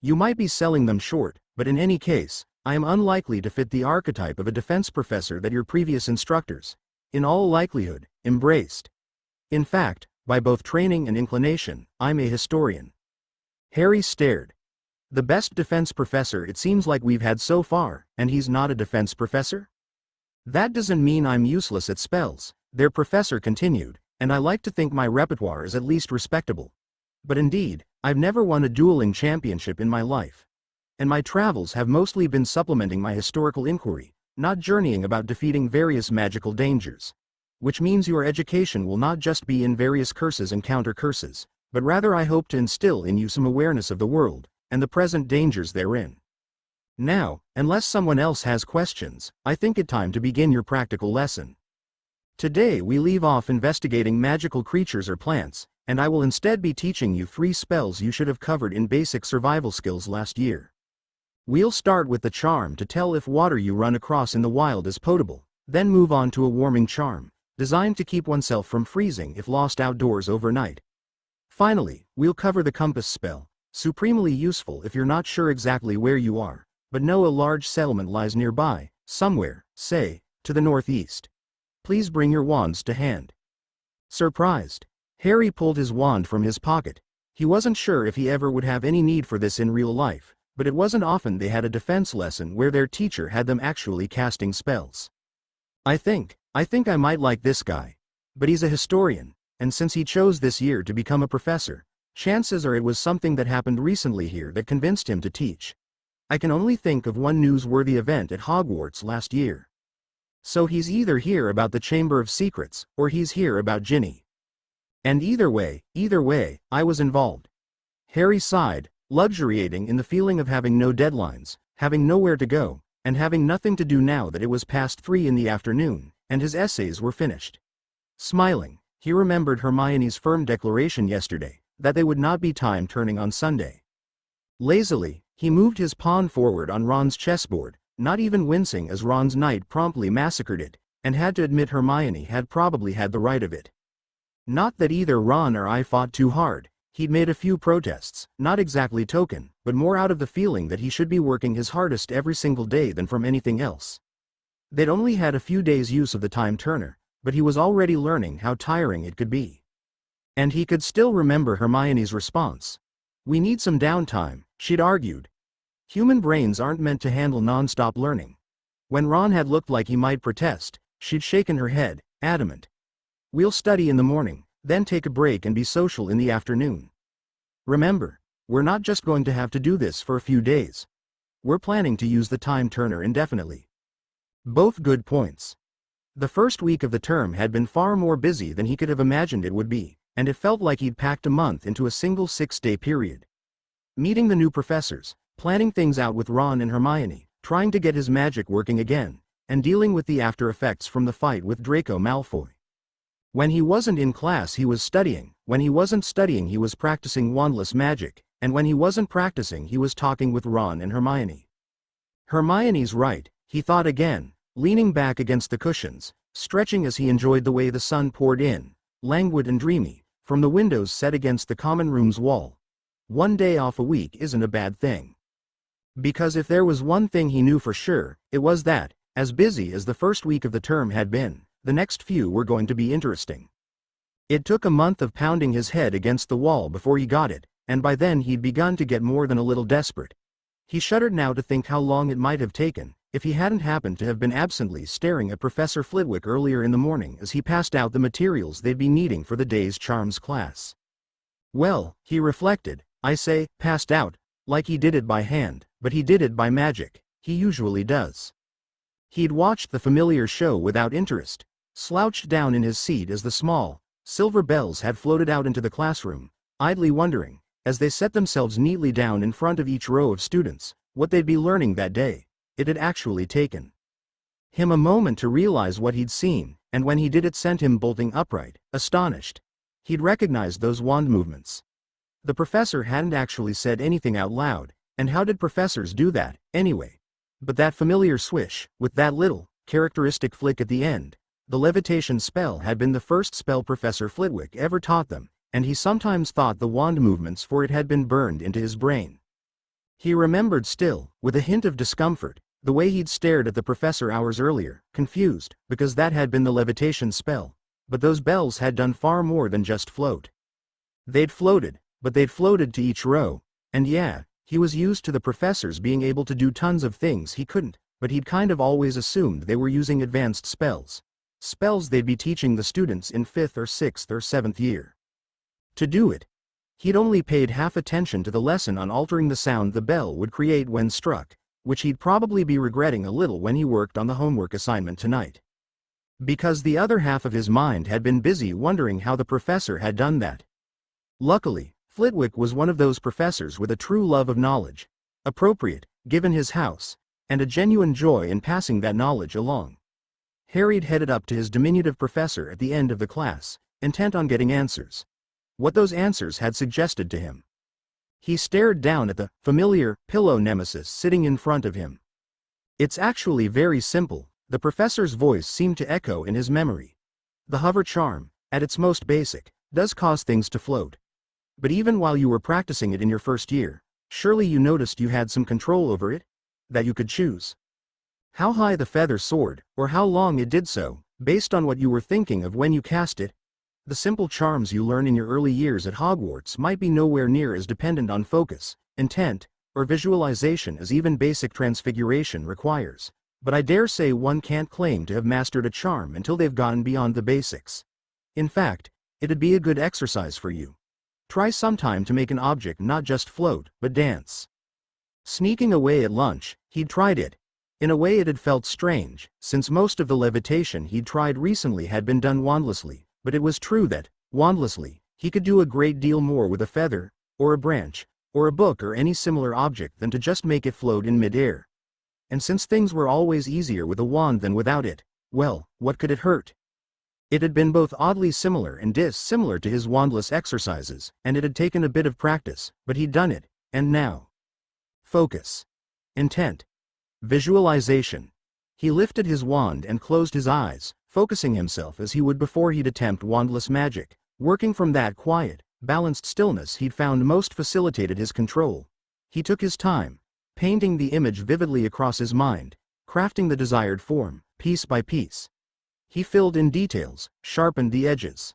You might be selling them short, but in any case, I am unlikely to fit the archetype of a defense professor that your previous instructors, in all likelihood, embraced. In fact, by both training and inclination, I'm a historian. Harry stared. The best defense professor it seems like we've had so far, and he's not a defense professor? That doesn't mean I'm useless at spells, their professor continued, and I like to think my repertoire is at least respectable. But indeed, I've never won a dueling championship in my life. And my travels have mostly been supplementing my historical inquiry, not journeying about defeating various magical dangers. Which means your education will not just be in various curses and counter-curses, but rather I hope to instill in you some awareness of the world, and the present dangers therein. Now, unless someone else has questions, I think it time to begin your practical lesson. Today we leave off investigating magical creatures or plants, and I will instead be teaching you 3 spells you should have covered in basic survival skills last year. We'll start with the charm to tell if water you run across in the wild is potable, then move on to a warming charm, designed to keep oneself from freezing if lost outdoors overnight. Finally, we'll cover the compass spell, supremely useful if you're not sure exactly where you are, but know a large settlement lies nearby, somewhere, say, to the northeast. Please bring your wands to hand. Surprised, Harry pulled his wand from his pocket. He wasn't sure if he ever would have any need for this in real life, but it wasn't often they had a defense lesson where their teacher had them actually casting spells. I think I might like this guy. But he's a historian, and since he chose this year to become a professor, chances are it was something that happened recently here that convinced him to teach. I can only think of one newsworthy event at Hogwarts last year. So he's either here about the Chamber of Secrets, or he's here about Ginny. And either way, I was involved. Harry sighed, luxuriating in the feeling of having no deadlines, having nowhere to go, and having nothing to do now that it was past 3 in the afternoon, and his essays were finished. Smiling, he remembered Hermione's firm declaration yesterday, that they would not be time turning on Sunday. Lazily, he moved his pawn forward on Ron's chessboard, not even wincing as Ron's knight promptly massacred it, and had to admit Hermione had probably had the right of it. Not that either Ron or I fought too hard, he'd made a few protests, not exactly token, but more out of the feeling that he should be working his hardest every single day than from anything else. They'd only had a few days' use of the time turner, but he was already learning how tiring it could be. And he could still remember Hermione's response. We need some downtime, she'd argued. Human brains aren't meant to handle non-stop learning. When Ron had looked like he might protest, she'd shaken her head, adamant. We'll study in the morning, then take a break and be social in the afternoon. Remember, we're not just going to have to do this for a few days. We're planning to use the time turner indefinitely. Both good points. The first week of the term had been far more busy than he could have imagined it would be, and it felt like he'd packed a month into a single 6-day period. Meeting the new professors, planning things out with Ron and Hermione, trying to get his magic working again, and dealing with the after effects from the fight with Draco Malfoy. When he wasn't in class he was studying, when he wasn't studying he was practicing wandless magic, and when he wasn't practicing he was talking with Ron and Hermione. Hermione's right, he thought again, leaning back against the cushions, stretching as he enjoyed the way the sun poured in, languid and dreamy, from the windows set against the common room's wall. One day off a week isn't a bad thing. Because if there was one thing he knew for sure, it was that, as busy as the first week of the term had been, the next few were going to be interesting. It took a month of pounding his head against the wall before he got it, and by then he'd begun to get more than a little desperate. He shuddered now to think how long it might have taken, if he hadn't happened to have been absently staring at Professor Flitwick earlier in the morning as he passed out the materials they'd be needing for the day's charms class. Well, he reflected, I say, passed out, like he did it by hand, but he did it by magic, he usually does. He'd watched the familiar show without interest, slouched down in his seat as the small, silver bells had floated out into the classroom, idly wondering, as they set themselves neatly down in front of each row of students, what they'd be learning that day. It had actually taken him a moment to realize what he'd seen, and when he did it sent him bolting upright, astonished. He'd recognized those wand movements. The professor hadn't actually said anything out loud, and how did professors do that, anyway? But that familiar swish, with that little, characteristic flick at the end, the levitation spell had been the first spell Professor Flitwick ever taught them, and he sometimes thought the wand movements for it had been burned into his brain. He remembered still, with a hint of discomfort, the way he'd stared at the professor hours earlier, confused, because that had been the levitation spell, but those bells had done far more than just float. They'd floated, but they'd floated to each row, and yeah, he was used to the professors being able to do tons of things he couldn't, but he'd kind of always assumed they were using advanced spells. Spells they'd be teaching the students in 5th or 6th or 7th year. To do it, he'd only paid half attention to the lesson on altering the sound the bell would create when struck, which he'd probably be regretting a little when he worked on the homework assignment tonight. Because the other half of his mind had been busy wondering how the professor had done that. Luckily, Flitwick was one of those professors with a true love of knowledge, appropriate, given his house, and a genuine joy in passing that knowledge along. Harry'd headed up to his diminutive professor at the end of the class, intent on getting answers. What those answers had suggested to him. He stared down at the familiar pillow nemesis sitting in front of him. It's actually very simple, the professor's voice seemed to echo in his memory. The hover charm, at its most basic, does cause things to float. But even while you were practicing it in your first year, surely you noticed you had some control over it? That you could choose how high the feather soared, or how long it did so, based on what you were thinking of when you cast it? The simple charms you learn in your early years at Hogwarts might be nowhere near as dependent on focus, intent, or visualization as even basic transfiguration requires, but I dare say one can't claim to have mastered a charm until they've gone beyond the basics. In fact, it'd be a good exercise for you. Try sometime to make an object not just float, but dance. Sneaking away at lunch, he'd tried it. In a way it had felt strange, since most of the levitation he'd tried recently had been done wandlessly, but it was true that, wandlessly, he could do a great deal more with a feather, or a branch, or a book or any similar object than to just make it float in mid-air. And since things were always easier with a wand than without it, well, what could it hurt? It had been both oddly similar and dissimilar to his wandless exercises, and it had taken a bit of practice, but he'd done it, and now. Focus. Intent. Visualization. He lifted his wand and closed his eyes, focusing himself as he would before he'd attempt wandless magic, working from that quiet, balanced stillness he'd found most facilitated his control. He took his time, painting the image vividly across his mind, crafting the desired form, piece by piece. He filled in details, sharpened the edges.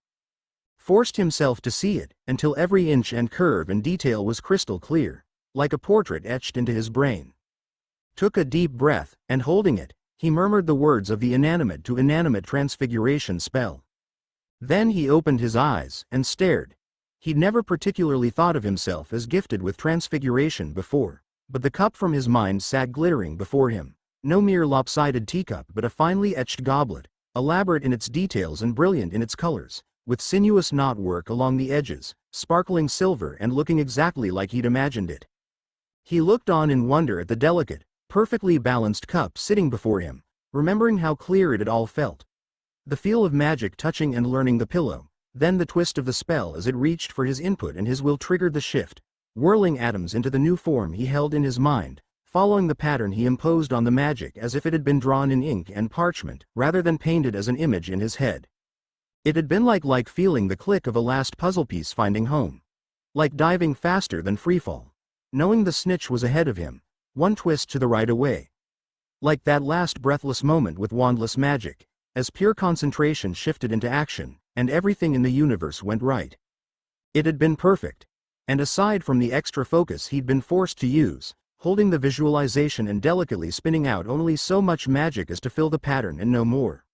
Forced himself to see it, until every inch and curve and detail was crystal clear, like a portrait etched into his brain. Took a deep breath, and holding it, he murmured the words of the inanimate to inanimate transfiguration spell. Then he opened his eyes, and stared. He'd never particularly thought of himself as gifted with transfiguration before, but the cup from his mind sat glittering before him, no mere lopsided teacup but a finely etched goblet, elaborate in its details and brilliant in its colors, with sinuous knotwork along the edges, sparkling silver and looking exactly like he'd imagined it. He looked on in wonder at the delicate, perfectly balanced cup sitting before him, remembering how clear it had all felt. The feel of magic touching and learning the pillow, then the twist of the spell as it reached for his input and his will triggered the shift, whirling atoms into the new form he held in his mind, following the pattern he imposed on the magic as if it had been drawn in ink and parchment, rather than painted as an image in his head. It had been like feeling the click of a last puzzle piece finding home. Like diving faster than freefall, knowing the snitch was ahead of him, one twist to the right away. Like that last breathless moment with wandless magic, as pure concentration shifted into action, and everything in the universe went right. It had been perfect. And aside from the extra focus he'd been forced to use, holding the visualization and delicately spinning out only so much magic as to fill the pattern and no more.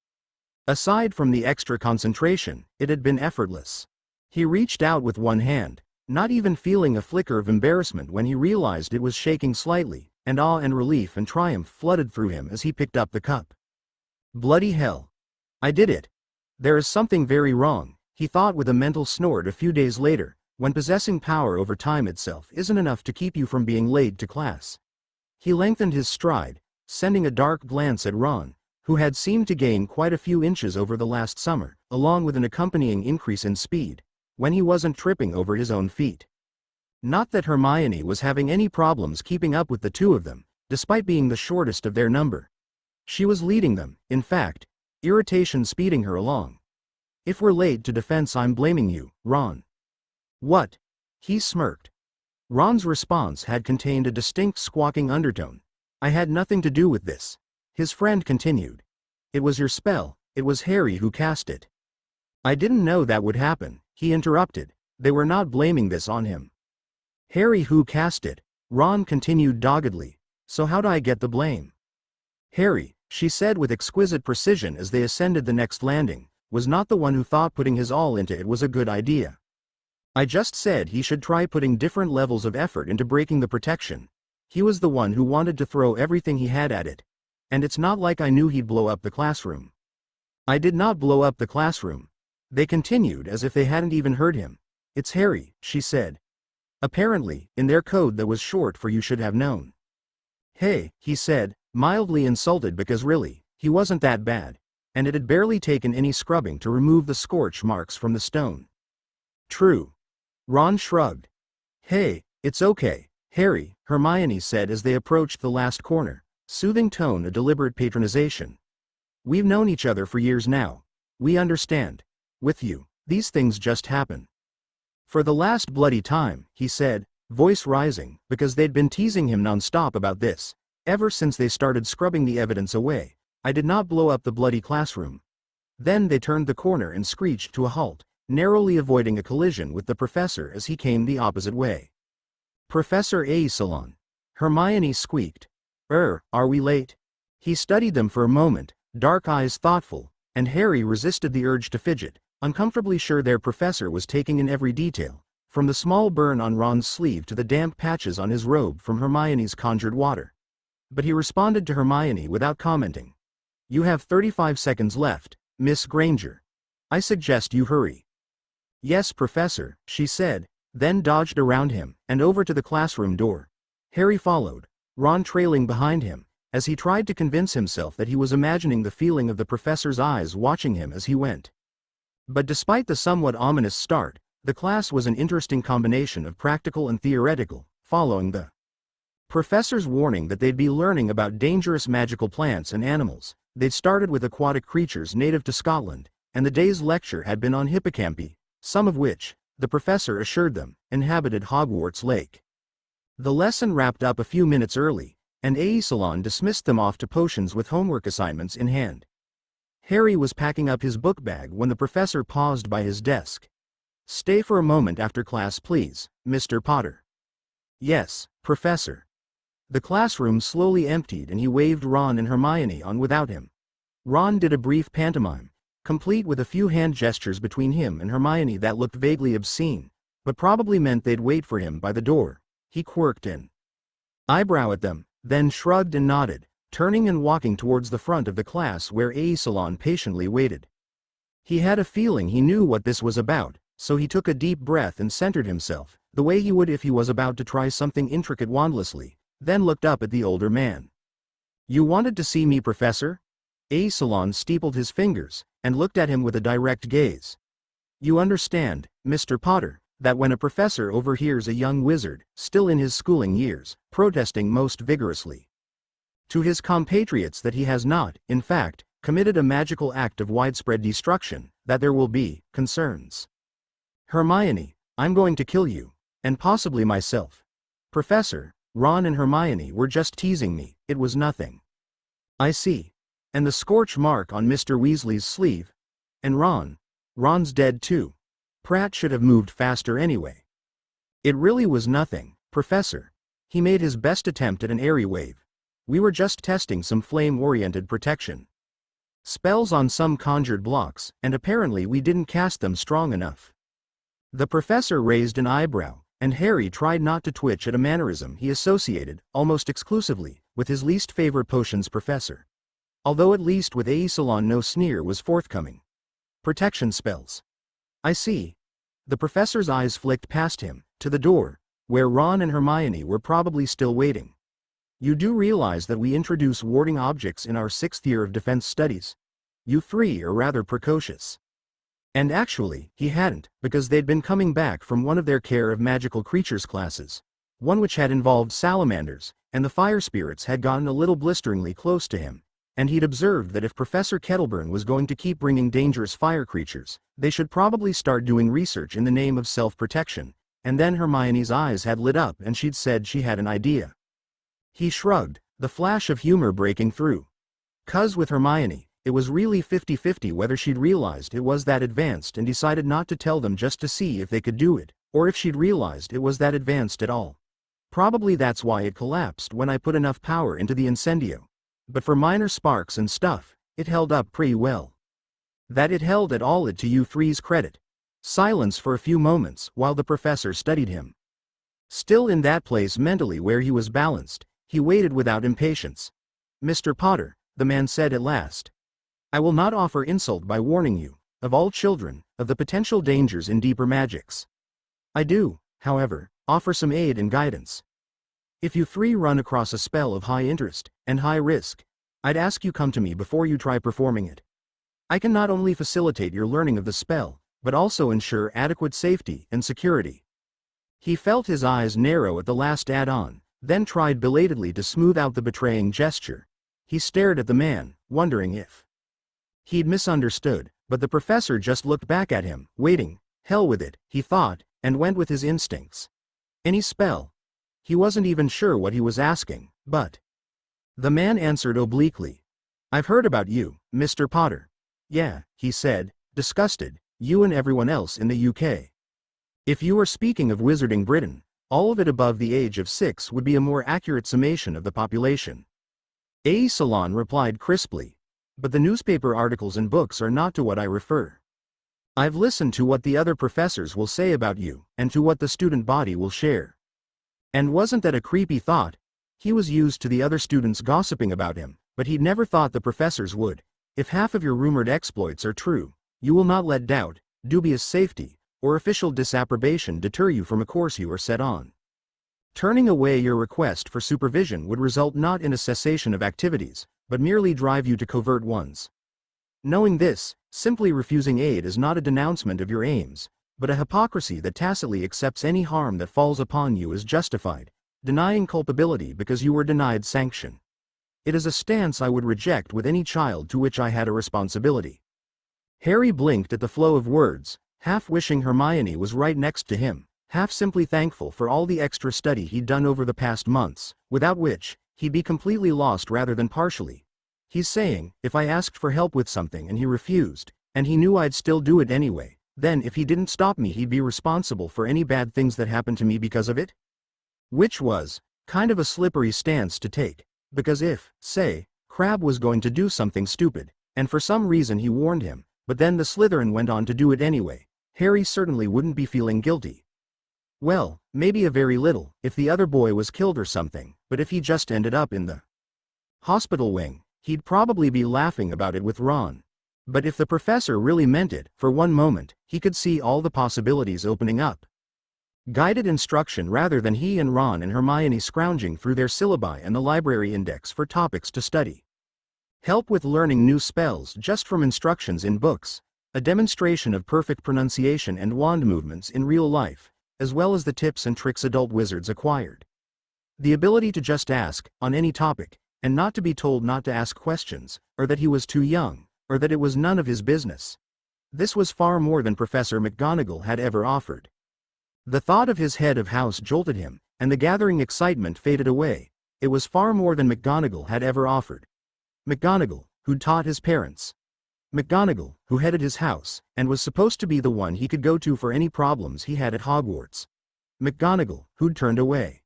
Aside from the extra concentration, it had been effortless. He reached out with one hand, not even feeling a flicker of embarrassment when he realized it was shaking slightly, and awe and relief and triumph flooded through him as he picked up the cup. Bloody hell. I did it. There is something very wrong, he thought with a mental snort a few days later, when possessing power over time itself isn't enough to keep you from being late to class. He lengthened his stride, sending a dark glance at Ron, who had seemed to gain quite a few inches over the last summer, along with an accompanying increase in speed, when he wasn't tripping over his own feet. Not that Hermione was having any problems keeping up with the two of them, despite being the shortest of their number. She was leading them, in fact, irritation speeding her along. If we're late to defense, I'm blaming you, Ron. What? He smirked. Ron's response had contained a distinct squawking undertone. I had nothing to do with this. His friend continued. It was your spell, it was Harry who cast it. I didn't know that would happen, he interrupted. They were not blaming this on him. Harry who cast it, Ron continued doggedly. So how'd I get the blame? Harry, she said with exquisite precision as they ascended the next landing, was not the one who thought putting his all into it was a good idea. I just said he should try putting different levels of effort into breaking the protection. He was the one who wanted to throw everything he had at it. And it's not like I knew he'd blow up the classroom. I did not blow up the classroom. They continued as if they hadn't even heard him. It's Harry, she said. Apparently, in their code that was short for you should have known. Hey, he said, mildly insulted because really, he wasn't that bad. And it had barely taken any scrubbing to remove the scorch marks from the stone. True. Ron shrugged. Hey, it's okay, Harry, Hermione said as they approached the last corner, soothing tone a deliberate patronization. We've known each other for years now. We understand. With you, these things just happen. For the last bloody time, he said, voice rising, because they'd been teasing him non-stop about this, ever since they started scrubbing the evidence away. I did not blow up the bloody classroom. Then they turned the corner and screeched to a halt, narrowly avoiding a collision with the professor as he came the opposite way. Professor A. Salon. Hermione squeaked. Are we late? He studied them for a moment, dark eyes thoughtful, and Harry resisted the urge to fidget, uncomfortably sure their professor was taking in every detail, from the small burn on Ron's sleeve to the damp patches on his robe from Hermione's conjured water. But he responded to Hermione without commenting. You have 35 seconds left, Miss Granger. I suggest you hurry. Yes, Professor, she said, then dodged around him, and over to the classroom door. Harry followed, Ron trailing behind him, as he tried to convince himself that he was imagining the feeling of the professor's eyes watching him as he went. But despite the somewhat ominous start, the class was an interesting combination of practical and theoretical, following the professor's warning that they'd be learning about dangerous magical plants and animals. They'd started with aquatic creatures native to Scotland, and the day's lecture had been on hippocampi, some of which, the professor assured them, inhabited Hogwarts Lake. The lesson wrapped up a few minutes early, and A. Salon dismissed them off to potions with homework assignments in hand. Harry was packing up his book bag when the professor paused by his desk. Stay for a moment after class please, Mr. Potter. Yes, Professor. The classroom slowly emptied and he waved Ron and Hermione on without him. Ron did a brief pantomime, complete with a few hand gestures between him and Hermione that looked vaguely obscene, but probably meant they'd wait for him by the door. He quirked an eyebrow at them, then shrugged and nodded, turning and walking towards the front of the class where A. Salon patiently waited. He had a feeling he knew what this was about, so he took a deep breath and centered himself, the way he would if he was about to try something intricate wandlessly, then looked up at the older man. You wanted to see me, Professor? A. Salon steepled his fingers, and looked at him with a direct gaze. You understand, Mr. Potter, that when a professor overhears a young wizard, still in his schooling years, protesting most vigorously to his compatriots that he has not, in fact, committed a magical act of widespread destruction, that there will be concerns. Hermione, I'm going to kill you, and possibly myself. Professor, Ron and Hermione were just teasing me, it was nothing. I see. And the scorch mark on Mr. Weasley's sleeve? And Ron's dead too. Pratt should have moved faster anyway. It really was nothing, Professor. He made his best attempt at an airy wave. We were just testing some flame-oriented protection spells on some conjured blocks, and apparently we didn't cast them strong enough. The professor raised an eyebrow, and Harry tried not to twitch at a mannerism he associated, almost exclusively, with his least favorite potions professor. Although at least with A. Salon no sneer was forthcoming. Protection spells. I see. The professor's eyes flicked past him, to the door, where Ron and Hermione were probably still waiting. You do realize that we introduce warding objects in our 6th year of defense studies? You three are rather precocious. And actually, he hadn't, because they'd been coming back from one of their Care of Magical Creatures classes, one which had involved salamanders, and the fire spirits had gotten a little blisteringly close to him, and he'd observed that if Professor Kettleburn was going to keep bringing dangerous fire creatures, they should probably start doing research in the name of self-protection, and then Hermione's eyes had lit up and she'd said she had an idea. He shrugged, the flash of humor breaking through. 'Cause with Hermione, it was really 50-50 whether she'd realized it was that advanced and decided not to tell them just to see if they could do it, or if she'd realized it was that advanced at all. Probably that's why it collapsed when I put enough power into the incendio. but for minor sparks and stuff, it held up pretty well. That it held at all to you three's credit. Silence for a few moments while the professor studied him. Still in that place mentally where he was balanced, he waited without impatience. "Mr. Potter," the man said at last. "I will not offer insult by warning you, of all children, of the potential dangers in deeper magics. I do, however, offer some aid and guidance. If you three run across a spell of high interest and high risk, I'd ask you come to me before you try performing it. I can not only facilitate your learning of the spell, but also ensure adequate safety and security." He felt his eyes narrow at the last add-on, then tried belatedly to smooth out the betraying gesture. He stared at the man, wondering if he'd misunderstood, but the professor just looked back at him, waiting. Hell with it, he thought, and went with his instincts. Any spell? He wasn't even sure what he was asking, but the man answered obliquely. "I've heard about you, Mr. Potter." "Yeah," he said, disgusted, "you and everyone else in the UK. If you are speaking of wizarding Britain, all of it above the age of 6 would be a more accurate summation of the population." A. Salon replied crisply. "But the newspaper articles and books are not to what I refer. I've listened to what the other professors will say about you, and to what the student body will share. And wasn't that a creepy thought? He was used to the other students gossiping about him, but he'd never thought the professors would. If half of your rumored exploits are true, you will not let doubt, dubious safety, or official disapprobation deter you from a course you are set on. Turning away your request for supervision would result not in a cessation of activities, but merely drive you to covert ones. Knowing this, simply refusing aid is not a denouncement of your aims, but a hypocrisy that tacitly accepts any harm that falls upon you as justified, denying culpability because you were denied sanction. It is a stance I would reject with any child to which I had a responsibility." Harry blinked at the flow of words, half wishing Hermione was right next to him, half simply thankful for all the extra study he'd done over the past months, without which, he'd be completely lost rather than partially. He's saying, if I asked for help with something and he refused, and he knew I'd still do it anyway, then if he didn't stop me he'd be responsible for any bad things that happened to me because of it? Which was, kind of a slippery stance to take, because if, say, Crabbe was going to do something stupid, and for some reason he warned him, but then the Slytherin went on to do it anyway, Harry certainly wouldn't be feeling guilty. Well, maybe a very little, if the other boy was killed or something, but if he just ended up in the hospital wing, he'd probably be laughing about it with Ron. But if the professor really meant it, for one moment, he could see all the possibilities opening up. Guided instruction rather than he and Ron and Hermione scrounging through their syllabi and the library index for topics to study. Help with learning new spells just from instructions in books, a demonstration of perfect pronunciation and wand movements in real life, as well as the tips and tricks adult wizards acquired. The ability to just ask, on any topic, and not to be told not to ask questions, or that he was too young, or that it was none of his business. This was far more than Professor McGonagall had ever offered. The thought of his head of house jolted him, and the gathering excitement faded away. It was far more than McGonagall had ever offered. McGonagall, who'd taught his parents. McGonagall, who headed his house, and was supposed to be the one he could go to for any problems he had at Hogwarts. McGonagall, who'd turned away.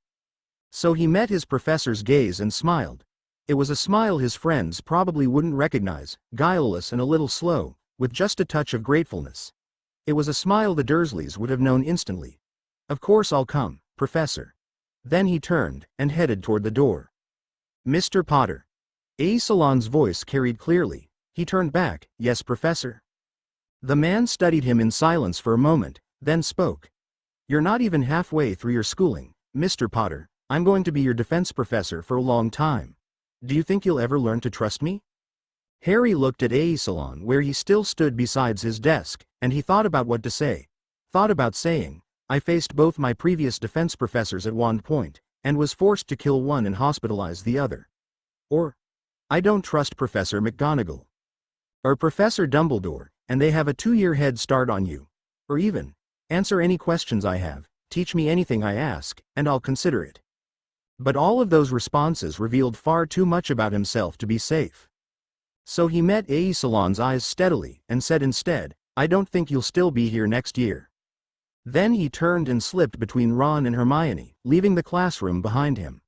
So he met his professor's gaze and smiled. It was a smile his friends probably wouldn't recognize, guileless and a little slow, with just a touch of gratefulness. It was a smile the Dursleys would have known instantly. "Of course I'll come, Professor." Then he turned, and headed toward the door. "Mr. Potter." A. Salon's voice carried clearly. He turned back. "Yes, Professor." The man studied him in silence for a moment, then spoke. "You're not even halfway through your schooling, Mr. Potter. I'm going to be your defense professor for a long time. Do you think you'll ever learn to trust me?" Harry looked at A. Salon where he still stood beside his desk, and he thought about what to say. Thought about saying, "I faced both my previous defense professors at one point, and was forced to kill one and hospitalize the other." Or, "I don't trust Professor McGonagall." Or Professor Dumbledore, and they have a 2-year head start on you. Or even, "Answer any questions I have, teach me anything I ask, and I'll consider it." But all of those responses revealed far too much about himself to be safe. So he met A. Salon's eyes steadily, and said instead, "I don't think you'll still be here next year." Then he turned and slipped between Ron and Hermione, leaving the classroom behind him.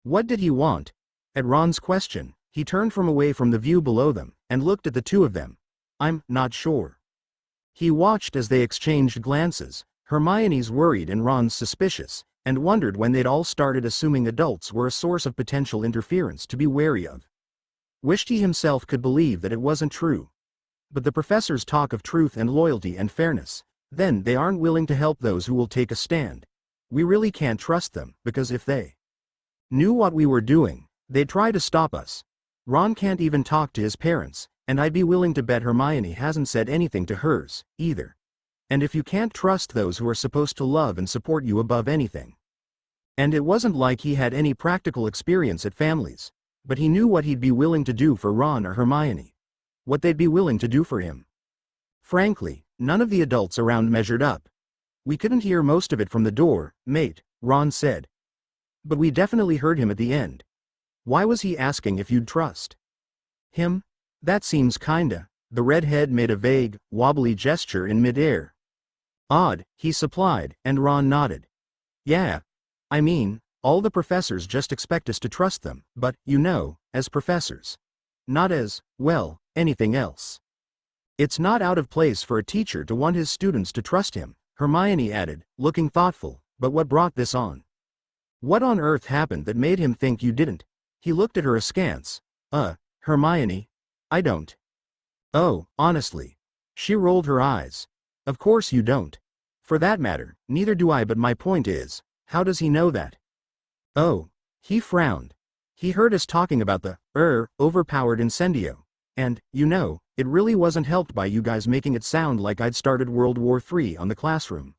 What did he want? At Ron's question, He turned away from the view below them, and looked at the two of them. I'm not sure. He watched as they exchanged glances, Hermione's worried and Ron's suspicious, and wondered when they'd all started assuming adults were a source of potential interference to be wary of. Wished he himself could believe that it wasn't true. But the professors talk of truth and loyalty and fairness. Then they aren't willing to help those who will take a stand. We really can't trust them, because if they knew what we were doing, they'd try to stop us. Ron can't even talk to his parents, and I'd be willing to bet Hermione hasn't said anything to hers, either. And if you can't trust those who are supposed to love and support you above anything. And it wasn't like he had any practical experience at families, but he knew what he'd be willing to do for Ron or Hermione. What they'd be willing to do for him. Frankly, none of the adults around measured up. We couldn't hear most of it from the door, mate, Ron said. But we definitely heard him at the end. Why was he asking if you'd trust him? That seems kinda. The redhead made a vague, wobbly gesture in midair. Odd, he supplied, and Ron nodded. Yeah. I mean, all the professors just expect us to trust them, but, you know, as professors. Not as, well, anything else. It's not out of place for a teacher to want his students to trust him, Hermione added, looking thoughtful, but what brought this on? What on earth happened that made him think you didn't? He looked at her askance. Hermione. I don't. Oh, honestly. She rolled her eyes. Of course you don't. For that matter, neither do I, but my point is, how does he know that? Oh. He frowned. He heard us talking about the, overpowered incendio. And, you know, it really wasn't helped by you guys making it sound like I'd started World War III on the classroom.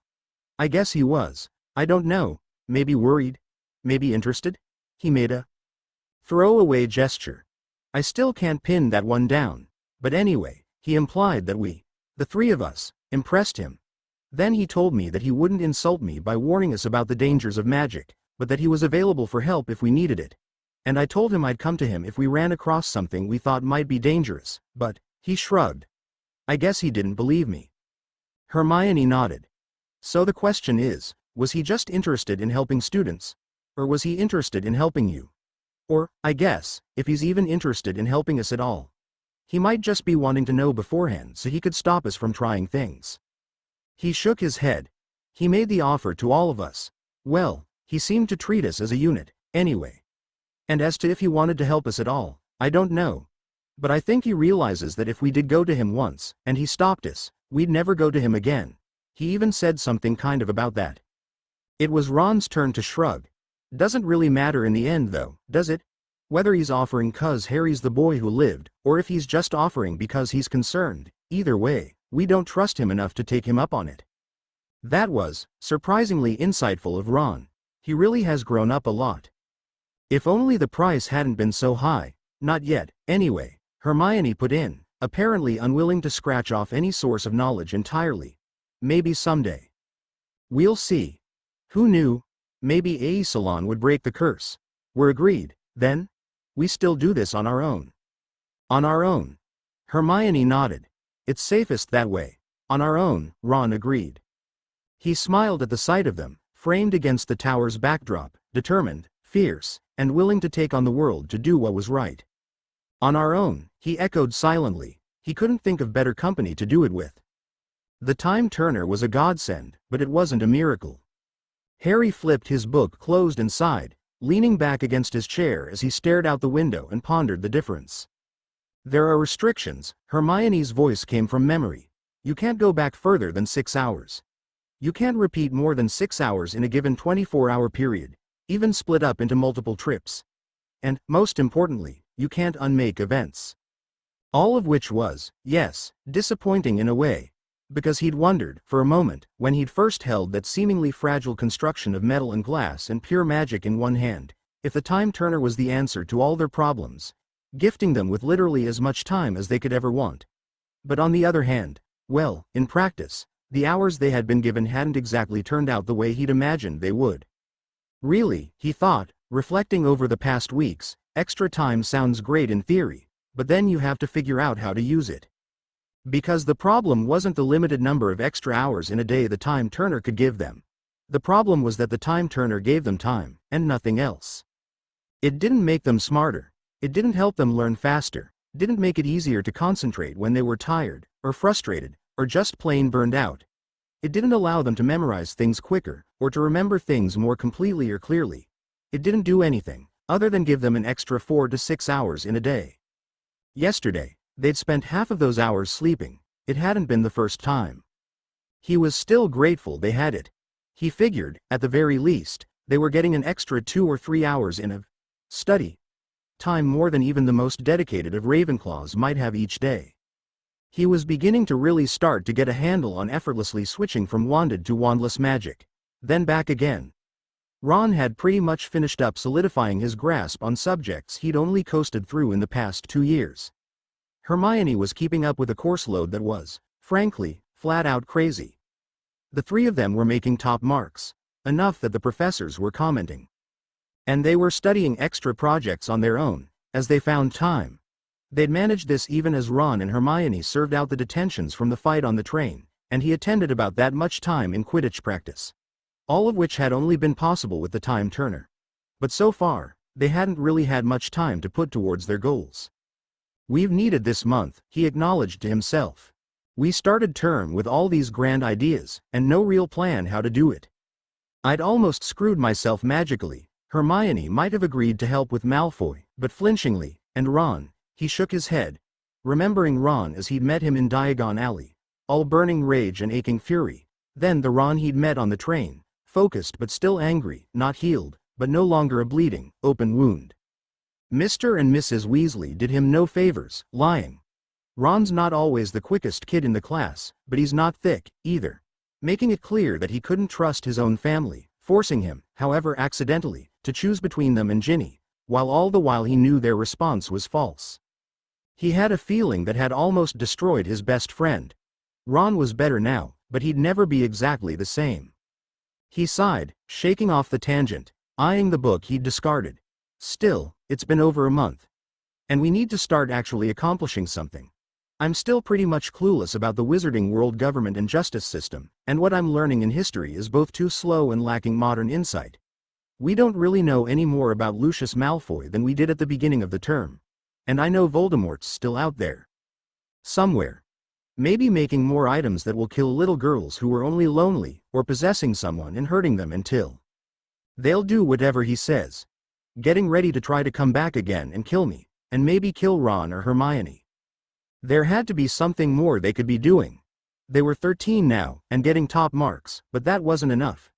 I guess he was. I don't know. Maybe worried? Maybe interested? He made a throwaway gesture. I still can't pin that one down. But anyway, he implied that we, the three of us, impressed him. Then he told me that he wouldn't insult me by warning us about the dangers of magic, but that he was available for help if we needed it. And I told him I'd come to him if we ran across something we thought might be dangerous, but, he shrugged. I guess he didn't believe me. Hermione nodded. So the question is, was he just interested in helping students? Or was he interested in helping you? Or, I guess, if he's even interested in helping us at all, he might just be wanting to know beforehand so he could stop us from trying things. He shook his head. He made the offer to all of us. Well, he seemed to treat us as a unit, anyway. And as to if he wanted to help us at all, I don't know. But I think he realizes that if we did go to him once, and he stopped us, we'd never go to him again. He even said something kind of about that. It was Ron's turn to shrug. Doesn't really matter in the end though, does it? Whether he's offering 'cause Harry's the boy who lived, or if he's just offering because he's concerned, either way, we don't trust him enough to take him up on it. That was, surprisingly insightful of Ron. He really has grown up a lot. If only the price hadn't been so high. Not yet, anyway, Hermione put in, apparently unwilling to scratch off any source of knowledge entirely. Maybe someday. We'll see. Who knew? Maybe a salon would break the curse. We're agreed, then? We still do this on our own. On our own. Hermione nodded. It's safest that way. On our own, Ron agreed. He smiled at the sight of them, framed against the tower's backdrop, determined, fierce, and willing to take on the world to do what was right. On our own, he echoed silently. He couldn't think of better company to do it with. The time turner was a godsend, but it wasn't a miracle. Harry flipped his book closed and sighed, leaning back against his chair as he stared out the window and pondered the difference. There are restrictions. Hermione's voice came from memory. You can't go back further than 6 hours. You can't repeat more than 6 hours in a given 24-hour period, even split up into multiple trips. And, most importantly, you can't unmake events. All of which was, yes, disappointing in a way, because he'd wondered, for a moment, when he'd first held that seemingly fragile construction of metal and glass and pure magic in one hand, if the time turner was the answer to all their problems, gifting them with literally as much time as they could ever want. But on the other hand, well, in practice, the hours they had been given hadn't exactly turned out the way he'd imagined they would. Really, he thought, reflecting over the past weeks, extra time sounds great in theory, but then you have to figure out how to use it. Because the problem wasn't the limited number of extra hours in a day the time turner could give them. The problem was that the time turner gave them time, and nothing else. It didn't make them smarter. It didn't help them learn faster, didn't make it easier to concentrate when they were tired, or frustrated, or just plain burned out. It didn't allow them to memorize things quicker, or to remember things more completely or clearly. It didn't do anything, other than give them an extra 4 to 6 hours in a day. Yesterday, they'd spent half of those hours sleeping. It hadn't been the first time. He was still grateful they had it. He figured, at the very least, they were getting an extra 2 or 3 hours in of study time, more than even the most dedicated of Ravenclaws might have each day. He was beginning to really start to get a handle on effortlessly switching from wanded to wandless magic, then back again. Ron had pretty much finished up solidifying his grasp on subjects he'd only coasted through in the past 2 years. Hermione was keeping up with a course load that was, frankly, flat-out crazy. The three of them were making top marks, enough that the professors were commenting. And they were studying extra projects on their own, as they found time. They'd managed this even as Ron and Hermione served out the detentions from the fight on the train, and he attended about that much time in Quidditch practice. All of which had only been possible with the time turner. But so far, they hadn't really had much time to put towards their goals. "We've needed this month," he acknowledged to himself. "We started term with all these grand ideas, and no real plan how to do it. I'd almost screwed myself magically." Hermione might have agreed to help with Malfoy, but flinchingly, and Ron, he shook his head, remembering Ron as he'd met him in Diagon Alley, all burning rage and aching fury, then the Ron he'd met on the train, focused but still angry, not healed, but no longer a bleeding, open wound. Mr. and Mrs. Weasley did him no favors, lying. Ron's not always the quickest kid in the class, but he's not thick, either. Making it clear that he couldn't trust his own family, forcing him, however accidentally, to choose between them and Ginny, while all the while he knew their response was false. He had a feeling that had almost destroyed his best friend. Ron was better now, but he'd never be exactly the same. He sighed, shaking off the tangent, eyeing the book he'd discarded. "Still, it's been over a month. And we need to start actually accomplishing something. I'm still pretty much clueless about the wizarding world government and justice system, and what I'm learning in history is both too slow and lacking modern insight. We don't really know any more about Lucius Malfoy than we did at the beginning of the term. And I know Voldemort's still out there. Somewhere. Maybe making more items that will kill little girls who are only lonely, or possessing someone and hurting them until they'll do whatever he says. Getting ready to try to come back again and kill me, and maybe kill Ron or Hermione. There had to be something more they could be doing. They were 13 now, and getting top marks, but that wasn't enough.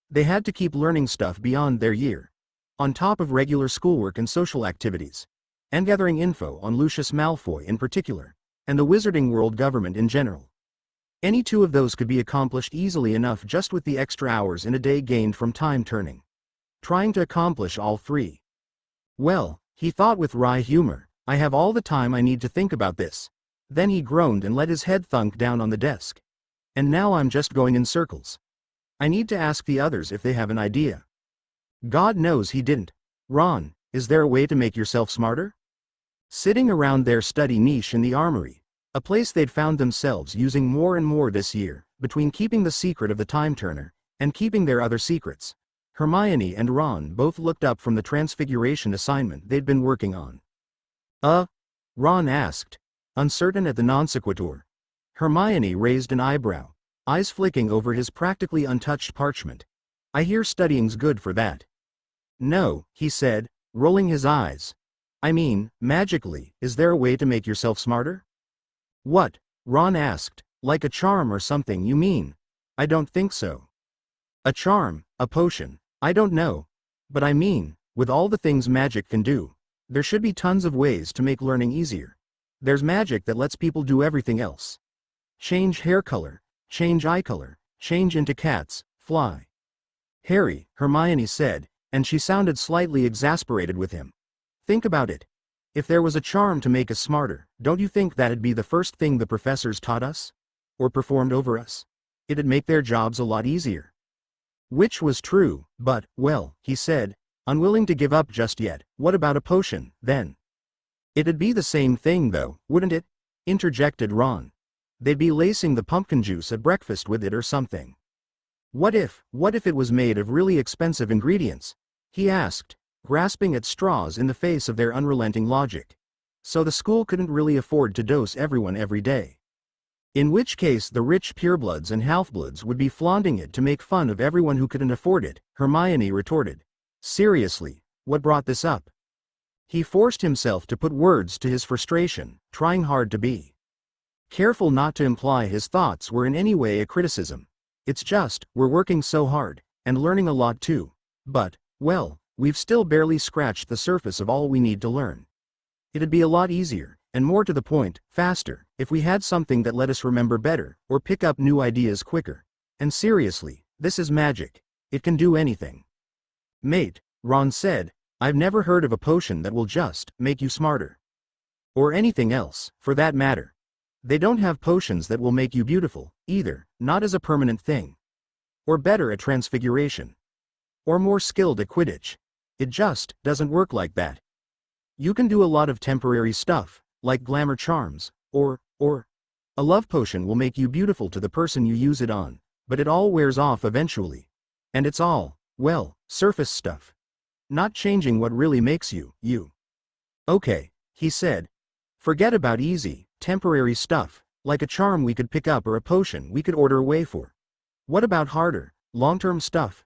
They had to keep learning stuff beyond their year, on top of regular schoolwork and social activities, and gathering info on Lucius Malfoy in particular, and the wizarding world government in general. Any two of those could be accomplished easily enough just with the extra hours in a day gained from time turning. Trying to accomplish all three. Well, he thought with wry humor, I have all the time I need to think about this. Then he groaned and let his head thunk down on the desk. And now I'm just going in circles. I need to ask the others if they have an idea. God knows he didn't. Ron, is there a way to make yourself smarter? Sitting around their study niche in the armory, a place they'd found themselves using more and more this year, between keeping the secret of the time turner, and keeping their other secrets, Hermione and Ron both looked up from the transfiguration assignment they'd been working on. Ron asked, uncertain at the non sequitur. Hermione raised an eyebrow, eyes flicking over his practically untouched parchment. I hear studying's good for that. No, he said, rolling his eyes. I mean, magically, is there a way to make yourself smarter? What? Ron asked, like a charm or something you mean? I don't think so. A charm, a potion, I don't know. But I mean, with all the things magic can do, there should be tons of ways to make learning easier. There's magic that lets people do everything else. Change hair color, change eye color, change into cats, fly. Harry, Hermione said, and she sounded slightly exasperated with him. Think about it. If there was a charm to make us smarter, don't you think that'd be the first thing the professors taught us? Or performed over us? It'd make their jobs a lot easier. Which was true, but, well, he said, unwilling to give up just yet, what about a potion, then? It'd be the same thing though, wouldn't it? Interjected Ron. They'd be lacing the pumpkin juice at breakfast with it or something. What if it was made of really expensive ingredients? He asked. grasping at straws in the face of their unrelenting logic. So the school couldn't really afford to dose everyone every day. In which case the rich purebloods and half-bloods would be flaunting it to make fun of everyone who couldn't afford it, Hermione retorted. Seriously, what brought this up? He forced himself to put words to his frustration, trying hard to be careful not to imply his thoughts were in any way a criticism. It's just, we're working so hard, and learning a lot too. But, well, we've still barely scratched the surface of all we need to learn. It'd be a lot easier, and more to the point, faster, if we had something that let us remember better, or pick up new ideas quicker. And seriously, this is magic. It can do anything. Mate, Ron said, I've never heard of a potion that will just make you smarter. Or anything else, for that matter. They don't have potions that will make you beautiful, either, not as a permanent thing. Or better at transfiguration. Or more skilled at Quidditch. It just doesn't work like that. You can do a lot of temporary stuff, like glamour charms, or a love potion will make you beautiful to the person you use it on, but it all wears off eventually. And it's all, well, surface stuff. Not changing what really makes you, you. Okay, he said. Forget about easy, temporary stuff, like a charm we could pick up or a potion we could order away for. What about harder, long-term stuff?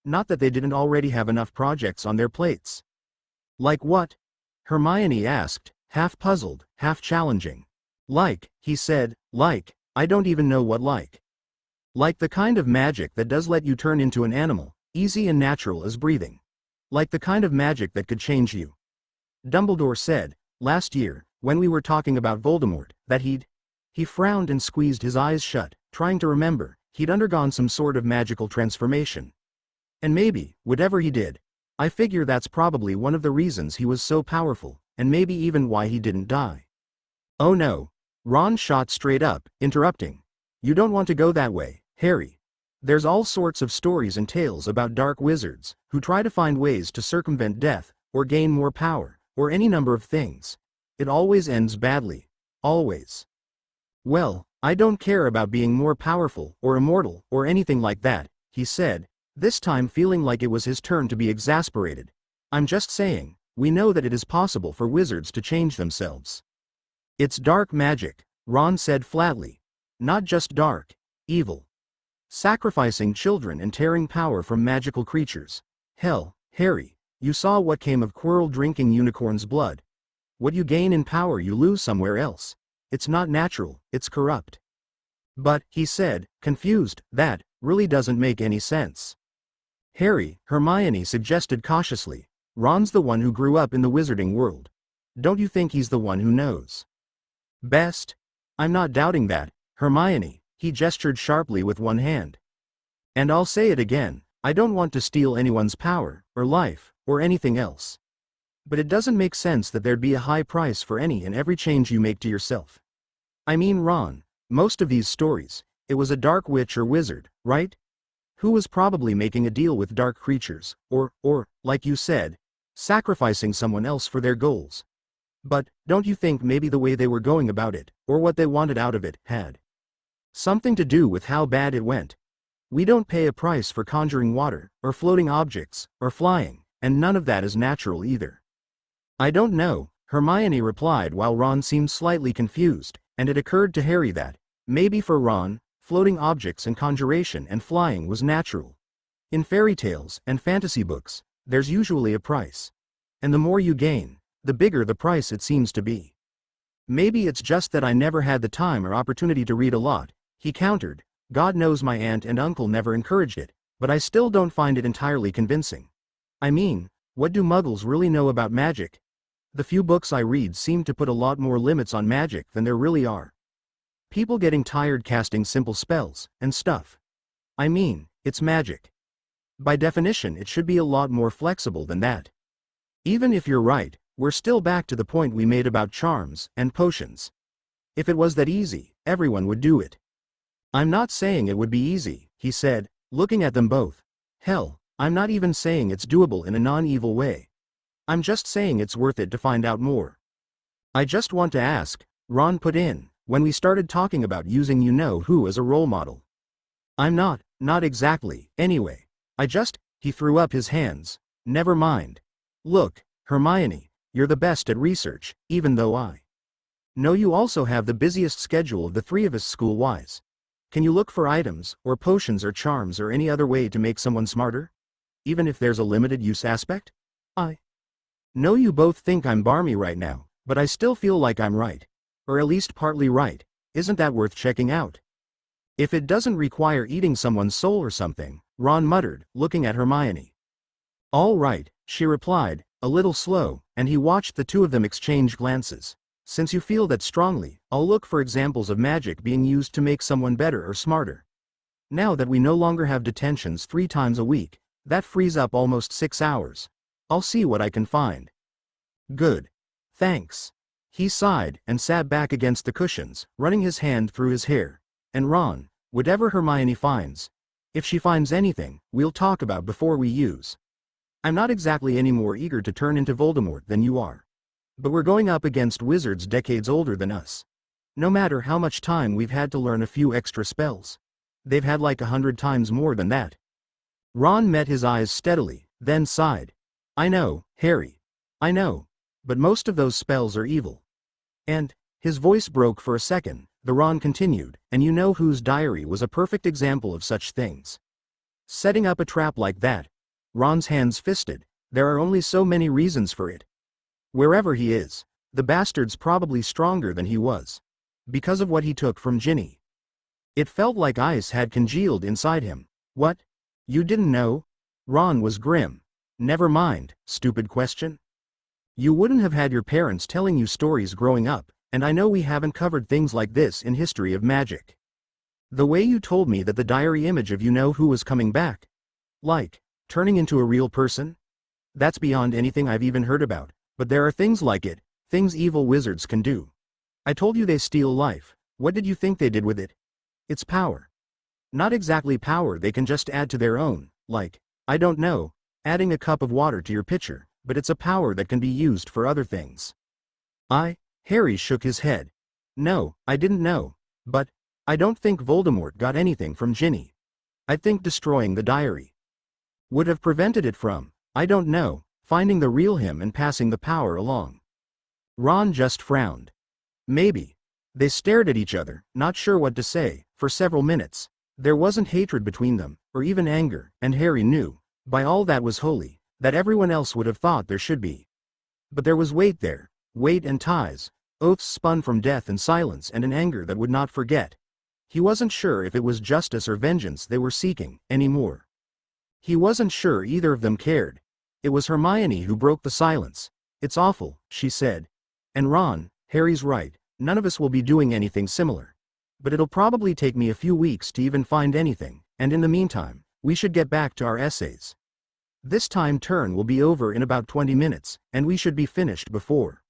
Not that they didn't already have enough projects on their plates. Like what? Hermione asked, half puzzled, half challenging. Like, he said, like, I don't even know what like. Like the kind of magic that does let you turn into an animal, easy and natural as breathing. Like the kind of magic that could change you. Dumbledore said, last year, when we were talking about Voldemort, that he frowned and squeezed his eyes shut, trying to remember, he'd undergone some sort of magical transformation. And maybe, whatever he did, I figure that's probably one of the reasons he was so powerful, and maybe even why he didn't die. Oh no. Ron shot straight up, interrupting. You don't want to go that way, Harry. There's all sorts of stories and tales about dark wizards, who try to find ways to circumvent death, or gain more power, or any number of things. It always ends badly. Always. Well, I don't care about being more powerful, or immortal, or anything like that, he said, this time feeling like it was his turn to be exasperated. I'm just saying, we know that it is possible for wizards to change themselves. It's dark magic, Ron said flatly. Not just dark, evil. Sacrificing children and tearing power from magical creatures. Hell, Harry, you saw what came of Quirrell drinking unicorn's blood. What you gain in power you lose somewhere else. It's not natural, it's corrupt. But, he said, confused, that really doesn't make any sense. Harry, Hermione suggested cautiously. Ron's the one who grew up in the wizarding world. Don't you think he's the one who knows best? I'm not doubting that, Hermione, he gestured sharply with one hand. And I'll say it again, I don't want to steal anyone's power, or life, or anything else. But it doesn't make sense that there'd be a high price for any and every change you make to yourself. I mean, Ron, most of these stories, it was a dark witch or wizard, right? Who was probably making a deal with dark creatures, or, like you said, sacrificing someone else for their goals. But, don't you think maybe the way they were going about it, or what they wanted out of it, had something to do with how bad it went? We don't pay a price for conjuring water, or floating objects, or flying, and none of that is natural either. I don't know, Hermione replied while Ron seemed slightly confused, and it occurred to Harry that, maybe for Ron, floating objects and conjuration and flying was natural. In fairy tales and fantasy books, there's usually a price. And the more you gain, the bigger the price it seems to be. Maybe it's just that I never had the time or opportunity to read a lot, he countered. God knows my aunt and uncle never encouraged it, but I still don't find it entirely convincing. I mean, what do muggles really know about magic? The few books I read seem to put a lot more limits on magic than there really are. People getting tired casting simple spells, and stuff. I mean, it's magic. By definition it should be a lot more flexible than that. Even if you're right, we're still back to the point we made about charms and potions. If it was that easy, everyone would do it. I'm not saying it would be easy, he said, looking at them both. Hell, I'm not even saying it's doable in a non-evil way. I'm just saying it's worth it to find out more. I just want to ask, Ron put in, when we started talking about using you-know-who as a role model. I'm not exactly, anyway. He threw up his hands. Never mind. Look, Hermione, you're the best at research, even though I know you also have the busiest schedule of the three of us school-wise. Can you look for items, or potions or charms or any other way to make someone smarter? Even if there's a limited use aspect? I know you both think I'm barmy right now, but I still feel like I'm right. Or at least partly right. Isn't that worth checking out? If it doesn't require eating someone's soul or something, Ron muttered, looking at Hermione. All right, she replied, a little slow, and he watched the two of them exchange glances. Since you feel that strongly, I'll look for examples of magic being used to make someone better or smarter. Now that we no longer have detentions 3 times a week, that frees up almost 6 hours. I'll see what I can find. Good. Thanks. He sighed and sat back against the cushions, running his hand through his hair. And Ron, whatever Hermione finds, if she finds anything, we'll talk about before we use. I'm not exactly any more eager to turn into Voldemort than you are. But we're going up against wizards decades older than us. No matter how much time we've had to learn a few extra spells. They've had like 100 times more than that. Ron met his eyes steadily, then sighed. I know, Harry. I know. But most of those spells are evil. And, his voice broke for a second, the Ron continued, and you know whose diary was a perfect example of such things. Setting up a trap like that. Ron's hands fisted. There are only so many reasons for it. Wherever he is, the bastard's probably stronger than he was. Because of what he took from Ginny. It felt like ice had congealed inside him. What? You didn't know? Ron was grim. Never mind, stupid question. You wouldn't have had your parents telling you stories growing up, and I know we haven't covered things like this in History of Magic. The way you told me that the diary image of you know who was coming back. Like, turning into a real person? That's beyond anything I've even heard about. But there are things like it, things evil wizards can do. I told you they steal life. What did you think they did with it? It's power. Not exactly power they can just add to their own, like, I don't know, adding a cup of water to your pitcher, but it's a power that can be used for other things. Harry shook his head. No, I didn't know. But, I don't think Voldemort got anything from Ginny. I think destroying the diary would have prevented it from, I don't know, finding the real him and passing the power along. Ron just frowned. Maybe. They stared at each other, not sure what to say, for several minutes. There wasn't hatred between them, or even anger, and Harry knew, by all that was holy, that everyone else would have thought there should be. But there was weight there, weight and ties, oaths spun from death and silence and an anger that would not forget. He wasn't sure if it was justice or vengeance they were seeking, anymore. He wasn't sure either of them cared. It was Hermione who broke the silence. It's awful, she said. And Ron, Harry's right, none of us will be doing anything similar. But it'll probably take me a few weeks to even find anything, and in the meantime, we should get back to our essays. This time turn will be over in about 20 minutes, and we should be finished before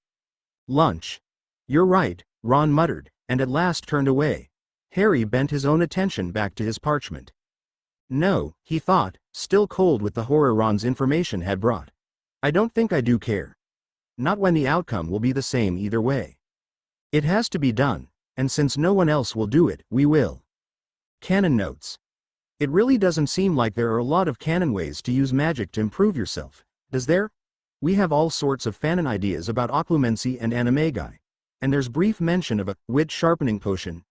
lunch. You're right, Ron muttered, and at last turned away. Harry bent his own attention back to his parchment. No, he thought, still cold with the horror Ron's information had brought. I don't think I do care. Not when the outcome will be the same either way. It has to be done, and since no one else will do it, we will. Canon notes. It really doesn't seem like there are a lot of canon ways to use magic to improve yourself, does there? We have all sorts of fanon ideas about occlumency and animagi, and there's brief mention of a wit sharpening potion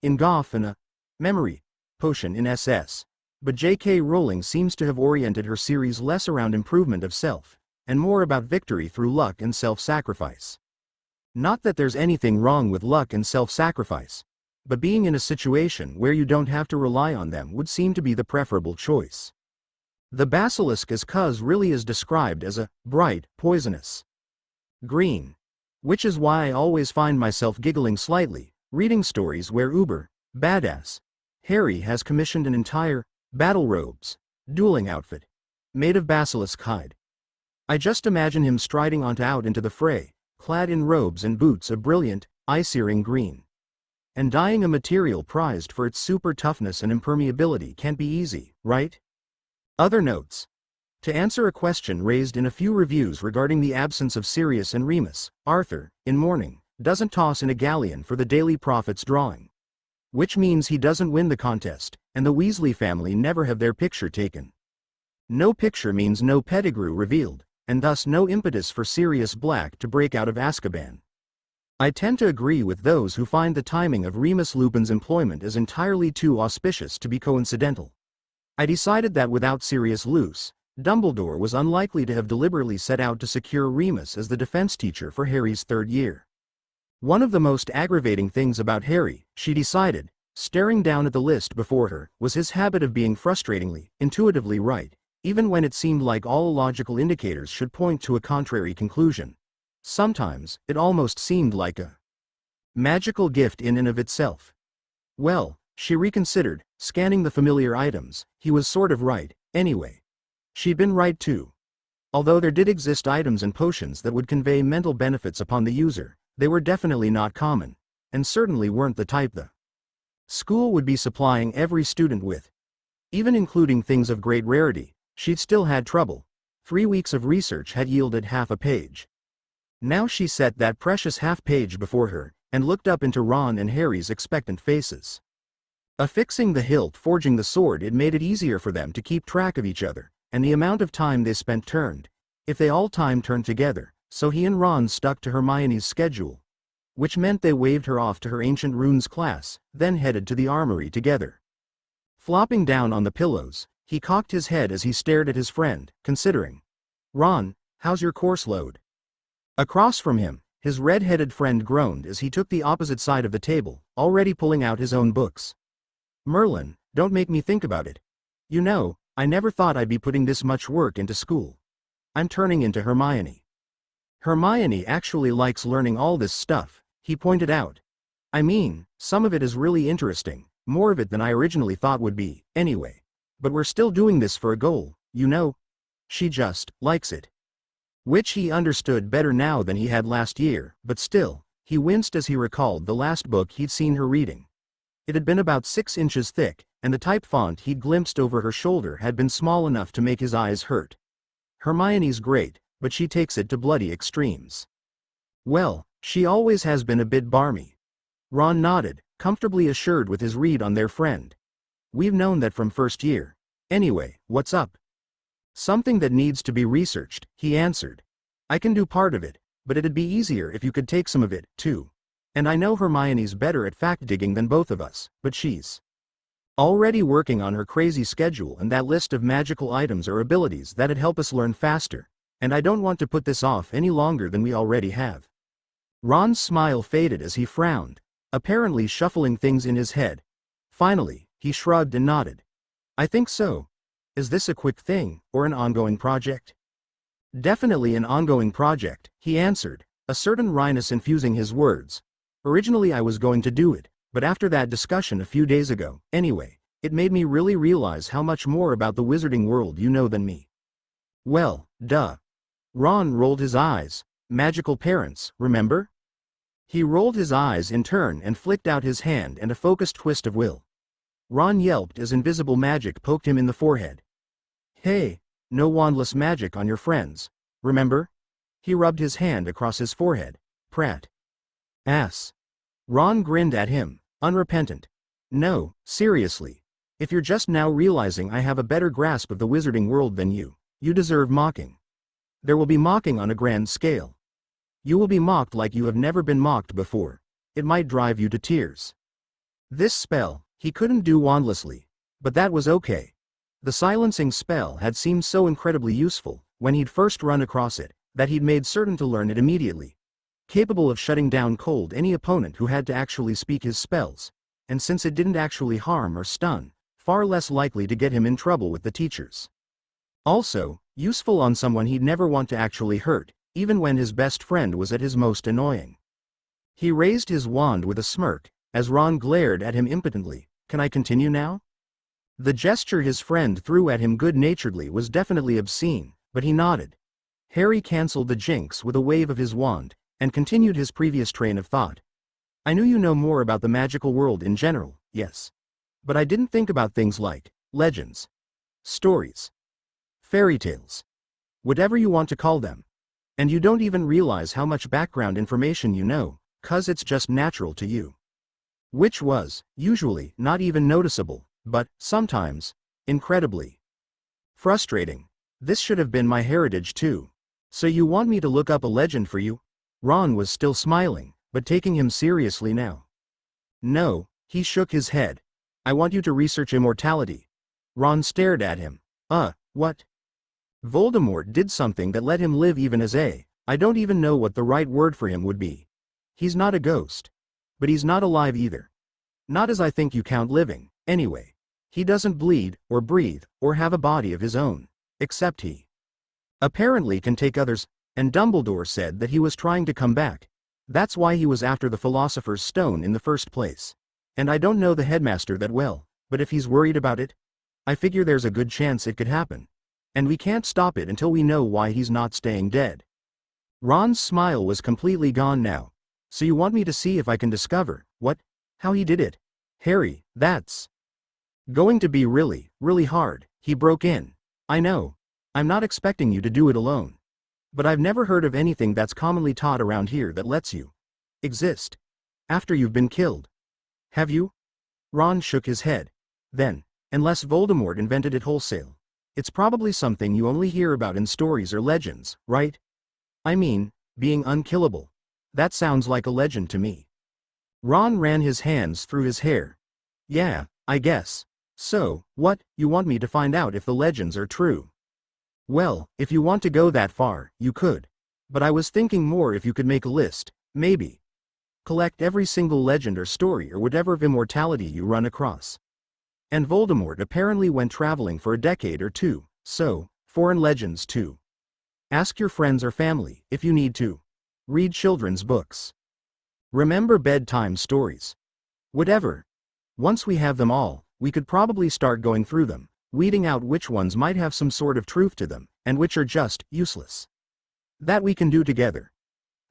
in Goff and a memory potion in SS. But J.K. Rowling seems to have oriented her series less around improvement of self, and more about victory through luck and self-sacrifice. Not that there's anything wrong with luck and self-sacrifice, but being in a situation where you don't have to rely on them would seem to be the preferable choice. The basilisk as Cuz really is described as a bright, poisonous green. Which is why I always find myself giggling slightly, reading stories where uber, badass, Harry has commissioned an entire battle robes, dueling outfit, made of basilisk hide. I just imagine him striding out into the fray, clad in robes and boots of brilliant, eye-searing green. And dyeing a material prized for its super toughness and impermeability can't be easy, right? Other notes. To answer a question raised in a few reviews regarding the absence of Sirius and Remus, Arthur, in mourning, doesn't toss in a galleon for the Daily Prophet's drawing. Which means he doesn't win the contest, and the Weasley family never have their picture taken. No picture means no pedigree revealed, and thus no impetus for Sirius Black to break out of Azkaban. I tend to agree with those who find the timing of Remus Lupin's employment as entirely too auspicious to be coincidental. I decided that without Sirius Luce, Dumbledore was unlikely to have deliberately set out to secure Remus as the defense teacher for Harry's third year. One of the most aggravating things about Harry, she decided, staring down at the list before her, was his habit of being frustratingly, intuitively right, even when it seemed like all logical indicators should point to a contrary conclusion. Sometimes, it almost seemed like a magical gift in and of itself. Well, she reconsidered, scanning the familiar items. He was sort of right, anyway. She'd been right too. Although there did exist items and potions that would convey mental benefits upon the user, they were definitely not common, and certainly weren't the type the school would be supplying every student with. Even including things of great rarity, she'd still had trouble. 3 weeks of research had yielded half a page. Now she set that precious half-page before her, and looked up into Ron and Harry's expectant faces. Affixing the hilt forging the sword, it made it easier for them to keep track of each other, and the amount of time they spent turned, if they all turned together, so he and Ron stuck to Hermione's schedule, which meant they waved her off to her Ancient Runes class, then headed to the armory together. Flopping down on the pillows, he cocked his head as he stared at his friend, considering. "Ron, how's your course load?" Across from him, his red-headed friend groaned as he took the opposite side of the table, already pulling out his own books. "Merlin, don't make me think about it. You know, I never thought I'd be putting this much work into school. I'm turning into Hermione." "Hermione actually likes learning all this stuff," he pointed out. "I mean, some of it is really interesting, more of it than I originally thought would be, anyway. But we're still doing this for a goal, you know. She just likes it." Which he understood better now than he had last year, but still, he winced as he recalled the last book he'd seen her reading. It had been about 6 inches thick, and the type font he'd glimpsed over her shoulder had been small enough to make his eyes hurt. Hermione's great, but she takes it to bloody extremes. "Well, she always has been a bit barmy." Ron nodded, comfortably assured with his read on their friend. "We've known that from first year. Anyway, what's up?" "Something that needs to be researched," he answered. "I can do part of it, but it'd be easier if you could take some of it, too. And I know Hermione's better at fact-digging than both of us, but she's already working on her crazy schedule and that list of magical items or abilities that'd help us learn faster, and I don't want to put this off any longer than we already have." Ron's smile faded as he frowned, apparently shuffling things in his head. Finally, he shrugged and nodded. "I think so. Is this a quick thing, or an ongoing project?" "Definitely an ongoing project," he answered, a certain wryness infusing his words. "Originally I was going to do it, but after that discussion a few days ago, anyway, it made me really realize how much more about the wizarding world you know than me." "Well, duh." Ron rolled his eyes. "Magical parents, remember?" He rolled his eyes in turn and flicked out his hand and a focused twist of will. Ron yelped as invisible magic poked him in the forehead. "Hey, no wandless magic on your friends, remember?" He rubbed his hand across his forehead. "Prat. Ass." Ron grinned at him, unrepentant. "No, seriously. If you're just now realizing I have a better grasp of the wizarding world than you, you deserve mocking. There will be mocking on a grand scale. You will be mocked like you have never been mocked before. It might drive you to tears." This spell, he couldn't do wandlessly, but that was okay. The silencing spell had seemed so incredibly useful, when he'd first run across it, that he'd made certain to learn it immediately. Capable of shutting down cold any opponent who had to actually speak his spells, and since it didn't actually harm or stun, far less likely to get him in trouble with the teachers. Also, useful on someone he'd never want to actually hurt, even when his best friend was at his most annoying. He raised his wand with a smirk, as Ron glared at him impotently. "Can I continue now?" The gesture his friend threw at him good-naturedly was definitely obscene, but he nodded. Harry cancelled the jinx with a wave of his wand, and continued his previous train of thought. "I knew you know more about the magical world in general, yes. But I didn't think about things like legends, stories, fairy tales, whatever you want to call them. And you don't even realize how much background information you know, 'cause it's just natural to you." Which was, usually, not even noticeable, but, sometimes, incredibly frustrating. This should have been my heritage too. So you want me to look up a legend for you? Ron was still smiling, but taking him seriously now. No, he shook his head. I want you to research immortality. Ron stared at him. What? Voldemort did something that let him live even as I don't even know what the right word for him would be. He's not a ghost. But he's not alive either. Not as I think you count living, anyway. He doesn't bleed, or breathe, or have a body of his own. Except he apparently can take others, and Dumbledore said that he was trying to come back. That's why he was after the Philosopher's Stone in the first place. And I don't know the Headmaster that well, but if he's worried about it, I figure there's a good chance it could happen. And we can't stop it until we know why he's not staying dead. Ron's smile was completely gone now. So you want me to see if I can discover how he did it? Harry, that's going to be really, really hard, he broke in. I know. I'm not expecting you to do it alone. But I've never heard of anything that's commonly taught around here that lets you exist after you've been killed. Have you? Ron shook his head. Then, unless Voldemort invented it wholesale, it's probably something you only hear about in stories or legends, right? I mean, being unkillable. That sounds like a legend to me. Ron ran his hands through his hair. Yeah, I guess. So, you want me to find out if the legends are true? Well, if you want to go that far, you could. But I was thinking more if you could make a list, maybe. Collect every single legend or story or whatever of immortality you run across. And Voldemort apparently went traveling for a decade or two, so, foreign legends too. Ask your friends or family, if you need to. Read children's books. Remember bedtime stories. Whatever. Once we have them all, we could probably start going through them, weeding out which ones might have some sort of truth to them, and which are just useless. That we can do together.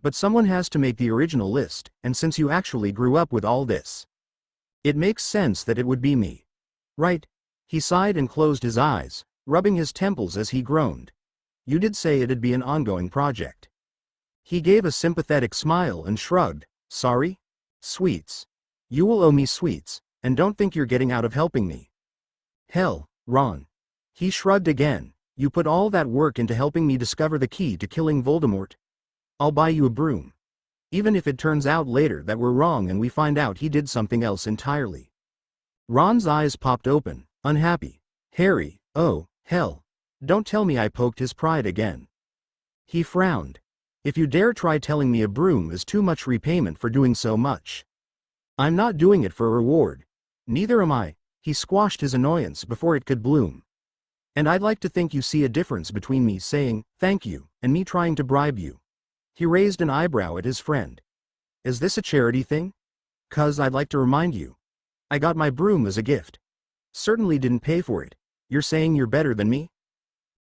But someone has to make the original list, and since you actually grew up with all this, it makes sense that it would be me. Right? He sighed and closed his eyes, rubbing his temples as he groaned. You did say it'd be an ongoing project. He gave a sympathetic smile and shrugged. Sorry? Sweets. You will owe me sweets, and don't think you're getting out of helping me. Hell, Ron. He shrugged again. You put all that work into helping me discover the key to killing Voldemort. I'll buy you a broom. Even if it turns out later that we're wrong and we find out he did something else entirely. Ron's eyes popped open, unhappy. Harry, oh, hell. Don't tell me I poked his pride again. He frowned. If you dare try telling me a broom is too much repayment for doing so much. I'm not doing it for a reward. Neither am I. He squashed his annoyance before it could bloom. And I'd like to think you see a difference between me saying, thank you, and me trying to bribe you. He raised an eyebrow at his friend. Is this a charity thing? 'Cause I'd like to remind you. I got my broom as a gift. Certainly didn't pay for it. You're saying you're better than me?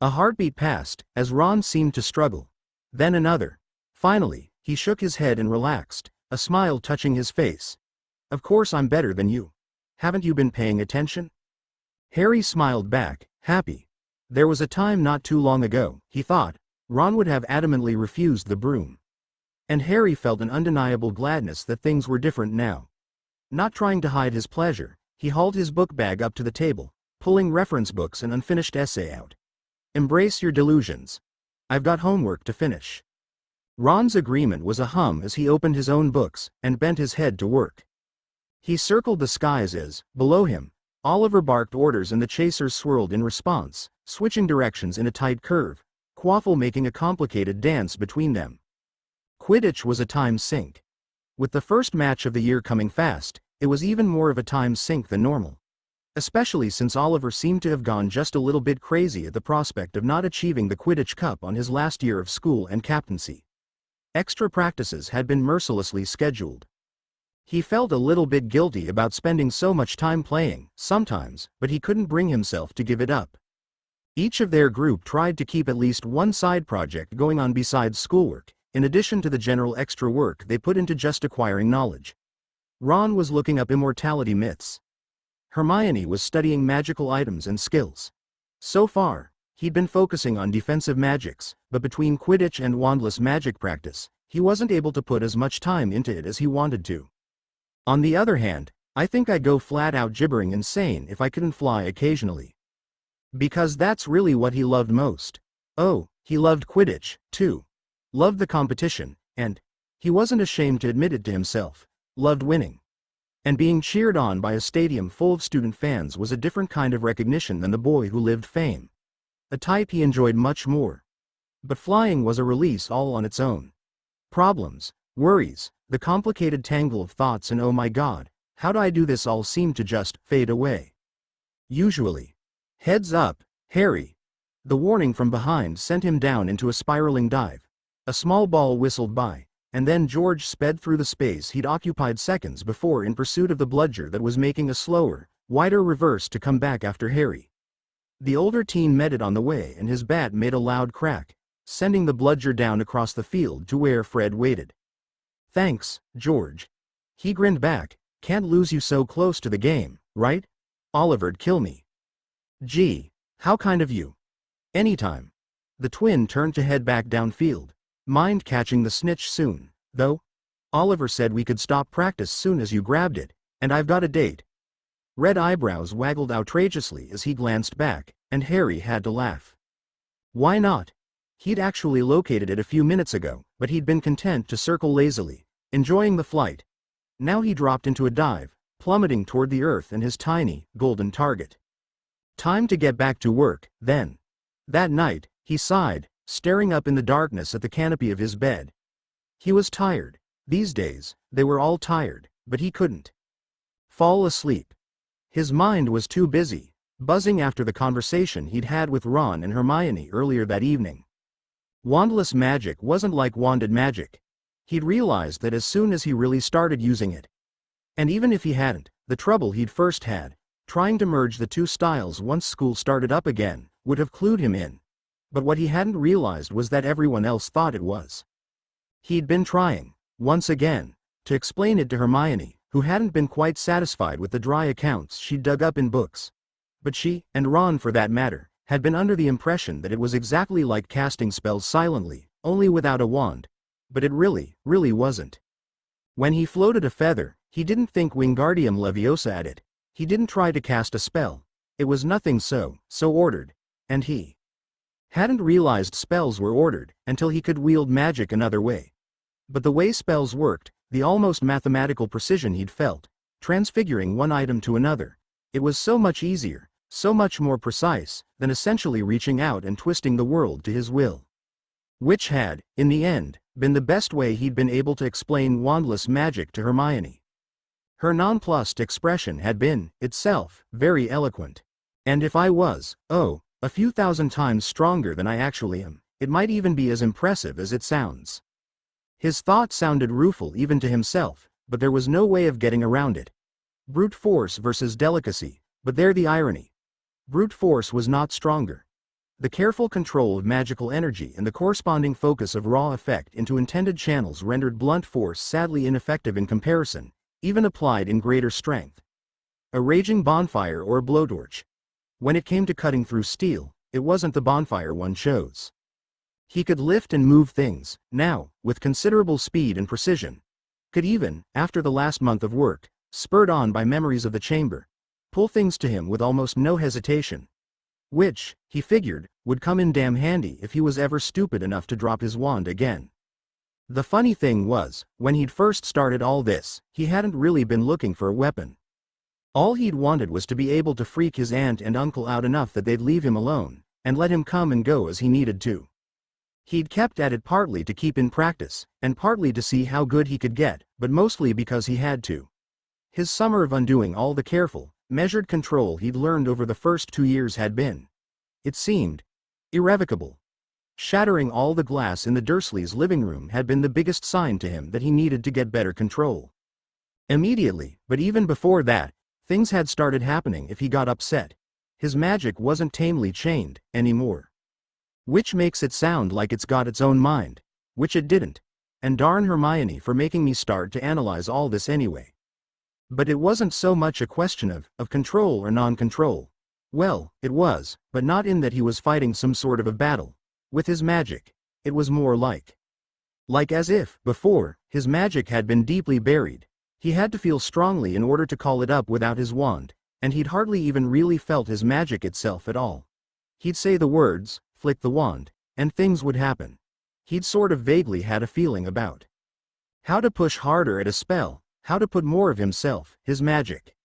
A heartbeat passed, as Ron seemed to struggle. Then another. Finally, he shook his head and relaxed, a smile touching his face. Of course I'm better than you. Haven't you been paying attention? Harry smiled back, happy. There was a time not too long ago, he thought, Ron would have adamantly refused the broom. And Harry felt an undeniable gladness that things were different now. Not trying to hide his pleasure, he hauled his book bag up to the table, pulling reference books and unfinished essay out. Embrace your delusions. I've got homework to finish. Ron's agreement was a hum as he opened his own books and bent his head to work. He circled the skies as, below him, Oliver barked orders and the chasers swirled in response, switching directions in a tight curve, Quaffle making a complicated dance between them. Quidditch was a time sink. With the first match of the year coming fast, it was even more of a time sink than normal. Especially since Oliver seemed to have gone just a little bit crazy at the prospect of not achieving the Quidditch Cup on his last year of school and captaincy. Extra practices had been mercilessly scheduled. He felt a little bit guilty about spending so much time playing, sometimes, but he couldn't bring himself to give it up. Each of their group tried to keep at least one side project going on besides schoolwork, in addition to the general extra work they put into just acquiring knowledge. Ron was looking up immortality myths. Hermione was studying magical items and skills. So far, he'd been focusing on defensive magics, but between Quidditch and wandless magic practice, he wasn't able to put as much time into it as he wanted to. On the other hand, I think I'd go flat out gibbering insane if I couldn't fly occasionally. Because that's really what he loved most. Oh, He loved Quidditch, too. Loved the competition, and, he wasn't ashamed to admit it to himself, loved winning. And being cheered on by a stadium full of student fans was a different kind of recognition than the boy who lived fame. A type he enjoyed much more. But flying was a release all on its own. Problems, worries, the complicated tangle of thoughts and oh my god, how do I do this all seemed to just fade away. Usually. Heads up, Harry. The warning from behind sent him down into a spiraling dive. A small ball whistled by, and then George sped through the space he'd occupied seconds before in pursuit of the bludger that was making a slower, wider reverse to come back after Harry. The older teen met it on the way and his bat made a loud crack, sending the bludger down across the field to where Fred waited. Thanks, George. He grinned back. Can't lose you so close to the game, right? Oliver'd kill me. Gee, how kind of you. Anytime. The twin turned to head back downfield. Mind catching the snitch soon, though? Oliver said we could stop practice soon as you grabbed it, and I've got a date. Red eyebrows waggled outrageously as he glanced back, and Harry had to laugh. Why not? He'd actually located it a few minutes ago, but he'd been content to circle lazily, enjoying the flight. Now he dropped into a dive, plummeting toward the earth and his tiny, golden target. Time to get back to work, then. That night, he sighed, staring up in the darkness at the canopy of his bed. He was tired. These days, they were all tired, but he couldn't fall asleep. His mind was too busy, buzzing after the conversation he'd had with Ron and Hermione earlier that evening. Wandless magic wasn't like wanded magic. He'd realized that as soon as he really started using it. And even if he hadn't, the trouble he'd first had, trying to merge the two styles once school started up again, would have clued him in. But what he hadn't realized was that everyone else thought it was. He'd been trying, once again, to explain it to Hermione, who hadn't been quite satisfied with the dry accounts she'd dug up in books. But she, and Ron for that matter, had been under the impression that it was exactly like casting spells silently, only without a wand. But it really wasn't. When he floated a feather, he didn't think Wingardium Leviosa at it. He didn't try to cast a spell. It was nothing so ordered. And he hadn't realized spells were ordered until he could wield magic another way. But the way spells worked, the almost mathematical precision he'd felt, transfiguring one item to another, it was so much easier, so much more precise, than essentially reaching out and twisting the world to his will. Which had, in the end, been the best way he'd been able to explain wandless magic to Hermione. Her nonplussed expression had been, itself, very eloquent. And if I was, a few thousand times stronger than I actually am, it might even be as impressive as it sounds. His thought sounded rueful even to himself, but there was no way of getting around it. Brute force versus delicacy, but there the irony. Brute force was not stronger. The careful control of magical energy and the corresponding focus of raw effect into intended channels rendered blunt force sadly ineffective in comparison, even applied in greater strength. A raging bonfire or a blowtorch. When it came to cutting through steel, it wasn't the bonfire one chose. He could lift and move things, now, with considerable speed and precision. Could even, after the last month of work, spurred on by memories of the chamber, pull things to him with almost no hesitation. Which, he figured, would come in damn handy if he was ever stupid enough to drop his wand again. The funny thing was, when he'd first started all this, he hadn't really been looking for a weapon. All he'd wanted was to be able to freak his aunt and uncle out enough that they'd leave him alone, and let him come and go as he needed to. He'd kept at it partly to keep in practice, and partly to see how good he could get, but mostly because he had to. His summer of undoing all the careful, measured control he'd learned over the first 2 years had been, it seemed, irrevocable. Shattering all the glass in the Dursleys' living room had been the biggest sign to him that he needed to get better control. Immediately, but even before that, things had started happening if he got upset. His magic wasn't tamely chained anymore. Which makes it sound like it's got its own mind, which it didn't. And darn Hermione for making me start to analyze all this anyway. But it wasn't so much a question of control or non-control. Well, it was, but not in that he was fighting some sort of a battle. With his magic, it was more like as if, before, his magic had been deeply buried. He had to feel strongly in order to call it up without his wand, and he'd hardly even really felt his magic itself at all. He'd say the words, flick the wand, and things would happen. He'd sort of vaguely had a feeling about how to push harder at a spell, how to put more of himself, his magic,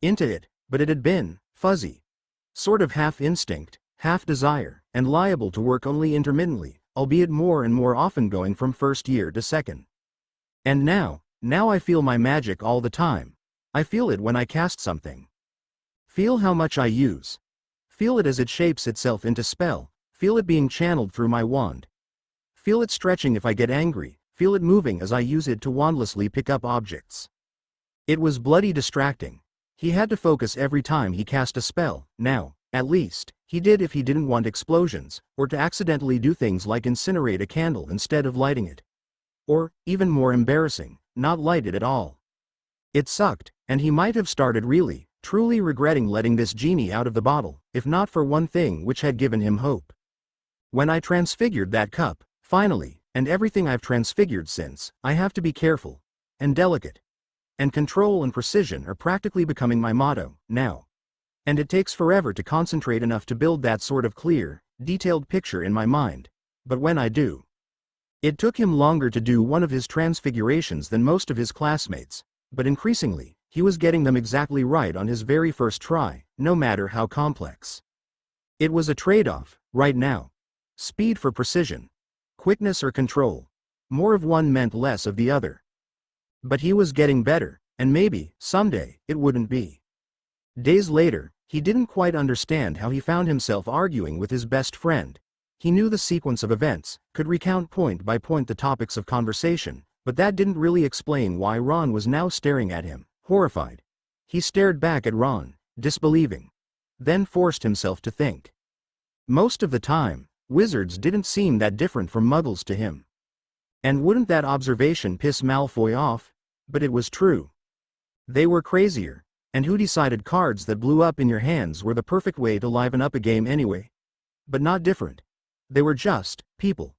into it, but it had been fuzzy. Sort of half instinct, half desire, and liable to work only intermittently, albeit more and more often going from first year to second. And now I feel my magic all the time. I feel it when I cast something. Feel how much I use. Feel it as it shapes itself into spell, feel it being channeled through my wand. Feel it stretching if I get angry, feel it moving as I use it to wandlessly pick up objects. It was bloody distracting. He had to focus every time he cast a spell, now, at least, he did if he didn't want explosions, or to accidentally do things like incinerate a candle instead of lighting it. Or, even more embarrassing, not light it at all. It sucked, and he might have started really, truly regretting letting this genie out of the bottle, if not for one thing which had given him hope. When I transfigured that cup, finally, and everything I've transfigured since, I have to be careful, and delicate. And control and precision are practically becoming my motto, now. And it takes forever to concentrate enough to build that sort of clear, detailed picture in my mind, but when I do. It took him longer to do one of his transfigurations than most of his classmates, but increasingly, he was getting them exactly right on his very first try, no matter how complex. It was a trade-off, right now. Speed for precision. Quickness or control. More of one meant less of the other. But he was getting better, and maybe, someday, it wouldn't be. Days later, he didn't quite understand how he found himself arguing with his best friend. He knew the sequence of events, could recount point by point the topics of conversation, but that didn't really explain why Ron was now staring at him, horrified. He stared back at Ron, disbelieving. Then forced himself to think. Most of the time, wizards didn't seem that different from muggles to him. And wouldn't that observation piss Malfoy off? But it was true. They were crazier, and who decided cards that blew up in your hands were the perfect way to liven up a game anyway? But not different. They were just people.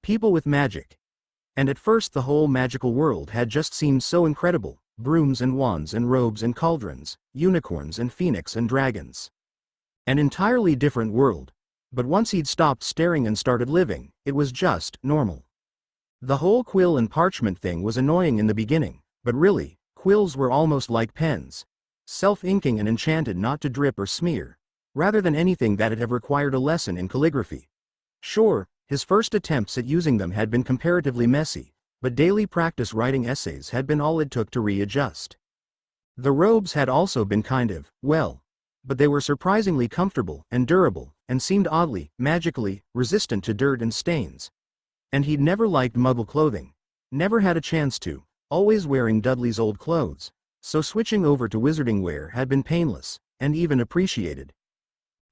People with magic. And at first the whole magical world had just seemed so incredible, brooms and wands and robes and cauldrons, unicorns and phoenix and dragons. An entirely different world. But once he'd stopped staring and started living, it was just normal. The whole quill and parchment thing was annoying in the beginning, but really, quills were almost like pens. Self-inking and enchanted not to drip or smear, rather than anything that'd have required a lesson in calligraphy. Sure, his first attempts at using them had been comparatively messy, but daily practice writing essays had been all it took to readjust. The robes had also been kind of, well, but they were surprisingly comfortable and durable, and seemed oddly, magically, resistant to dirt and stains. And he'd never liked muggle clothing. Never had a chance to, always wearing Dudley's old clothes, so switching over to wizarding wear had been painless, and even appreciated.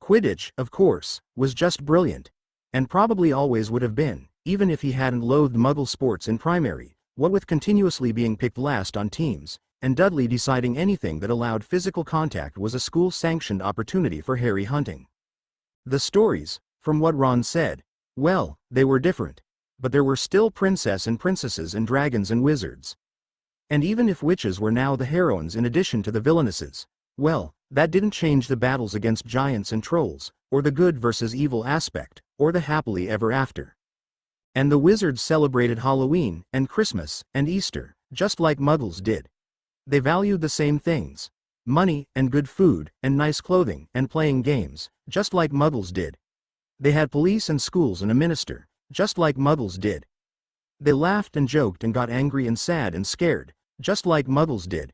Quidditch, of course, was just brilliant, and probably always would have been, even if he hadn't loathed muggle sports in primary, what with continuously being picked last on teams, and Dudley deciding anything that allowed physical contact was a school-sanctioned opportunity for Harry hunting. The stories, from what Ron said, well, they were different. But there were still princess and princesses and dragons and wizards. And even if witches were now the heroines in addition to the villainesses, well, that didn't change the battles against giants and trolls, or the good versus evil aspect, or the happily ever after. And the wizards celebrated Halloween, and Christmas, and Easter, just like muggles did. They valued the same things. Money, and good food, and nice clothing, and playing games, just like muggles did. They had police and schools and a minister, just like muggles did. They laughed and joked and got angry and sad and scared, just like muggles did.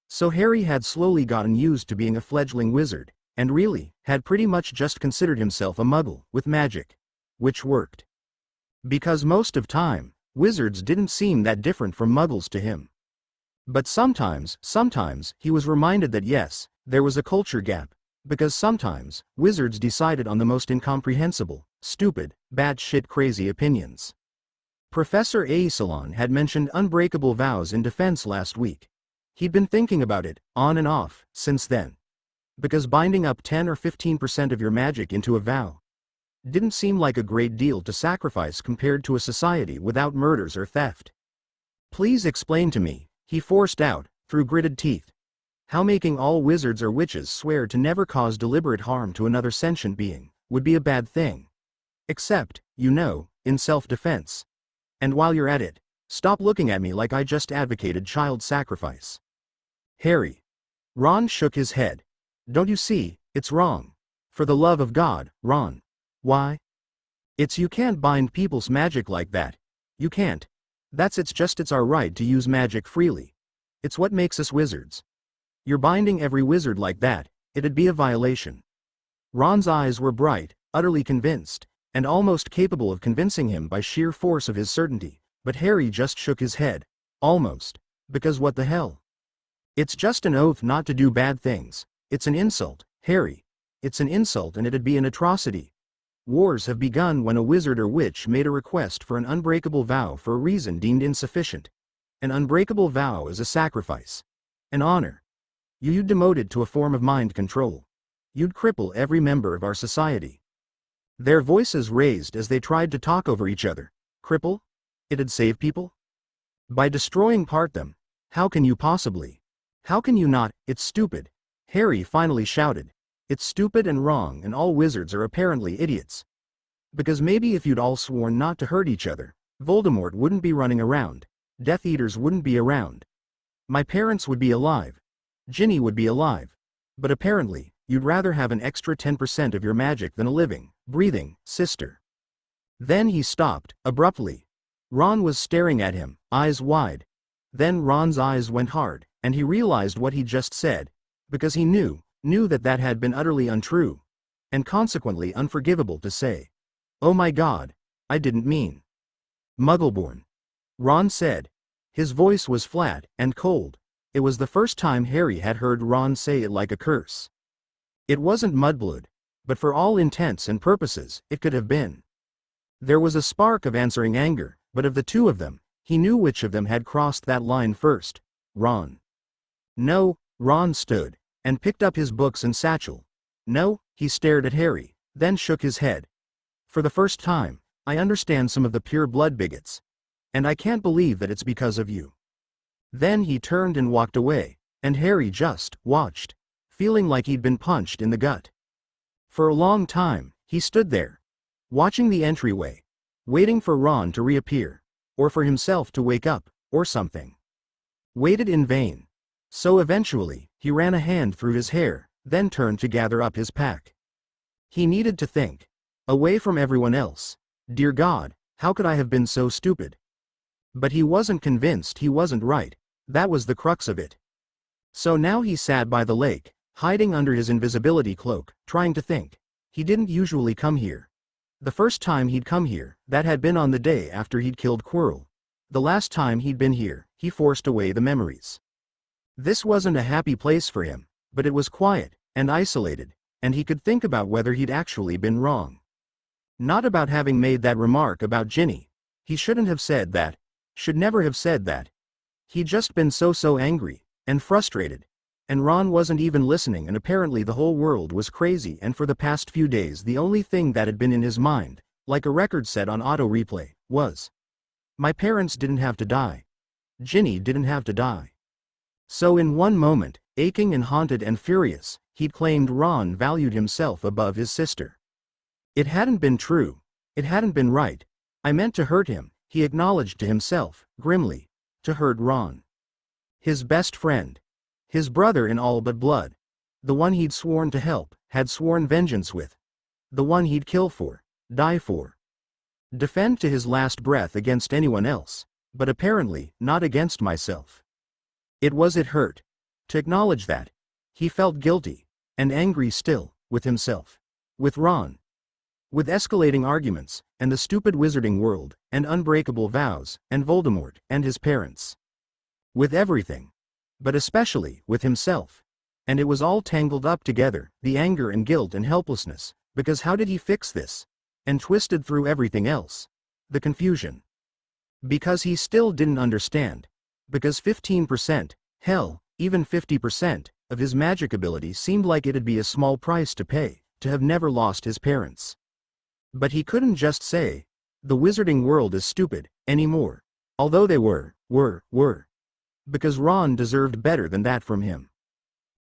So Harry had slowly gotten used to being a fledgling wizard, and really, had pretty much just considered himself a muggle, with magic. Which worked. Because most of time, wizards didn't seem that different from muggles to him. But sometimes, he was reminded that yes, there was a culture gap, because sometimes, wizards decided on the most incomprehensible, stupid, batshit crazy opinions. Professor Salon had mentioned unbreakable vows in defense last week. He'd been thinking about it, on and off, since then. Because binding up 10 or 15% of your magic into a vow didn't seem like a great deal to sacrifice compared to a society without murders or theft. Please explain to me, he forced out, through gritted teeth, how making all wizards or witches swear to never cause deliberate harm to another sentient being would be a bad thing. Except, in self-defense. And while you're at it, stop looking at me like I just advocated child sacrifice. Harry. Ron shook his head. Don't you see, it's wrong. For the love of God, Ron. Why? You can't bind people's magic like that. You can't. It's our right to use magic freely. It's what makes us wizards. You're binding every wizard like that, it'd be a violation. Ron's eyes were bright, utterly convinced, and almost capable of convincing him by sheer force of his certainty, but Harry just shook his head. Almost. Because what the hell? It's just an oath not to do bad things. It's an insult, Harry. It's an insult, and it'd be an atrocity. Wars have begun when a wizard or witch made a request for an unbreakable vow for a reason deemed insufficient. An unbreakable vow is a sacrifice. An honor. You'd demote it to a form of mind control. You'd cripple every member of our society. Their voices raised as they tried to talk over each other. Cripple? It'd save people? By destroying them. How can you possibly? How can you not? It's stupid. Harry finally shouted. It's stupid and wrong, and all wizards are apparently idiots. Because maybe if you'd all sworn not to hurt each other, Voldemort wouldn't be running around. Death Eaters wouldn't be around. My parents would be alive. Ginny would be alive. But apparently, you'd rather have an extra 10% of your magic than a living, breathing sister. Then he stopped, abruptly. Ron was staring at him, eyes wide. Then Ron's eyes went hard, and he realized what he'd just said, because he knew that had been utterly untrue, and consequently unforgivable to say. Oh my God, I didn't mean. Muggleborn. Ron said. His voice was flat and cold. It was the first time Harry had heard Ron say it like a curse. It wasn't mudblood, but for all intents and purposes, it could have been. There was a spark of answering anger, but of the two of them, he knew which of them had crossed that line first. Ron. No, Ron stood, and picked up his books and satchel. No, he stared at Harry, then shook his head. For the first time, I understand some of the pure-blood bigots. And I can't believe that it's because of you. Then he turned and walked away, and Harry just watched, feeling like he'd been punched in the gut. For a long time, he stood there, watching the entryway, waiting for Ron to reappear, or for himself to wake up, or something. Waited in vain. So eventually, he ran a hand through his hair, then turned to gather up his pack. He needed to think. Away from everyone else. Dear God, how could I have been so stupid? But he wasn't convinced he wasn't right. That was the crux of it. So now he sat by the lake, hiding under his invisibility cloak, trying to think. He didn't usually come here. The first time he'd come here, that had been on the day after he'd killed Quirrell. The last time he'd been here, he forced away the memories. This wasn't a happy place for him, but it was quiet, and isolated, and he could think about whether he'd actually been wrong. Not about having made that remark about Ginny. He shouldn't have said that. Should never have said that. He'd just been so angry, and frustrated. And Ron wasn't even listening, and apparently the whole world was crazy, and for the past few days the only thing that had been in his mind, like a record set on auto replay, was, my parents didn't have to die. Ginny didn't have to die. So in one moment, aching and haunted and furious, he'd claimed Ron valued himself above his sister. It hadn't been true. It hadn't been right. I meant to hurt him, he acknowledged to himself, grimly. To hurt Ron. His best friend. His brother in all but blood. The one he'd sworn to help, had sworn vengeance with. The one he'd kill for, die for. Defend to his last breath against anyone else, but apparently, not against myself. It hurt. To acknowledge that. He felt guilty, and angry still, with himself. With Ron. With escalating arguments, and the stupid wizarding world, and unbreakable vows, and Voldemort, and his parents. With everything. But especially, with himself. And it was all tangled up together, the anger and guilt and helplessness, because how did he fix this? And twisted through everything else. The confusion. Because he still didn't understand. Because 15%, hell, even 50%, of his magic ability seemed like it'd be a small price to pay, to have never lost his parents. But he couldn't just say, the wizarding world is stupid, anymore. Although they were. Because Ron deserved better than that from him.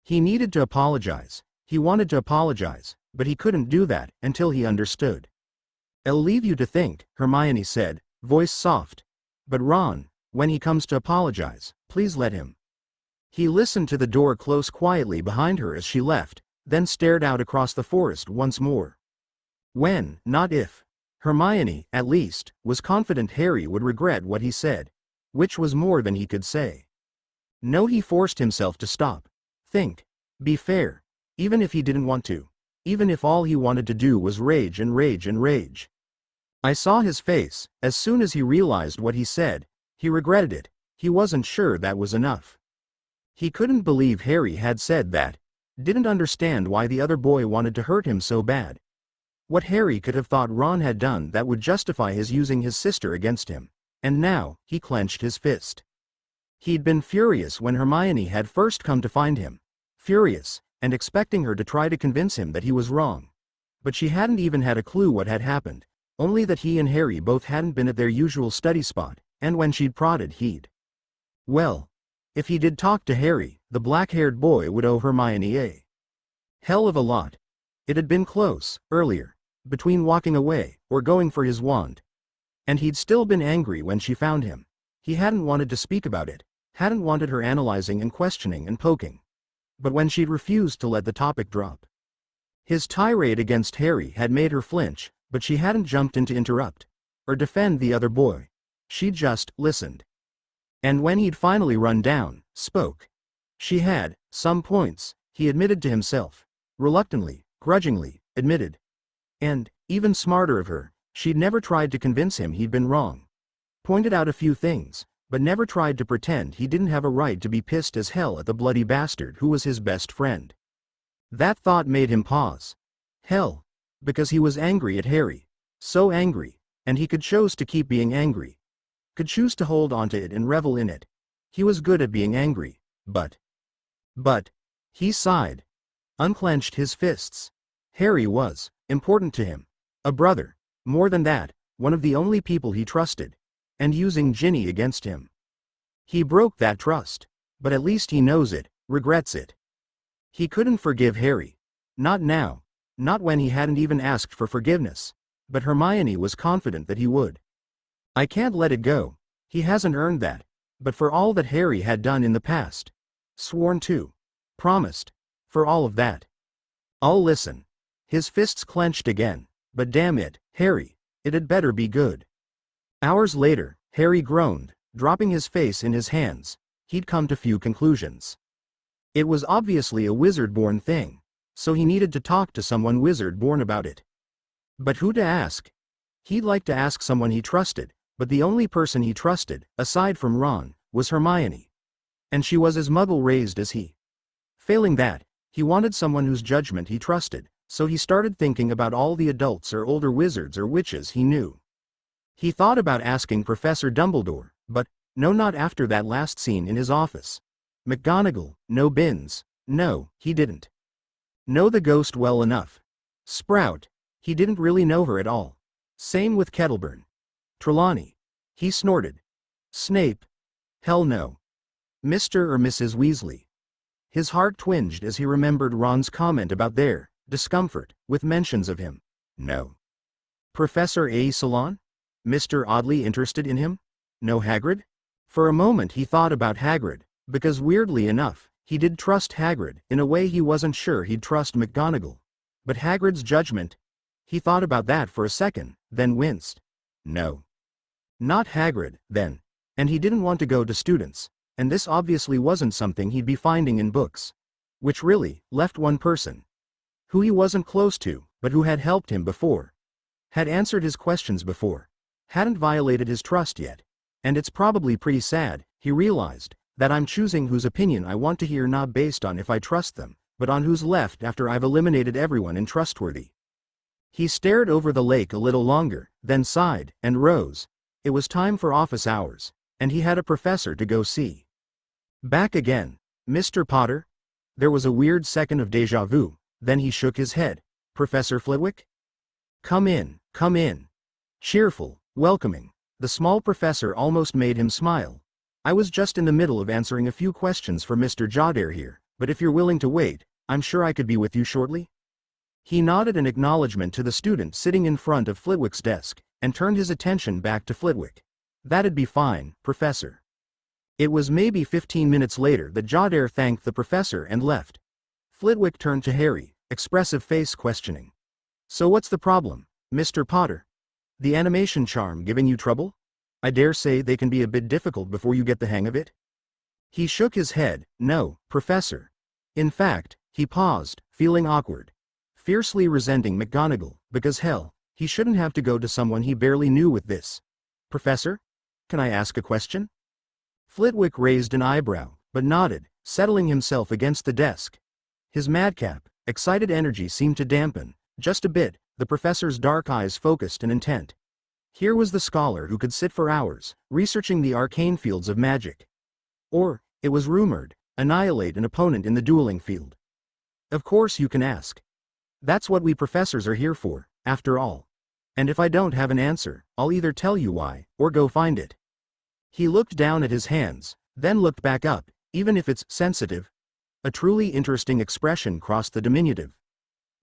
He needed to apologize. He wanted to apologize, but he couldn't do that until he understood. "I'll leave you to think," Hermione said, voice soft. "But Ron, when he comes to apologize, please let him." He listened to the door close quietly behind her as she left, then stared out across the forest once more. When, not if. Hermione, at least, was confident Harry would regret what he said, which was more than he could say. No, he forced himself to stop. Think. Be fair. Even if he didn't want to. Even if all he wanted to do was rage and rage and rage. I saw his face. As soon as he realized what he said, he regretted it. He wasn't sure that was enough. He couldn't believe Harry had said that. Didn't understand why the other boy wanted to hurt him so bad. What Harry could have thought Ron had done that would justify his using his sister against him. And now, he clenched his fist. He'd been furious when Hermione had first come to find him. Furious, and expecting her to try to convince him that he was wrong. But she hadn't even had a clue what had happened, only that he and Harry both hadn't been at their usual study spot, and when she'd prodded he'd. Well, if he did talk to Harry, the black-haired boy would owe Hermione a hell of a lot. It had been close, earlier, between walking away, or going for his wand. And he'd still been angry when she found him. He hadn't wanted to speak about it, hadn't wanted her analyzing and questioning and poking. But when she'd refused to let the topic drop. His tirade against Harry had made her flinch, but she hadn't jumped in to interrupt, or defend the other boy. She just listened. And when he'd finally run down, spoke. She had, some points, he admitted to himself. Reluctantly, grudgingly, admitted. And, even smarter of her, she'd never tried to convince him he'd been wrong. Pointed out a few things, but never tried to pretend he didn't have a right to be pissed as hell at the bloody bastard who was his best friend. That thought made him pause. Hell. Because he was angry at Harry. So angry, and he could choose to keep being angry. Could choose to hold onto it and revel in it. He was good at being angry, but, he sighed. Unclenched his fists. Harry was important to him. A brother. More than that, one of the only people he trusted. And using Ginny against him. He broke that trust. But at least he knows it, regrets it. He couldn't forgive Harry. Not now. Not when he hadn't even asked for forgiveness. But Hermione was confident that he would. I can't let it go. He hasn't earned that. But for all that Harry had done in the past. Sworn to. Promised. For all of that. I'll listen. His fists clenched again. But damn it, Harry, it had better be good. Hours later, Harry groaned, dropping his face in his hands. He'd come to few conclusions. It was obviously a wizard-born thing, so he needed to talk to someone wizard-born about it. But who to ask? He'd like to ask someone he trusted, but the only person he trusted, aside from Ron, was Hermione. And she was as muggle-raised as he. Failing that, he wanted someone whose judgment he trusted, so he started thinking about all the adults or older wizards or witches he knew. He thought about asking Professor Dumbledore, but, no, not after that last scene in his office. McGonagall, no Binns, no, he didn't know the ghost well enough. Sprout, he didn't really know her at all. Same with Kettleburn. Trelawney. He snorted. Snape. Hell no. Mr. or Mrs. Weasley. His heart twinged as he remembered Ron's comment about their discomfort with mentions of him. No. Professor A. Salon? Mr. Oddly interested in him? No Hagrid? For a moment he thought about Hagrid, because weirdly enough, he did trust Hagrid in a way he wasn't sure he'd trust McGonagall. But Hagrid's judgment? He thought about that for a second, then winced. No. Not Hagrid, then. And he didn't want to go to students, and this obviously wasn't something he'd be finding in books. Which really left one person. Who he wasn't close to, but who had helped him before. Had answered his questions before. Hadn't violated his trust yet. And it's probably pretty sad, he realized, that I'm choosing whose opinion I want to hear not based on if I trust them, but on who's left after I've eliminated everyone untrustworthy. He stared over the lake a little longer, then sighed, and rose. It was time for office hours, and he had a professor to go see. Back again. Mr. Potter? There was a weird second of déjà vu, then he shook his head. Professor Flitwick? Come in, come in. Cheerful, welcoming. The small professor almost made him smile. I was just in the middle of answering a few questions for Mr. Jodare here, but if you're willing to wait, I'm sure I could be with you shortly. He nodded an acknowledgement to the student sitting in front of Flitwick's desk, and turned his attention back to Flitwick. "That'd be fine, Professor." It was maybe 15 minutes later that Jodare thanked the professor and left. Flitwick turned to Harry, expressive face questioning. "So what's the problem, Mr. Potter? The animation charm giving you trouble? I dare say they can be a bit difficult before you get the hang of it." He shook his head. "No, Professor." In fact, he paused, feeling awkward. Fiercely resenting McGonagall, because hell, he shouldn't have to go to someone he barely knew with this. "Professor? Can I ask a question?" Flitwick raised an eyebrow, but nodded, settling himself against the desk. His madcap, excited energy seemed to dampen, just a bit, the professor's dark eyes focused and intent. Here was the scholar who could sit for hours, researching the arcane fields of magic. Or, it was rumored, annihilate an opponent in the dueling field. Of course you can ask. That's what we professors are here for, after all. And if I don't have an answer, I'll either tell you why, or go find it. He looked down at his hands, then looked back up, even if it's sensitive. A truly interesting expression crossed the diminutive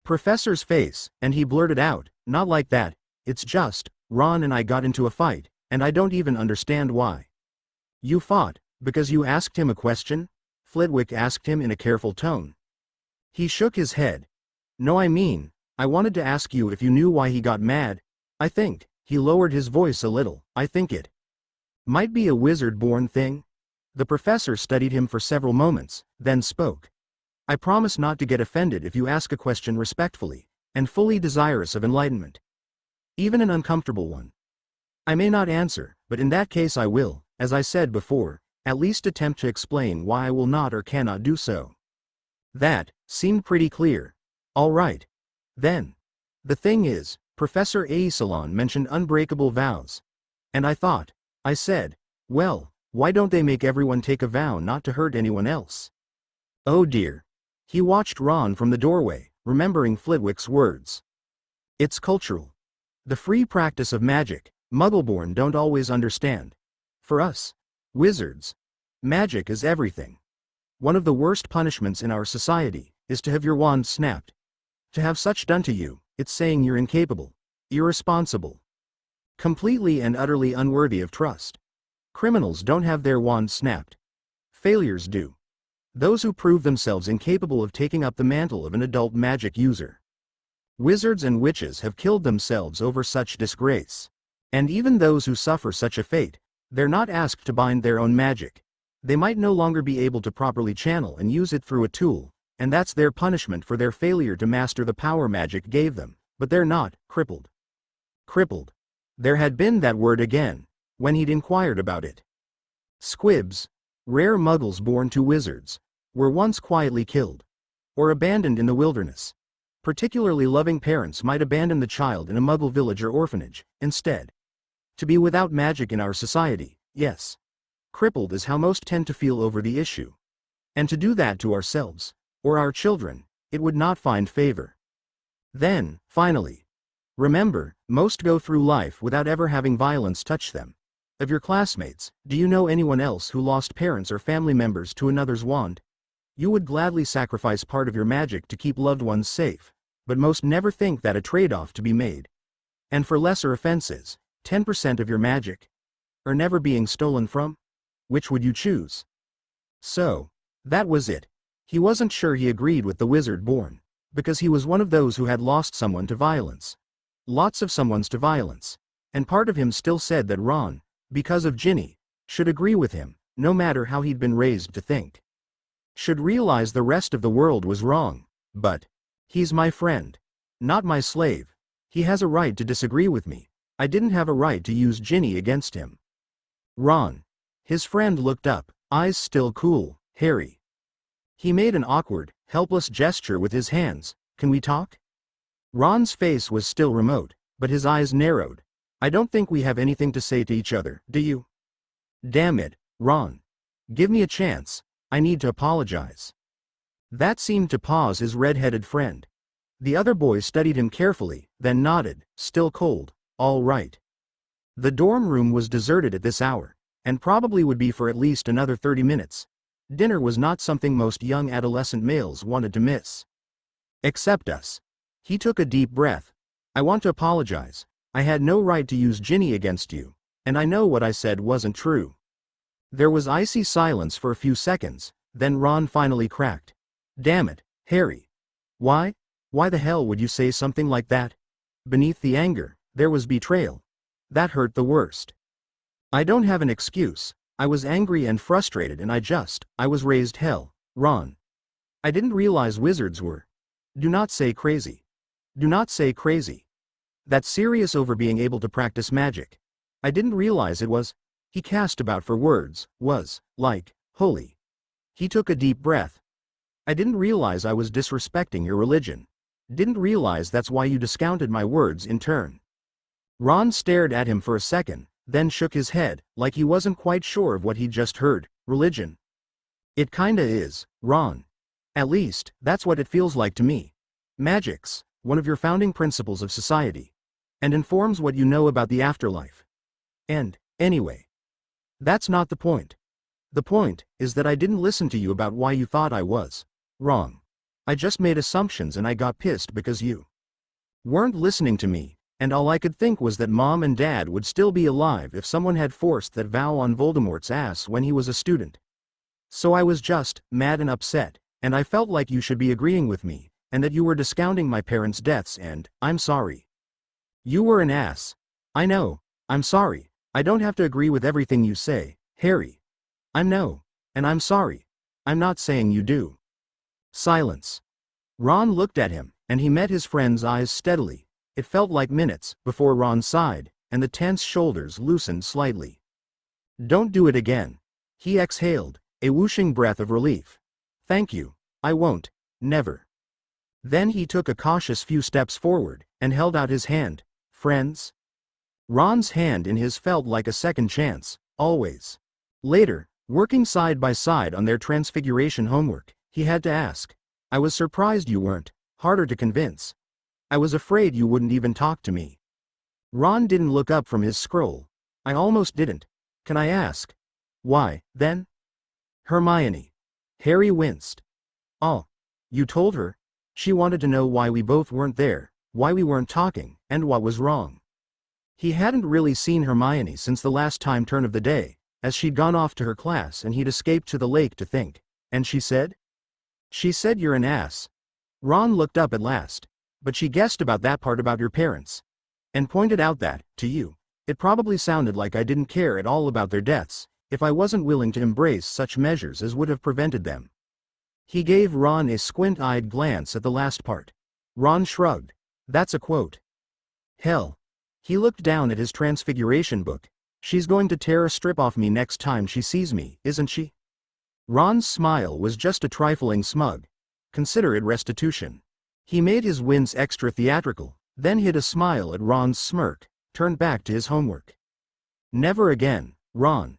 professor's face, and he blurted out, "Not like that, it's just, Ron and I got into a fight, and I don't even understand why." "You fought, because you asked him a question?" Flitwick asked him in a careful tone. He shook his head. "No, I wanted to ask you if you knew why he got mad. I think," he lowered his voice a little, "I think it might be a wizard-born thing." The professor studied him for several moments, then spoke. "I promise not to get offended if you ask a question respectfully, and fully desirous of enlightenment. Even an uncomfortable one. I may not answer, but in that case I will, as I said before, at least attempt to explain why I will not or cannot do so." That seemed pretty clear. "All right. Then. The thing is, Professor Salon mentioned unbreakable vows. And I thought, I said, well, why don't they make everyone take a vow not to hurt anyone else?" "Oh dear." He watched Ron from the doorway, remembering Flitwick's words. "It's cultural. The free practice of magic, Muggleborn don't always understand. For us, wizards, magic is everything. One of the worst punishments in our society is to have your wand snapped. To have such done to you, it's saying you're incapable, irresponsible, completely and utterly unworthy of trust. Criminals don't have their wands snapped. Failures do. Those who prove themselves incapable of taking up the mantle of an adult magic user. Wizards and witches have killed themselves over such disgrace. And even those who suffer such a fate, they're not asked to bind their own magic. They might no longer be able to properly channel and use it through a tool, and that's their punishment for their failure to master the power magic gave them, but they're not crippled." Crippled. There had been that word again, when he'd inquired about it. Squibs, rare muggles born to wizards, were once quietly killed. Or abandoned in the wilderness. Particularly loving parents might abandon the child in a muggle village or orphanage, instead. To be without magic in our society, yes. Crippled is how most tend to feel over the issue. And to do that to ourselves, or our children, it would not find favor. Then, finally, remember, most go through life without ever having violence touch them. Of your classmates, do you know anyone else who lost parents or family members to another's wand? You would gladly sacrifice part of your magic to keep loved ones safe, but most never think that a trade-off to be made. And for lesser offenses, 10% of your magic, or never being stolen from? Which would you choose? So, that was it. He wasn't sure he agreed with the wizard born, because he was one of those who had lost someone to violence. Lots of someones to violence. And part of him still said that Ron, because of Ginny, should agree with him, no matter how he'd been raised to think. Should realize the rest of the world was wrong, but he's my friend, not my slave. He has a right to disagree with me. I didn't have a right to use Ginny against him. Ron. His friend looked up, eyes still cool. "Harry." He made an awkward, helpless gesture with his hands. "Can we talk?" Ron's face was still remote, but his eyes narrowed. "I don't think we have anything to say to each other, do you?" "Damn it, Ron. Give me a chance. I need to apologize." That seemed to pause his red-headed friend. The other boy studied him carefully, then nodded, still cold. "All right." The dorm room was deserted at this hour, and probably would be for at least another 30 minutes. Dinner was not something most young adolescent males wanted to miss. "Except us," He took a deep breath. I want to apologize. I had no right to use Ginny against you, and I know what I said wasn't true. There was icy silence for a few seconds, then Ron finally cracked. Damn it, Harry. Why? Why the hell would you say something like that? Beneath the anger, there was betrayal. That hurt the worst. I don't have an excuse. I was angry and frustrated and I was raised hell, Ron. I didn't realize wizards were. Do not say crazy. Do not say crazy. That's serious over being able to practice magic. I didn't realize it was, he cast about for words, was, like, holy. He took a deep breath. I didn't realize I was disrespecting your religion. Didn't realize that's why you discounted my words in turn. Ron stared at him for a second, then shook his head, like he wasn't quite sure of what he'd just heard. Religion? It kinda is, Ron. At least, that's what it feels like to me. Magic's one of your founding principles of society, and informs what you know about the afterlife. And, anyway, that's not the point. The point is that I didn't listen to you about why you thought I was wrong. I just made assumptions and I got pissed because you weren't listening to me, and all I could think was that Mom and Dad would still be alive if someone had forced that vow on Voldemort's ass when he was a student. So I was just mad and upset, and I felt like you should be agreeing with me, and that you were discounting my parents' deaths and, I'm sorry. You were an ass. I know, I'm sorry. I don't have to agree with everything you say, Harry. And I'm sorry. I'm not saying you do. Silence. Ron looked at him, and he met his friend's eyes steadily. It felt like minutes before Ron sighed, and the tense shoulders loosened slightly. Don't do it again. He exhaled, a whooshing breath of relief. Thank you. I won't. Never. Then he took a cautious few steps forward, and held out his hand. Friends? Ron's hand in his felt like a second chance, always. Later, working side by side on their transfiguration homework, he had to ask. I was surprised you weren't harder to convince. I was afraid you wouldn't even talk to me. Ron didn't look up from his scroll. I almost didn't. Can I ask? Why, then? Hermione. Harry winced. Oh. You told her? She wanted to know why we both weren't there, why we weren't talking, and what was wrong. He hadn't really seen Hermione since the last time turn of the day, as she'd gone off to her class and he'd escaped to the lake to think. And she said? She said you're an ass. Ron looked up at last. But she guessed about that part about your parents. And pointed out that, to you, it probably sounded like I didn't care at all about their deaths, if I wasn't willing to embrace such measures as would have prevented them. He gave Ron a squint-eyed glance at the last part. Ron shrugged. That's a quote. Hell. He looked down at his transfiguration book. She's going to tear a strip off me next time she sees me, isn't she? Ron's smile was just a trifling smug. Consider it restitution. He made his wince extra theatrical, then hid a smile at Ron's smirk, turned back to his homework. Never again, Ron.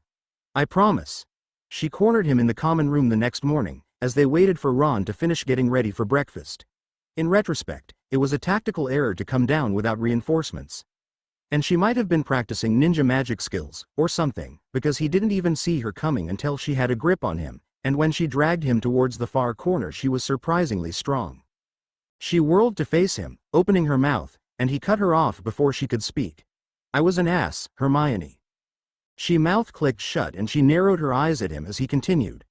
I promise. She cornered him in the common room the next morning, as they waited for Ron to finish getting ready for breakfast. In retrospect, it was a tactical error to come down without reinforcements. And she might have been practicing ninja magic skills, or something, because he didn't even see her coming until she had a grip on him, and when she dragged him towards the far corner she was surprisingly strong. She whirled to face him, opening her mouth, and he cut her off before she could speak. I was an ass, Hermione. She mouth clicked shut and she narrowed her eyes at him as he continued.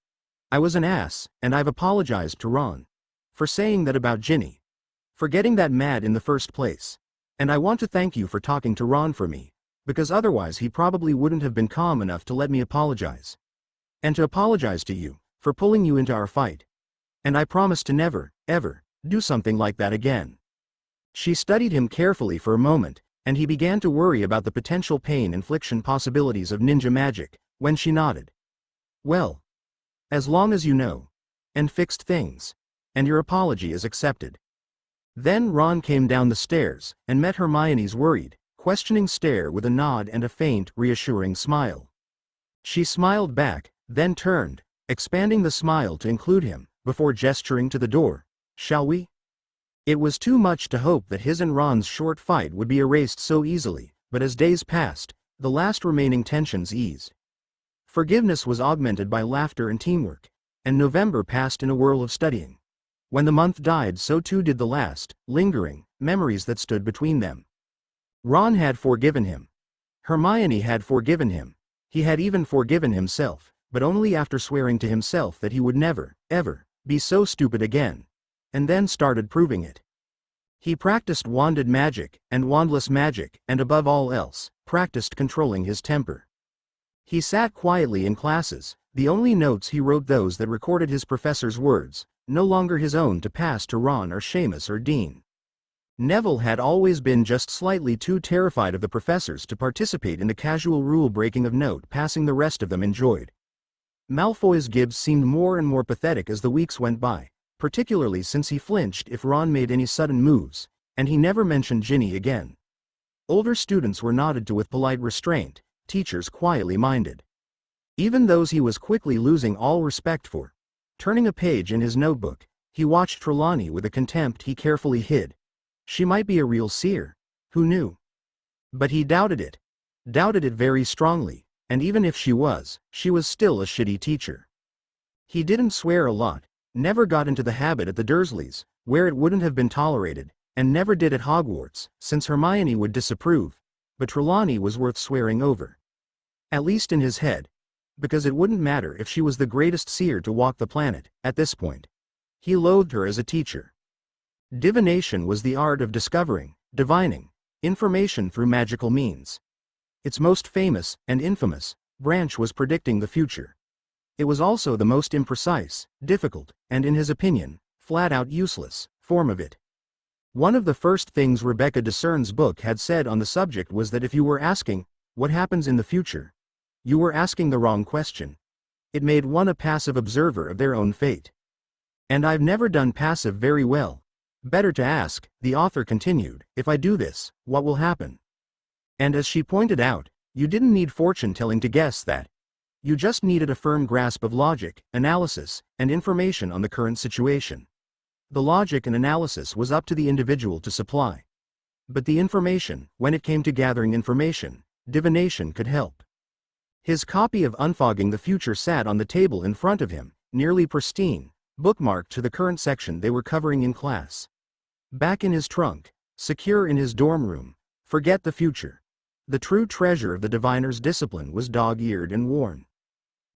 I was an ass, and I've apologized to Ron. For saying that about Ginny. For getting that mad in the first place. And I want to thank you for talking to Ron for me, because otherwise he probably wouldn't have been calm enough to let me apologize. And to apologize to you, for pulling you into our fight. And I promise to never, ever, do something like that again. She studied him carefully for a moment, and he began to worry about the potential pain infliction possibilities of ninja magic, when she nodded. Well. As long as you know. And fixed things. And your apology is accepted. Then Ron came down the stairs, and met Hermione's worried, questioning stare with a nod and a faint, reassuring smile. She smiled back, then turned, expanding the smile to include him, before gesturing to the door. Shall we? It was too much to hope that his and Ron's short fight would be erased so easily, but as days passed, the last remaining tensions eased. Forgiveness was augmented by laughter and teamwork, and November passed in a whirl of studying. When the month died, so too did the last, lingering, memories that stood between them. Ron had forgiven him. Hermione had forgiven him. He had even forgiven himself, but only after swearing to himself that he would never, ever, be so stupid again. And then started proving it. He practiced wanded magic, and wandless magic, and above all else, practiced controlling his temper. He sat quietly in classes, the only notes he wrote those that recorded his professor's words, no longer his own to pass to Ron or Seamus or Dean. Neville had always been just slightly too terrified of the professors to participate in the casual rule-breaking of note-passing the rest of them enjoyed. Malfoy's gibes seemed more and more pathetic as the weeks went by, particularly since he flinched if Ron made any sudden moves, and he never mentioned Ginny again. Older students were nodded to with polite restraint, teachers quietly minded. Even those he was quickly losing all respect for. Turning a page in his notebook, he watched Trelawney with a contempt he carefully hid. She might be a real seer, who knew? But he doubted it. Doubted it very strongly, and even if she was still a shitty teacher. He didn't swear a lot, never got into the habit at the Dursleys, where it wouldn't have been tolerated, and never did at Hogwarts, since Hermione would disapprove, but Trelawney was worth swearing over. At least in his head. Because it wouldn't matter if she was the greatest seer to walk the planet, at this point. He loathed her as a teacher. Divination was the art of discovering, divining, information through magical means. Its most famous, and infamous, branch was predicting the future. It was also the most imprecise, difficult, and in his opinion, flat-out useless, form of it. One of the first things Rebecca Discern's book had said on the subject was that if you were asking, what happens in the future? You were asking the wrong question. It made one a passive observer of their own fate. And I've never done passive very well. Better to ask, the author continued, if I do this, what will happen? And as she pointed out, you didn't need fortune-telling to guess that. You just needed a firm grasp of logic, analysis, and information on the current situation. The logic and analysis was up to the individual to supply. But the information, when it came to gathering information, divination could help. His copy of Unfogging the Future sat on the table in front of him, nearly pristine, bookmarked to the current section they were covering in class. Back in his trunk, secure in his dorm room, forget the future. The true treasure of the diviner's discipline was dog-eared and worn.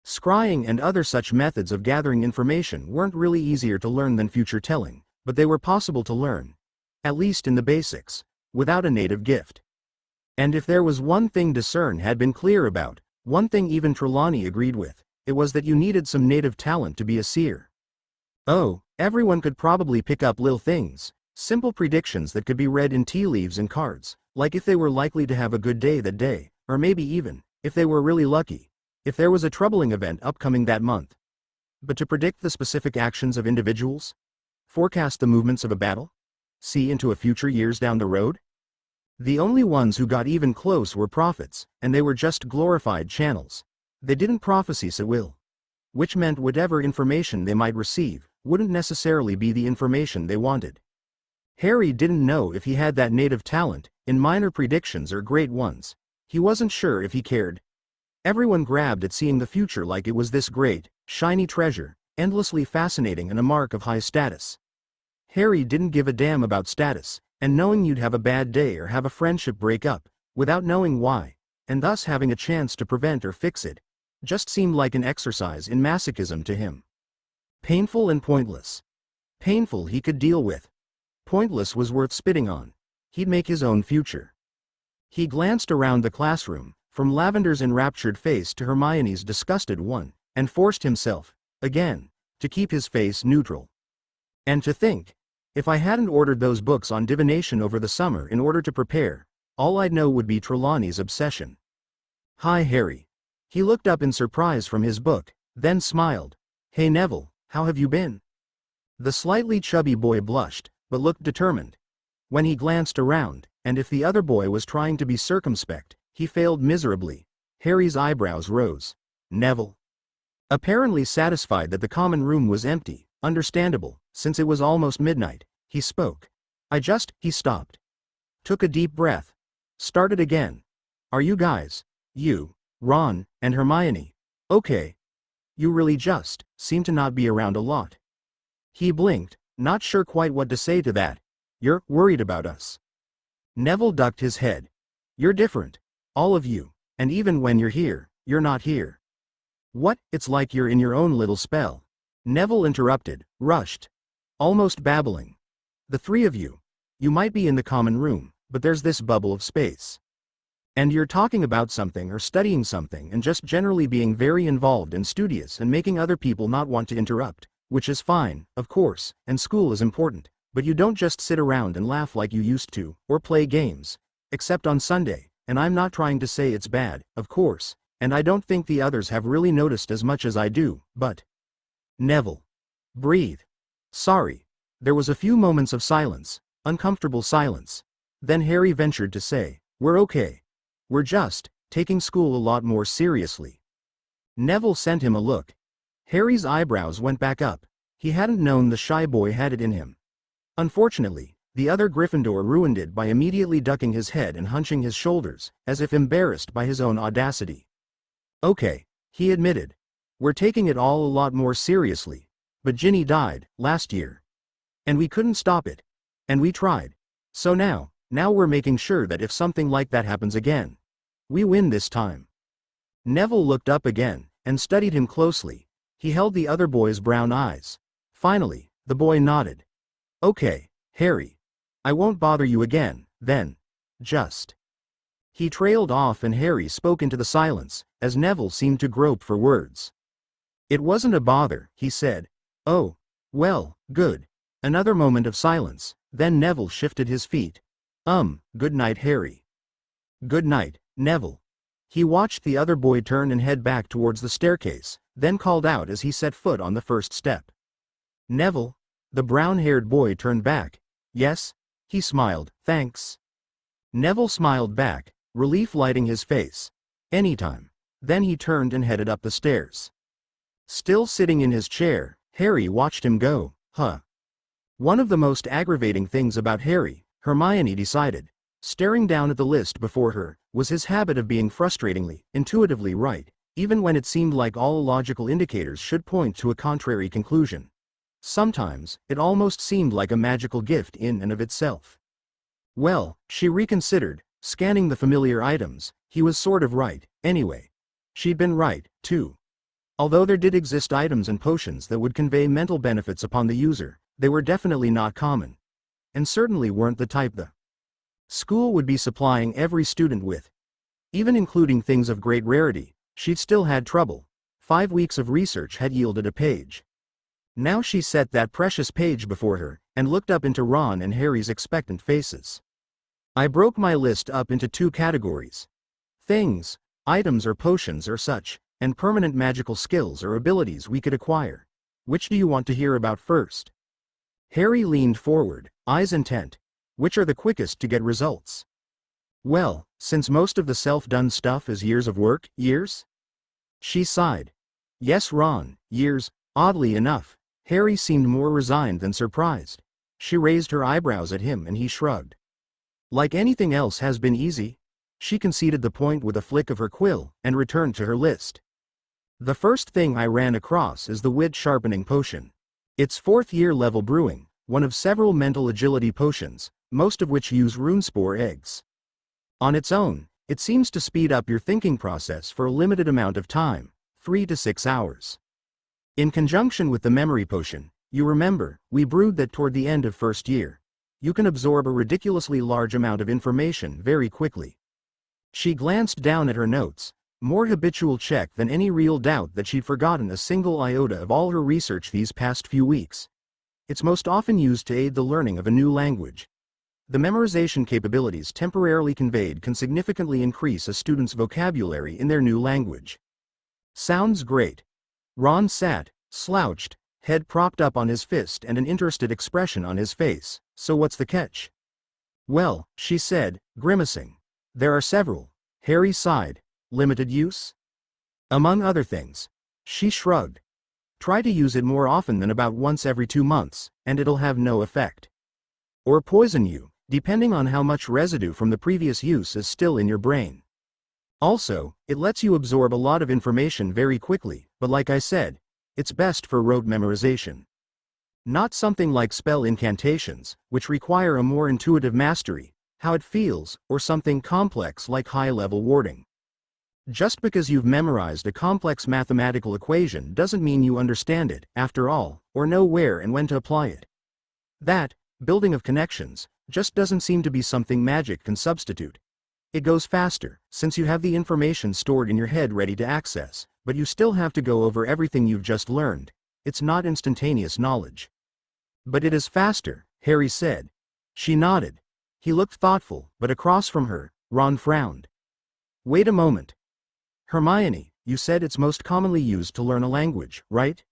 Scrying and other such methods of gathering information weren't really easier to learn than future-telling, but they were possible to learn, at least in the basics, without a native gift. And if there was one thing Discern had been clear about, one thing even Trelawney agreed with, it was that you needed some native talent to be a seer. Oh, everyone could probably pick up little things, simple predictions that could be read in tea leaves and cards, like if they were likely to have a good day that day, or maybe even, if they were really lucky, if there was a troubling event upcoming that month. But to predict the specific actions of individuals? Forecast the movements of a battle? See into a future years down the road? The only ones who got even close were prophets, and they were just glorified channels. They didn't prophesy at will. Which meant whatever information they might receive, wouldn't necessarily be the information they wanted. Harry didn't know if he had that native talent, in minor predictions or great ones. He wasn't sure if he cared. Everyone grabbed at seeing the future like it was this great, shiny treasure, endlessly fascinating and a mark of high status. Harry didn't give a damn about status, and knowing you'd have a bad day or have a friendship break up, without knowing why, and thus having a chance to prevent or fix it, just seemed like an exercise in masochism to him. Painful and pointless. Painful he could deal with. Pointless was worth spitting on. He'd make his own future. He glanced around the classroom, from Lavender's enraptured face to Hermione's disgusted one, and forced himself, again, to keep his face neutral. And to think, if I hadn't ordered those books on divination over the summer in order to prepare, all I'd know would be Trelawney's obsession. Hi Harry. He looked up in surprise from his book, then smiled. Hey Neville, how have you been? The slightly chubby boy blushed, but looked determined. When he glanced around, and if the other boy was trying to be circumspect, he failed miserably. Harry's eyebrows rose. Neville. Apparently satisfied that the common room was empty, understandable, since it was almost midnight, he spoke. He stopped. Took a deep breath. Started again. Are you guys, you, Ron, and Hermione, okay? You really just seem to not be around a lot. He blinked, not sure quite what to say to that. You're worried about us. Neville ducked his head. You're different. All of you. And even when you're here, you're not here. What? It's like you're in your own little spell. Neville interrupted, rushed. Almost babbling. The three of you. You might be in the common room, but there's this bubble of space. And you're talking about something or studying something and just generally being very involved and studious and making other people not want to interrupt, which is fine, of course, and school is important, but you don't just sit around and laugh like you used to, or play games. Except on Sunday, and I'm not trying to say it's bad, of course, and I don't think the others have really noticed as much as I do, but... Neville. Breathe. Sorry. There was a few moments of silence, uncomfortable silence. Then Harry ventured to say, we're okay. We're just taking school a lot more seriously. Neville sent him a look. Harry's eyebrows went back up. He hadn't known the shy boy had it in him. Unfortunately, the other Gryffindor ruined it by immediately ducking his head and hunching his shoulders, as if embarrassed by his own audacity. Okay, he admitted. We're taking it all a lot more seriously. But Ginny died last year. And we couldn't stop it. And we tried. So now we're making sure that if something like that happens again, we win this time. Neville looked up again, and studied him closely. He held the other boy's brown eyes. Finally, the boy nodded. Okay, Harry. I won't bother you again, then. Just. He trailed off and Harry spoke into the silence, as Neville seemed to grope for words. It wasn't a bother, he said. Oh, well, good. Another moment of silence, then Neville shifted his feet. Good night, Harry. Good night, Neville. He watched the other boy turn and head back towards the staircase, then called out as he set foot on the first step. Neville. The brown-haired boy turned back. Yes? He smiled, thanks. Neville smiled back, relief lighting his face. Anytime. Then he turned and headed up the stairs. Still sitting in his chair, Harry watched him go. One of the most aggravating things about Harry, Hermione decided, staring down at the list before her, was his habit of being frustratingly, intuitively right, even when it seemed like all logical indicators should point to a contrary conclusion. Sometimes, it almost seemed like a magical gift in and of itself. Well, she reconsidered, scanning the familiar items. He was sort of right, anyway. She'd been right, too. Although there did exist items and potions that would convey mental benefits upon the user, they were definitely not common. And certainly weren't the type the school would be supplying every student with. Even including things of great rarity, she'd still had trouble. 5 weeks of research had yielded a page. Now she set that precious page before her, and looked up into Ron and Harry's expectant faces. I broke my list up into 2 categories. Things, items or potions or such, and permanent magical skills or abilities we could acquire. Which do you want to hear about first? Harry leaned forward, eyes intent. Which are the quickest to get results? Well, since most of the self-done stuff is years of work, years? She sighed. Yes, Ron, years. Oddly enough, Harry seemed more resigned than surprised. She raised her eyebrows at him and he shrugged. Like anything else has been easy? She conceded the point with a flick of her quill, and returned to her list. The first thing I ran across is the wit sharpening potion. It's 4th year level brewing, one of several mental agility potions, most of which use runespore eggs. On its own, it seems to speed up your thinking process for a limited amount of time, 3 to 6 hours. In conjunction with the memory potion, you remember, we brewed that toward the end of 1st year. You can absorb a ridiculously large amount of information very quickly. She glanced down at her notes, more habitual check than any real doubt that she'd forgotten a single iota of all her research these past few weeks. It's most often used to aid the learning of a new language. The memorization capabilities temporarily conveyed can significantly increase a student's vocabulary in their new language. Sounds great. Ron sat, slouched, head propped up on his fist and an interested expression on his face. So what's the catch? Well, she said, grimacing. There are several. Harry sighed. Limited use? Among other things. She shrugged. Try to use it more often than about once every 2 months, and it'll have no effect. Or poison you, depending on how much residue from the previous use is still in your brain. Also, it lets you absorb a lot of information very quickly, but like I said, it's best for rote memorization. Not something like spell incantations, which require a more intuitive mastery, how it feels, or something complex like high-level warding. Just because you've memorized a complex mathematical equation doesn't mean you understand it, after all, or know where and when to apply it. That, building of connections, just doesn't seem to be something magic can substitute. It goes faster, since you have the information stored in your head ready to access, but you still have to go over everything you've just learned. It's not instantaneous knowledge. But it is faster, Harry said. She nodded. He looked thoughtful, but across from her, Ron frowned. Wait a moment. Hermione, you said it's most commonly used to learn a language, right?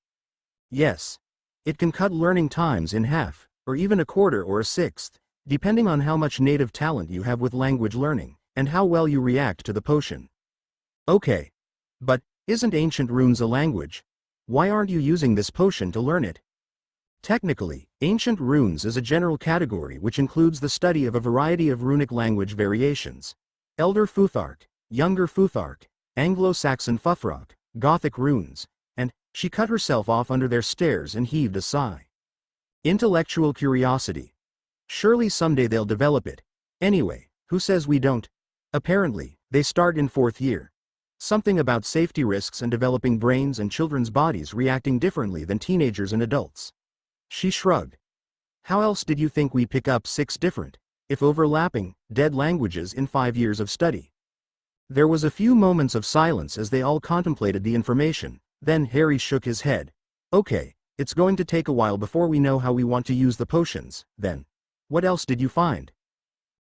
Yes. It can cut learning times in half, or even a quarter or a sixth, depending on how much native talent you have with language learning, and how well you react to the potion. Okay. But, isn't ancient runes a language? Why aren't you using this potion to learn it? Technically, ancient runes is a general category which includes the study of a variety of runic language variations. Elder Futhark, Younger Futhark, Anglo-Saxon Futhark, Gothic runes, and, she cut herself off under their stares and heaved a sigh. Intellectual curiosity. Surely someday they'll develop it. Anyway, who says we don't? Apparently, they start in 4th year. Something about safety risks and developing brains and children's bodies reacting differently than teenagers and adults. She shrugged. How else did you think we pick up 6 different, if overlapping, dead languages in 5 years of study? There was a few moments of silence as they all contemplated the information, then Harry shook his head. Okay, it's going to take a while before we know how we want to use the potions, then. What else did you find?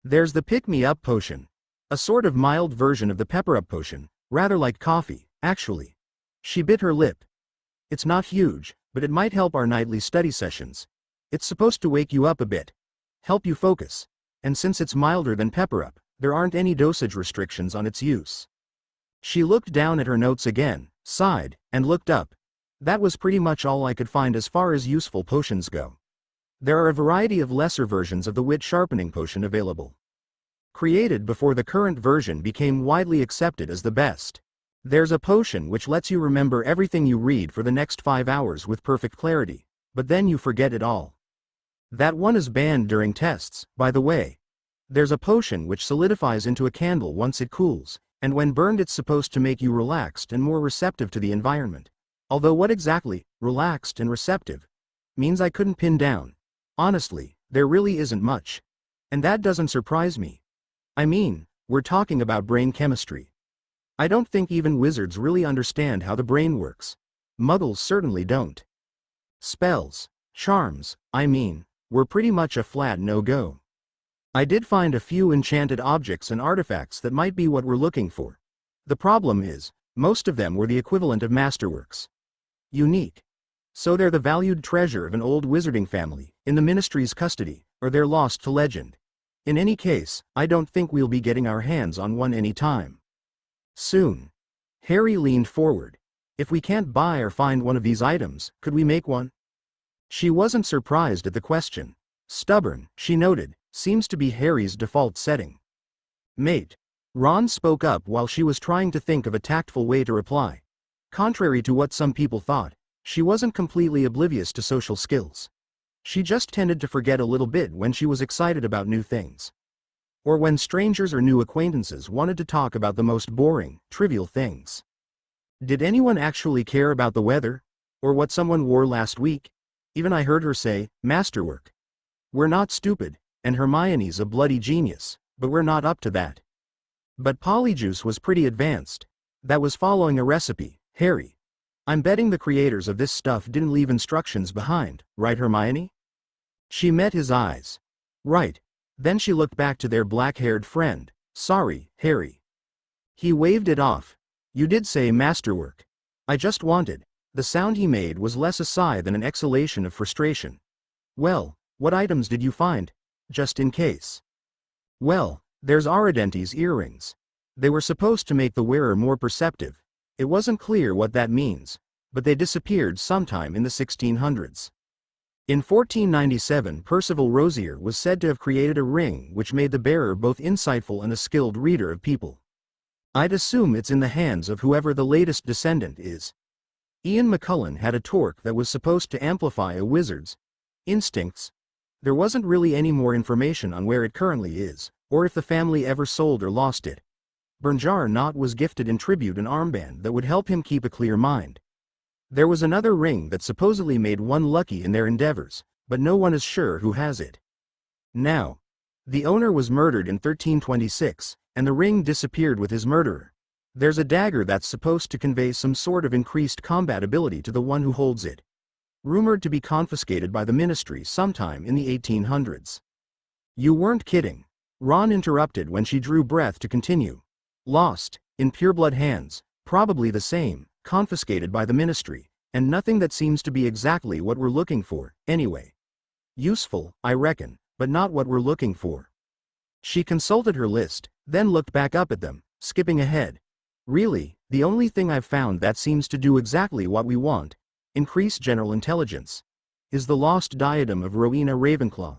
There's the pick-me-up potion. A sort of mild version of the pepper-up potion, rather like coffee, actually. She bit her lip. It's not huge, but it might help our nightly study sessions. It's supposed to wake you up a bit. Help you focus. And since it's milder than pepper-up, there aren't any dosage restrictions on its use. She looked down at her notes again, sighed, and looked up. That was pretty much all I could find as far as useful potions go. There are a variety of lesser versions of the wit sharpening potion available. Created before the current version became widely accepted as the best. There's a potion which lets you remember everything you read for the next 5 hours with perfect clarity, but then you forget it all. That one is banned during tests, by the way. There's a potion which solidifies into a candle once it cools, and when burned it's supposed to make you relaxed and more receptive to the environment. Although what exactly, relaxed and receptive, means I couldn't pin down. Honestly, there really isn't much. And that doesn't surprise me. I mean, we're talking about brain chemistry. I don't think even wizards really understand how the brain works. Muggles certainly don't. Spells, charms, I mean, were pretty much a flat no-go. I did find a few enchanted objects and artifacts that might be what we're looking for. The problem is, most of them were the equivalent of masterworks. Unique. So they're the valued treasure of an old wizarding family, in the Ministry's custody, or they're lost to legend. In any case, I don't think we'll be getting our hands on one any time soon. Harry leaned forward. If we can't buy or find one of these items, could we make one? She wasn't surprised at the question. Stubborn, she noted, seems to be Harry's default setting. Mate. Ron spoke up while she was trying to think of a tactful way to reply. Contrary to what some people thought, she wasn't completely oblivious to social skills. She just tended to forget a little bit when she was excited about new things. Or when strangers or new acquaintances wanted to talk about the most boring, trivial things. Did anyone actually care about the weather? Or what someone wore last week? Even I heard her say, masterwork. We're not stupid, and Hermione's a bloody genius, but we're not up to that. But Polyjuice was pretty advanced. That was following a recipe, Harry. I'm betting the creators of this stuff didn't leave instructions behind, right Hermione? She met his eyes. Right. Then she looked back to their black-haired friend. Sorry, Harry. He waved it off. You did say masterwork. I just wanted. The sound he made was less a sigh than an exhalation of frustration. Well, what items did you find? Just in case. Well, there's Aridenti's earrings. They were supposed to make the wearer more perceptive. It wasn't clear what that means, but they disappeared sometime in the 1600s. In 1497, Percival Rosier was said to have created a ring which made the bearer both insightful and a skilled reader of people. I'd assume it's in the hands of whoever the latest descendant is. Ian McCullen had a torque that was supposed to amplify a wizard's, Instincts. There wasn't really any more information on where it currently is, or if the family ever sold or lost it. Bernjar Knott was gifted in tribute an armband that would help him keep a clear mind. There was another ring that supposedly made one lucky in their endeavors, but no one is sure who has it. Now, the owner was murdered in 1326, and the ring disappeared with his murderer. There's a dagger that's supposed to convey some sort of increased combat ability to the one who holds it. Rumored to be confiscated by the ministry sometime in the 1800s. You weren't kidding. Ron interrupted when she drew breath to continue. Lost, in pureblood hands, probably the same, confiscated by the ministry, and nothing that seems to be exactly what we're looking for, anyway. Useful, I reckon, but not what we're looking for. She consulted her list, then looked back up at them, skipping ahead. Really, the only thing I've found that seems to do exactly what we want, increase general intelligence, is the lost diadem of Rowena Ravenclaw.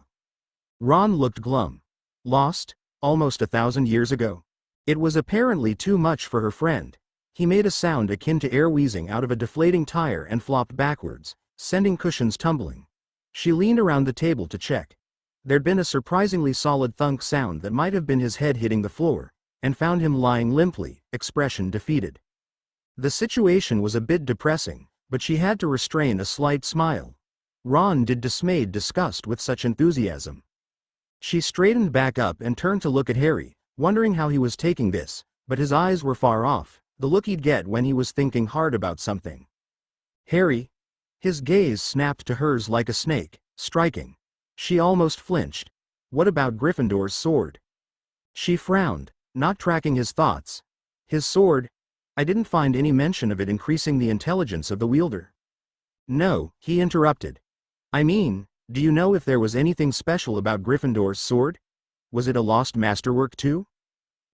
Ron looked glum. Lost? Almost 1,000 years ago? It was apparently too much for her friend. He made a sound akin to air wheezing out of a deflating tire and flopped backwards, sending cushions tumbling. She leaned around the table to check. There'd been a surprisingly solid thunk sound that might have been his head hitting the floor, and found him lying limply, expression defeated. The situation was a bit depressing, but she had to restrain a slight smile. Ron did dismayed disgust with such enthusiasm. She straightened back up and turned to look at Harry, wondering how he was taking this, but his eyes were far off, the look he'd get when he was thinking hard about something. Harry? His gaze snapped to hers like a snake, striking. She almost flinched. What about Gryffindor's sword? She frowned, not tracking his thoughts. His sword? I didn't find any mention of it increasing the intelligence of the wielder. No, he interrupted. I mean, do you know if there was anything special about Gryffindor's sword? Was it a lost masterwork too?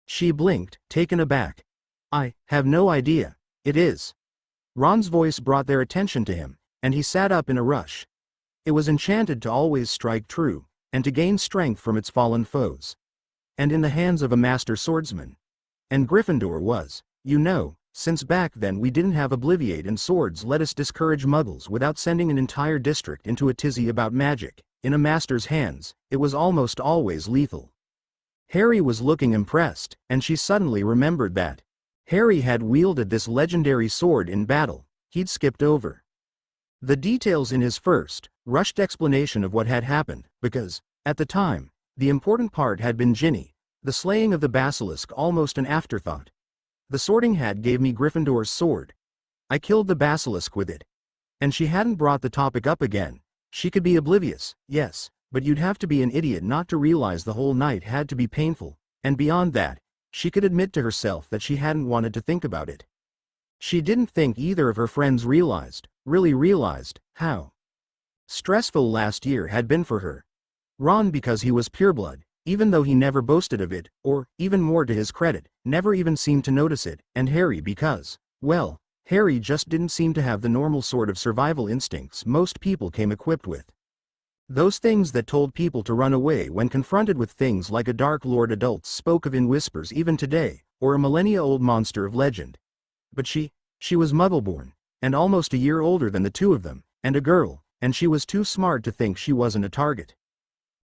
She blinked, taken aback. I have no idea. It is. Ron's voice brought their attention to him, and he sat up in a rush. It was enchanted to always strike true, and to gain strength from its fallen foes. And in the hands of a master swordsman. And Gryffindor was, you know, since back then we didn't have Obliviate and swords let us discourage muggles without sending an entire district into a tizzy about magic. In a master's hands, it was almost always lethal. Harry was looking impressed, and she suddenly remembered that Harry had wielded this legendary sword in battle. He'd skipped over the details in his first, rushed explanation of what had happened, because, at the time, the important part had been Ginny, the slaying of the basilisk almost an afterthought. The Sorting Hat gave me Gryffindor's sword. I killed the basilisk with it. And she hadn't brought the topic up again. She could be oblivious, yes, but you'd have to be an idiot not to realize the whole night had to be painful, and beyond that, she could admit to herself that she hadn't wanted to think about it. She didn't think either of her friends really realized, how stressful last year had been for her. Ron because he was pureblood, even though he never boasted of it, or, even more to his credit, never even seemed to notice it, and Harry because, well, Harry just didn't seem to have the normal sort of survival instincts most people came equipped with. Those things that told people to run away when confronted with things like a Dark Lord adults spoke of in whispers even today, or a millennia-old monster of legend. But she was Muggle-born, and almost a year older than the two of them, and a girl, and she was too smart to think she wasn't a target.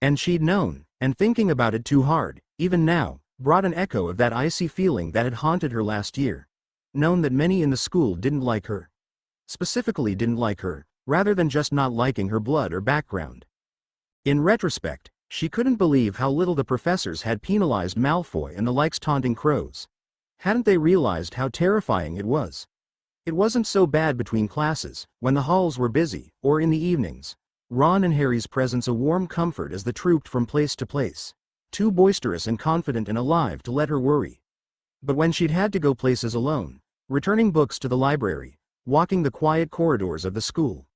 And she'd known, and thinking about it too hard, even now, brought an echo of that icy feeling that had haunted her last year. Known that many in the school didn't like her. Specifically didn't like her, rather than just not liking her blood or background. In retrospect, she couldn't believe how little the professors had penalized Malfoy and the likes taunting crows. Hadn't they realized how terrifying it was? It wasn't so bad between classes, when the halls were busy, or in the evenings. Ron and Harry's presence a warm comfort as they trooped from place to place. Too boisterous and confident and alive to let her worry. But when she'd had to go places alone, returning books to the library, walking the quiet corridors of the school.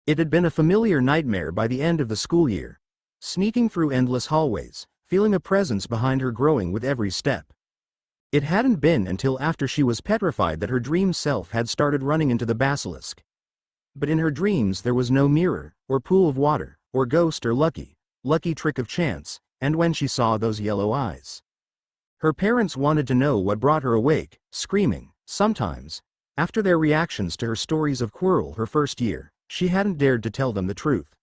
It had been a familiar nightmare by the end of the school year. Sneaking through endless hallways, feeling a presence behind her growing with every step. It hadn't been until after she was petrified that her dream self had started running into the basilisk. But in her dreams there was no mirror, or pool of water, or ghost or lucky trick of chance, and when she saw those yellow eyes. Her parents wanted to know what brought her awake, screaming, sometimes. After their reactions to her stories of Quirrell her first year, she hadn't dared to tell them the truth.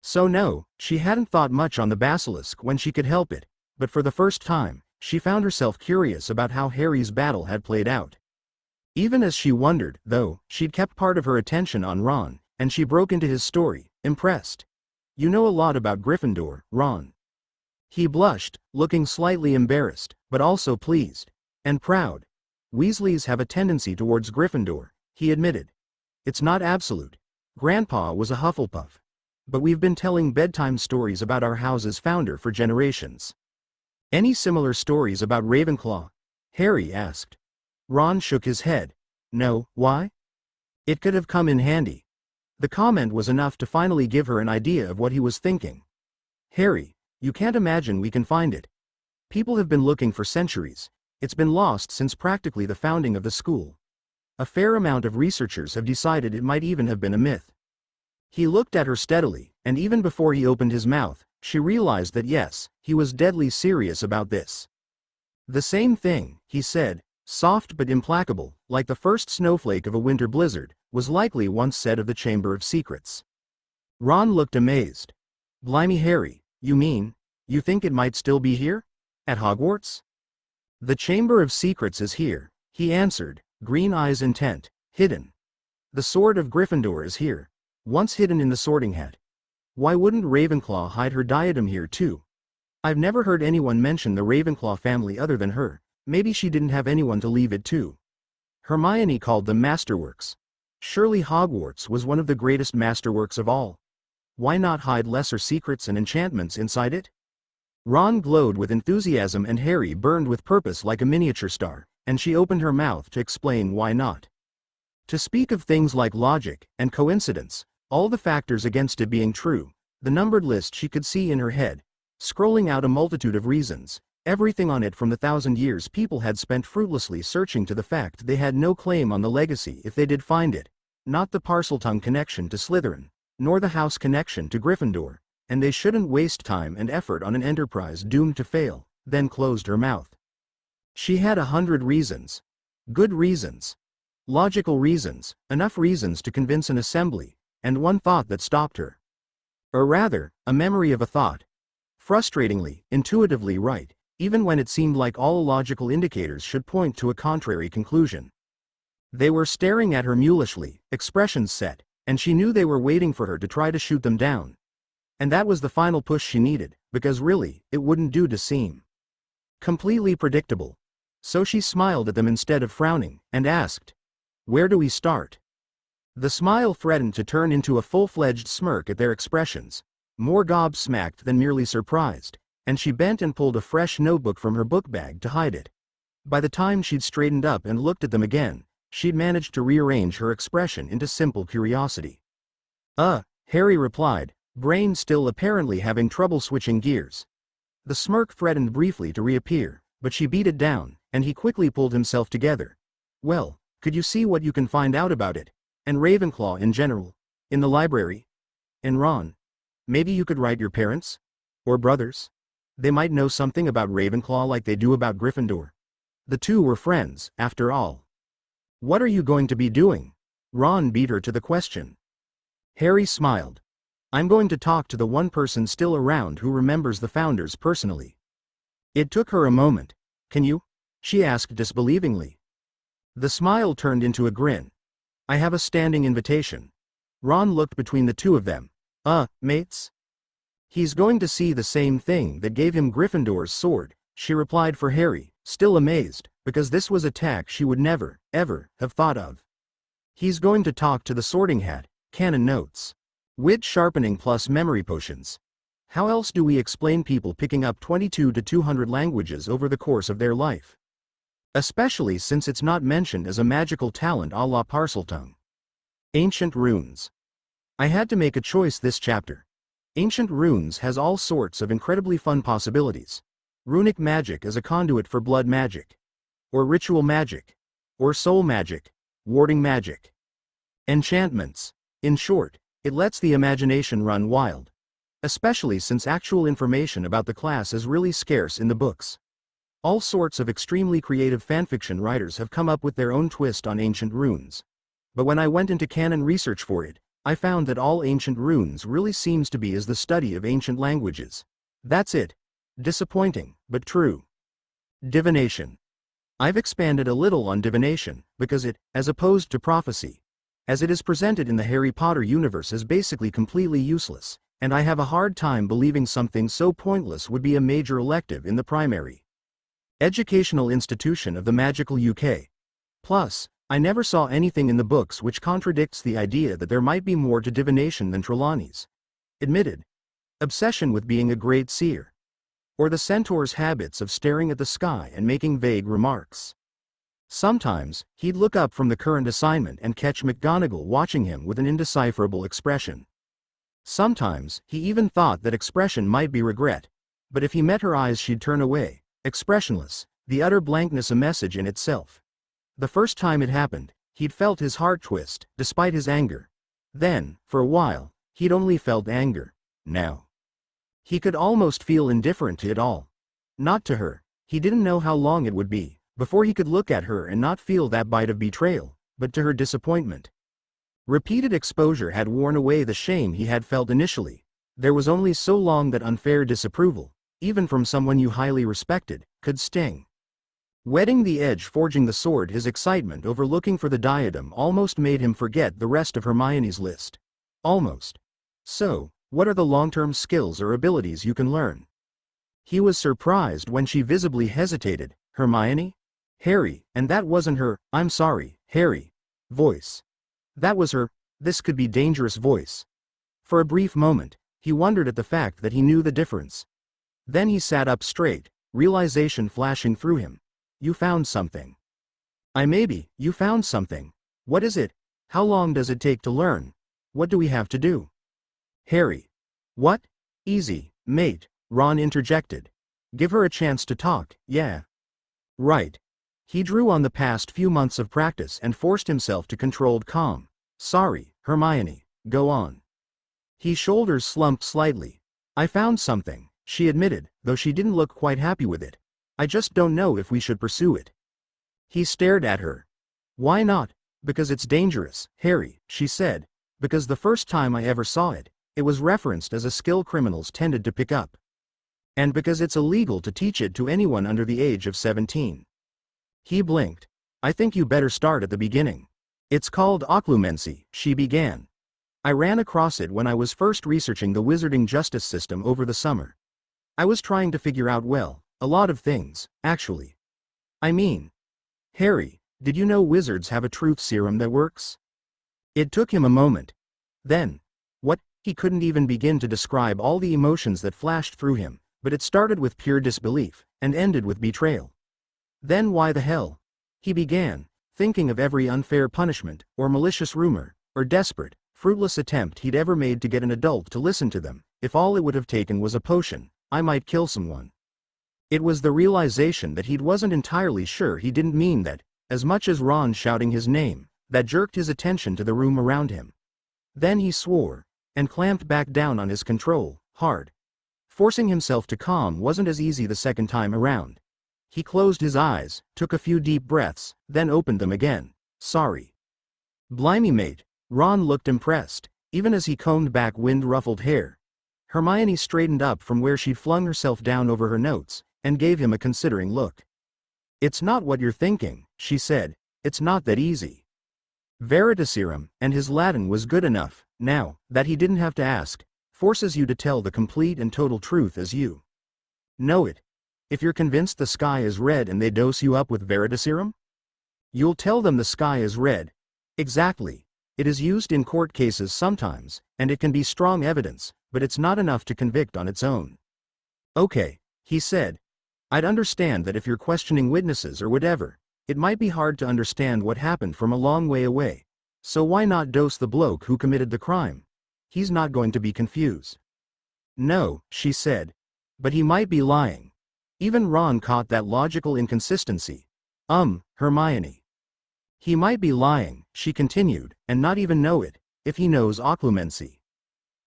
So no, she hadn't thought much on the basilisk when she could help it, but for the first time, she found herself curious about how Harry's battle had played out. Even as she wondered, though, she'd kept part of her attention on Ron, and she broke into his story, impressed. "You know a lot about Gryffindor, Ron." He blushed, looking slightly embarrassed, but also pleased. And proud. "Weasleys have a tendency towards Gryffindor," he admitted. "It's not absolute. Grandpa was a Hufflepuff. But we've been telling bedtime stories about our house's founder for generations." "Any similar stories about Ravenclaw?" Harry asked. Ron shook his head. "No, why?" It could have come in handy. The comment was enough to finally give her an idea of what he was thinking. "Harry, you can't imagine we can find it. People have been looking for centuries. It's been lost since practically the founding of the school. A fair amount of researchers have decided it might even have been a myth." He looked at her steadily, and even before he opened his mouth, she realized that yes, he was deadly serious about this. "The same thing," he said, soft but implacable, like the first snowflake of a winter blizzard, was likely once said of the Chamber of Secrets. Ron looked amazed. "Blimey, Harry, you mean, you think it might still be here? At Hogwarts?" "The Chamber of Secrets is here," he answered, green eyes intent, "hidden. The sword of Gryffindor is here, once hidden in the sorting hat. Why wouldn't Ravenclaw hide her diadem here too? I've never heard anyone mention the Ravenclaw family other than her. Maybe she didn't have anyone to leave it to. Hermione called them masterworks. Surely Hogwarts was one of the greatest masterworks of all. Why not hide lesser secrets and enchantments inside it?" Ron glowed with enthusiasm and Harry burned with purpose like a miniature star, and she opened her mouth to explain why not. To speak of things like logic and coincidence, all the factors against it being true, the numbered list she could see in her head, scrolling out a multitude of reasons, everything on it from the 1,000 years people had spent fruitlessly searching to the fact they had no claim on the legacy if they did find it, not the Parseltongue connection to Slytherin, nor the house connection to Gryffindor, and they shouldn't waste time and effort on an enterprise doomed to fail, then closed her mouth. She had 100 reasons. Good reasons. Logical reasons, enough reasons to convince an assembly, and one thought that stopped her. Or rather, a memory of a thought. Frustratingly, intuitively right, even when it seemed like all logical indicators should point to a contrary conclusion. They were staring at her mulishly, expressions set, and she knew they were waiting for her to try to shoot them down. And that was the final push she needed, because really, it wouldn't do to seem completely predictable. So she smiled at them instead of frowning, and asked, "Where do we start?" The smile threatened to turn into a full-fledged smirk at their expressions, more gobsmacked than merely surprised, and she bent and pulled a fresh notebook from her book bag to hide it. By the time she'd straightened up and looked at them again, she'd managed to rearrange her expression into simple curiosity. Harry replied, brain still apparently having trouble switching gears. The smirk threatened briefly to reappear, but she beat it down, and he quickly pulled himself together. "Well, could you see what you can find out about it? And Ravenclaw in general? In the library? And Ron? Maybe you could write your parents? Or brothers? They might know something about Ravenclaw like they do about Gryffindor. The two were friends, after all." "What are you going to be doing?" Ron beat her to the question. Harry smiled. "I'm going to talk to the one person still around who remembers the founders personally." It took her a moment. "Can you?" she asked disbelievingly. The smile turned into a grin. "I have a standing invitation." Ron looked between the two of them. Mates?" "He's going to see the same thing that gave him Gryffindor's sword," she replied for Harry, still amazed, because this was a tack she would never, ever, have thought of. "He's going to talk to the Sorting Hat, canon notes. Wit sharpening plus memory potions. How else do we explain people picking up 22 to 200 languages over the course of their life? Especially since it's not mentioned as a magical talent a la Parseltongue. Ancient runes. I had to make a choice this chapter. Ancient runes has all sorts of incredibly fun possibilities. Runic magic as a conduit for blood magic. Or ritual magic. Or soul magic. Warding magic. Enchantments. In short, it lets the imagination run wild. Especially since actual information about the class is really scarce in the books. All sorts of extremely creative fanfiction writers have come up with their own twist on ancient runes. But when I went into canon research for it, I found that all ancient runes really seems to be as the study of ancient languages. That's it. Disappointing, but true. Divination. I've expanded a little on divination, because it, as opposed to prophecy, as it is presented in the Harry Potter universe, is basically completely useless, and I have a hard time believing something so pointless would be a major elective in the primary educational institution of the magical UK. Plus, I never saw anything in the books which contradicts the idea that there might be more to divination than Trelawney's admitted obsession with being a great seer, or the centaur's habits of staring at the sky and making vague remarks. Sometimes, he'd look up from the current assignment and catch McGonagall watching him with an indecipherable expression. Sometimes, he even thought that expression might be regret, but if he met her eyes she'd turn away, expressionless, the utter blankness a message in itself. The first time it happened, he'd felt his heart twist, despite his anger. Then, for a while, he'd only felt anger. Now, he could almost feel indifferent to it all. Not to her. He didn't know how long it would be before he could look at her and not feel that bite of betrayal, but to her disappointment. Repeated exposure had worn away the shame he had felt initially. There was only so long that unfair disapproval, even from someone you highly respected, could sting. Wetting the edge, forging the sword, his excitement over looking for the diadem almost made him forget the rest of Hermione's list. Almost. So, what are the long-term skills or abilities you can learn? He was surprised when she visibly hesitated. Hermione? Harry, and that wasn't her, "I'm sorry, Harry," voice. That was her, "This could be dangerous" voice. For a brief moment, he wondered at the fact that he knew the difference. Then he sat up straight, realization flashing through him. You found something. You found something. What is it? How long does it take to learn? What do we have to do? Harry. What? Easy, mate, Ron interjected. Give her a chance to talk, yeah. Right. He drew on the past few months of practice and forced himself to controlled calm. Sorry, Hermione, go on. His shoulders slumped slightly. I found something, she admitted, though she didn't look quite happy with it. I just don't know if we should pursue it. He stared at her. Why not? Because it's dangerous, Harry, she said. Because the first time I ever saw it, it was referenced as a skill criminals tended to pick up. And because it's illegal to teach it to anyone under the age of 17. He blinked. I think you better start at the beginning. It's called Occlumency, she began. I ran across it when I was first researching the wizarding justice system over the summer. I was trying to figure out, well, a lot of things, actually. I mean, Harry, did you know wizards have a truth serum that works? It took him a moment. Then, what? He couldn't even begin to describe all the emotions that flashed through him, but it started with pure disbelief, and ended with betrayal. Then why the hell? He began, thinking of every unfair punishment, or malicious rumor, or desperate, fruitless attempt he'd ever made to get an adult to listen to them. If all it would have taken was a potion, I might kill someone. It was the realization that he wasn't entirely sure he didn't mean that, as much as Ron shouting his name, that jerked his attention to the room around him. Then he swore, and clamped back down on his control, hard. Forcing himself to calm wasn't as easy the second time around. He closed his eyes, took a few deep breaths, then opened them again. Sorry. Blimey, mate. Ron looked impressed, even as he combed back wind-ruffled hair. Hermione straightened up from where she'd flung herself down over her notes, and gave him a considering look. It's not what you're thinking, she said. It's not that easy. Veritaserum, and his Latin was good enough, now, that he didn't have to ask, forces you to tell the complete and total truth as you know it. If you're convinced the sky is red and they dose you up with Veritaserum, you'll tell them the sky is red. Exactly. It is used in court cases sometimes, and it can be strong evidence, but it's not enough to convict on its own. Okay, he said. I'd understand that if you're questioning witnesses or whatever, it might be hard to understand what happened from a long way away. So why not dose the bloke who committed the crime? He's not going to be confused. No, she said. But he might be lying. Even Ron caught that logical inconsistency. Hermione. He might be lying, she continued, and not even know it, if he knows Occlumency.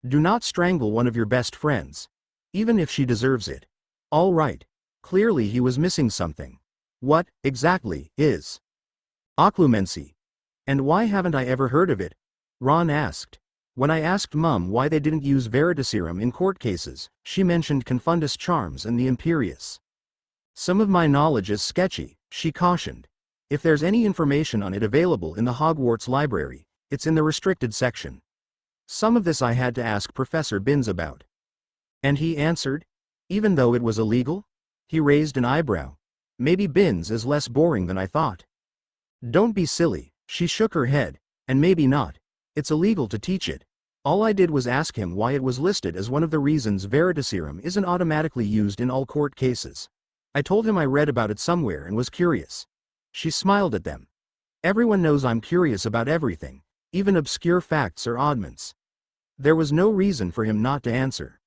Do not strangle one of your best friends. Even if she deserves it. All right. Clearly he was missing something. What, exactly, is Occlumency? And why haven't I ever heard of it? Ron asked. When I asked Mum why they didn't use Veritaserum in court cases, she mentioned Confundus Charms and the Imperius. Some of my knowledge is sketchy, she cautioned. If there's any information on it available in the Hogwarts library, it's in the restricted section. Some of this I had to ask Professor Binns about. And he answered? Even though it was illegal? He raised an eyebrow. Maybe Binns is less boring than I thought. Don't be silly, she shook her head, and maybe not. It's illegal to teach it. All I did was ask him why it was listed as one of the reasons Veritaserum isn't automatically used in all court cases. I told him I read about it somewhere and was curious. She smiled at them. Everyone knows I'm curious about everything, even obscure facts or oddments. There was no reason for him not to answer.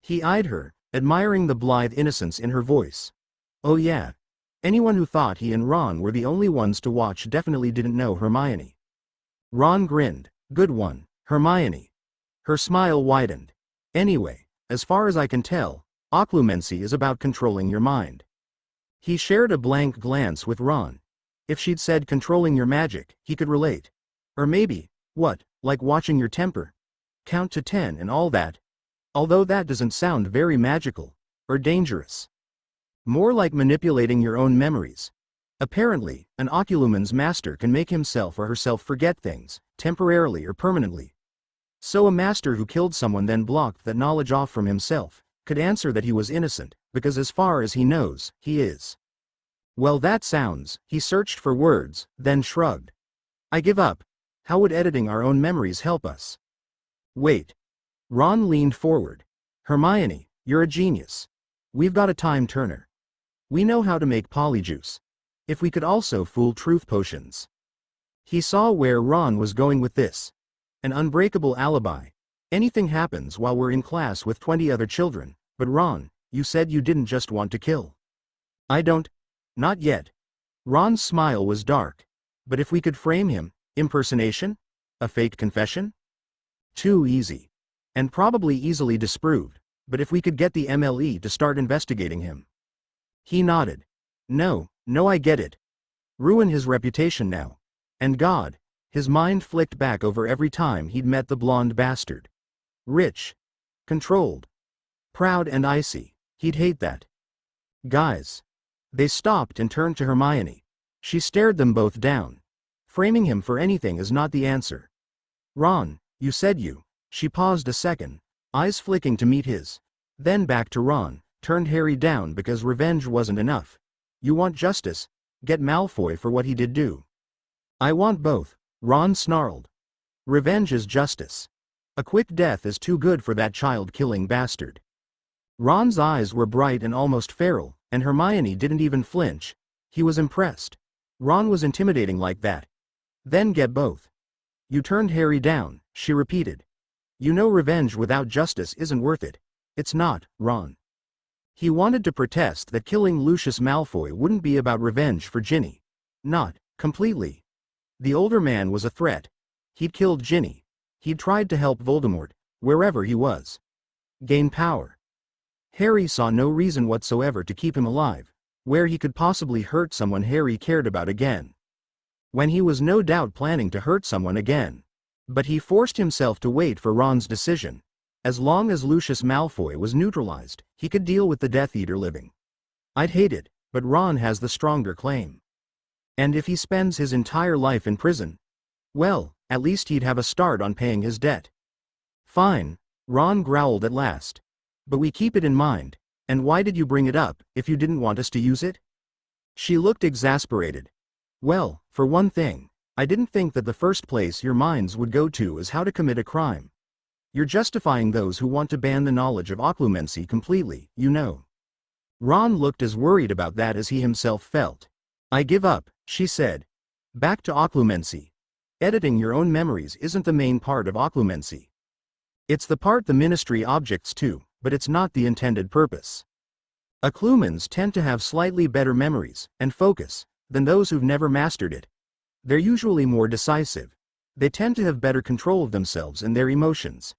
He eyed her, admiring the blithe innocence in her voice. Oh yeah. Anyone who thought he and Ron were the only ones to watch definitely didn't know Hermione. Ron grinned. Good one, Hermione. Her smile widened. Anyway, as far as I can tell, Occlumency is about controlling your mind. He shared a blank glance with Ron. If she'd said controlling your magic, he could relate. Or maybe, what, like watching your temper? Count to 10 and all that. Although that doesn't sound very magical, or dangerous. More like manipulating your own memories. Apparently, an Occlumen's master can make himself or herself forget things, temporarily or permanently. So a master who killed someone then blocked that knowledge off from himself, could answer that he was innocent, because as far as he knows, he is. Well, that sounds, he searched for words, then shrugged. I give up. How would editing our own memories help us? Wait. Ron leaned forward. Hermione, you're a genius. We've got a time turner. We know how to make polyjuice. If we could also fool truth potions. He saw where Ron was going with this. An unbreakable alibi. Anything happens while we're in class with 20 other children, but Ron, you said you didn't just want to kill. I don't. Not yet. Ron's smile was dark. But if we could frame him, impersonation? A fake confession? Too easy. And probably easily disproved, but if we could get the MLE to start investigating him. He nodded. No, I get it. Ruin his reputation now. And God, his mind flicked back over every time he'd met the blonde bastard. Rich. Controlled. Proud and icy, he'd hate that. Guys. They stopped and turned to Hermione. She stared them both down. Framing him for anything is not the answer. Ron, you said you. She paused a second, eyes flicking to meet his. Then back to Ron, turned Harry down because revenge wasn't enough. You want justice? Get Malfoy for what he did do. I want both, Ron snarled. Revenge is justice. A quick death is too good for that child-killing bastard. Ron's eyes were bright and almost feral, and Hermione didn't even flinch. He was impressed. Ron was intimidating like that. Then get both. You turned Harry down, she repeated. You know revenge without justice isn't worth it. It's not, Ron. He wanted to protest that killing Lucius Malfoy wouldn't be about revenge for Ginny. Not completely. The older man was a threat. He'd killed Ginny. He'd tried to help Voldemort, wherever he was. Gain power. Harry saw no reason whatsoever to keep him alive, where he could possibly hurt someone Harry cared about again. When he was no doubt planning to hurt someone again. But he forced himself to wait for Ron's decision. As long as Lucius Malfoy was neutralized, he could deal with the Death Eater living. I'd hate it, but Ron has the stronger claim. And if he spends his entire life in prison, well, at least he'd have a start on paying his debt. Fine, Ron growled at last. But we keep it in mind, and why did you bring it up, if you didn't want us to use it? She looked exasperated. Well, for one thing, I didn't think that the first place your minds would go to is how to commit a crime. You're justifying those who want to ban the knowledge of Occlumency completely, you know. Ron looked as worried about that as he himself felt. I give up, she said. Back to Occlumency. Editing your own memories isn't the main part of Occlumency. It's the part the Ministry objects to, but it's not the intended purpose. Occlumens tend to have slightly better memories, and focus, than those who've never mastered it. They're usually more decisive. They tend to have better control of themselves and their emotions.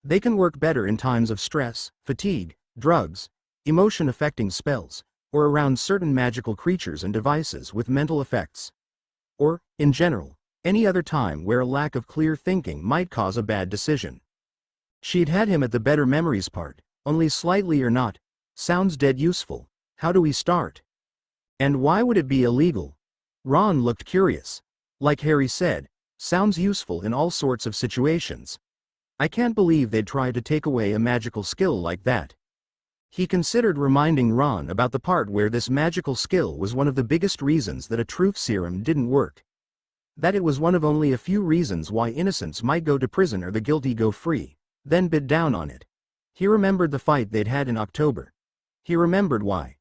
They can work better in times of stress, fatigue, drugs, emotion-affecting spells, or around certain magical creatures and devices with mental effects. Or, in general, Any other time where a lack of clear thinking might cause a bad decision. She'd had him at the better memories part, only slightly or not. Sounds dead useful. How do we start? And why would it be illegal? Ron looked curious. Like Harry said, sounds useful in all sorts of situations. I can't believe they'd try to take away a magical skill like that. He considered reminding Ron about the part where this magical skill was one of the biggest reasons that a truth serum didn't work. That it was one of only a few reasons why innocents might go to prison or the guilty go free, then bit down on it. He remembered the fight they'd had in October. He remembered why.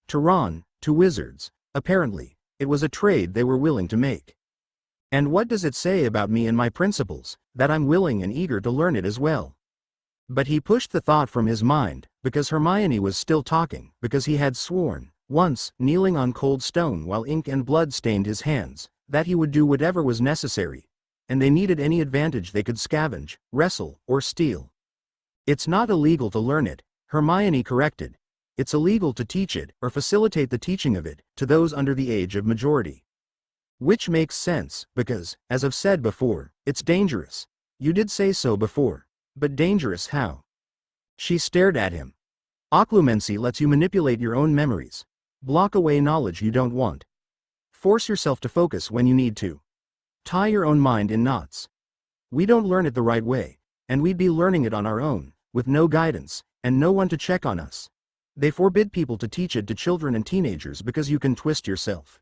To Ron, to wizards, apparently, it was a trade they were willing to make. And what does it say about me and my principles, that I'm willing and eager to learn it as well? But he pushed the thought from his mind, because Hermione was still talking, because he had sworn, once, kneeling on cold stone while ink and blood stained his hands, that he would do whatever was necessary, and they needed any advantage they could scavenge, wrestle, or steal. It's not illegal to learn it, Hermione corrected. It's illegal to teach it, or facilitate the teaching of it, to those under the age of majority. Which makes sense, because, as I've said before, it's dangerous. You did say so before. But dangerous how? She stared at him. Occlumency lets you manipulate your own memories. Block away knowledge you don't want. Force yourself to focus when you need to. Tie your own mind in knots. We don't learn it the right way, and we'd be learning it on our own, with no guidance, and no one to check on us. They forbid people to teach it to children and teenagers because you can twist yourself.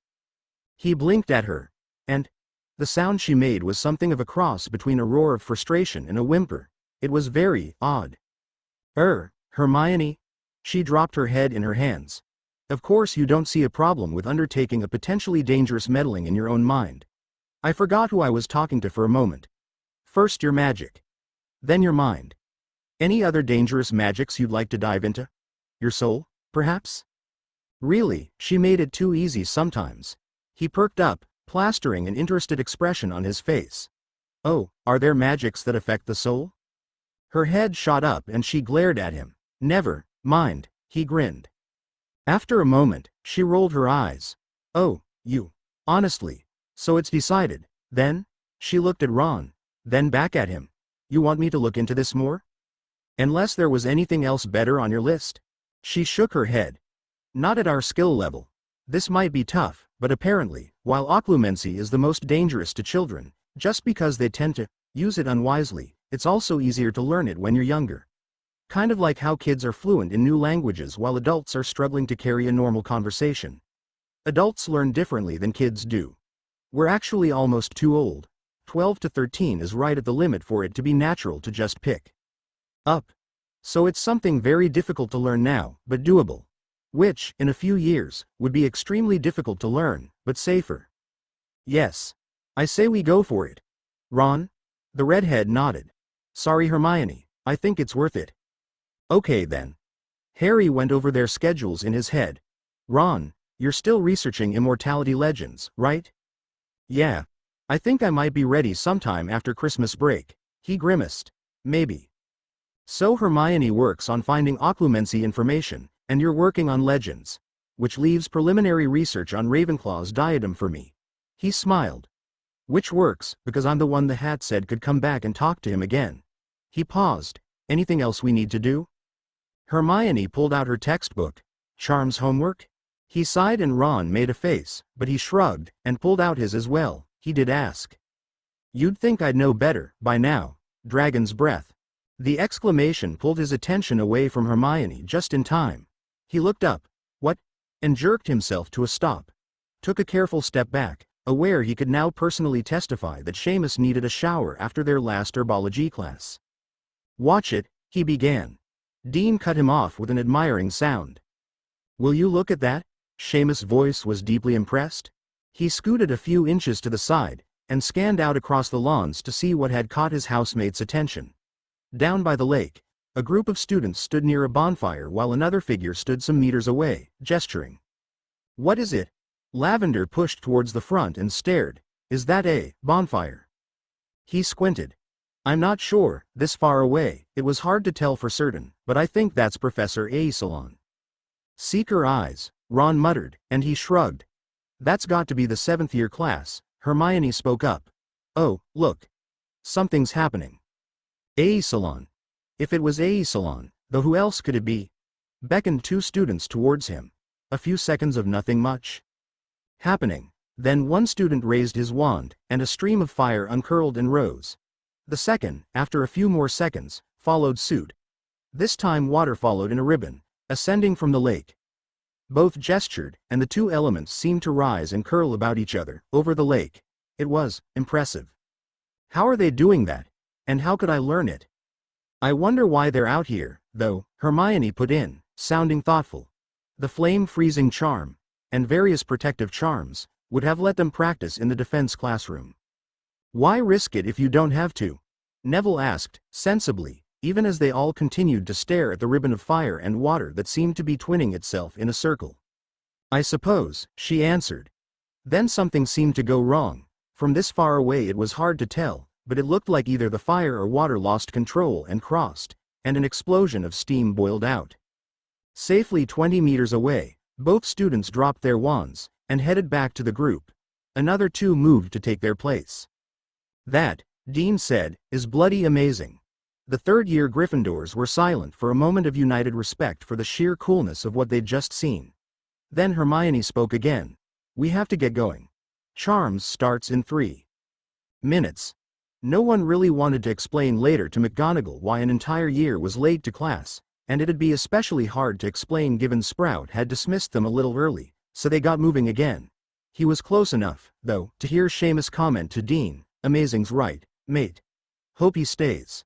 He blinked at her, and the sound she made was something of a cross between a roar of frustration and a whimper. It was very odd. Hermione? She dropped her head in her hands. Of course you don't see a problem with undertaking a potentially dangerous meddling in your own mind. I forgot who I was talking to for a moment. First your magic. Then your mind. Any other dangerous magics you'd like to dive into? Your soul, perhaps? Really, she made it too easy sometimes. He perked up, plastering an interested expression on his face. Oh, are there magics that affect the soul? Her head shot up and she glared at him. Never mind, he grinned. After a moment, she rolled her eyes. Oh, you. Honestly. So it's decided, then? She looked at Ron, then back at him. You want me to look into this more? Unless there was anything else better on your list? She shook her head. Not at our skill level. This might be tough, but apparently, while occlumency is the most dangerous to children, just because they tend to use it unwisely, it's also easier to learn it when you're younger. Kind of like how kids are fluent in new languages while adults are struggling to carry a normal conversation. Adults learn differently than kids do. We're actually almost too old. 12 to 13 is right at the limit for it to be natural to just pick up. So it's something very difficult to learn now, but doable. Which, in a few years, would be extremely difficult to learn, but safer. Yes. I say we go for it. Ron? The redhead nodded. Sorry Hermione, I think it's worth it. Okay then. Harry went over their schedules in his head. Ron, you're still researching Immortality Legends, right? Yeah. I think I might be ready sometime after Christmas break. He grimaced. Maybe. So Hermione works on finding occlumency information, and you're working on Legends. Which leaves preliminary research on Ravenclaw's diadem for me. He smiled. Which works, because I'm the one the hat said could come back and talk to him again. He paused. Anything else we need to do? Hermione pulled out her textbook. Charms homework? He sighed and Ron made a face, but he shrugged, and pulled out his as well. He did ask. You'd think I'd know better, by now. Dragon's breath. The exclamation pulled his attention away from Hermione just in time. He looked up. What? And jerked himself to a stop. Took a careful step back, aware he could now personally testify that Seamus needed a shower after their last herbology class. Watch it, he began. Dean cut him off with an admiring sound. Will you look at that? Seamus' voice was deeply impressed. He scooted a few inches to the side, and scanned out across the lawns to see what had caught his housemate's attention. Down by the lake, a group of students stood near a bonfire while another figure stood some meters away, gesturing. What is it? Lavender pushed towards the front and stared. Is that a bonfire? He squinted. I'm not sure, this far away, it was hard to tell for certain, but I think that's Professor A's salon. Seeker eyes, Ron muttered, and he shrugged. That's got to be the 7th year class, Hermione spoke up. Oh, look. Something's happening. A salon. If it was a salon, though who else could it be? Beckoned two students towards him. A few seconds of nothing much happening. Then one student raised his wand, and a stream of fire uncurled and rose. The second, after a few more seconds, followed suit. This time water followed in a ribbon, ascending from the lake. Both gestured, and the two elements seemed to rise and curl about each other, over the lake. It was impressive. How are they doing that? And how could I learn it? I wonder why they're out here, though, Hermione put in, sounding thoughtful. The flame-freezing charm, and various protective charms, would have let them practice in the defense classroom. Why risk it if you don't have to? Neville asked, sensibly, even as they all continued to stare at the ribbon of fire and water that seemed to be twinning itself in a circle. I suppose, she answered. Then something seemed to go wrong. From this far away it was hard to tell, but it looked like either the fire or water lost control and crossed, and an explosion of steam boiled out. Safely 20 meters away, both students dropped their wands, and headed back to the group. Another two moved to take their place. That, Dean said, is bloody amazing. The third-year Gryffindors were silent for a moment of united respect for the sheer coolness of what they'd just seen. Then Hermione spoke again. We have to get going. Charms starts in 3 minutes. No one really wanted to explain later to McGonagall why an entire year was late to class, and it'd be especially hard to explain given Sprout had dismissed them a little early, so they got moving again. He was close enough, though, to hear Seamus comment to Dean, "Amazing's right, mate. Hope he stays."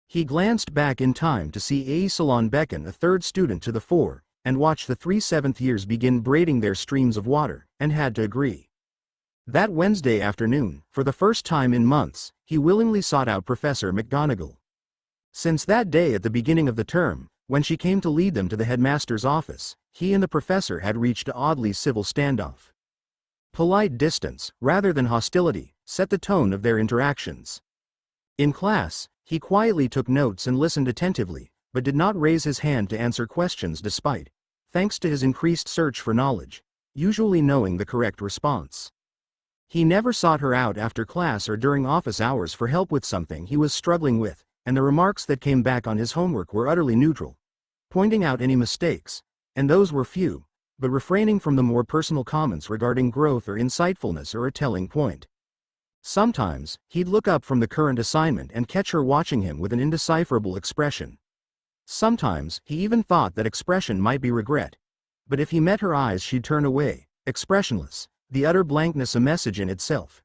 He glanced back in time to see A Salon beckon a third student to the fore, and watch the 3 7th-years begin braiding their streams of water, and had to agree. That Wednesday afternoon, for the first time in months, he willingly sought out Professor McGonagall. Since that day at the beginning of the term, when she came to lead them to the headmaster's office, he and the professor had reached an oddly civil standoff. Polite distance, rather than hostility, set the tone of their interactions. In class, he quietly took notes and listened attentively, but did not raise his hand to answer questions despite, thanks to his increased search for knowledge, usually knowing the correct response. He never sought her out after class or during office hours for help with something he was struggling with, and the remarks that came back on his homework were utterly neutral, pointing out any mistakes, and those were few, but refraining from the more personal comments regarding growth or insightfulness or a telling point. Sometimes, he'd look up from the current assignment and catch her watching him with an indecipherable expression. Sometimes, he even thought that expression might be regret, but if he met her eyes she'd turn away, expressionless, the utter blankness a message in itself.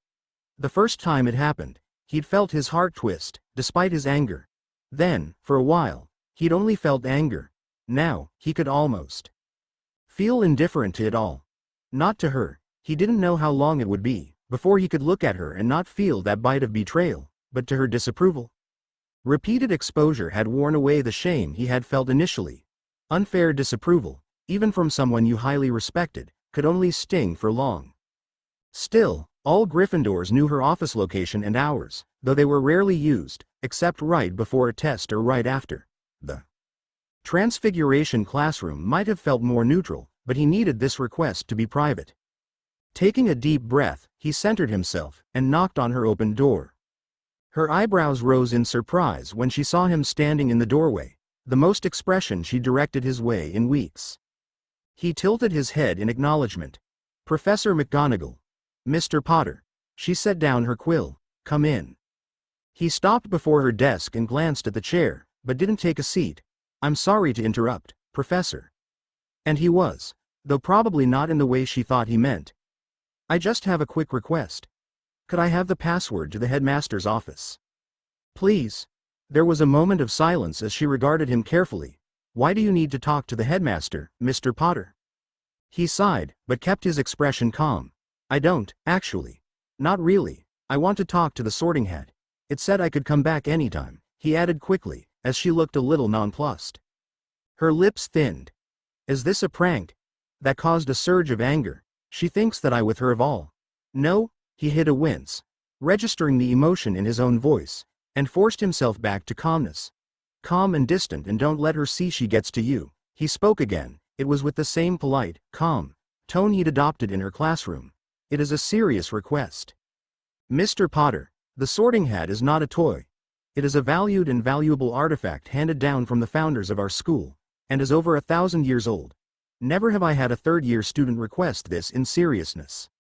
The first time it happened, he'd felt his heart twist, despite his anger. Then, for a while, he'd only felt anger. Now, he could almost feel indifferent to it all. Not to her. He didn't know how long it would be before he could look at her and not feel that bite of betrayal, but to her disapproval. Repeated exposure had worn away the shame he had felt initially. Unfair disapproval, even from someone you highly respected, could only sting for long. Still, all Gryffindors knew her office location and hours, though they were rarely used, except right before a test or right after. The Transfiguration classroom might have felt more neutral, but he needed this request to be private. Taking a deep breath, he centered himself, and knocked on her open door. Her eyebrows rose in surprise when she saw him standing in the doorway, the most expression she directed his way in weeks. He tilted his head in acknowledgement. "Professor McGonagall." "Mr. Potter." She set down her quill. "Come in." He stopped before her desk and glanced at the chair, but didn't take a seat. "I'm sorry to interrupt, Professor." And he was, though probably not in the way she thought he meant. "I just have a quick request. Could I have the password to the headmaster's office?" "Please." There was a moment of silence as she regarded him carefully. "Why do you need to talk to the headmaster, Mr. Potter?" He sighed, but kept his expression calm. "I don't, actually. Not really. I want to talk to the Sorting Hat. It said I could come back anytime," he added quickly, as she looked a little nonplussed. Her lips thinned. "Is this a prank?" That caused a surge of anger. "She thinks that I with her of all." "No," he hid a wince, registering the emotion in his own voice, and forced himself back to calmness. "Calm and distant, and don't let her see she gets to you." He spoke again. It was with the same polite, calm tone he'd adopted in her classroom. "It is a serious request." Mr. Potter, the sorting hat is not a toy. It is a valued and valuable artifact handed down from the founders of our school, and is over 1,000 years old. Never have I had a third-year student request this in seriousness.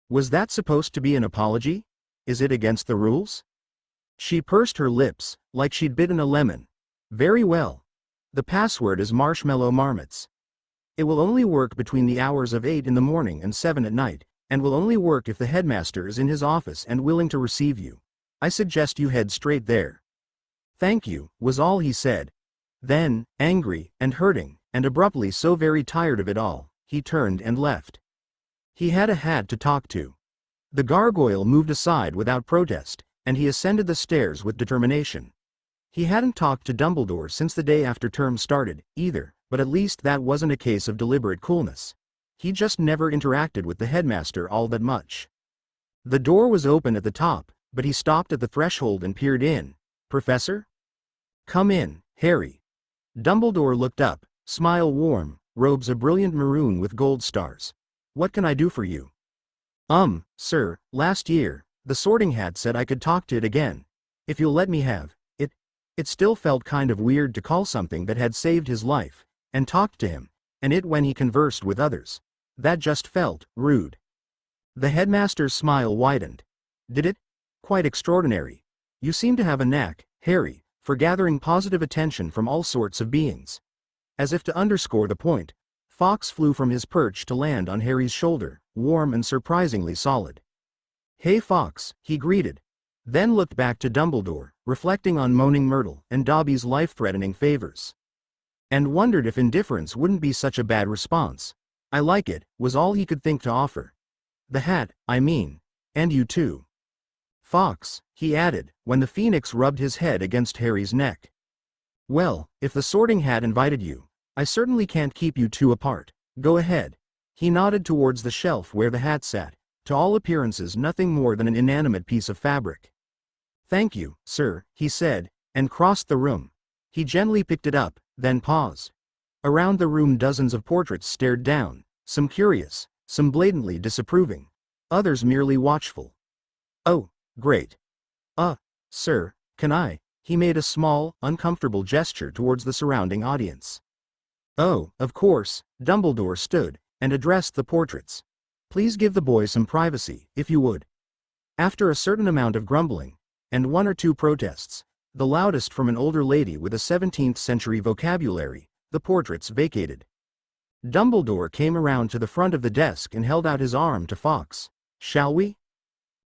Was that supposed to be an apology? Is it against the rules? She pursed her lips, like she'd bitten a lemon. Very well. The password is marshmallow marmots. It will only work between the hours of 8 in the morning and 7 at night, and will only work if the headmaster is in his office and willing to receive you. I suggest you head straight there. Thank you, was all he said. Then, angry, and hurting, and abruptly so very tired of it all, he turned and left. He had a hat to talk to. The gargoyle moved aside without protest, and he ascended the stairs with determination. He hadn't talked to Dumbledore since the day after term started, either, but at least that wasn't a case of deliberate coolness. He just never interacted with the headmaster all that much. The door was open at the top, but he stopped at the threshold and peered in. Professor? Come in, Harry. Dumbledore looked up, smile warm, robes a brilliant maroon with gold stars. What can I do for you? Sir, last year, the sorting hat said I could talk to it again. If you'll let me have it. It still felt kind of weird to call something that had saved his life, and talked to him, and it when he conversed with others. That just felt rude. The headmaster's smile widened. Did it? Quite extraordinary. You seem to have a knack, Harry, for gathering positive attention from all sorts of beings. As if to underscore the point, Fawkes flew from his perch to land on Harry's shoulder, warm and surprisingly solid. Hey Fawkes, he greeted. Then looked back to Dumbledore, reflecting on Moaning Myrtle and Dobby's life-threatening favors. And wondered if indifference wouldn't be such a bad response. I like it, was all he could think to offer. The hat, I mean. And you too. Fawkes, he added, when the phoenix rubbed his head against Harry's neck. Well, if the sorting hat invited you, I certainly can't keep you two apart. Go ahead. He nodded towards the shelf where the hat sat, to all appearances nothing more than an inanimate piece of fabric. Thank you, sir, he said, and crossed the room. He gently picked it up, then paused. Around the room dozens of portraits stared down, some curious, some blatantly disapproving, others merely watchful. Oh, great. Sir, can I? He made a small, uncomfortable gesture towards the surrounding audience. Oh, of course, Dumbledore stood, and addressed the portraits. Please give the boy some privacy, if you would. After a certain amount of grumbling, and one or two protests, the loudest from an older lady with a 17th century vocabulary, the portraits vacated. Dumbledore came around to the front of the desk and held out his arm to Fawkes. Shall we?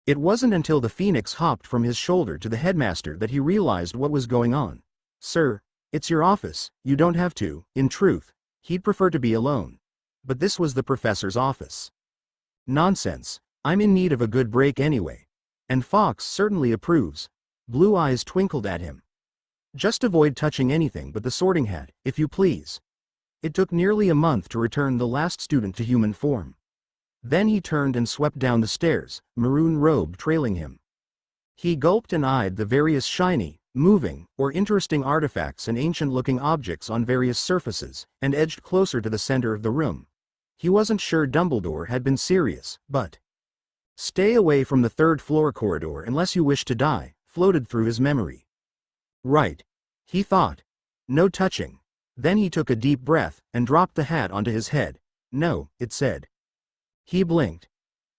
It wasn't until the phoenix hopped from his shoulder to the headmaster that he realized what was going on. Sir, it's your office, you don't have to. In truth, he'd prefer to be alone. But this was the professor's office. Nonsense, I'm in need of a good break anyway. And Fawkes certainly approves. Blue eyes twinkled at him. Just avoid touching anything but the sorting hat, if you please. It took nearly a month to return the last student to human form. Then he turned and swept down the stairs, maroon robe trailing him. He gulped and eyed the various shiny, moving, or interesting artifacts and ancient-looking objects on various surfaces, and edged closer to the center of the room. He wasn't sure Dumbledore had been serious, but stay away from the third-floor corridor unless you wish to die, floated through his memory. Right. He thought. No touching. Then he took a deep breath, and dropped the hat onto his head. No, it said. He blinked.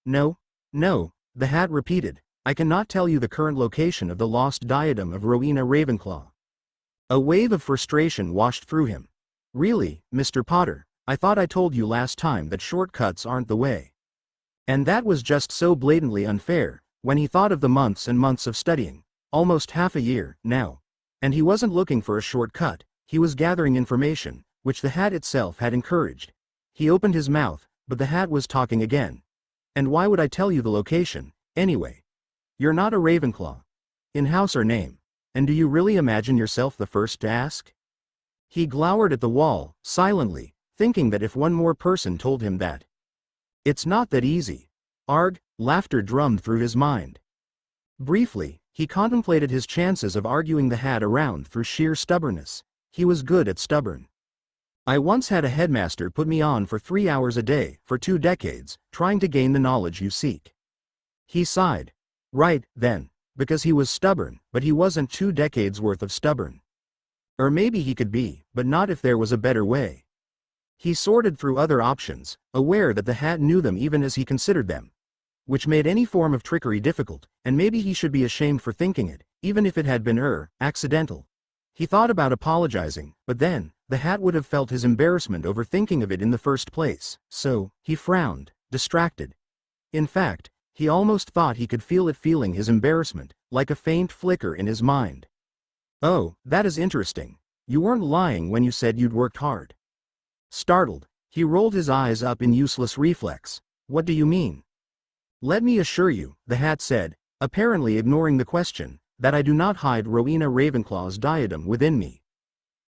No, the hat repeated. I cannot tell you the current location of the lost diadem of Rowena Ravenclaw. A wave of frustration washed through him. Really, Mr. Potter, I thought I told you last time that shortcuts aren't the way. And that was just so blatantly unfair, when he thought of the months and months of studying, almost half a year, now. And he wasn't looking for a shortcut, he was gathering information, which the hat itself had encouraged. He opened his mouth, but the hat was talking again. And why would I tell you the location, anyway? You're not a Ravenclaw. In house or name. And do you really imagine yourself the first to ask? He glowered at the wall, silently, thinking that if one more person told him that. It's not that easy. Arg, laughter drummed through his mind. Briefly, he contemplated his chances of arguing the hat around through sheer stubbornness. He was good at stubborn. I once had a headmaster put me on for 3 hours a day, for 2 decades, trying to gain the knowledge you seek. He sighed. Right, then. Because he was stubborn, but he wasn't 2 decades worth of stubborn. Or maybe he could be, but not if there was a better way. He sorted through other options, aware that the hat knew them even as he considered them. Which made any form of trickery difficult, and maybe he should be ashamed for thinking it, even if it had been accidental. He thought about apologizing, but then, the hat would have felt his embarrassment over thinking of it in the first place, so, he frowned, distracted. In fact, he almost thought he could feel it feeling his embarrassment, like a faint flicker in his mind. Oh, that is interesting. You weren't lying when you said you'd worked hard. Startled, he rolled his eyes up in useless reflex. What do you mean? Let me assure you, the hat said, apparently ignoring the question, that I do not hide Rowena Ravenclaw's diadem within me.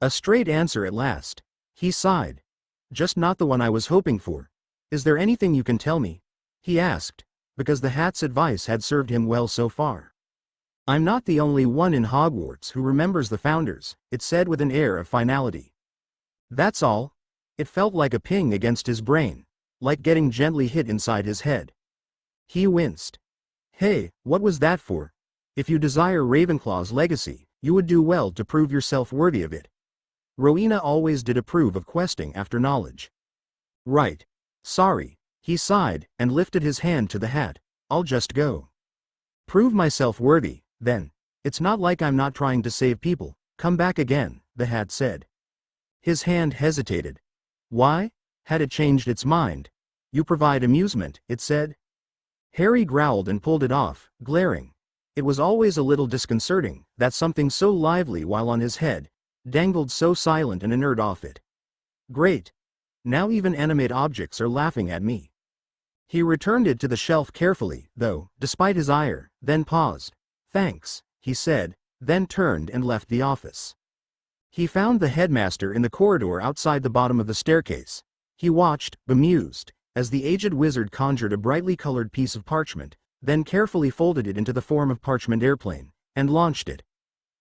A straight answer at last. He sighed. Just not the one I was hoping for. Is there anything you can tell me? He asked, because the hat's advice had served him well so far. I'm not the only one in Hogwarts who remembers the founders, it said with an air of finality. That's all. It felt like a ping against his brain, like getting gently hit inside his head. He winced. Hey, what was that for? If you desire Ravenclaw's legacy, you would do well to prove yourself worthy of it. Rowena always did approve of questing after knowledge. Right. Sorry. He sighed, and lifted his hand to the hat. I'll just go. Prove myself worthy, then. It's not like I'm not trying to save people. Come back again, the hat said. His hand hesitated. Why? Had it changed its mind? You provide amusement, it said. Harry growled and pulled it off, glaring. It was always a little disconcerting, that something so lively while on his head, dangled so silent and inert off it. Great. Now even animate objects are laughing at me. He returned it to the shelf carefully, though, despite his ire, then paused. Thanks, he said, then turned and left the office. He found the headmaster in the corridor outside the bottom of the staircase. He watched, bemused, as the aged wizard conjured a brightly colored piece of parchment, then carefully folded it into the form of parchment airplane, and launched it.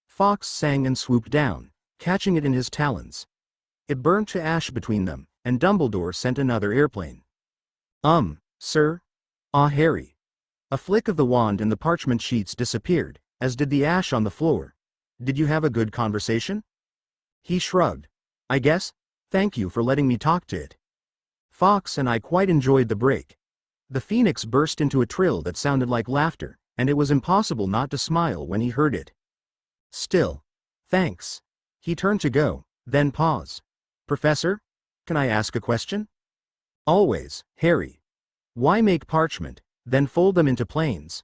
Fawkes sang and swooped down, catching it in his talons. It burnt to ash between them, and Dumbledore sent another airplane. Sir? Ah, Harry. A flick of the wand and the parchment sheets disappeared, as did the ash on the floor. Did you have a good conversation? He shrugged. I guess. Thank you for letting me talk to it. Fawkes and I quite enjoyed the break. The phoenix burst into a trill that sounded like laughter, and it was impossible not to smile when he heard it. Still. Thanks. He turned to go, then paused. Professor? Can I ask a question? Always, Harry. Why make parchment, then fold them into planes?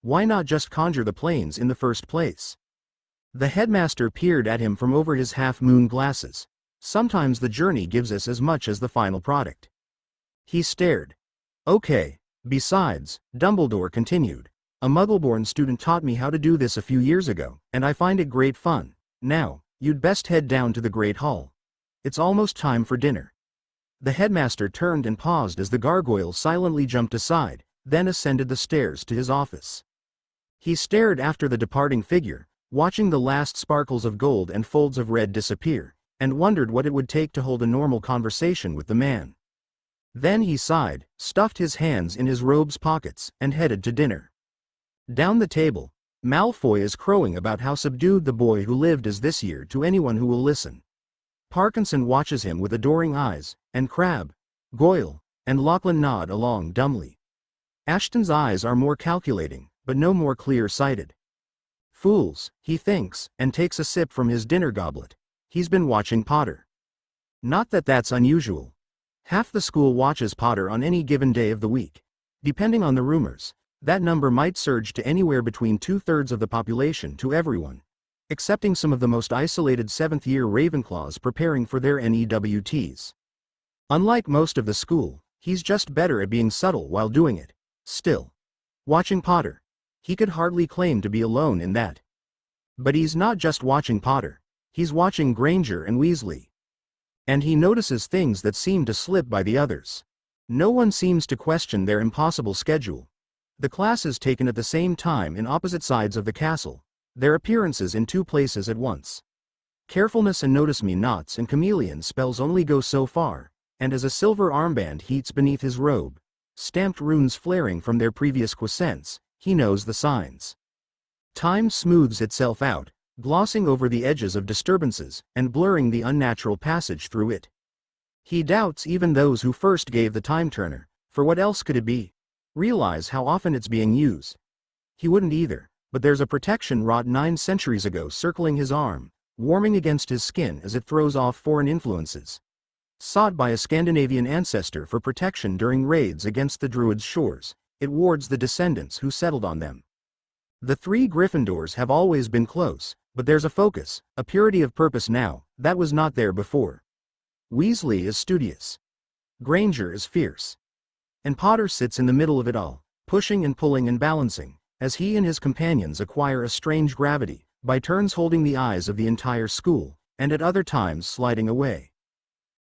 Why not just conjure the planes in the first place? The headmaster peered at him from over his half-moon glasses. Sometimes the journey gives us as much as the final product. He stared. Okay. Besides, Dumbledore continued, a Muggle-born student taught me how to do this a few years ago, and I find it great fun. Now, you'd best head down to the Great Hall. It's almost time for dinner. The headmaster turned and paused as the gargoyle silently jumped aside, then ascended the stairs to his office. He stared after the departing figure, watching the last sparkles of gold and folds of red disappear, and wondered what it would take to hold a normal conversation with the man. Then he sighed, stuffed his hands in his robe's pockets, and headed to dinner. Down the table, Malfoy is crowing about how subdued the boy who lived is this year to anyone who will listen. Parkinson watches him with adoring eyes, and Crabbe, Goyle, and Lachlan nod along dumbly. Ashton's eyes are more calculating, but no more clear-sighted. Fools, he thinks, and takes a sip from his dinner goblet. He's been watching Potter. Not that that's unusual. Half the school watches Potter on any given day of the week. Depending on the rumors, that number might surge to anywhere between 2/3 of the population to everyone, excepting some of the most isolated 7th-year Ravenclaws preparing for their NEWTs. Unlike most of the school, he's just better at being subtle while doing it. Still, watching Potter. He could hardly claim to be alone in that. But he's not just watching Potter. He's watching Granger and Weasley. And he notices things that seem to slip by the others. No one seems to question their impossible schedule. The classes taken at the same time in opposite sides of the castle. Their appearances in 2 places at once. Carefulness and notice-me-nots and chameleon spells only go so far, and as a silver armband heats beneath his robe, stamped runes flaring from their previous quiescence, He knows the signs. Time smooths itself out, glossing over the edges of disturbances, and blurring the unnatural passage through it. He doubts even those who first gave the time turner, for what else could it be? Realize how often it's being used. He wouldn't either, but there's a protection wrought 9 centuries ago circling his arm, warming against his skin as it throws off foreign influences. Sought by a Scandinavian ancestor for protection during raids against the Druids' shores, it wards the descendants who settled on them. The 3 Gryffindors have always been close, but there's a focus, a purity of purpose now, that was not there before. Weasley is studious. Granger is fierce. And Potter sits in the middle of it all, pushing and pulling and balancing, as he and his companions acquire a strange gravity, by turns holding the eyes of the entire school, and at other times sliding away.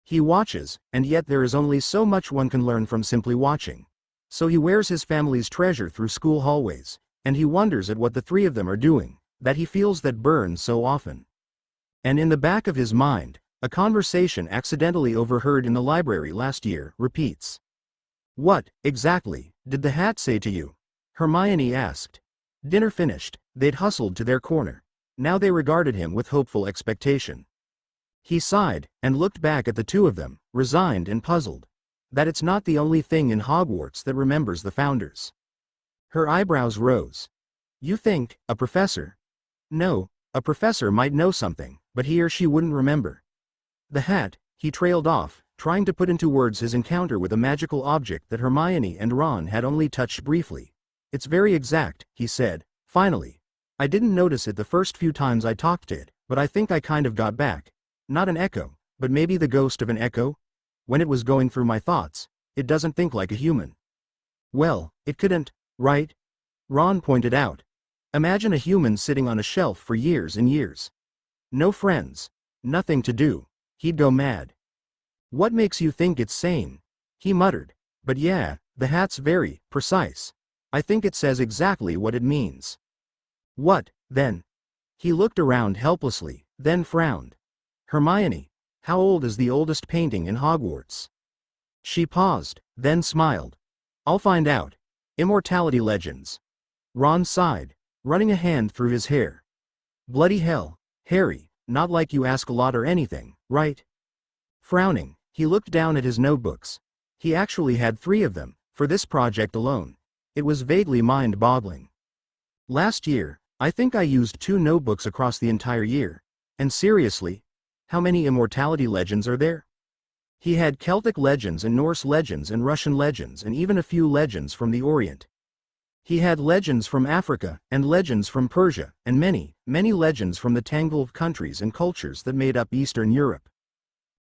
He watches, and yet there is only so much one can learn from simply watching. So he wears his family's treasure through school hallways, and he wonders at what the 3 of them are doing, that he feels that burn so often. And in the back of his mind, a conversation accidentally overheard in the library last year repeats. "What, exactly, did the hat say to you?" Hermione asked. Dinner finished, they'd hustled to their corner. Now they regarded him with hopeful expectation. He sighed, and looked back at the 2 of them, resigned and puzzled. That it's not the only thing in Hogwarts that remembers the founders. Her eyebrows rose. "You think, a professor?" "No, a professor might know something, but he or she wouldn't remember." The hat, he trailed off, trying to put into words his encounter with a magical object that Hermione and Ron had only touched briefly. "It's very exact," he said, finally. "I didn't notice it the first few times I talked to it, but I think I kind of got back. Not an echo, but maybe the ghost of an echo? When it was going through my thoughts, it doesn't think like a human." "Well, it couldn't, right?" Ron pointed out. "Imagine a human sitting on a shelf for years and years. No friends. Nothing to do. He'd go mad." "What makes you think it's sane?" he muttered. "But yeah, the hat's very precise. I think it says exactly what it means." "What, then?" He looked around helplessly, then frowned. "Hermione, how old is the oldest painting in Hogwarts?" She paused, then smiled. "I'll find out. Immortality legends." Ron sighed, running a hand through his hair. "Bloody hell, Harry, not like you ask a lot or anything, right?" Frowning, he looked down at his notebooks. He actually had 3 of them, for this project alone. It was vaguely mind-boggling. "Last year, I think I used 2 notebooks across the entire year. And seriously, how many immortality legends are there?" He had Celtic legends and Norse legends and Russian legends and even a few legends from the Orient. He had legends from Africa, and legends from Persia, and many, many legends from the tangle of countries and cultures that made up Eastern Europe.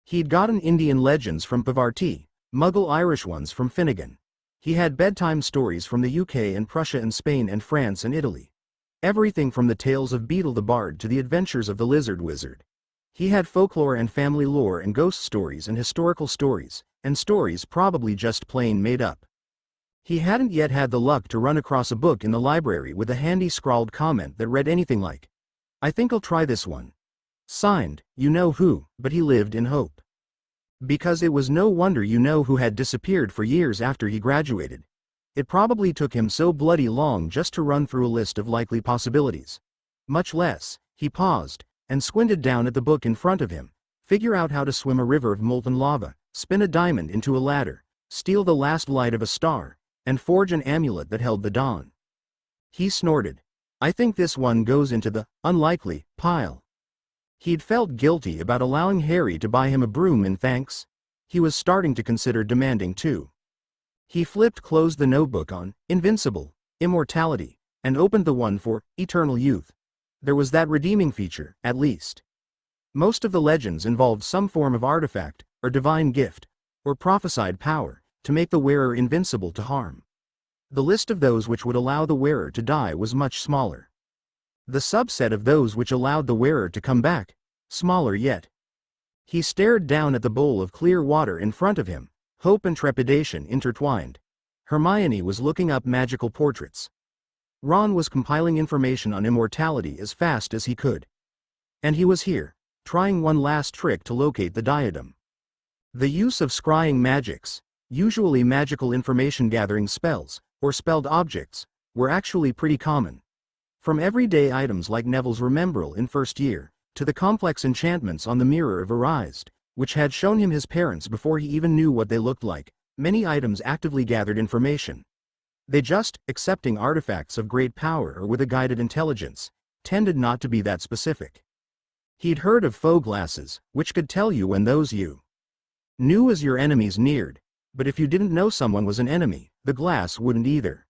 He'd gotten Indian legends from Pavarti, Muggle Irish ones from Finnegan. He had bedtime stories from the UK and Prussia and Spain and France and Italy. Everything from the tales of Beetle the Bard to the adventures of the Lizard Wizard. He had folklore and family lore and ghost stories and historical stories, and stories probably just plain made up. He hadn't yet had the luck to run across a book in the library with a handy scrawled comment that read anything like, "I think I'll try this one. Signed, you know who," but he lived in hope. Because it was no wonder you know who had disappeared for years after he graduated. It probably took him so bloody long just to run through a list of likely possibilities. Much less, he paused, and squinted down at the book in front of him, figure out how to swim a river of molten lava, spin a diamond into a ladder, steal the last light of a star, and forge an amulet that held the dawn. He snorted. "I think this one goes into the unlikely pile." He'd felt guilty about allowing Harry to buy him a broom in thanks. He was starting to consider demanding too. He flipped closed the notebook on Invincible, Immortality, and opened the one for Eternal Youth. There was that redeeming feature, at least. Most of the legends involved some form of artifact, or divine gift, or prophesied power, to make the wearer invincible to harm. The list of those which would allow the wearer to die was much smaller. The subset of those which allowed the wearer to come back, smaller yet. He stared down at the bowl of clear water in front of him, hope and trepidation intertwined. Hermione was looking up magical portraits. Ron was compiling information on immortality as fast as he could. And he was here, trying one last trick to locate the diadem. The use of scrying magics, usually magical information gathering spells, or spelled objects, were actually pretty common. From everyday items like Neville's Remembrall in first year, to the complex enchantments on the Mirror of Arised, which had shown him his parents before he even knew what they looked like, many items actively gathered information. They just, accepting artifacts of great power or with a guided intelligence, tended not to be that specific. He'd heard of faux glasses, which could tell you when those you knew as your enemies neared, but if you didn't know someone was an enemy, the glass wouldn't either.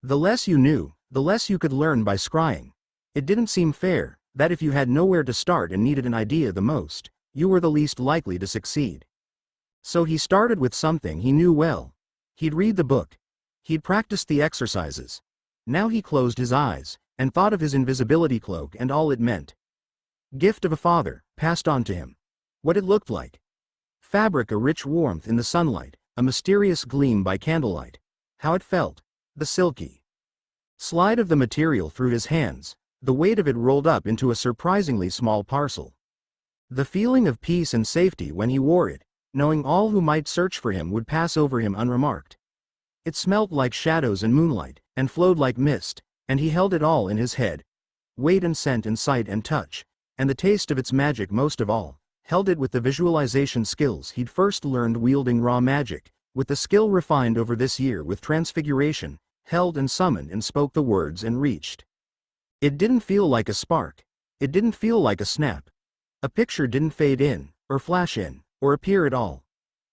The less you knew, the less you could learn by scrying. It didn't seem fair, that if you had nowhere to start and needed an idea the most, you were the least likely to succeed. So he started with something he knew well. He'd read the book. He'd practiced the exercises. Now he closed his eyes, and thought of his invisibility cloak and all it meant. Gift of a father, passed on to him. What it looked like. Fabric, a rich warmth in the sunlight, a mysterious gleam by candlelight. How it felt. The silky slide of the material through his hands, the weight of it rolled up into a surprisingly small parcel. The feeling of peace and safety when he wore it, knowing all who might search for him would pass over him unremarked. It smelt like shadows and moonlight, and flowed like mist, and he held it all in his head. Weight and scent and sight and touch, and the taste of its magic most of all, held it with the visualization skills he'd first learned wielding raw magic, with the skill refined over this year with transfiguration, held and summoned and spoke the words and reached. It didn't feel like a spark. It didn't feel like a snap. A picture didn't fade in, or flash in, or appear at all.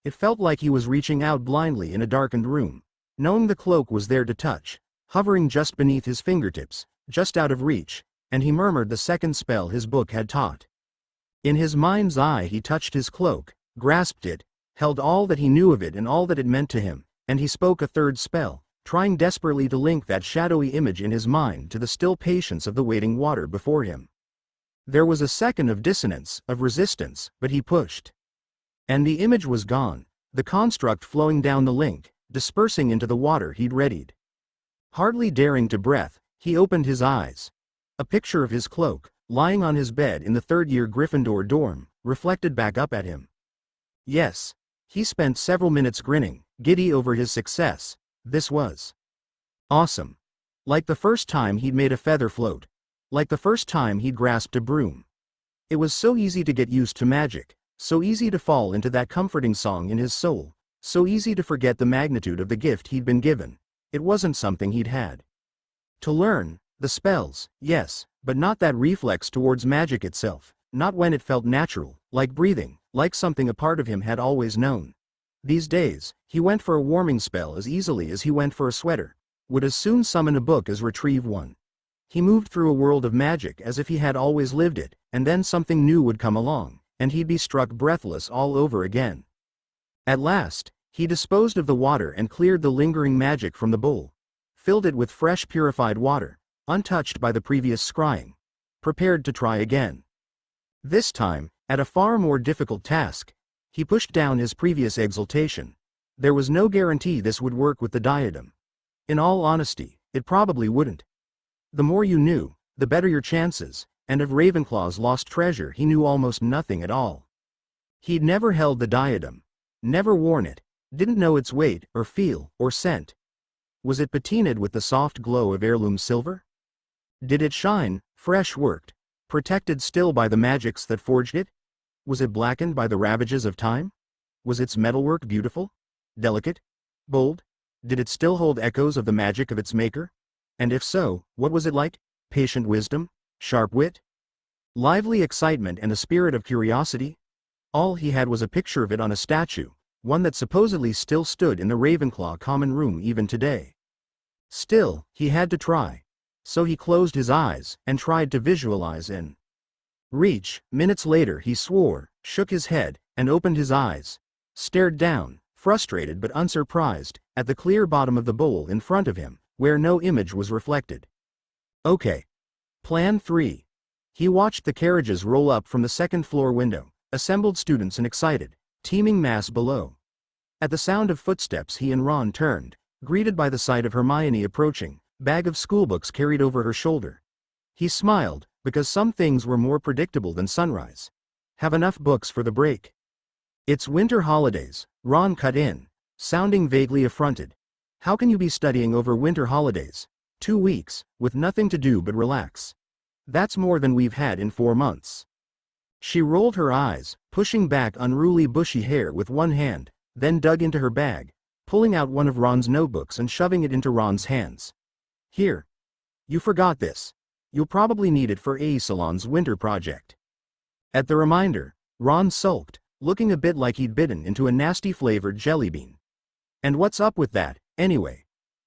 It felt like he was reaching out blindly in a darkened room, knowing the cloak was there to touch, hovering just beneath his fingertips, just out of reach, and he murmured the second spell his book had taught. In his mind's eye he touched his cloak, grasped it, held all that he knew of it and all that it meant to him, and he spoke a third spell, trying desperately to link that shadowy image in his mind to the still patience of the waiting water before him. There was a second of dissonance, of resistance, but he pushed. And the image was gone, the construct flowing down the link, dispersing into the water he'd readied. Hardly daring to breath, he opened his eyes. A picture of his cloak, lying on his bed in the third-year Gryffindor dorm, reflected back up at him. Yes. He spent several minutes grinning, giddy over his success. This was awesome. Like the first time he'd made a feather float. Like the first time he'd grasped a broom. It was so easy to get used to magic, so easy to fall into that comforting song in his soul, so easy to forget the magnitude of the gift he'd been given. It wasn't something he'd had to learn. The spells, yes, but not that reflex towards magic itself, not when it felt natural, like breathing, like something a part of him had always known. These days, he went for a warming spell as easily as he went for a sweater, would as soon summon a book as retrieve one. He moved through a world of magic as if he had always lived it, and then something new would come along, and he'd be struck breathless all over again. At last, he disposed of the water and cleared the lingering magic from the bowl, filled it with fresh purified water, untouched by the previous scrying, prepared to try again. This time, at a far more difficult task, he pushed down his previous exultation. There was no guarantee this would work with the diadem. In all honesty, it probably wouldn't. The more you knew, the better your chances, and of Ravenclaw's lost treasure he knew almost nothing at all. He'd never held the diadem, never worn it, didn't know its weight, or feel, or scent. Was it patinaed with the soft glow of heirloom silver? Did it shine, fresh worked, protected still by the magics that forged it? Was it blackened by the ravages of time? Was its metalwork beautiful? Delicate? Bold? Did it still hold echoes of the magic of its maker? And if so, what was it like? Patient wisdom? Sharp wit? Lively excitement and a spirit of curiosity? All he had was a picture of it on a statue, one that supposedly still stood in the Ravenclaw common room even today. Still, he had to try. So he closed his eyes, and tried to visualize in reach. Minutes later he swore, shook his head, and opened his eyes, stared down, frustrated but unsurprised, at the clear bottom of the bowl in front of him, where no image was reflected. Okay. Plan 3. He watched the carriages roll up from the second-floor window, assembled students and excited, teeming mass below. At the sound of footsteps he and Ron turned, greeted by the sight of Hermione approaching, bag of schoolbooks carried over her shoulder. He smiled, because some things were more predictable than sunrise. Have enough books for the break? It's winter holidays, Ron cut in, sounding vaguely affronted. How can you be studying over winter holidays? 2 weeks, with nothing to do but relax. That's more than we've had in 4 months. She rolled her eyes, pushing back unruly bushy hair with one hand, then dug into her bag, pulling out one of Ron's notebooks and shoving it into Ron's hands. Here. You forgot this. You'll probably need it for A Salon's winter project. At the reminder, Ron sulked, looking a bit like he'd bitten into a nasty flavored jelly bean. And what's up with that, anyway?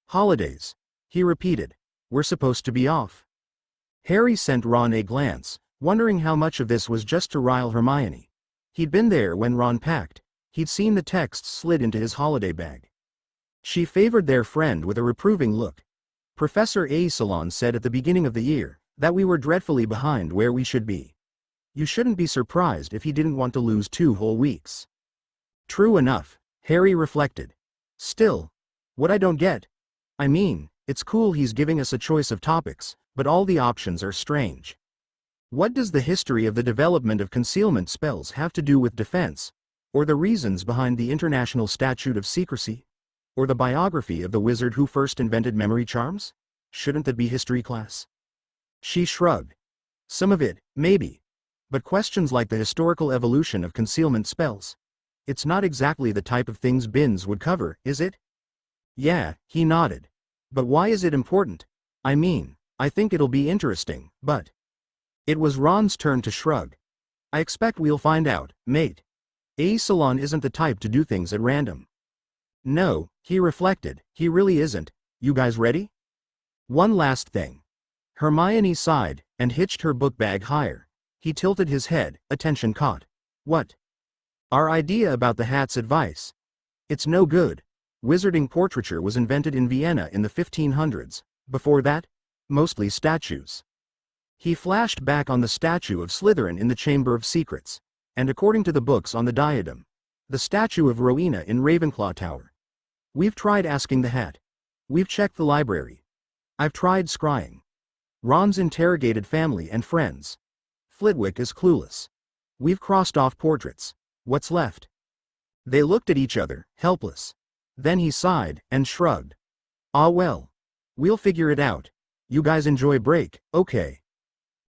Holidays, he repeated. We're supposed to be off. Harry sent Ron a glance, wondering how much of this was just to rile Hermione. He'd been there when Ron packed. He'd seen the texts slid into his holiday bag. She favored their friend with a reproving look. Professor A Salon said at the beginning of the year that we were dreadfully behind where we should be. You shouldn't be surprised if he didn't want to lose 2 whole weeks. True enough, Harry reflected. Still, what I don't get. I mean, it's cool he's giving us a choice of topics, but all the options are strange. What does the history of the development of concealment spells have to do with defense? Or the reasons behind the International Statute of Secrecy? Or the biography of the wizard who first invented memory charms? Shouldn't that be history class? She shrugged. Some of it, maybe. But questions like the historical evolution of concealment spells? It's not exactly the type of things Bins would cover, is it? Yeah, he nodded. But why is it important? I mean, I think it'll be interesting, but... It was Ron's turn to shrug. I expect we'll find out, mate. A Salon isn't the type to do things at random. No, he reflected, he really isn't. You guys ready? One last thing. Hermione sighed, and hitched her book bag higher. He tilted his head, attention caught. What? Our idea about the hat's advice. It's no good. Wizarding portraiture was invented in Vienna in the 1500s. Before that, mostly statues. He flashed back on the statue of Slytherin in the Chamber of Secrets, and according to the books on the diadem, the statue of Rowena in Ravenclaw Tower. We've tried asking the hat. We've checked the library. I've tried scrying. Ron's interrogated family and friends. Flitwick is clueless. We've crossed off portraits. What's left? They looked at each other, helpless. Then he sighed, and shrugged. Ah well. We'll figure it out. You guys enjoy break, okay.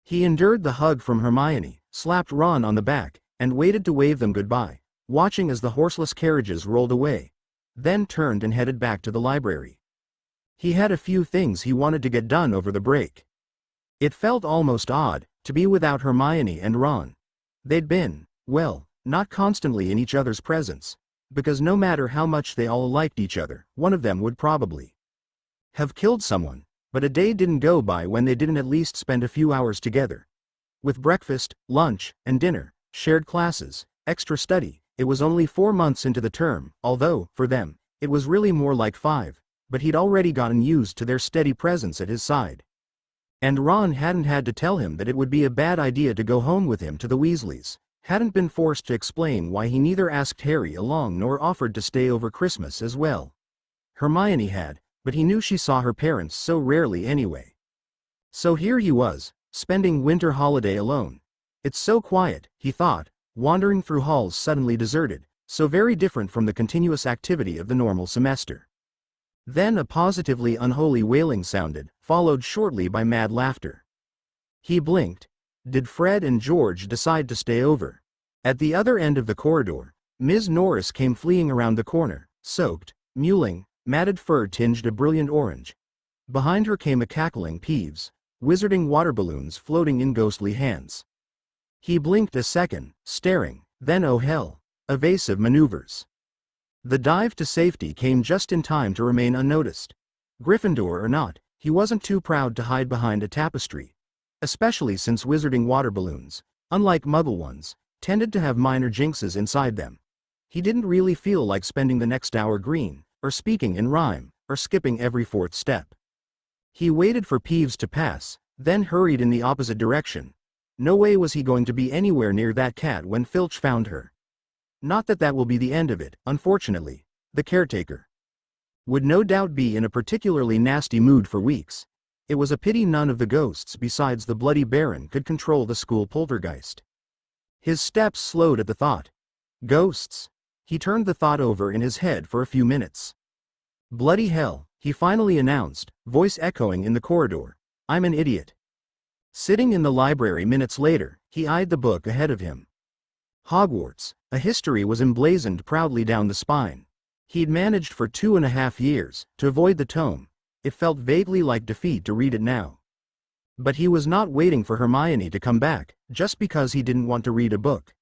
He endured the hug from Hermione, slapped Ron on the back, and waited to wave them goodbye, watching as the horseless carriages rolled away, then turned and headed back to the library. He had a few things he wanted to get done over the break. It felt almost odd to be without Hermione and Ron. They'd been, well, not constantly in each other's presence, because no matter how much they all liked each other, one of them would probably have killed someone. But a day didn't go by when they didn't at least spend a few hours together. With breakfast, lunch, and dinner, shared classes, extra study, it was only 4 months into the term, although, for them, it was really more like 5, but he'd already gotten used to their steady presence at his side. And Ron hadn't had to tell him that it would be a bad idea to go home with him to the Weasleys, hadn't been forced to explain why he neither asked Harry along nor offered to stay over Christmas as well. Hermione had, but he knew she saw her parents so rarely anyway. So here he was, spending winter holiday alone. It's so quiet, he thought, wandering through halls suddenly deserted, so very different from the continuous activity of the normal semester. Then a positively unholy wailing sounded, followed shortly by mad laughter. He blinked. Did Fred and George decide to stay over? At the other end of the corridor, Ms. Norris came fleeing around the corner, soaked, mewling, matted fur tinged a brilliant orange. Behind her came a cackling Peeves, wizarding water balloons floating in ghostly hands. He blinked a second, staring, then oh hell, evasive maneuvers. The dive to safety came just in time to remain unnoticed. Gryffindor or not, he wasn't too proud to hide behind a tapestry. Especially since wizarding water balloons, unlike Muggle ones, tended to have minor jinxes inside them. He didn't really feel like spending the next hour green, or speaking in rhyme, or skipping every 4th step. He waited for Peeves to pass, then hurried in the opposite direction. No way was he going to be anywhere near that cat when Filch found her. Not that that will be the end of it, unfortunately. The caretaker would no doubt be in a particularly nasty mood for weeks. It was a pity none of the ghosts besides the bloody Baron could control the school poltergeist. His steps slowed at the thought. Ghosts? He turned the thought over in his head for a few minutes. Bloody hell, he finally announced, voice echoing in the corridor. I'm an idiot. Sitting in the library minutes later, he eyed the book ahead of him. Hogwarts, a history was emblazoned proudly down the spine. He'd managed for 2.5 years to avoid the tome. It felt vaguely like defeat to read it now. But he was not waiting for Hermione to come back, just because he didn't want to read a book.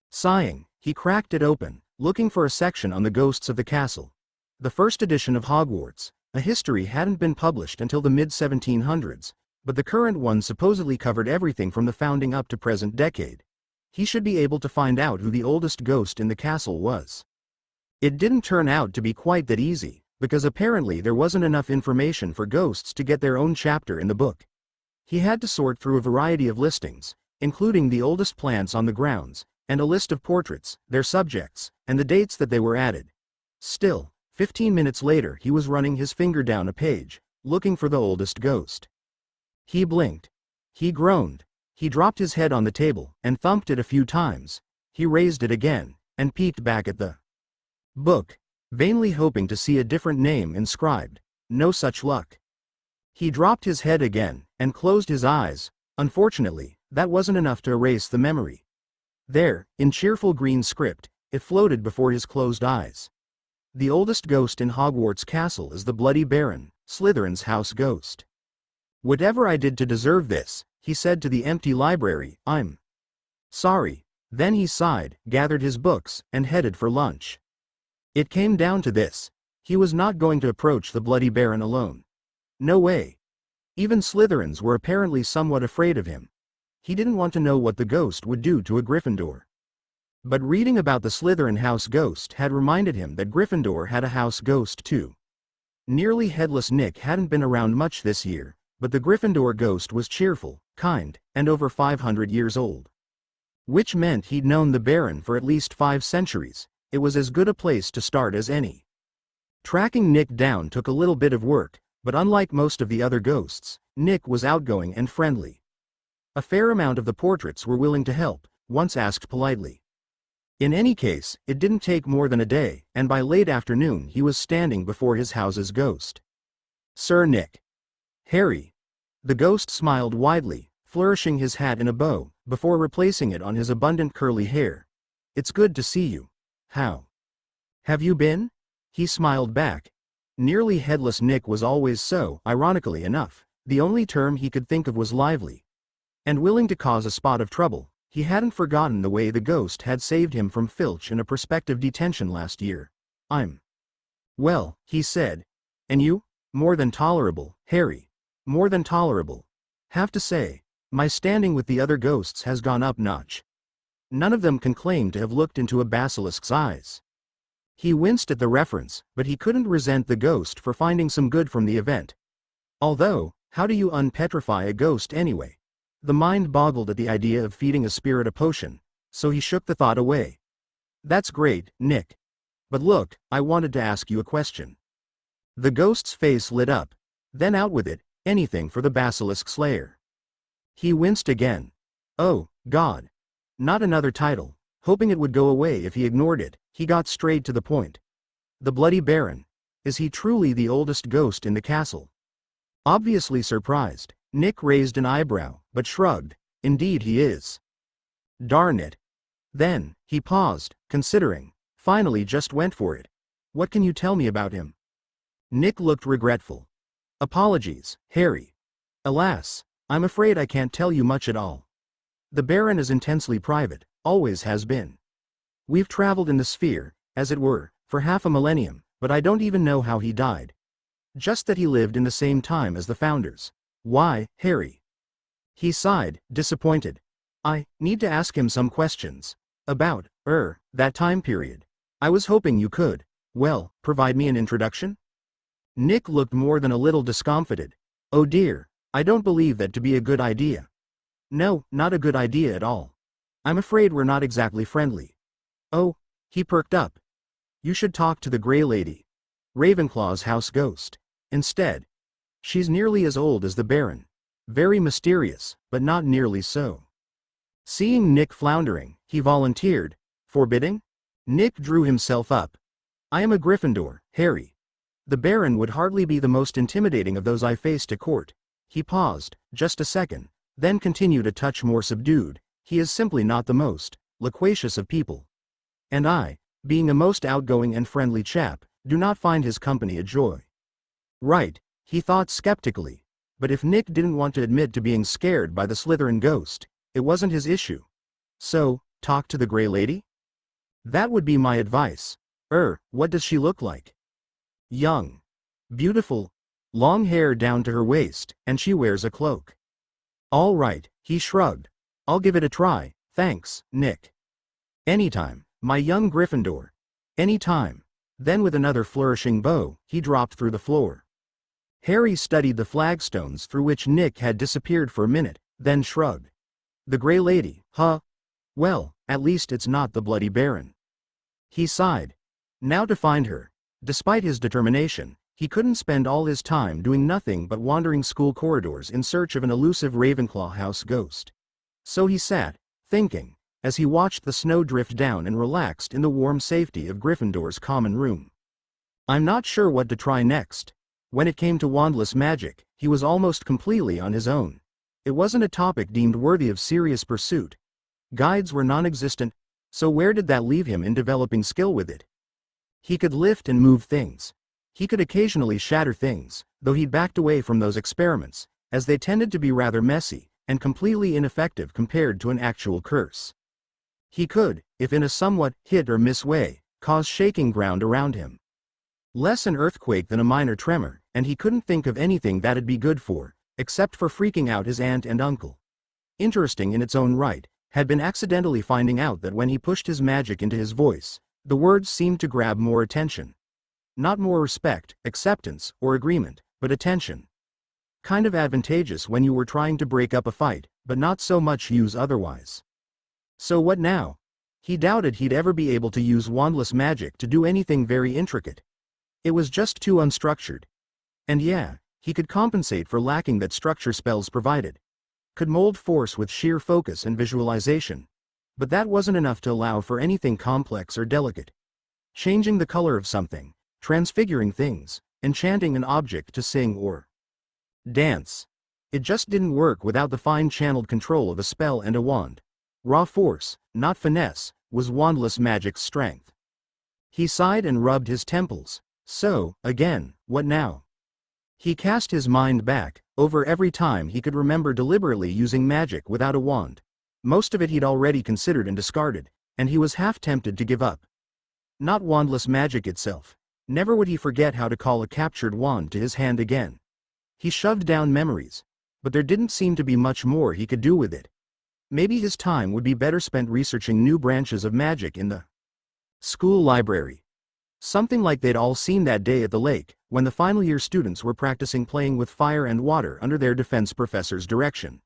Sighing, he cracked it open, looking for a section on the ghosts of the castle. The first edition of Hogwarts, a history, hadn't been published until the mid-1700s, but the current one supposedly covered everything from the founding up to present decade. He should be able to find out who the oldest ghost in the castle was. It didn't turn out to be quite that easy, because apparently there wasn't enough information for ghosts to get their own chapter in the book. He had to sort through a variety of listings, including the oldest plants on the grounds, and a list of portraits, their subjects, and the dates that they were added. Still, 15 minutes later he was running his finger down a page, looking for the oldest ghost. He blinked. He groaned. He dropped his head on the table, and thumped it a few times. He raised it again, and peeked back at the book, vainly hoping to see a different name inscribed. No such luck. He dropped his head again, and closed his eyes. Unfortunately, that wasn't enough to erase the memory. There, in cheerful green script, it floated before his closed eyes. The oldest ghost in Hogwarts Castle is the Bloody Baron, Slytherin's house ghost. Whatever I did to deserve this, he said to the empty library, I'm sorry. Then he sighed, gathered his books, and headed for lunch. It came down to this. He was not going to approach the Bloody Baron alone. No way. Even Slytherins were apparently somewhat afraid of him. He didn't want to know what the ghost would do to a Gryffindor. But reading about the Slytherin house ghost had reminded him that Gryffindor had a house ghost too. Nearly headless Nick hadn't been around much this year, but the Gryffindor ghost was cheerful, kind, and over 500 years old. Which meant he'd known the Baron for at least 5 centuries. It was as good a place to start as any. Tracking Nick down took a little bit of work, but unlike most of the other ghosts, Nick was outgoing and friendly. A fair amount of the portraits were willing to help, once asked politely. In any case, it didn't take more than a day, and by late afternoon he was standing before his house's ghost. Sir Nick. Harry. The ghost smiled widely, flourishing his hat in a bow, before replacing it on his abundant curly hair. It's good to see you. How have you been? He smiled back. Nearly headless Nick was always so, ironically enough. The only term he could think of was lively. And willing to cause a spot of trouble. He hadn't forgotten the way the ghost had saved him from Filch in a prospective detention last year. I'm well, he said. And you? More than tolerable, Harry. More than tolerable. Have to say, my standing with the other ghosts has gone up notch. None of them can claim to have looked into a basilisk's eyes. He winced at the reference, but he couldn't resent the ghost for finding some good from the event. Although, how do you unpetrify a ghost anyway? The mind boggled at the idea of feeding a spirit a potion, so he shook the thought away. That's great, Nick. But look, I wanted to ask you a question. The ghost's face lit up. Then out with it, anything for the basilisk slayer. He winced again. Oh, God. Not another title. Hoping it would go away if he ignored it, he got straight to the point. The Bloody Baron. Is he truly the oldest ghost in the castle? Obviously surprised, Nick raised an eyebrow, but shrugged. Indeed he is. Darn it. Then, he paused, considering. Finally just went for it. What can you tell me about him? Nick looked regretful. Apologies, Harry. Alas, I'm afraid I can't tell you much at all. The Baron is intensely private, always has been. We've traveled in the sphere, as it were, for half a millennium, but I don't even know how he died. Just that he lived in the same time as the founders. Why, Harry? He sighed, disappointed. I need to ask him some questions. About, that time period. I was hoping you could, well, provide me an introduction? Nick looked more than a little discomfited. Oh dear, I don't believe that to be a good idea. No, not a good idea at all. I'm afraid we're not exactly friendly. Oh, he perked up. You should talk to the Grey Lady. Ravenclaw's house ghost. Instead. She's nearly as old as the Baron. Very mysterious, but not nearly so. Seeing Nick floundering, he volunteered. Forbidding? Nick drew himself up. I am a Gryffindor, Harry. The Baron would hardly be the most intimidating of those I faced at court. He paused, just a second, then continued a touch more subdued. He is simply not the most loquacious of people. And I, being a most outgoing and friendly chap, do not find his company a joy. Right, he thought skeptically. But if Nick didn't want to admit to being scared by the Slytherin ghost, it wasn't his issue. So, talk to the Grey Lady? That would be my advice. What does she look like? Young. Beautiful. Long hair down to her waist, and she wears a cloak. All right, he shrugged. I'll give it a try, thanks, Nick. Anytime, my young Gryffindor. Anytime. Then with another flourishing bow, he dropped through the floor. Harry studied the flagstones through which Nick had disappeared for a minute, then shrugged. The Grey Lady, huh? Well, at least it's not the Bloody Baron. He sighed. Now to find her. Despite his determination, he couldn't spend all his time doing nothing but wandering school corridors in search of an elusive Ravenclaw house ghost. So he sat, thinking, as he watched the snow drift down and relaxed in the warm safety of Gryffindor's common room. I'm not sure what to try next. When it came to wandless magic, he was almost completely on his own. It wasn't a topic deemed worthy of serious pursuit. Guides were non-existent, so where did that leave him in developing skill with it? He could lift and move things. He could occasionally shatter things, though he'd backed away from those experiments, as they tended to be rather messy, and completely ineffective compared to an actual curse. He could, if in a somewhat hit-or-miss way, cause shaking ground around him. Less an earthquake than a minor tremor, and he couldn't think of anything that'd be good for, except for freaking out his aunt and uncle. Interesting in its own right, had been accidentally finding out that when he pushed his magic into his voice, the words seemed to grab more attention. Not more respect, acceptance, or agreement, but attention. Kind of advantageous when you were trying to break up a fight, but not so much use otherwise. So what now? He doubted he'd ever be able to use wandless magic to do anything very intricate. It was just too unstructured. And yeah, he could compensate for lacking that structure spells provided. Could mold force with sheer focus and visualization. But that wasn't enough to allow for anything complex or delicate. Changing the color of something, transfiguring things, enchanting an object to sing or dance. It just didn't work without the fine-channeled control of a spell and a wand. Raw force, not finesse, was wandless magic's strength. He sighed and rubbed his temples. So, again, what now? He cast his mind back, over every time he could remember deliberately using magic without a wand. Most of it he'd already considered and discarded, and he was half tempted to give up. Not wandless magic itself. Never would he forget how to call a captured wand to his hand again. He shoved down memories, but there didn't seem to be much more he could do with it. Maybe his time would be better spent researching new branches of magic in the school library. Something like they'd all seen that day at the lake, when the final year students were practicing playing with fire and water under their defense professor's direction.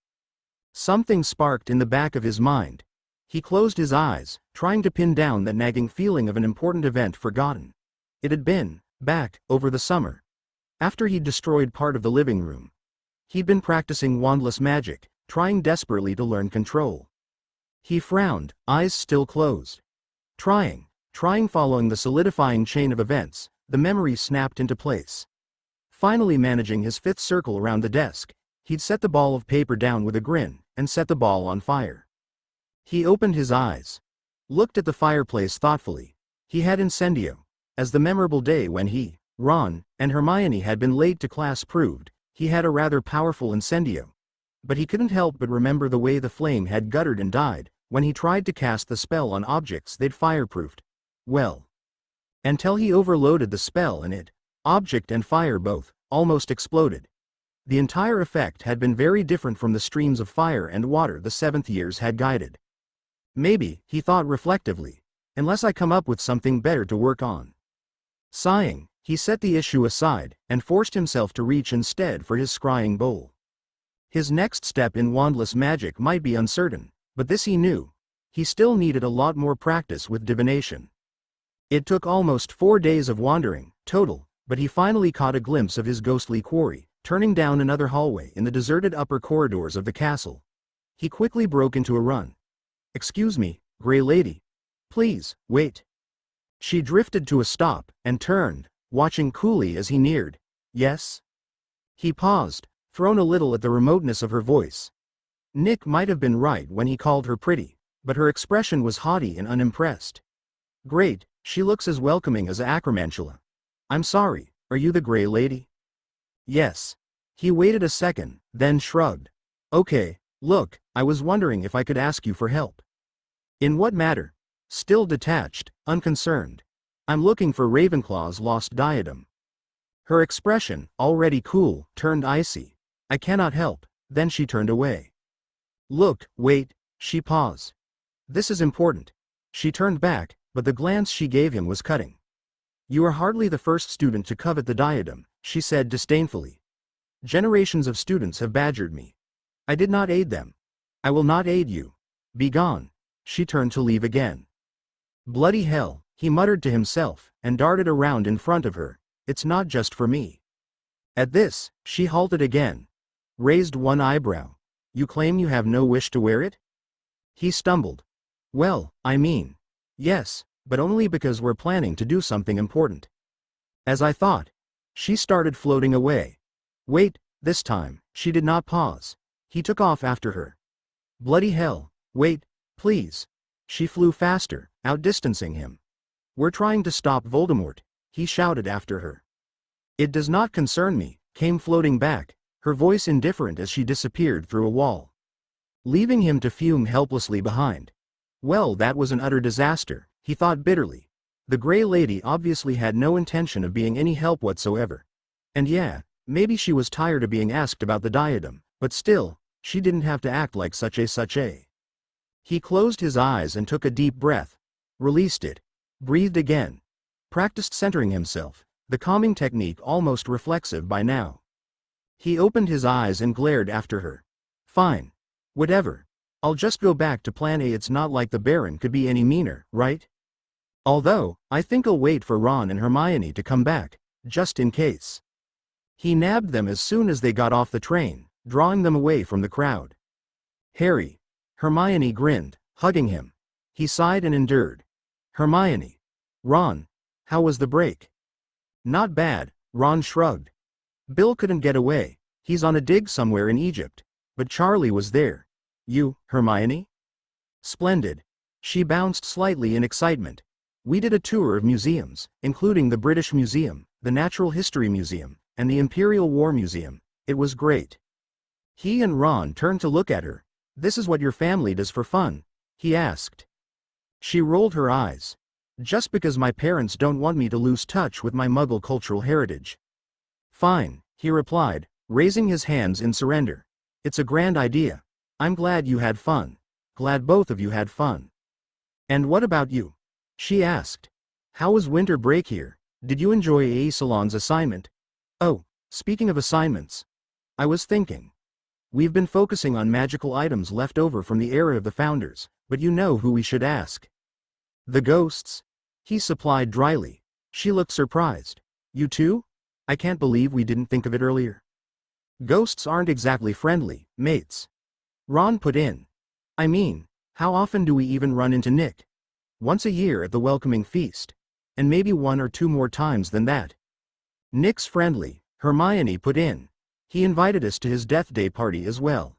Something sparked in the back of his mind. He closed his eyes, trying to pin down that nagging feeling of an important event forgotten. It had been, back, over the summer. After he'd destroyed part of the living room. He'd been practicing wandless magic, trying desperately to learn control. He frowned, eyes still closed. Trying following the solidifying chain of events, the memory snapped into place. Finally managing his fifth circle around the desk, he'd set the ball of paper down with a grin, and set the ball on fire. He opened his eyes. Looked at the fireplace thoughtfully. He had incendio. As the memorable day when he, Ron, and Hermione had been late to class proved, he had a rather powerful incendio. But he couldn't help but remember the way the flame had guttered and died, when he tried to cast the spell on objects they'd fireproofed. Well, until he overloaded the spell and it, object and fire both, almost exploded. The entire effect had been very different from the streams of fire and water the seventh years had guided. Maybe, he thought reflectively, unless I come up with something better to work on. Sighing, he set the issue aside, and forced himself to reach instead for his scrying bowl. His next step in wandless magic might be uncertain, but this he knew. He still needed a lot more practice with divination. It took almost 4 days of wandering, total, but he finally caught a glimpse of his ghostly quarry, turning down another hallway in the deserted upper corridors of the castle. He quickly broke into a run. "Excuse me, Grey Lady. Please, wait." She drifted to a stop, and turned, watching coolly as he neared. Yes? He paused, thrown a little at the remoteness of her voice. Nick might have been right when he called her pretty, but her expression was haughty and unimpressed. Great, she looks as welcoming as Acromantula. I'm sorry, are you the Grey Lady? Yes. He waited a second, then shrugged. Okay, look, I was wondering if I could ask you for help. In what matter? Still detached, unconcerned. I'm looking for Ravenclaw's lost diadem. Her expression, already cool, turned icy. I cannot help. Then she turned away. Look, wait, she paused. This is important. She turned back, but the glance she gave him was cutting. You are hardly the first student to covet the diadem, she said disdainfully. Generations of students have badgered me. I did not aid them. I will not aid you. Be gone. She turned to leave again. Bloody hell, he muttered to himself, and darted around in front of her. It's not just for me. At this, she halted again. Raised one eyebrow. You claim you have no wish to wear it? He stumbled. Well, I mean. Yes, but only because we're planning to do something important. As I thought. She started floating away. Wait, this time, she did not pause. He took off after her. Bloody hell, wait, please. She flew faster, outdistancing him. We're trying to stop Voldemort, he shouted after her. It does not concern me, came floating back, her voice indifferent as she disappeared through a wall. Leaving him to fume helplessly behind. Well, that was an utter disaster, he thought bitterly. The Grey Lady obviously had no intention of being any help whatsoever. And yeah, maybe she was tired of being asked about the diadem, but still, she didn't have to act like such a. He closed his eyes and took a deep breath. Released it. Breathed again. Practiced centering himself, the calming technique almost reflexive by now. He opened his eyes and glared after her. Fine. Whatever. I'll just go back to plan A. It's not like the Baron could be any meaner, right? Although, I think I'll wait for Ron and Hermione to come back, just in case. He nabbed them as soon as they got off the train, drawing them away from the crowd. Harry. Hermione grinned, hugging him. He sighed and endured. Hermione. Ron. How was the break? Not bad, Ron shrugged. Bill couldn't get away, he's on a dig somewhere in Egypt. But Charlie was there. You, Hermione? Splendid. She bounced slightly in excitement. We did a tour of museums, including the British Museum, the Natural History Museum, and the Imperial War Museum. It was great. He and Ron turned to look at her. This is what your family does for fun? He asked. She rolled her eyes. Just because my parents don't want me to lose touch with my Muggle cultural heritage. Fine, he replied, raising his hands in surrender. It's a grand idea. I'm glad you had fun. Glad both of you had fun. And what about you? She asked. How was winter break here? Did you enjoy A. Salon's assignment? Oh, speaking of assignments. I was thinking. We've been focusing on magical items left over from the era of the Founders, but you know who we should ask. The ghosts? He supplied dryly. She looked surprised. You too? I can't believe we didn't think of it earlier. Ghosts aren't exactly friendly, mates. Ron put in. I mean, how often do we even run into Nick? Once a year at the welcoming feast. And maybe one or two more times than that. Nick's friendly, Hermione put in. He invited us to his death day party as well.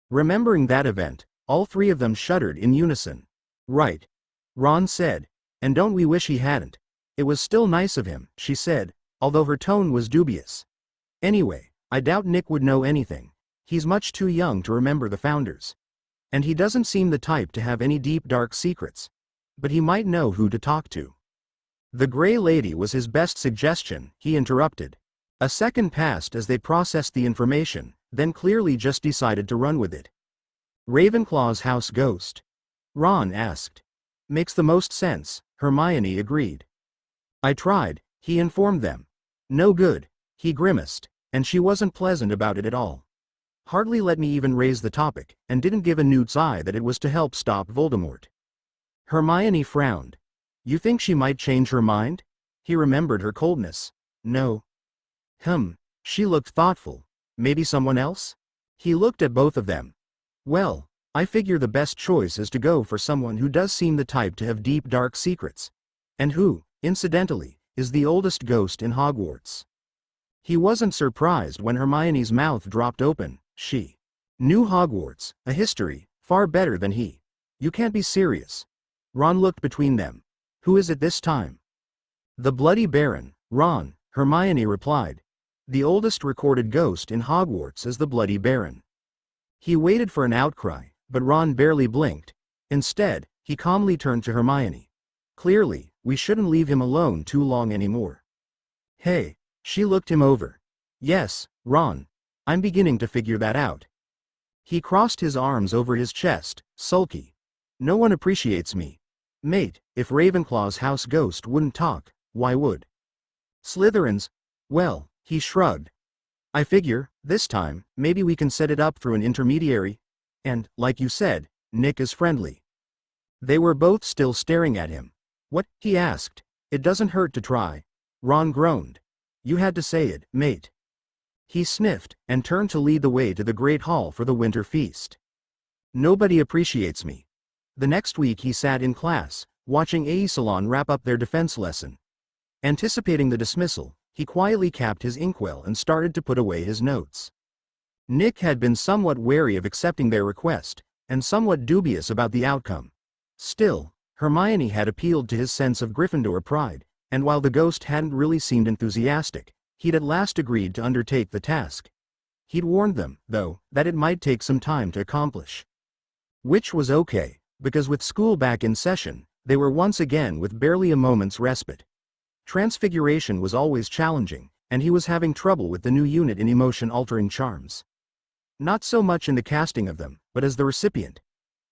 Remembering that event, all three of them shuddered in unison. Right. Ron said. And don't we wish he hadn't? It was still nice of him, she said, although her tone was dubious. Anyway, I doubt Nick would know anything. He's much too young to remember the Founders. And he doesn't seem the type to have any deep dark secrets. But he might know who to talk to. The Grey Lady was his best suggestion, he interrupted. A second passed as they processed the information, then clearly just decided to run with it. Ravenclaw's house ghost? Ron asked. Makes the most sense, Hermione agreed. I tried, he informed them. No good, he grimaced, and she wasn't pleasant about it at all. Hardly let me even raise the topic, and didn't give a newt's eye that it was to help stop Voldemort. Hermione frowned. You think she might change her mind? He remembered her coldness. No. She looked thoughtful. Maybe someone else? He looked at both of them. Well, I figure the best choice is to go for someone who does seem the type to have deep dark secrets. And who, incidentally, is the oldest ghost in Hogwarts. He wasn't surprised when Hermione's mouth dropped open. She knew Hogwarts, a history, far better than he. You can't be serious. Ron looked between them. Who is it this time? The Bloody Baron, Ron, Hermione replied. The oldest recorded ghost in Hogwarts is the Bloody Baron. He waited for an outcry, but Ron barely blinked. Instead, he calmly turned to Hermione. Clearly, we shouldn't leave him alone too long anymore. Hey, she looked him over. Yes, Ron. I'm beginning to figure that out. He crossed his arms over his chest, sulky. No one appreciates me. Mate, if Ravenclaw's house ghost wouldn't talk, why would Slytherin's? Well, he shrugged. I figure, this time, maybe we can set it up through an intermediary. And, like you said, Nick is friendly. They were both still staring at him. What? He asked. It doesn't hurt to try. Ron groaned. You had to say it, mate. He sniffed, and turned to lead the way to the Great Hall for the winter feast. Nobody appreciates me. The next week he sat in class, watching a salon wrap up their defense lesson. Anticipating the dismissal, he quietly capped his inkwell and started to put away his notes. Nick had been somewhat wary of accepting their request, and somewhat dubious about the outcome. Still, Hermione had appealed to his sense of Gryffindor pride, and while the ghost hadn't really seemed enthusiastic, he'd at last agreed to undertake the task. He'd warned them, though, that it might take some time to accomplish. Which was okay, because with school back in session, they were once again with barely a moment's respite. Transfiguration was always challenging, and he was having trouble with the new unit in emotion-altering charms. Not so much in the casting of them, but as the recipient.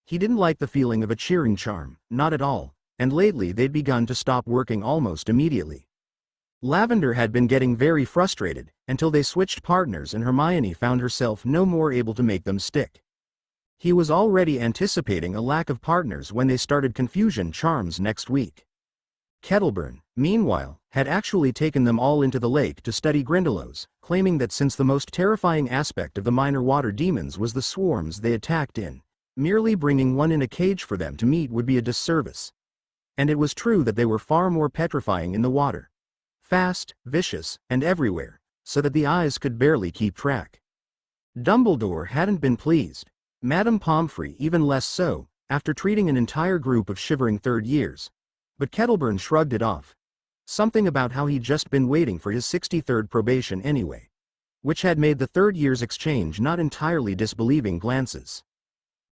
He didn't like the feeling of a cheering charm, not at all, and lately they'd begun to stop working almost immediately. Lavender had been getting very frustrated, until they switched partners and Hermione found herself no more able to make them stick. He was already anticipating a lack of partners when they started confusion charms next week. Kettleburn, meanwhile, had actually taken them all into the lake to study Grindylows, claiming that since the most terrifying aspect of the minor water demons was the swarms they attacked in, merely bringing one in a cage for them to meet would be a disservice. And it was true that they were far more petrifying in the water. Fast, vicious, and everywhere, so that the eyes could barely keep track. Dumbledore hadn't been pleased. Madame Pomfrey even less so, after treating an entire group of shivering third years. But Kettleburn shrugged it off. Something about how he'd just been waiting for his 63rd probation anyway. Which had made the third years exchange not entirely disbelieving glances.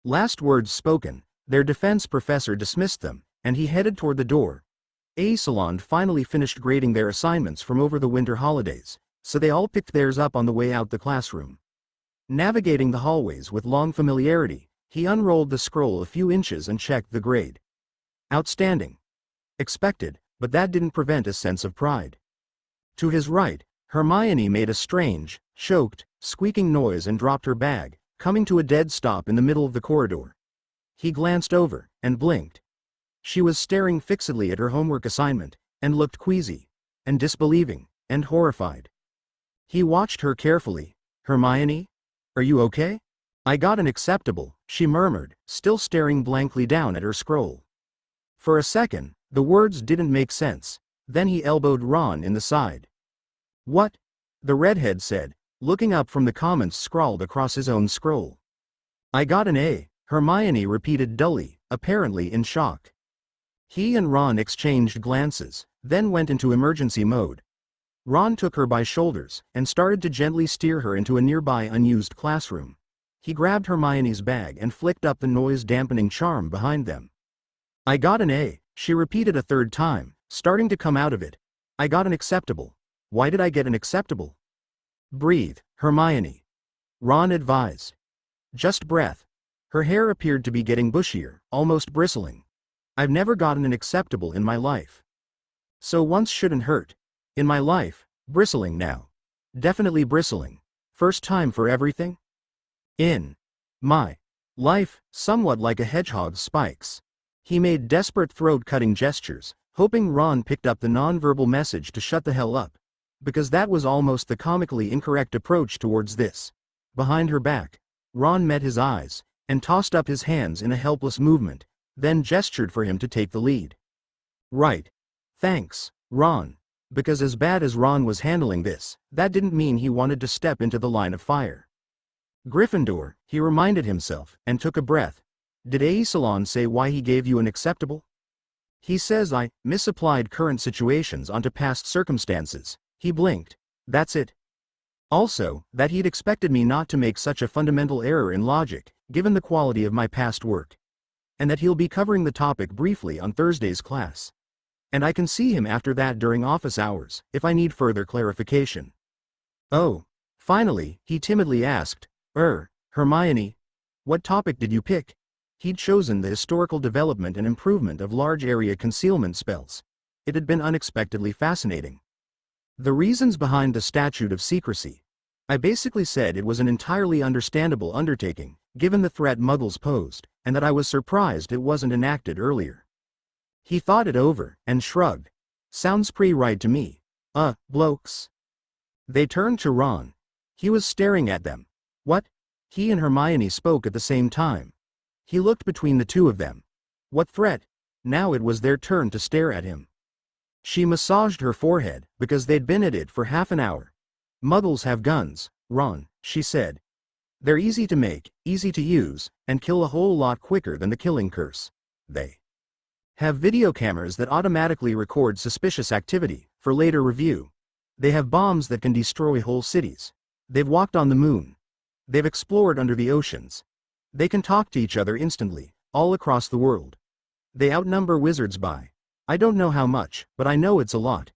Last words spoken, their defense professor dismissed them, and he headed toward the door. A salon finally finished grading their assignments from over the winter holidays, so they all picked theirs up on the way out the classroom. Navigating the hallways with long familiarity, he unrolled the scroll a few inches and checked the grade. Outstanding. Expected, but that didn't prevent a sense of pride. To his right, Hermione made a strange, choked, squeaking noise and dropped her bag, coming to a dead stop in the middle of the corridor. He glanced over, and blinked. She was staring fixedly at her homework assignment, and looked queasy, and disbelieving, and horrified. He watched her carefully. Hermione? Are you okay? I got an acceptable, she murmured, still staring blankly down at her scroll. For a second, the words didn't make sense. Then he elbowed Ron in the side. What? The redhead said, looking up from the comments scrawled across his own scroll. I got an A, Hermione repeated dully, apparently in shock. He and Ron exchanged glances, then went into emergency mode. Ron took her by shoulders, and started to gently steer her into a nearby unused classroom. He grabbed Hermione's bag and flicked up the noise-dampening charm behind them. I got an A, she repeated a third time, starting to come out of it. I got an acceptable. Why did I get an acceptable? Breathe, Hermione. Ron advised. Just breath. Her hair appeared to be getting bushier, almost bristling. I've never gotten an acceptable in my life. So once shouldn't hurt. In my life, bristling now. Definitely bristling. First time for everything? In my life, somewhat like a hedgehog's spikes. He made desperate throat-cutting gestures, hoping Ron picked up the non-verbal message to shut the hell up. Because that was almost the comically incorrect approach towards this. Behind her back, Ron met his eyes, and tossed up his hands in a helpless movement, then gestured for him to take the lead. Right. Thanks, Ron. Because as bad as Ron was handling this, that didn't mean he wanted to step into the line of fire. Gryffindor, he reminded himself, and took a breath. Did A. Salon say why he gave you an acceptable? He says I misapplied current situations onto past circumstances. He blinked. That's it. Also, that he'd expected me not to make such a fundamental error in logic, given the quality of my past work. And that he'll be covering the topic briefly on Thursday's class. And I can see him after that during office hours, if I need further clarification. Oh. Finally, he timidly asked, Hermione, what topic did you pick? He'd chosen the historical development and improvement of large area concealment spells. It had been unexpectedly fascinating. The reasons behind the statute of secrecy. I basically said it was an entirely understandable undertaking, given the threat Muggles posed, and that I was surprised it wasn't enacted earlier. He thought it over, and shrugged. Sounds pretty right to me. Blokes. They turned to Ron. He was staring at them. What? He and Hermione spoke at the same time. He looked between the two of them. What threat? Now it was their turn to stare at him. She massaged her forehead, because they'd been at it for half an hour. Muggles have guns, Ron, she said. They're easy to make, easy to use, and kill a whole lot quicker than the killing curse. They have video cameras that automatically record suspicious activity, for later review. They have bombs that can destroy whole cities. They've walked on the moon. They've explored under the oceans. They can talk to each other instantly, all across the world. They outnumber wizards by, I don't know how much, but I know it's a lot.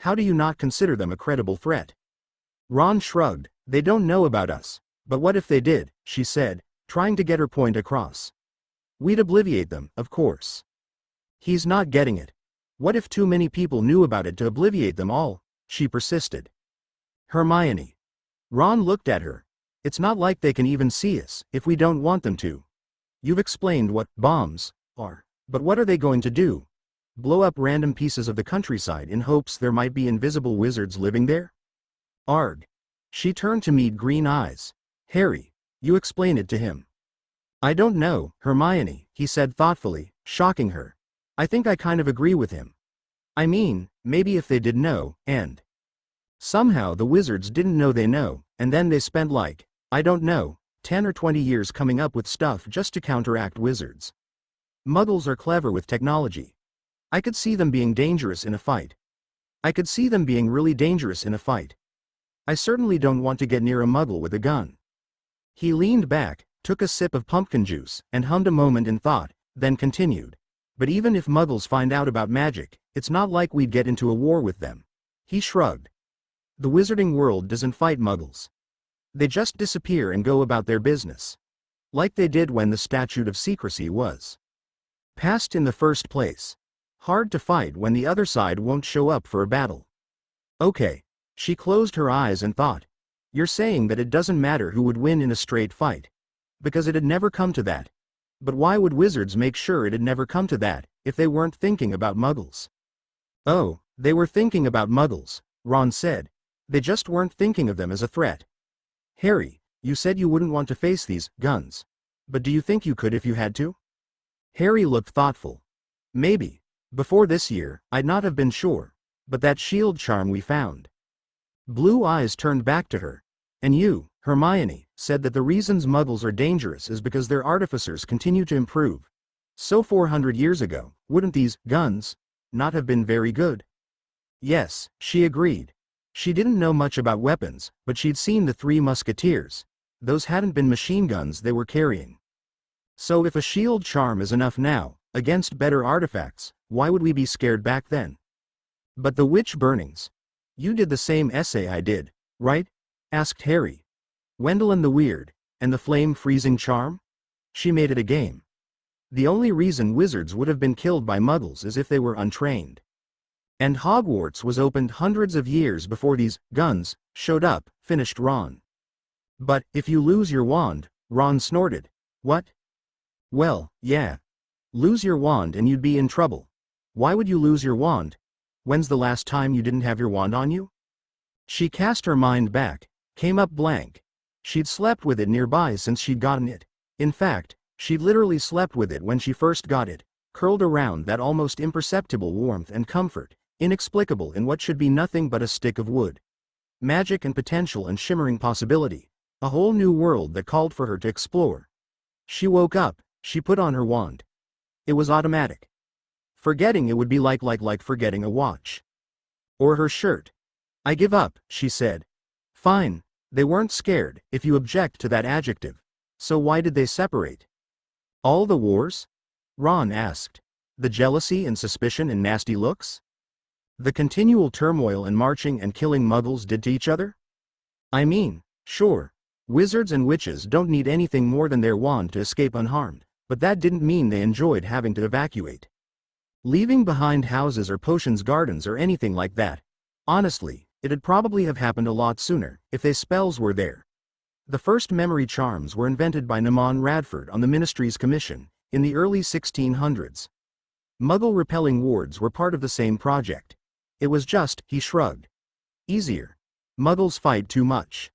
How do you not consider them a credible threat? Ron shrugged. They don't know about us. But what if they did, she said, trying to get her point across. We'd obliviate them, of course. He's not getting it. What if too many people knew about it to obliviate them all? She persisted. Hermione. Ron looked at her. It's not like they can even see us, if we don't want them to. You've explained what bombs are. But what are they going to do? Blow up random pieces of the countryside in hopes there might be invisible wizards living there? Arg. She turned to meet green eyes. Harry, you explain it to him. I don't know, Hermione, he said thoughtfully, shocking her. I think I kind of agree with him. I mean, maybe if they did know, and somehow the wizards didn't know they know, and then they spent like, I don't know, 10 or 20 years coming up with stuff just to counteract wizards. Muggles are clever with technology. I could see them being dangerous in a fight. I could see them being really dangerous in a fight. I certainly don't want to get near a Muggle with a gun. He leaned back, took a sip of pumpkin juice, and hummed a moment in thought, then continued. But even if Muggles find out about magic, it's not like we'd get into a war with them. He shrugged. The wizarding world doesn't fight Muggles. They just disappear and go about their business. Like they did when the statute of secrecy was passed in the first place. Hard to fight when the other side won't show up for a battle. Okay. She closed her eyes and thought. You're saying that it doesn't matter who would win in a straight fight. Because it'd never come to that. But why would wizards make sure it'd never come to that, if they weren't thinking about Muggles? Oh, they were thinking about Muggles, Ron said. They just weren't thinking of them as a threat. Harry, you said you wouldn't want to face these guns. But do you think you could if you had to? Harry looked thoughtful. Maybe. Before this year, I'd not have been sure. But that shield charm we found. Blue eyes turned back to her. And you, Hermione, said that the reasons Muggles are dangerous is because their artificers continue to improve. So 400 years ago, wouldn't these guns not have been very good? Yes, she agreed. She didn't know much about weapons, but she'd seen the Three Musketeers. Those hadn't been machine guns they were carrying. So if a shield charm is enough now, against better artifacts, why would we be scared back then? But the witch burnings. You did the same essay I did, right? Asked Harry. Gwendolen the Weird, and the flame freezing charm? She made it a game. The only reason wizards would have been killed by Muggles is if they were untrained. And Hogwarts was opened hundreds of years before these guns showed up, finished Ron. But if you lose your wand, Ron snorted. What? Well, yeah. Lose your wand and you'd be in trouble. Why would you lose your wand? When's the last time you didn't have your wand on you? She cast her mind back, came up blank. She'd slept with it nearby since she'd gotten it. In fact, she'd literally slept with it when she first got it, curled around that almost imperceptible warmth and comfort, inexplicable in what should be nothing but a stick of wood. Magic and potential and shimmering possibility, a whole new world that called for her to explore. She woke up, she put on her wand. It was automatic. Forgetting it would be like forgetting a watch. Or her shirt. I give up, she said. Fine, they weren't scared, if you object to that adjective. So why did they separate? All the wars? Ron asked. The jealousy and suspicion and nasty looks? The continual turmoil and marching and killing muggles did to each other? I mean, sure, wizards and witches don't need anything more than their wand to escape unharmed, but that didn't mean they enjoyed having to evacuate. Leaving behind houses or potions gardens or anything like that. Honestly, it'd probably have happened a lot sooner, if they spells were there. The first memory charms were invented by Namon Radford on the Ministry's commission, in the early 1600s. Muggle-repelling wards were part of the same project. It was just, he shrugged. Easier. Muggles fight too much.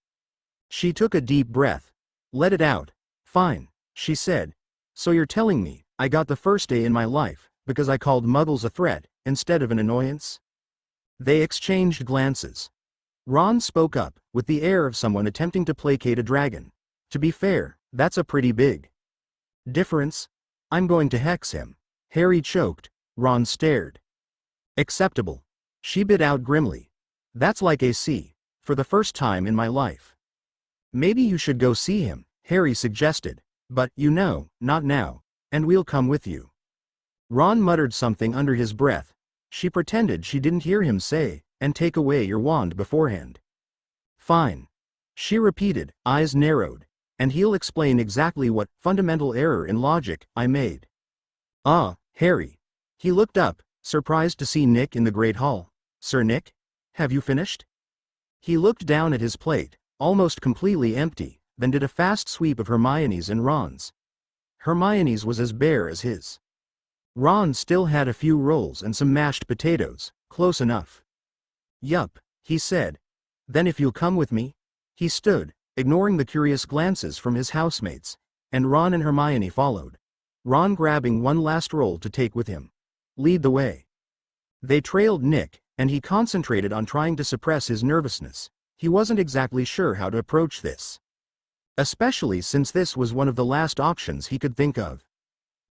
She took a deep breath. Let it out. Fine, she said. So you're telling me, I got the first A in my life, because I called Muggles a threat, instead of an annoyance? They exchanged glances. Ron spoke up, with the air of someone attempting to placate a dragon. To be fair, that's a pretty big difference. I'm going to hex him. Harry choked. Ron stared. Acceptable. She bit out grimly. That's like a C. For the first time in my life. Maybe you should go see him, Harry suggested. But, not now. And we'll come with you. Ron muttered something under his breath. She pretended she didn't hear him say, and take away your wand beforehand. Fine. She repeated, eyes narrowed. And he'll explain exactly what fundamental error in logic I made. Ah, Harry. He looked up, surprised to see Nick in the Great Hall. Sir Nick? Have you finished? He looked down at his plate, almost completely empty, then did a fast sweep of Hermione's and Ron's. Hermione's was as bare as his. Ron still had a few rolls and some mashed potatoes, close enough. Yup, he said. Then if you'll come with me? He stood, ignoring the curious glances from his housemates, and Ron and Hermione followed. Ron grabbing one last roll to take with him. Lead the way. They trailed Nick, and he concentrated on trying to suppress his nervousness. He wasn't exactly sure how to approach this. Especially since this was one of the last options he could think of.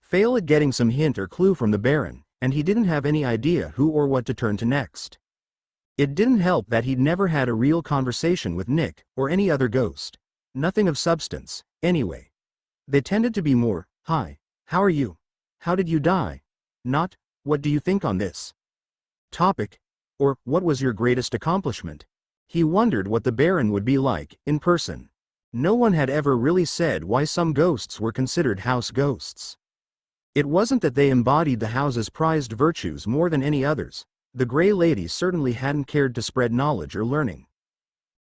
Fail at getting some hint or clue from the Baron, and he didn't have any idea who or what to turn to next. It didn't help that he'd never had a real conversation with Nick, or any other ghost. Nothing of substance, anyway. They tended to be more, hi, how are you? How did you die? Not, what do you think on this topic? Or, what was your greatest accomplishment? He wondered what the Baron would be like, in person. No one had ever really said why some ghosts were considered house ghosts. It wasn't that they embodied the house's prized virtues more than any others. The Grey Lady certainly hadn't cared to spread knowledge or learning.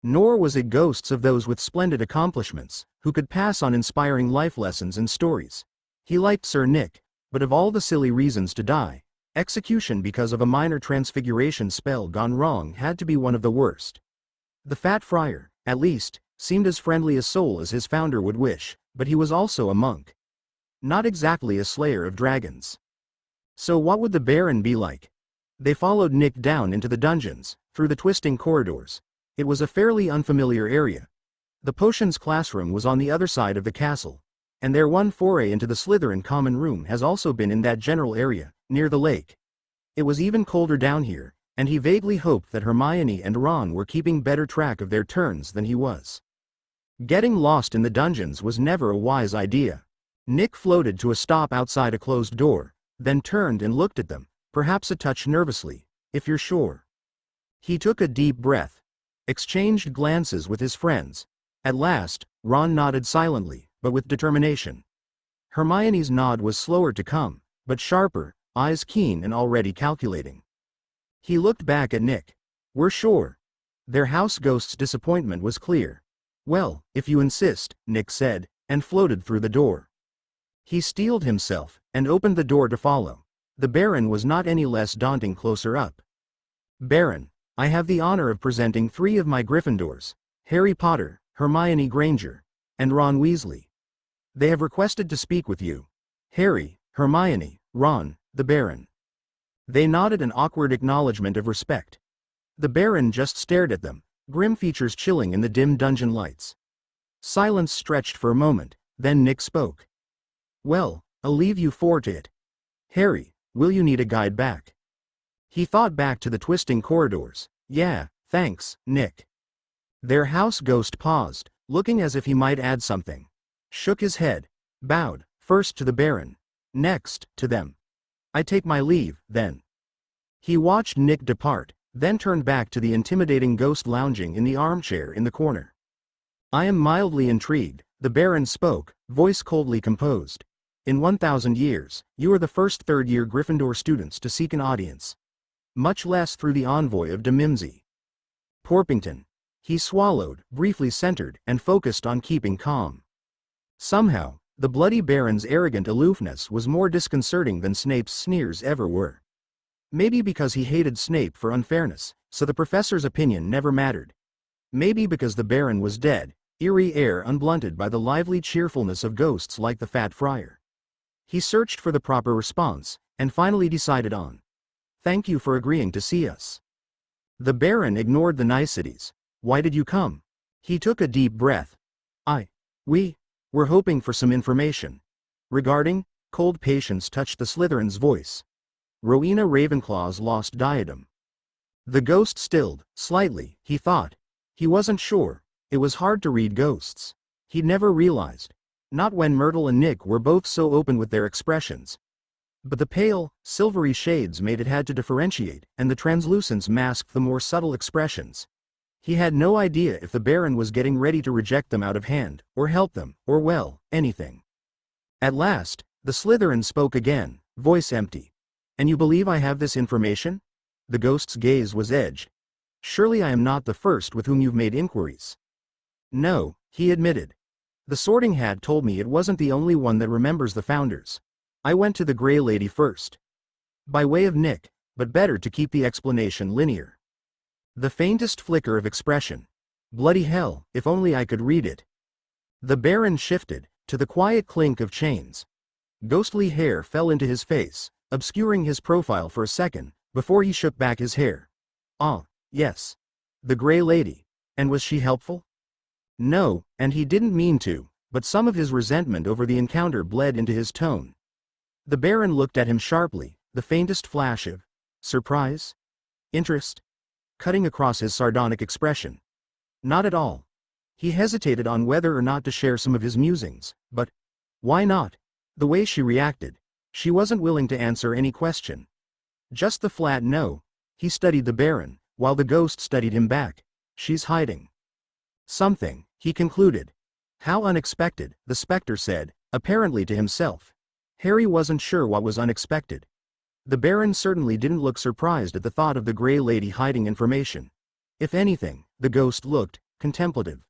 Nor was it ghosts of those with splendid accomplishments, who could pass on inspiring life lessons and stories. He liked Sir Nick, but of all the silly reasons to die, execution because of a minor transfiguration spell gone wrong had to be one of the worst. The Fat Friar, at least, seemed as friendly a soul as his founder would wish, but he was also a monk. Not exactly a slayer of dragons. So what would the Baron be like? They followed Nick down into the dungeons, through the twisting corridors. It was a fairly unfamiliar area. The potions classroom was on the other side of the castle, and their one foray into the Slytherin common room has also been in that general area, near the lake. It was even colder down here, and he vaguely hoped that Hermione and Ron were keeping better track of their turns than he was. Getting lost in the dungeons was never a wise idea. Nick floated to a stop outside a closed door, then turned and looked at them, perhaps a touch nervously, if you're sure. He took a deep breath, exchanged glances with his friends. At last, Ron nodded silently, but with determination. Hermione's nod was slower to come, but sharper, eyes keen and already calculating. He looked back at Nick. We're sure. Their house ghost's disappointment was clear. Well, if you insist, Nick said, and floated through the door. He steeled himself, and opened the door to follow. The Baron was not any less daunting closer up. Baron, I have the honor of presenting 3 of my Gryffindors, Harry Potter, Hermione Granger, and Ron Weasley. They have requested to speak with you. Harry, Hermione, Ron, the Baron. They nodded an awkward acknowledgement of respect. The Baron just stared at them, grim features chilling in the dim dungeon lights. Silence stretched for a moment, then Nick spoke. "Well, I'll leave you four to it. Harry, will you need a guide back?" He thought back to the twisting corridors. "Yeah, thanks, Nick." Their house ghost paused, looking as if he might add something. Shook his head, bowed, first to the Baron, next to them. "I take my leave, then." He watched Nick depart, then turned back to the intimidating ghost lounging in the armchair in the corner. "I am mildly intrigued," the Baron spoke, voice coldly composed. "In 1,000 years, you are the first third-year Gryffindor students to seek an audience. Much less through the envoy of Dimimsy. Porpington." He swallowed, briefly centered, and focused on keeping calm. Somehow, the Bloody Baron's arrogant aloofness was more disconcerting than Snape's sneers ever were. Maybe because he hated Snape for unfairness, so the professor's opinion never mattered. Maybe because the Baron was dead, eerie air unblunted by the lively cheerfulness of ghosts like the Fat Friar. He searched for the proper response, and finally decided on, "Thank you for agreeing to see us." The Baron ignored the niceties. "Why did you come?" He took a deep breath. We were hoping for some information." "Regarding?" Cold patience touched the Slytherin's voice. "Rowena Ravenclaw's lost diadem." The ghost stilled, slightly, he thought. He wasn't sure. It was hard to read ghosts. He'd never realized. Not when Myrtle and Nick were both so open with their expressions. But the pale, silvery shades made it hard to differentiate, and the translucence masked the more subtle expressions. He had no idea if the Baron was getting ready to reject them out of hand, or help them, or well, anything. At last, the Slytherin spoke again, voice empty. "And you believe I have this information?" The ghost's gaze was edged. "Surely I am not the first with whom you've made inquiries." "No," he admitted. "The Sorting Hat told me it wasn't the only one that remembers the founders. I went to the Grey Lady first." By way of Nick, but better to keep the explanation linear. The faintest flicker of expression. "Bloody hell, if only I could read it." The Baron shifted, to the quiet clink of chains. Ghostly hair fell into his face, obscuring his profile for a second, before he shook back his hair. "Ah, yes. The Grey Lady. And was she helpful?" "No, and he didn't mean to, but some of his resentment over the encounter bled into his tone." The Baron looked at him sharply, the faintest flash of surprise? Interest? Cutting across his sardonic expression. "Not at all." He hesitated on whether or not to share some of his musings, but why not? The way she reacted. She wasn't willing to answer any question. Just the flat no. He studied the Baron, while the ghost studied him back. "She's hiding something," he concluded. "How unexpected," the specter said, apparently to himself. Harry wasn't sure what was unexpected. The Baron certainly didn't look surprised at the thought of the Grey Lady hiding information. If anything, the ghost looked contemplative.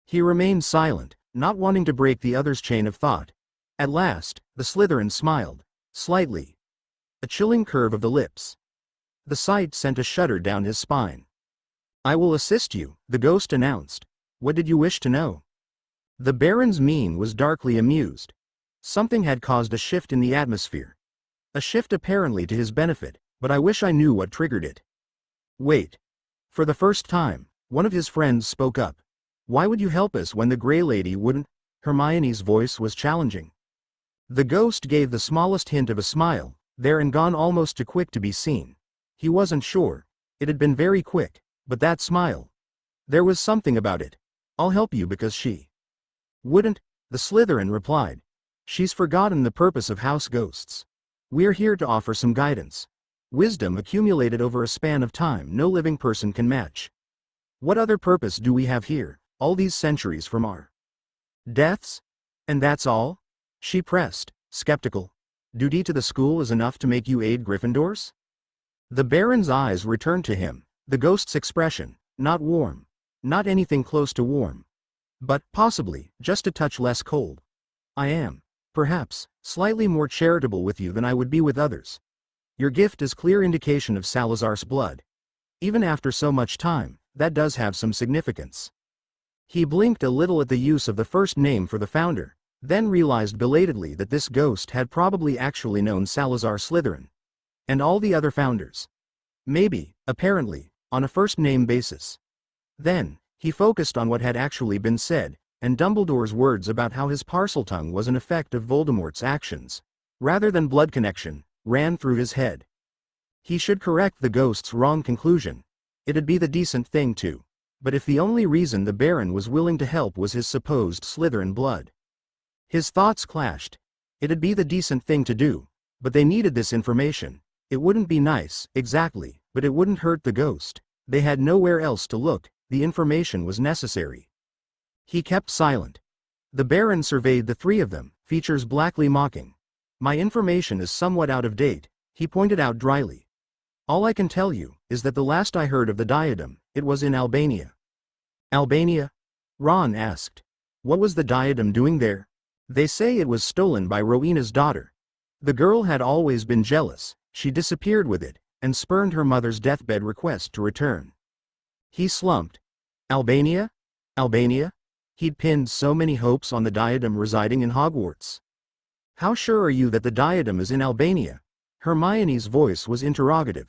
He remained silent, not wanting to break the other's chain of thought. At last, the Slytherin smiled. Slightly. A chilling curve of the lips. The sight sent a shudder down his spine. "I will assist you," the ghost announced. "What did you wish to know?" The Baron's mien was darkly amused. Something had caused a shift in the atmosphere. A shift apparently to his benefit, but I wish I knew what triggered it. "Wait." For the first time, one of his friends spoke up. "Why would you help us when the Grey Lady wouldn't?" Hermione's voice was challenging. The ghost gave the smallest hint of a smile, there and gone almost too quick to be seen. He wasn't sure. It had been very quick, but that smile. There was something about it. "I'll help you because she wouldn't," the Slytherin replied. "She's forgotten the purpose of house ghosts. We're here to offer some guidance. Wisdom accumulated over a span of time no living person can match. What other purpose do we have here, all these centuries from our deaths? And that's all?" She pressed, skeptical. "Duty to the school is enough to make you aid Gryffindors?" The Baron's eyes returned to him, the ghost's expression, not warm. Not anything close to warm. But, possibly, just a touch less cold. "I am, perhaps, slightly more charitable with you than I would be with others. Your gift is clear indication of Salazar's blood. Even after so much time, that does have some significance." He blinked a little at the use of the first name for the founder, then realized belatedly that this ghost had probably actually known Salazar Slytherin. And all the other founders. Maybe, apparently, on a first-name basis. Then, he focused on what had actually been said, and Dumbledore's words about how his Parseltongue was an effect of Voldemort's actions, rather than blood connection, ran through his head. He should correct the ghost's wrong conclusion. It'd be the decent thing to. But if the only reason the Baron was willing to help was his supposed Slytherin blood. His thoughts clashed. It'd be the decent thing to do, but they needed this information. It wouldn't be nice, exactly, but it wouldn't hurt the ghost. They had nowhere else to look, the information was necessary. He kept silent. The Baron surveyed the three of them, features blackly mocking. My information is somewhat out of date, he pointed out dryly. All I can tell you is that the last I heard of the diadem, it was in Albania. Albania? Ron asked. What was the diadem doing there? They say it was stolen by Rowena's daughter. The girl had always been jealous, she disappeared with it, and spurned her mother's deathbed request to return. He slumped. Albania? Albania? He'd pinned so many hopes on the diadem residing in Hogwarts. How sure are you that the diadem is in Albania? Hermione's voice was interrogative.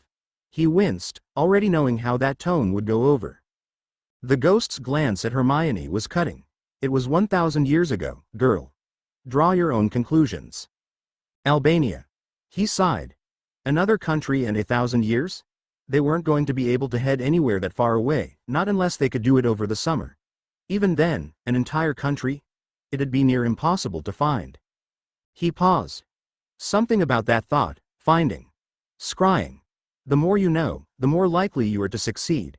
He winced, already knowing how that tone would go over. The ghost's glance at Hermione was cutting. It was 1,000 years ago, girl. Draw your own conclusions. Albania. He sighed. Another country and 1,000 years? They weren't going to be able to head anywhere that far away, not unless they could do it over the summer. Even then, an entire country? It'd be near impossible to find. He paused. Something about that thought, finding. Scrying. The more you know, the more likely you are to succeed.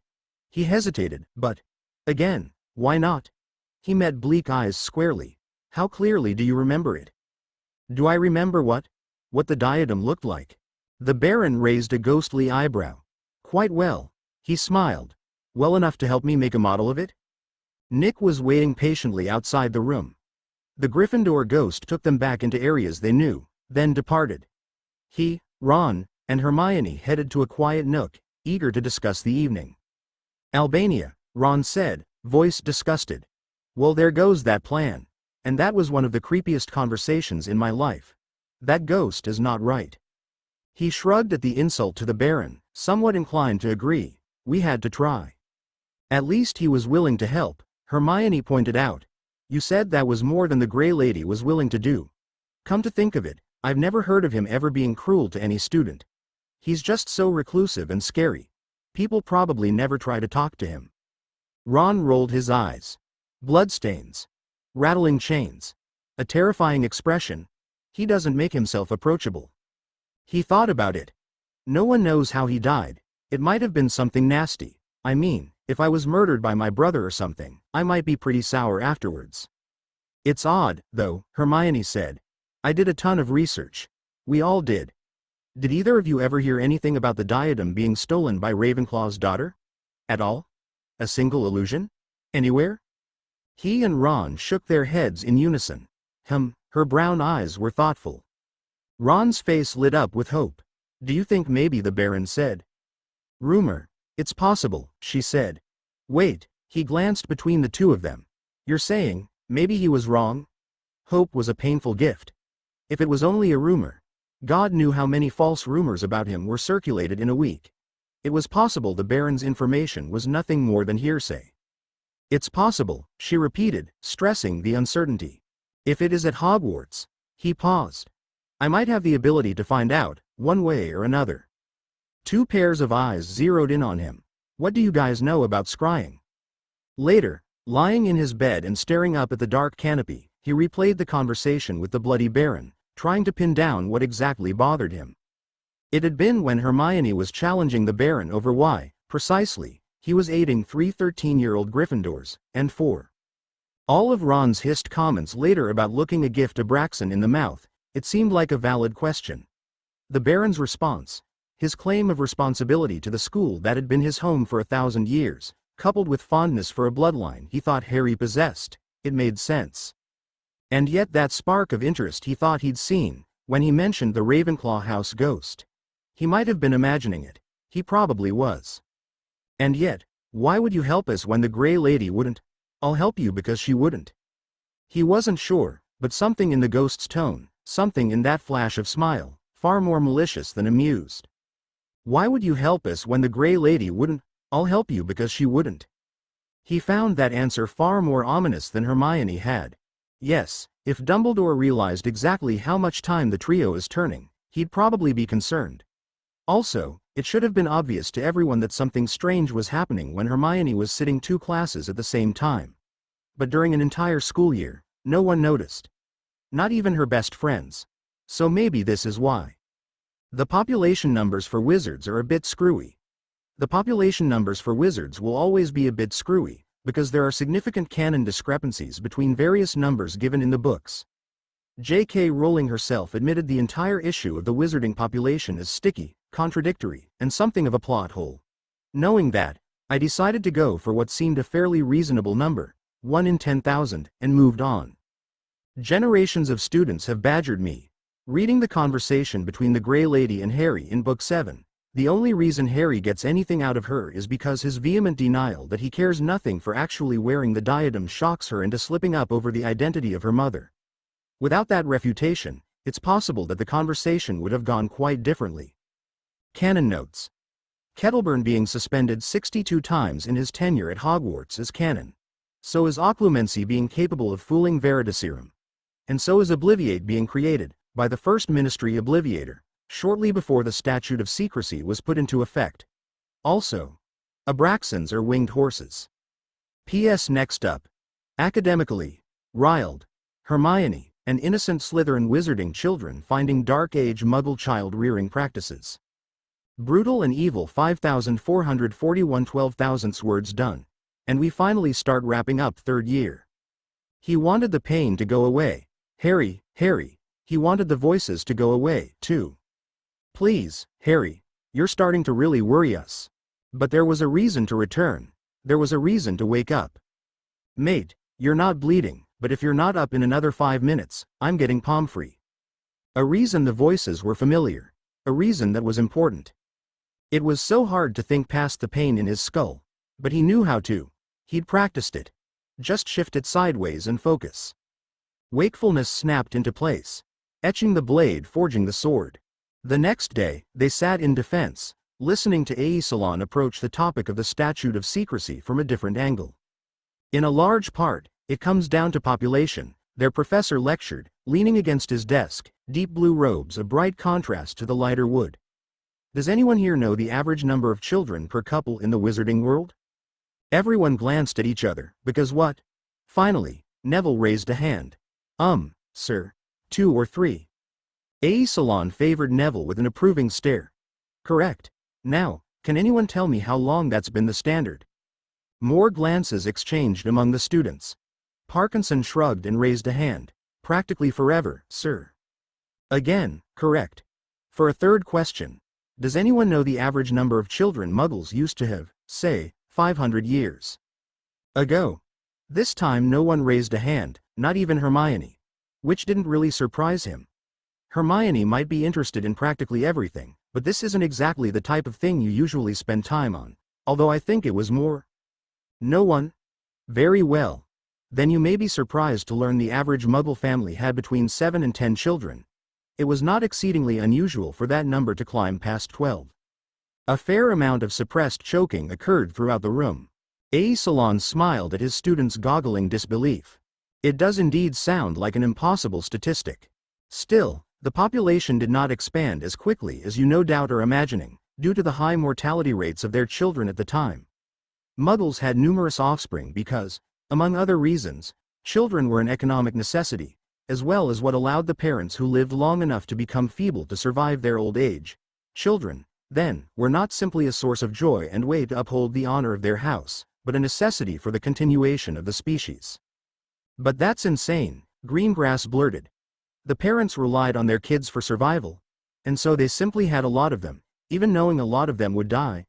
He hesitated, but, again, why not? He met bleak eyes squarely. How clearly do you remember it? Do I remember what? What the diadem looked like? The Baron raised a ghostly eyebrow. Quite well. He smiled. Well enough to help me make a model of it? Nick was waiting patiently outside the room. The Gryffindor ghost took them back into areas they knew, then departed. He, Ron, and Hermione headed to a quiet nook, eager to discuss the evening. Albania, Ron said, voice disgusted. Well, there goes that plan. And that was one of the creepiest conversations in my life. That ghost is not right. He shrugged at the insult to the Baron, somewhat inclined to agree. We had to try. At least he was willing to help, Hermione pointed out. You said that was more than the Grey Lady was willing to do. Come to think of it, I've never heard of him ever being cruel to any student. He's just so reclusive and scary. People probably never try to talk to him. Ron rolled his eyes. Bloodstains. Rattling chains. A terrifying expression. He doesn't make himself approachable. He thought about it. No one knows how he died. It might have been something nasty. I mean, if I was murdered by my brother or something, I might be pretty sour afterwards. It's odd, though, Hermione said. I did a ton of research. We all did. Did either of you ever hear anything about the diadem being stolen by Ravenclaw's daughter? At all? A single illusion? Anywhere? He and Ron shook their heads in unison. Her brown eyes were thoughtful. Ron's face lit up with hope. Do you think maybe the Baron said? Rumor. It's possible, she said. Wait, he glanced between the two of them. You're saying, maybe he was wrong? Hope was a painful gift. If it was only a rumor. God knew how many false rumors about him were circulated in a week. It was possible the Baron's information was nothing more than hearsay. It's possible, she repeated, stressing the uncertainty. If it is at Hogwarts. He paused. I might have the ability to find out, one way or another. Two pairs of eyes zeroed in on him. What do you guys know about scrying? Later, lying in his bed and staring up at the dark canopy, he replayed the conversation with the bloody Baron, trying to pin down what exactly bothered him. It had been when Hermione was challenging the Baron over why, precisely, he was aiding 3 13-year-old Gryffindors, and 4. All of Ron's hissed comments later about looking a gift to Braxton in the mouth, it seemed like a valid question. The Baron's response, his claim of responsibility to the school that had been his home for 1,000 years, coupled with fondness for a bloodline he thought Harry possessed, it made sense. And yet that spark of interest he thought he'd seen, when he mentioned the Ravenclaw house ghost. He might have been imagining it. He probably was. And yet, why would you help us when the Grey Lady wouldn't? I'll help you because she wouldn't. He wasn't sure, but something in the ghost's tone, something in that flash of smile, far more malicious than amused, Why would you help us when the Grey Lady wouldn't? I'll help you because she wouldn't. He found that answer far more ominous than Hermione had. Yes, if Dumbledore realized exactly how much time the trio is turning, he'd probably be concerned. Also, it should have been obvious to everyone that something strange was happening when Hermione was sitting 2 classes at the same time. But during an entire school year, no one noticed. Not even her best friends. So maybe this is why. The population numbers for wizards are a bit screwy. The population numbers for wizards will always be a bit screwy, because there are significant canon discrepancies between various numbers given in the books. J.K. Rowling herself admitted the entire issue of the wizarding population is sticky, contradictory, and something of a plot hole. Knowing that, I decided to go for what seemed a fairly reasonable number, 1 in 10,000, and moved on. Generations of students have badgered me. Reading the conversation between the Grey Lady and Harry in Book 7, the only reason Harry gets anything out of her is because his vehement denial that he cares nothing for actually wearing the diadem shocks her into slipping up over the identity of her mother. Without that refutation, it's possible that the conversation would have gone quite differently. Canon notes. Kettleburn being suspended 62 times in his tenure at Hogwarts is canon. So is Occlumency being capable of fooling Veritaserum. And so is Obliviate being created, by the first Ministry Obliviator, shortly before the Statute of Secrecy was put into effect. Also, Abraxans are winged horses. P.S. Next up. Academically, Riled, Hermione, and innocent Slytherin wizarding children finding Dark Age Muggle child-rearing practices. Brutal and evil 5,441 12,000ths words done. And we finally start wrapping up 3rd year. He wanted the pain to go away. Harry, he wanted the voices to go away, too. Please, Harry, you're starting to really worry us. But there was a reason to return. There was a reason to wake up. Mate, you're not bleeding, but if you're not up in another 5 minutes, I'm getting palm-free. A reason the voices were familiar. A reason that was important. It was so hard to think past the pain in his skull. But he knew how to. He'd practiced it. Just shift it sideways and focus. Wakefulness snapped into place. Etching the blade, forging the sword. The next day, they sat in defense, listening to Salon approach the topic of the Statute of Secrecy from a different angle. In a large part, it comes down to population. Their professor lectured, leaning against his desk, deep blue robes a bright contrast to the lighter wood. Does anyone here know the average number of children per couple in the wizarding world? Everyone glanced at each other, because what? Finally, Neville raised a hand. Sir. 2 or 3. Salon favored Neville with an approving stare. Correct. Now, can anyone tell me how long that's been the standard? More glances exchanged among the students. Parkinson shrugged and raised a hand. Practically forever, sir. Again, correct. For a third question. Does anyone know the average number of children Muggles used to have, say, 500 years ago? This time no one raised a hand, not even Hermione. Which didn't really surprise him. Hermione might be interested in practically everything, but this isn't exactly the type of thing you usually spend time on, although I think it was more. No one? Very well. Then you may be surprised to learn the average Muggle family had between 7 and 10 children. It was not exceedingly unusual for that number to climb past 12. A fair amount of suppressed choking occurred throughout the room. Salon smiled at his students' goggling disbelief. It does indeed sound like an impossible statistic. Still, the population did not expand as quickly as you no doubt are imagining, due to the high mortality rates of their children at the time. Muggles had numerous offspring because, among other reasons, children were an economic necessity, as well as what allowed the parents who lived long enough to become feeble to survive their old age. Children, then, were not simply a source of joy and way to uphold the honor of their house, but a necessity for the continuation of the species. But that's insane, Greengrass blurted. The parents relied on their kids for survival, and so they simply had a lot of them, even knowing a lot of them would die,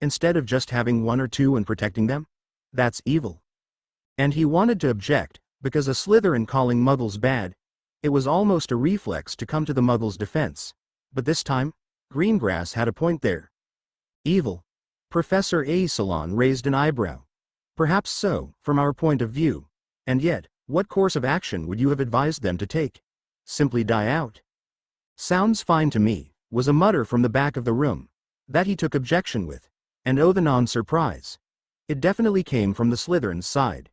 instead of just having 1 or 2 and protecting them? That's evil. And he wanted to object, because a Slytherin calling Muggles bad, it was almost a reflex to come to the Muggles' defense. But this time, Greengrass had a point there. Evil. Professor Salon raised an eyebrow. Perhaps so, from our point of view. And yet, what course of action would you have advised them to take? Simply die out. Sounds fine to me, was a mutter from the back of the room. That he took objection with. And oh, the non-surprise. It definitely came from the Slytherin's side.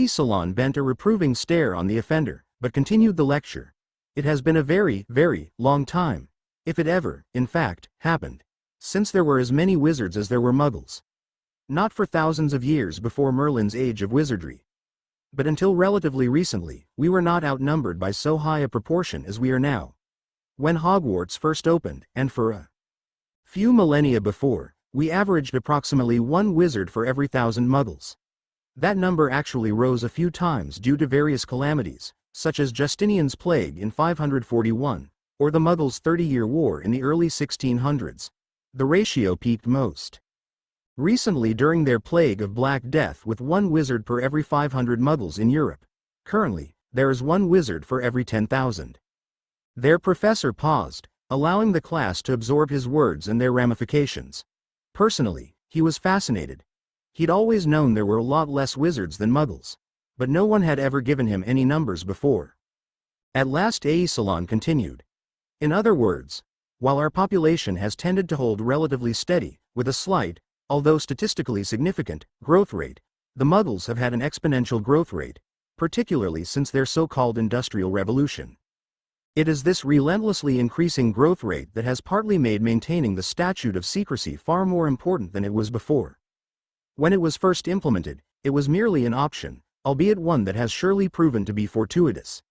Salon bent a reproving stare on the offender, but continued the lecture. It has been a very, very long time, if it ever, in fact, happened, since there were as many wizards as there were muggles. Not for thousands of years before Merlin's age of wizardry. But until relatively recently, we were not outnumbered by so high a proportion as we are now. When Hogwarts first opened, and for a few millennia before, we averaged approximately 1 wizard for every 1,000 muggles. That number actually rose a few times due to various calamities, such as Justinian's plague in 541, or the Muggles' 30-Year War in the early 1600s. The ratio peaked most recently during their plague of Black Death with 1 wizard per every 500 muggles in Europe. Currently, there is 1 wizard for every 10,000. Their professor paused, allowing the class to absorb his words and their ramifications. Personally, he was fascinated. He'd always known there were a lot less wizards than muggles, but no one had ever given him any numbers before. At last Salon continued. In other words, while our population has tended to hold relatively steady, with a slight, although statistically significant, growth rate, the muggles have had an exponential growth rate, particularly since their so-called Industrial Revolution. It is this relentlessly increasing growth rate that has partly made maintaining the statute of secrecy far more important than it was before. When it was first implemented, it was merely an option, albeit one that has surely proven to be fortuitous.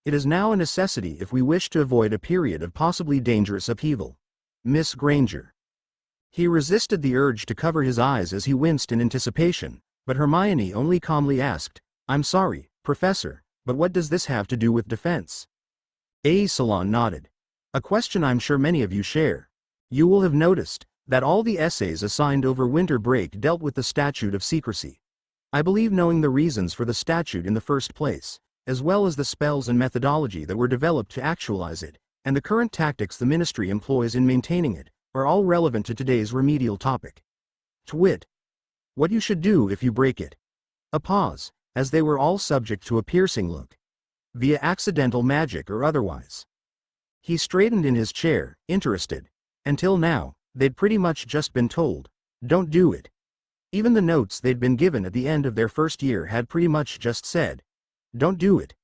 It is now a necessity if we wish to avoid a period of possibly dangerous upheaval. Miss Granger. He resisted the urge to cover his eyes as he winced in anticipation, but Hermione only calmly asked, "I'm sorry, Professor, but what does this have to do with defense?" Salon nodded. "A question I'm sure many of you share. You will have noticed that all the essays assigned over winter break dealt with the statute of secrecy. I believe knowing the reasons for the statute in the first place, as well as the spells and methodology that were developed to actualize it, and the current tactics the Ministry employs in maintaining it, are all relevant to today's remedial topic. To wit, what you should do if you break it." A pause, as they were all subject to a piercing look. Via accidental magic or otherwise. He straightened in his chair, interested. Until now, they'd pretty much just been told, "Don't do it." Even the notes they'd been given at the end of their first year had pretty much just said, "Don't do it."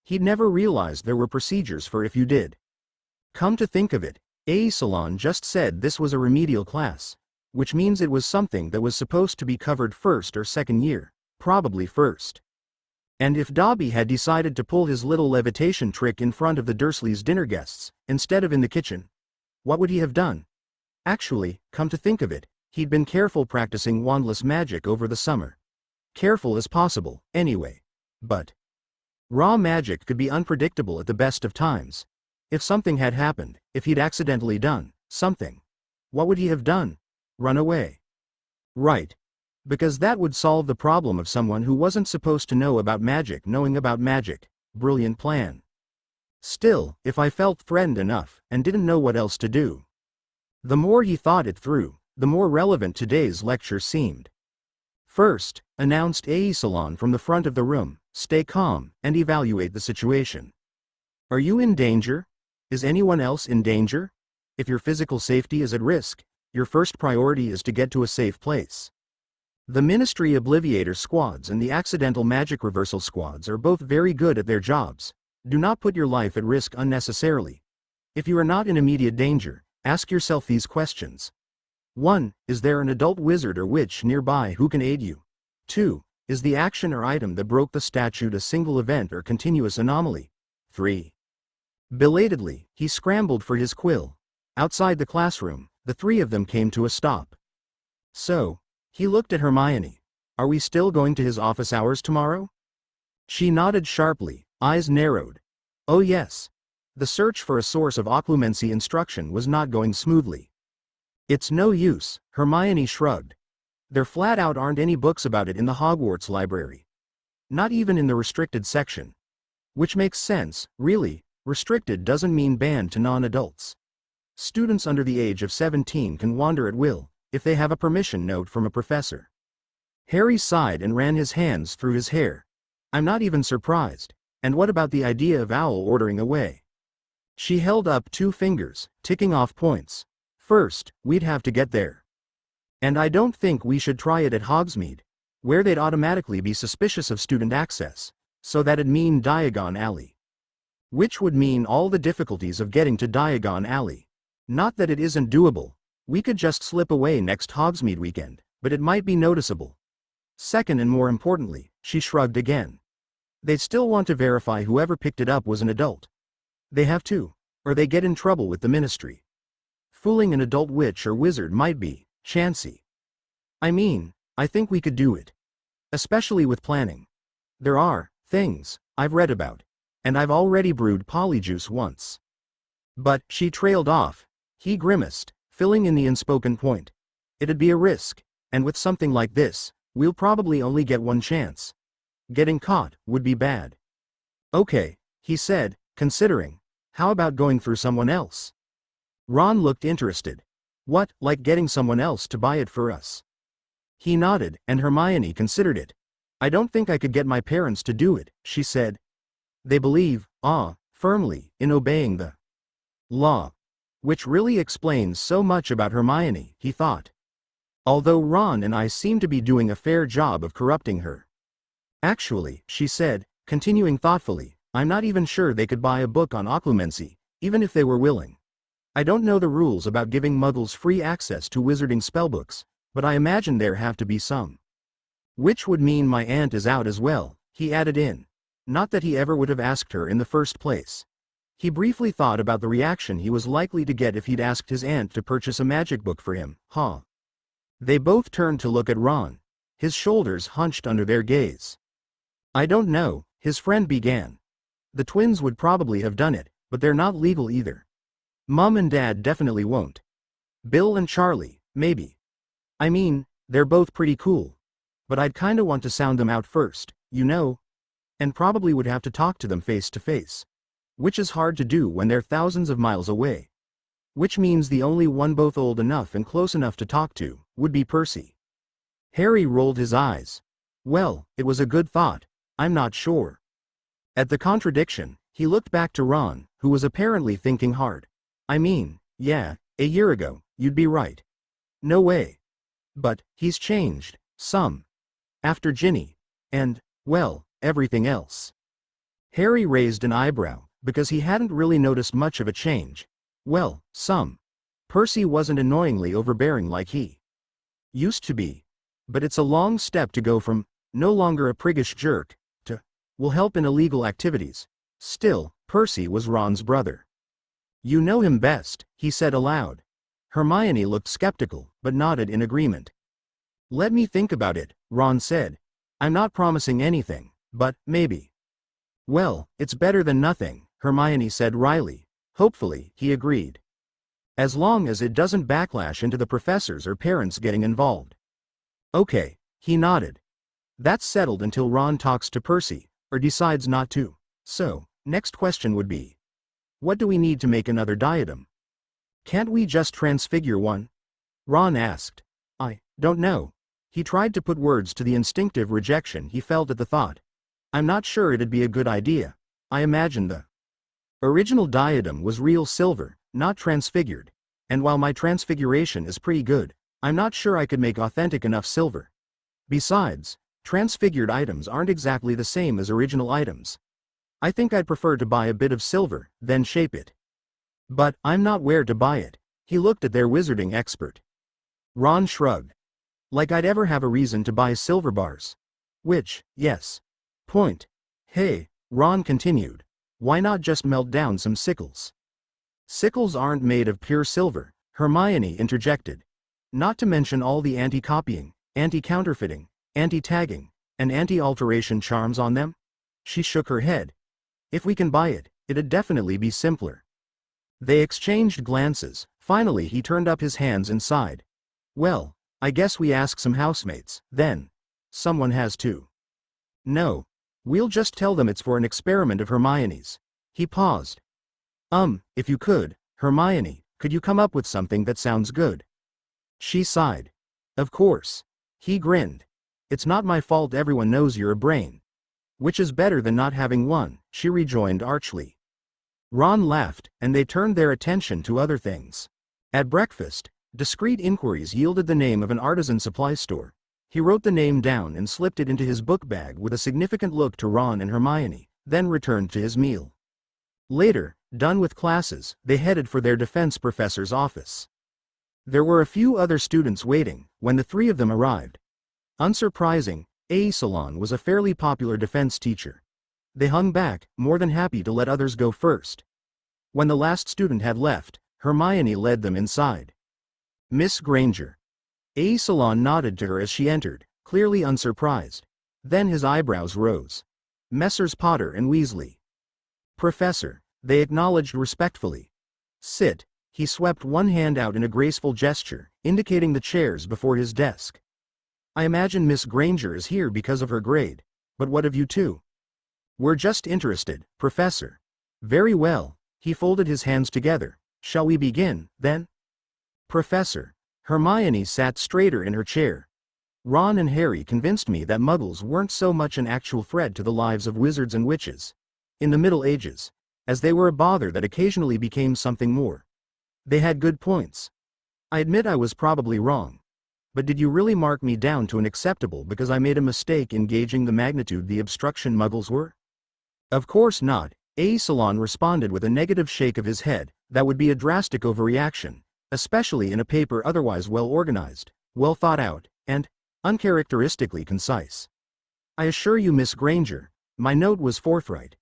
He'd never realized there were procedures for if you did. Come to think of it, Salon just said this was a remedial class, which means it was something that was supposed to be covered first or second year, probably first. And if Dobby had decided to pull his little levitation trick in front of the Dursleys' dinner guests, instead of in the kitchen, what would he have done? Actually, come to think of it, he'd been careful practicing wandless magic over the summer. Careful as possible, anyway. But raw magic could be unpredictable at the best of times. If something had happened, if he'd accidentally done something, what would he have done? Run away. Right. Because that would solve the problem of someone who wasn't supposed to know about magic knowing about magic. Brilliant plan. Still, if I felt threatened enough, and didn't know what else to do. The more he thought it through, the more relevant today's lecture seemed. "First," announced Salon from the front of the room, "stay calm, and evaluate the situation. Are you in danger? Is anyone else in danger? If your physical safety is at risk, your first priority is to get to a safe place. The Ministry Obliviator squads and the Accidental Magic Reversal squads are both very good at their jobs. Do not put your life at risk unnecessarily. If you are not in immediate danger, ask yourself these questions. 1. Is there an adult wizard or witch nearby who can aid you? 2. Is the action or item that broke the statute a single event or continuous anomaly? 3. Belatedly, he scrambled for his quill. Outside the classroom, the 3 of them came to a stop. "So," he looked at Hermione, "are we still going to his office hours tomorrow?" She nodded sharply, eyes narrowed. Oh yes. The search for a source of Occlumency instruction was not going smoothly. "It's no use," Hermione shrugged. "There flat out aren't any books about it in the Hogwarts library. Not even in the restricted section. Which makes sense, really. Restricted doesn't mean banned to non-adults. Students under the age of 17 can wander at will, if they have a permission note from a professor." Harry sighed and ran his hands through his hair. "I'm not even surprised. And what about the idea of Owl ordering away?" She held up 2 fingers, ticking off points. First, we'd have to get there. And I don't think we should try it at Hogsmeade, where they'd automatically be suspicious of student access, so that'd mean Diagon Alley. Which would mean all the difficulties of getting to Diagon Alley. Not that it isn't doable. We could just slip away next Hogsmeade weekend, but it might be noticeable. Second, and more importantly, she shrugged again. They'd still want to verify whoever picked it up was an adult. They have to, or they get in trouble with the ministry. Fooling an adult witch or wizard might be chancy. I mean, I think we could do it. Especially with planning. There are things I've read about, and I've already brewed polyjuice once. But, she trailed off. He grimaced, filling in the unspoken point. It'd be a risk, and with something like this, we'll probably only get one chance. Getting caught would be bad. Okay, he said, considering. How about going through someone else? Ron looked interested. What, like getting someone else to buy it for us? He nodded, and Hermione considered it. I don't think I could get my parents to do it, she said. They believe, firmly, in obeying the law. Which really explains so much about Hermione, he thought. Although Ron and I seem to be doing a fair job of corrupting her. Actually, she said, continuing thoughtfully, I'm not even sure they could buy a book on Occlumency, even if they were willing. I don't know the rules about giving muggles free access to wizarding spellbooks, but I imagine there have to be some. Which would mean my aunt is out as well, he added in. Not that he ever would have asked her in the first place. He briefly thought about the reaction he was likely to get if he'd asked his aunt to purchase a magic book for him, They both turned to look at Ron. His shoulders hunched under their gaze. I don't know, his friend began. The twins would probably have done it, but they're not legal either. Mum and Dad definitely won't. Bill and Charlie, maybe. I mean, they're both pretty cool. But I'd kinda want to sound them out first, you know? And probably would have to talk to them face to face. Which is hard to do when they're thousands of miles away. Which means the only one both old enough and close enough to talk to would be Percy. Harry rolled his eyes. Well, it was a good thought, I'm not sure. At the contradiction, he looked back to Ron, who was apparently thinking hard. I mean, yeah, a year ago, you'd be right. No way. But, he's changed, some. After Ginny. And, well, everything else. Harry raised an eyebrow, because he hadn't really noticed much of a change. Well, some. Percy wasn't annoyingly overbearing like he used to be. But it's a long step to go from, no longer a priggish jerk, to, will help in illegal activities. Still, Percy was Ron's brother. You know him best, he said aloud. Hermione looked skeptical, but nodded in agreement. Let me think about it, Ron said. I'm not promising anything, but, maybe. Well, it's better than nothing, Hermione said wryly. Hopefully, he agreed. As long as it doesn't backlash into the professors or parents getting involved. Okay, he nodded. That's settled until Ron talks to Percy, or decides not to. So, next question would be. What do we need to make another diadem? Can't we just transfigure one? Ron asked. I don't know. He tried to put words to the instinctive rejection he felt at the thought. I'm not sure it'd be a good idea. I imagine the original diadem was real silver, not transfigured. And while my transfiguration is pretty good, I'm not sure I could make authentic enough silver. Besides, transfigured items aren't exactly the same as original items. I think I'd prefer to buy a bit of silver, then shape it. But, I'm not where to buy it. He looked at their wizarding expert. Ron shrugged. Like I'd ever have a reason to buy silver bars. Which, yes. Point. Hey, Ron continued. Why not just melt down some sickles? Sickles aren't made of pure silver, Hermione interjected. Not to mention all the anti-copying, anti-counterfeiting, anti-tagging, and anti-alteration charms on them? She shook her head. If we can buy it, it'd definitely be simpler. They exchanged glances. Finally he turned up his hands and sighed. Well, I guess we ask some housemates, then. Someone has to. No. We'll just tell them it's for an experiment of Hermione's. He paused. If you could, Hermione, could you come up with something that sounds good? She sighed. Of course. He grinned. It's not my fault everyone knows you're a brain. Which is better than not having one, she rejoined archly. Ron laughed, and they turned their attention to other things. At breakfast, discreet inquiries yielded the name of an artisan supply store. He wrote the name down and slipped it into his book bag with a significant look to Ron and Hermione, then returned to his meal. Later, done with classes, they headed for their defense professor's office. There were a few other students waiting when the three of them arrived. Unsurprising, Salon was a fairly popular defense teacher. They hung back, more than happy to let others go first. When the last student had left, Hermione led them inside. Miss Granger. Salon nodded to her as she entered, clearly unsurprised. Then his eyebrows rose. Messrs. Potter and Weasley. Professor, they acknowledged respectfully. Sit. He swept one hand out in a graceful gesture, indicating the chairs before his desk. I imagine Miss Granger is here because of her grade, but what of you two? We're just interested, Professor. Very well. He folded his hands together. Shall we begin, then? Professor. Hermione sat straighter in her chair. Ron and Harry convinced me that Muggles weren't so much an actual threat to the lives of wizards and witches in the Middle Ages, as they were a bother that occasionally became something more. They had good points. I admit I was probably wrong. But did you really mark me down to an acceptable because I made a mistake in gauging the magnitude the obstruction Muggles were? Of course not, Salon responded with a negative shake of his head. That would be a drastic overreaction, especially in a paper otherwise well organized, well thought out, and uncharacteristically concise. I assure you, Miss Granger, my note was forthright.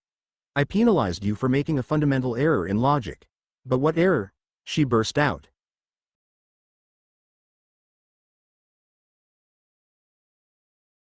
I penalized you for making a fundamental error in logic. But what error? She burst out.